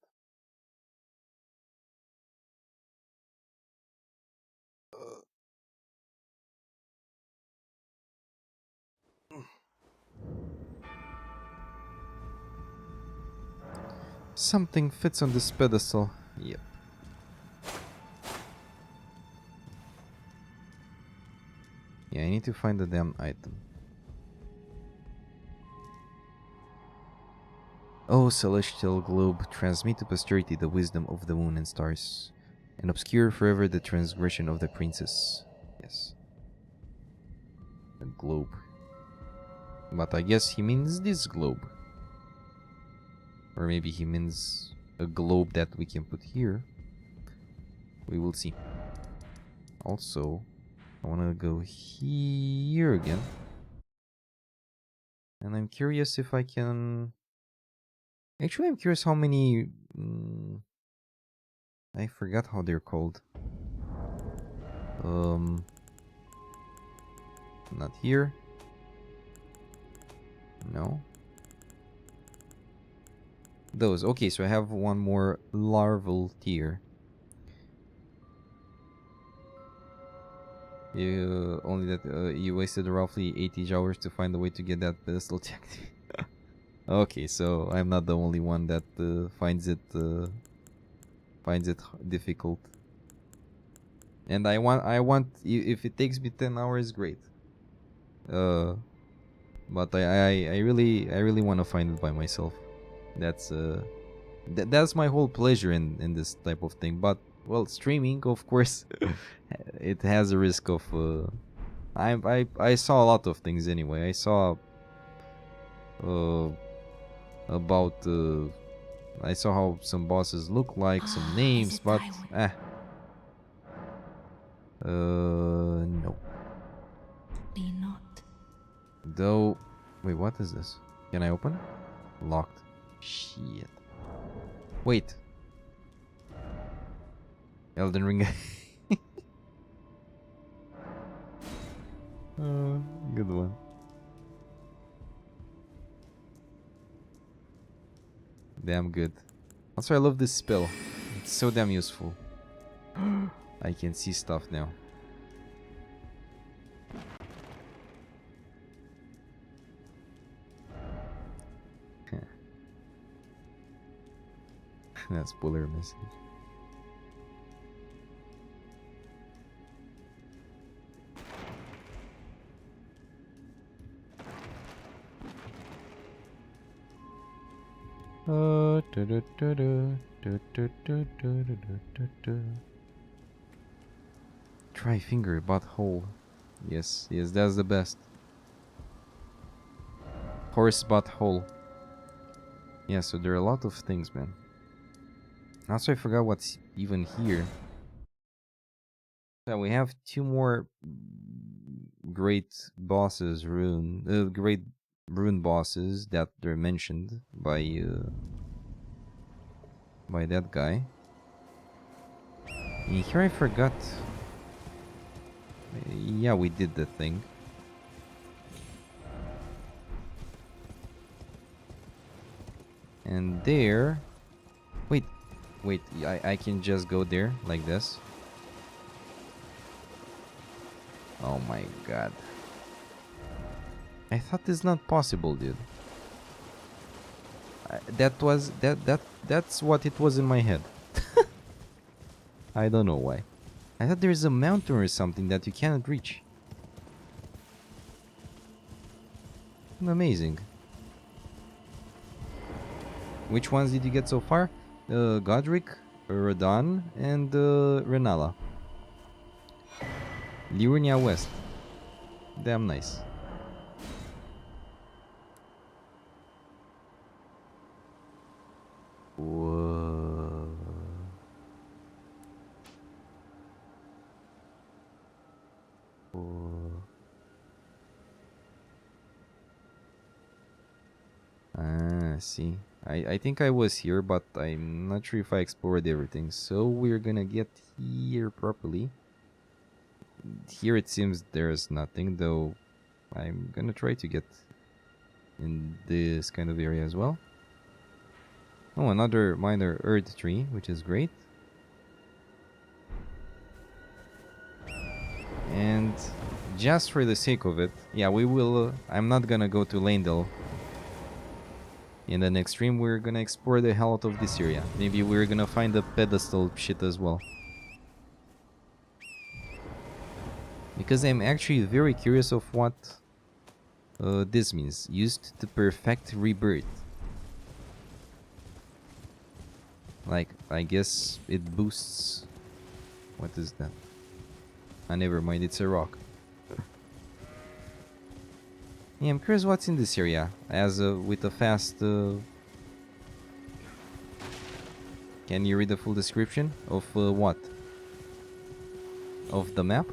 Something fits on this pedestal. Yep. Yeah, I need to find the damn item. O celestial globe, transmit to posterity the wisdom of the moon and stars, and obscure forever the transgression of the princess. Yes. A globe. But I guess he means this globe. Or maybe he means a globe that we can put here. We will see. Also, I want to go here again. And I'm curious if I can... Actually, I'm curious how many... I forgot how they're called. Not here. No. Those. Okay, so I have one more larval tier. You only that you wasted roughly 80 hours to find a way to get that pedestal checked. Okay, so I'm not the only one that finds it difficult. And I want if it takes me 10 hours, great. But I really want to find it by myself. That's that's my whole pleasure in this type of thing. But well, streaming, of course, it has a risk of. I saw a lot of things anyway. I saw about I saw how some bosses look like, some names, but no. Not. Though, wait, what is this? Can I open? Locked. Shit. Wait. Elden Ring. Good one. Damn good. Also, I love this spell. It's so damn useful. I can see stuff now. That's spoiler message. Try finger butthole. Yes, yes, that's the best. Horse butthole. Yeah, so there are a lot of things, man. Also, I forgot what's even here. Yeah, we have 2 more great bosses, great rune bosses that they're mentioned by that guy. And here I forgot. Yeah, we did the thing. And there... Wait, I can just go there like this. Oh my god. I thought this is not possible, dude. That's what it was in my head. I don't know why. I thought there's a mountain or something that you cannot reach. Amazing. Which ones did you get so far? Godric, Radon, and Renala. Liurnia West. Damn nice. Whoa. Whoa. Ah, see. I think I was here, but I'm not sure if I explored everything. So we're gonna get here properly. Here it seems there's nothing, though I'm gonna try to get in this kind of area as well. Oh, another minor earth tree, which is great. And just for the sake of it, yeah, we will... I'm not gonna go to Landel. In the next stream, we're gonna explore the hell out of this area. Maybe we're gonna find the pedestal shit as well. Because I'm actually very curious of what this means. Used to perfect rebirth. Like, I guess it boosts... What is that? Ah, never mind, it's a rock. Yeah, I'm curious what's in this area. As with a fast... Can you read the full description of what? Of the map?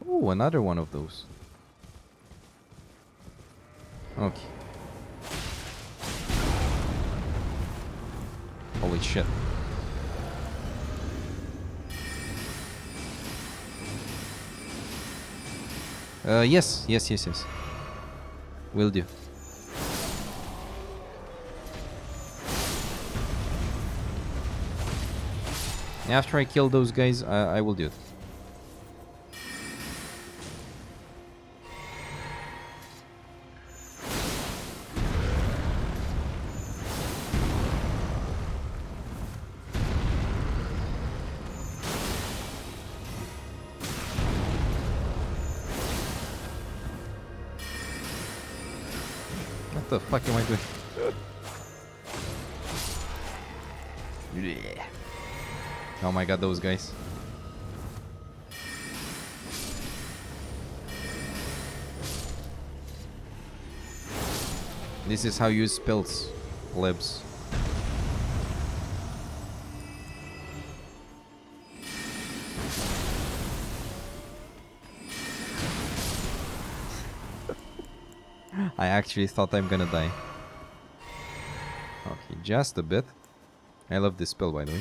Oh, another one of those. Okay. Holy shit. Yes. Will do. After I kill those guys, I will do it. What the fuck am I doing? Yeah. Oh my god, those guys. This is how you use spells, plebs. I actually thought I'm gonna die. Okay, just a bit. I love this spell, by the way.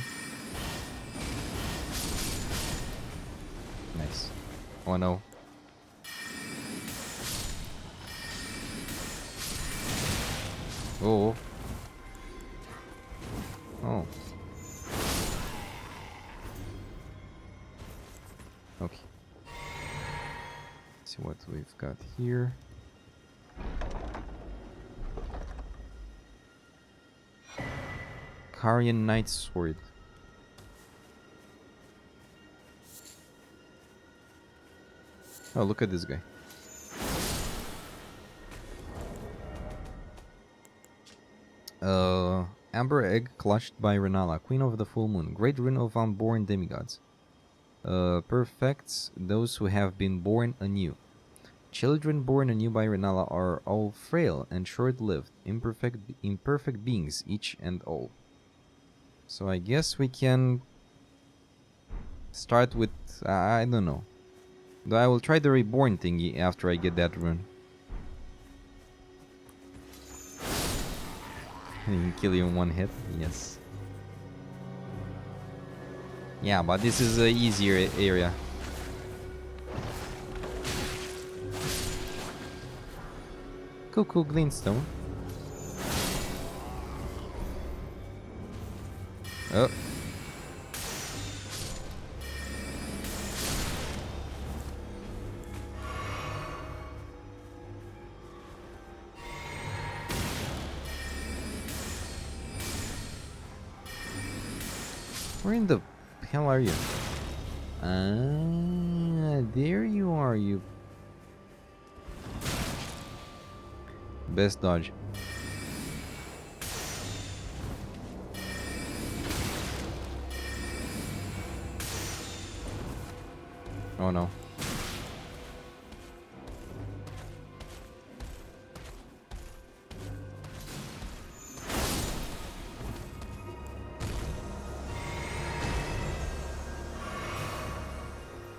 Nice. Oh no. Oh. Oh. Okay. Let's see what we've got here. Karian Knight's Sword. Oh, look at this guy. Amber Egg clutched by Renala, Queen of the Full Moon, Great Rune of Unborn Demigods. Perfects those who have been born anew. Children born anew by Renala are all frail and short-lived, imperfect beings, each and all. So I guess we can start with, I don't know. Though I will try the reborn thingy after I get that rune. You can kill you in one hit, yes. Yeah, but this is an easier area. Cool Glintstone. Oh. Where in the hell are you? There you are, you. Best dodge. Oh no.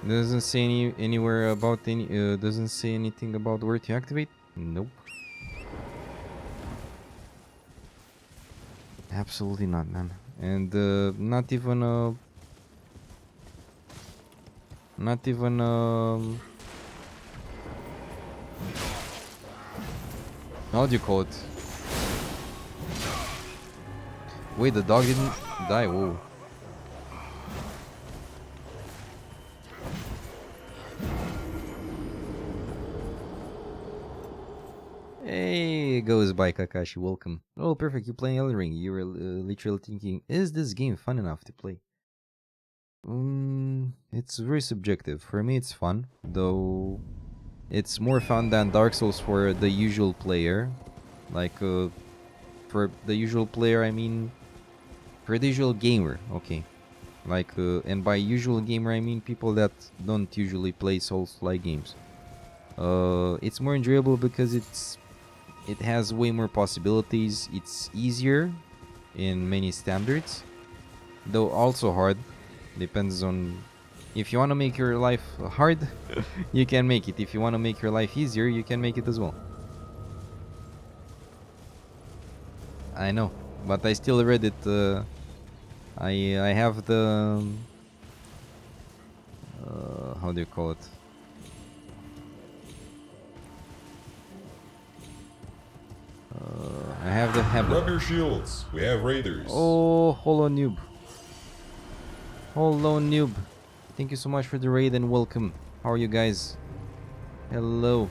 Doesn't say anywhere about any. Doesn't say anything about where to activate. Nope. Absolutely not, man. And not even how do you call it? Wait, the dog didn't die. Whoa. It goes by Kakashi, welcome. Oh, perfect, you're playing Elden Ring. You were literally thinking, is this game fun enough to play? It's very subjective. For me, it's fun, though it's more fun than Dark Souls for the usual player. Like, for the usual player, I mean, for the usual gamer, okay. Like, and by usual gamer, I mean people that don't usually play Souls-like games. It's more enjoyable because it has way more possibilities. It's easier in many standards, though also hard. Depends on if you want to make your life hard, you can make it. If you want to make your life easier, you can make it as well. I know, but I still read it. I have the how do you call it? I have the habit. Rub your shields. We have raiders. Oh, hello noob. Hello noob. Thank you so much for the raid and welcome. How are you guys? Hello.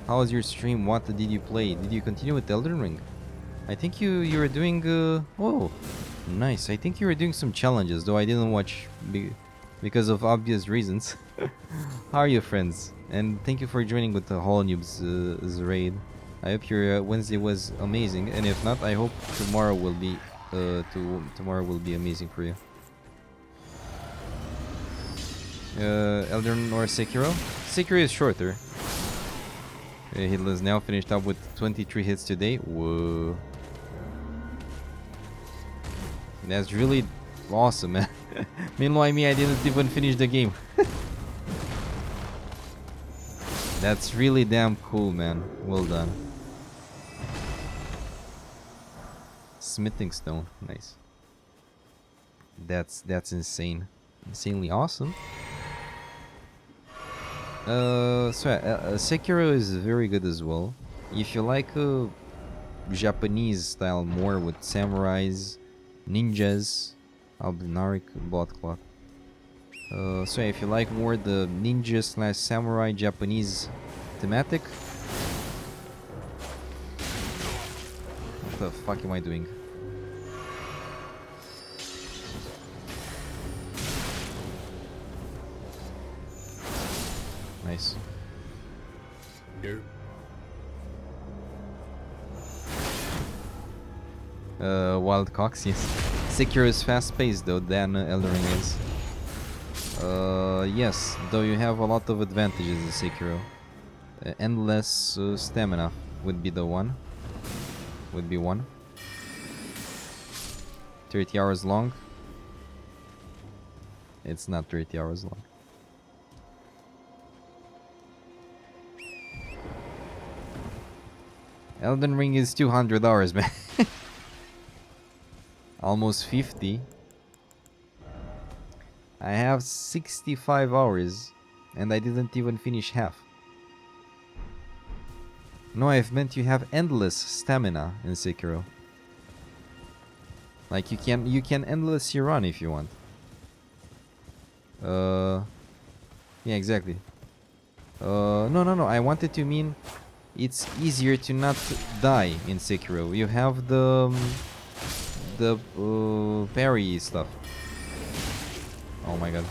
How was your stream? What did you play? Did you continue with Elden Ring? I think you were doing oh, nice. I think you were doing some challenges, though I didn't watch because of obvious reasons. How are you, friends? And thank you for joining with the Hollow Noobs raid. I hope your Wednesday was amazing, and if not, I hope tomorrow will be tomorrow will be amazing for you. Elden or Sekiro? Sekiro is shorter. He has now finished up with 23 hits today. Whoa. That's really awesome, man. Meanwhile, me, I didn't even finish the game. That's really damn cool, man. Well done. Smithing stone. Nice. That's insane. Insanely awesome. Sekiro is very good as well. If you like Japanese style more with samurais, ninjas, albinaric bloodcloth. So if you like more the ninja / samurai Japanese thematic. What the fuck am I doing? Nice. Here. Wild Cox, yes. Sekiro is fast-paced though than Elden Ring is. Yes, though you have a lot of advantages in Sekiro. Endless stamina would be the one. Would be one. 30 hours long. It's not 30 hours long. Elden Ring is 200 hours, man. Almost 50. I have 65 hours and I didn't even finish half. No, I've meant you have endless stamina in Sekiro. Like you can endlessly run if you want. Yeah, exactly. No. I wanted to mean it's easier to not die in Sekiro. You have the parry stuff. Oh my god.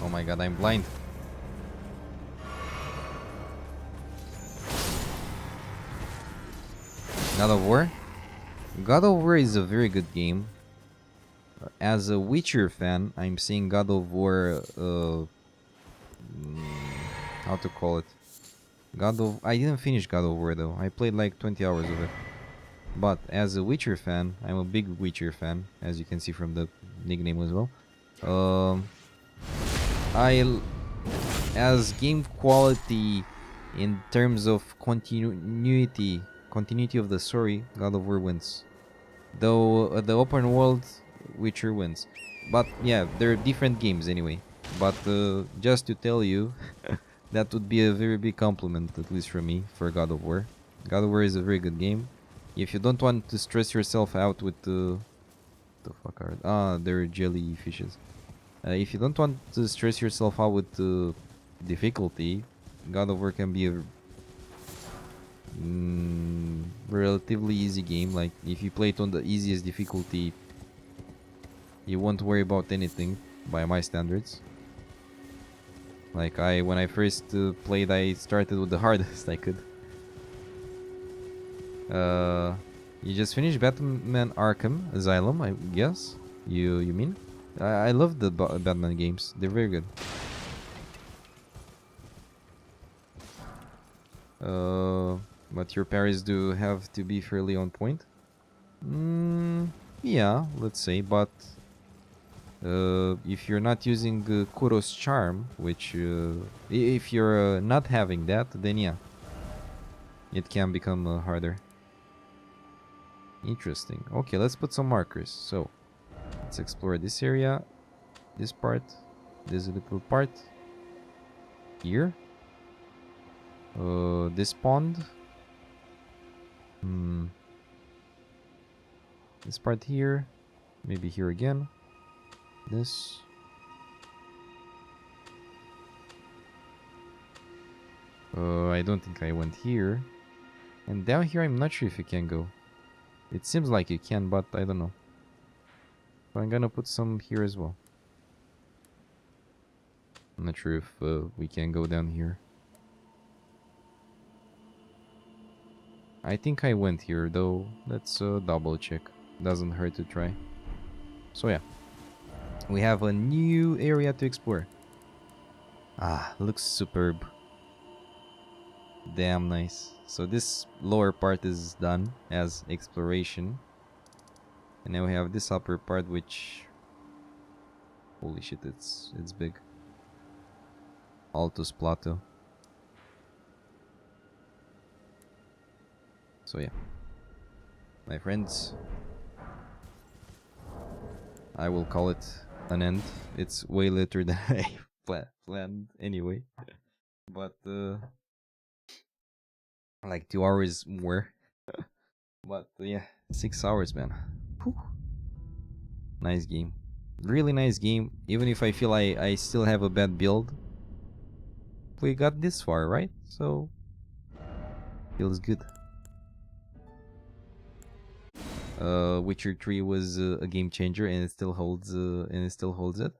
Oh my god, I'm blind. God of War? God of War is a very good game. As a Witcher fan, I'm seeing God of War, how to call it? I didn't finish God of War though. I played like 20 hours of it. But as a Witcher fan, I'm a big Witcher fan, as you can see from the nickname as well. As game quality in terms of continuity of the story, God of War wins. Though the open world, Witcher wins. But yeah, they're different games anyway. But just to tell you, that would be a very big compliment, at least for me, for God of War. God of War is a very good game. If you don't want to stress yourself out with the fuck are they're jellyfishes. If you don't want to stress yourself out with the difficulty, God of War can be a relatively easy game. Like if you play it on the easiest difficulty, you won't worry about anything by my standards. Like when I first played, I started with the hardest I could. You just finished Batman Arkham Asylum, I guess. You mean? I love the Batman games. They're very good. But your parries do have to be fairly on point. Yeah, let's say. But if you're not using Kuro's charm, which if you're not having that, then yeah, it can become harder. Interesting. Okay, let's put some markers. So let's explore this area, this part, this little part here. This pond. This part here. Maybe here again. This. I don't think I went here. And down here, I'm not sure if you can go. It seems like you can, but I don't know. So I'm gonna put some here as well. I'm not sure if we can go down here. I think I went here, though. Let's double check. Doesn't hurt to try. So yeah. We have a new area to explore. Ah, looks superb. Damn nice. So this lower part is done as exploration. And now we have this upper part, which... Holy shit, it's big. Altus Plateau. So yeah. My friends, I will call it an end. It's way later than I planned anyway. But like 2 hours more. But yeah, 6 hours, man. Whew. Nice game. Really nice game. Even if I feel I still have a bad build, we got this far, right? So feels good. Witcher 3 was a game changer, and it still holds it.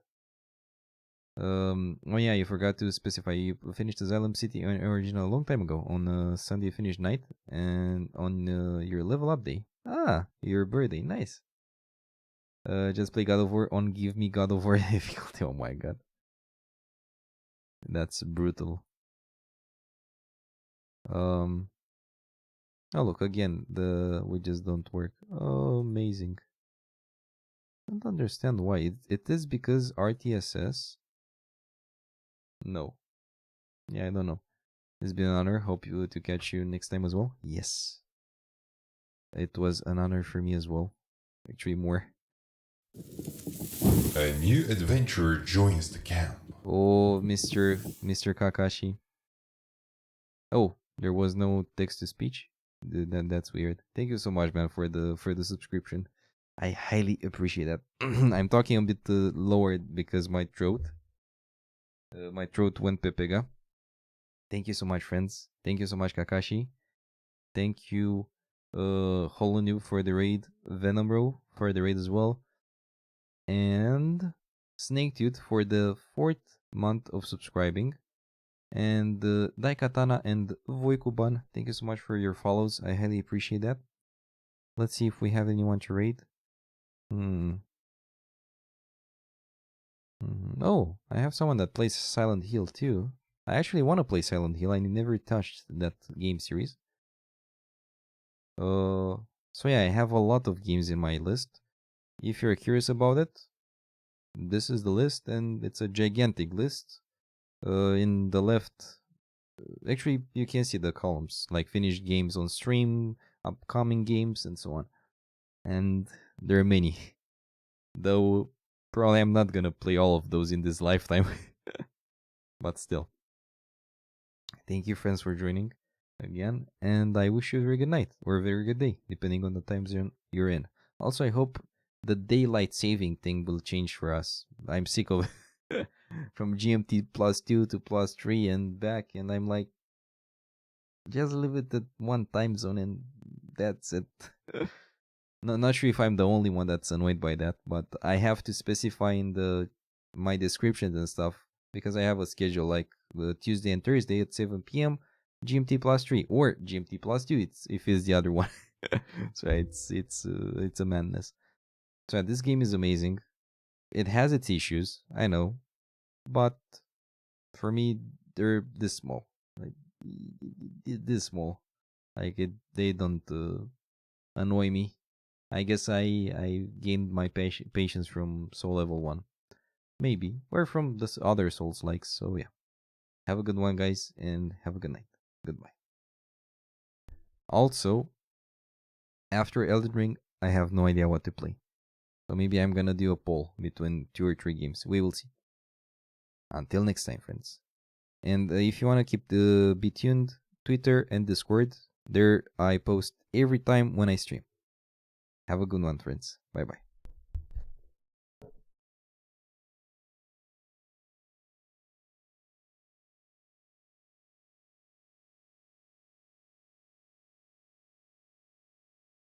Oh yeah, you forgot to specify. You finished Asylum City original a long time ago on Sunday. You finished night, and on your level up day. Ah, your birthday, nice. Just play God of War on Give Me God of War difficulty. Oh my god, that's brutal. Oh look again, the widgets don't work. Oh, amazing. I don't understand why. It is because RTSS. No. Yeah, I don't know. It's been an honor. Hope to catch you next time as well. Yes. It was an honor for me as well. Actually, more. A new adventurer joins the camp. Oh, Mr. Kakashi. Oh, there was no text to speech. That's weird. Thank you so much, man, for the subscription. I highly appreciate that. I'm talking a bit lower because my throat went pepega. Thank you so much, friends. Thank you so much, Kakashi. Thank you, Holonu for the raid, Venomro for the raid as well, and Snaketooth for the 4th month of subscribing, and Daikatana and Voikuban. Thank you so much for your follows. I highly appreciate that. Let's see if we have anyone to raid. Oh, I have someone that plays Silent Hill too. I actually want to play Silent Hill. I never touched that game series. So yeah, I have a lot of games in my list. If you're curious about it, this is the list, and it's a gigantic list. In the left, actually, you can see the columns, like finished games on stream, upcoming games, and so on. And there are many. Though, probably I'm not gonna play all of those in this lifetime. But still. Thank you, friends, for joining. again, and I wish you a very good night or a very good day, depending on the time zone you're in. Also, I hope the daylight saving thing will change for us. I'm sick of from GMT +2 to +3 and back, and I'm like, just leave it at one time zone and that's it. Not sure if I'm the only one that's annoyed by that, but I have to specify in my descriptions and stuff because I have a schedule like Tuesday and Thursday at 7 p.m. GMT +3 or GMT +2. If it's the other one. So it's a madness. So this game is amazing. It has its issues, I know, but for me they're this small, like this small. Like they don't annoy me. I guess I gained my patience from Soul Level 1. Maybe. Or from the other Souls likes. So yeah. Have a good one, guys, and have a good night. Goodbye. Also, after Elden Ring, I have no idea what to play. So maybe I'm gonna do a poll between 2 or 3 games. We will see. Until next time, friends. And if you want to keep be tuned, Twitter and Discord, there I post every time when I stream. Have a good one, friends. Bye bye.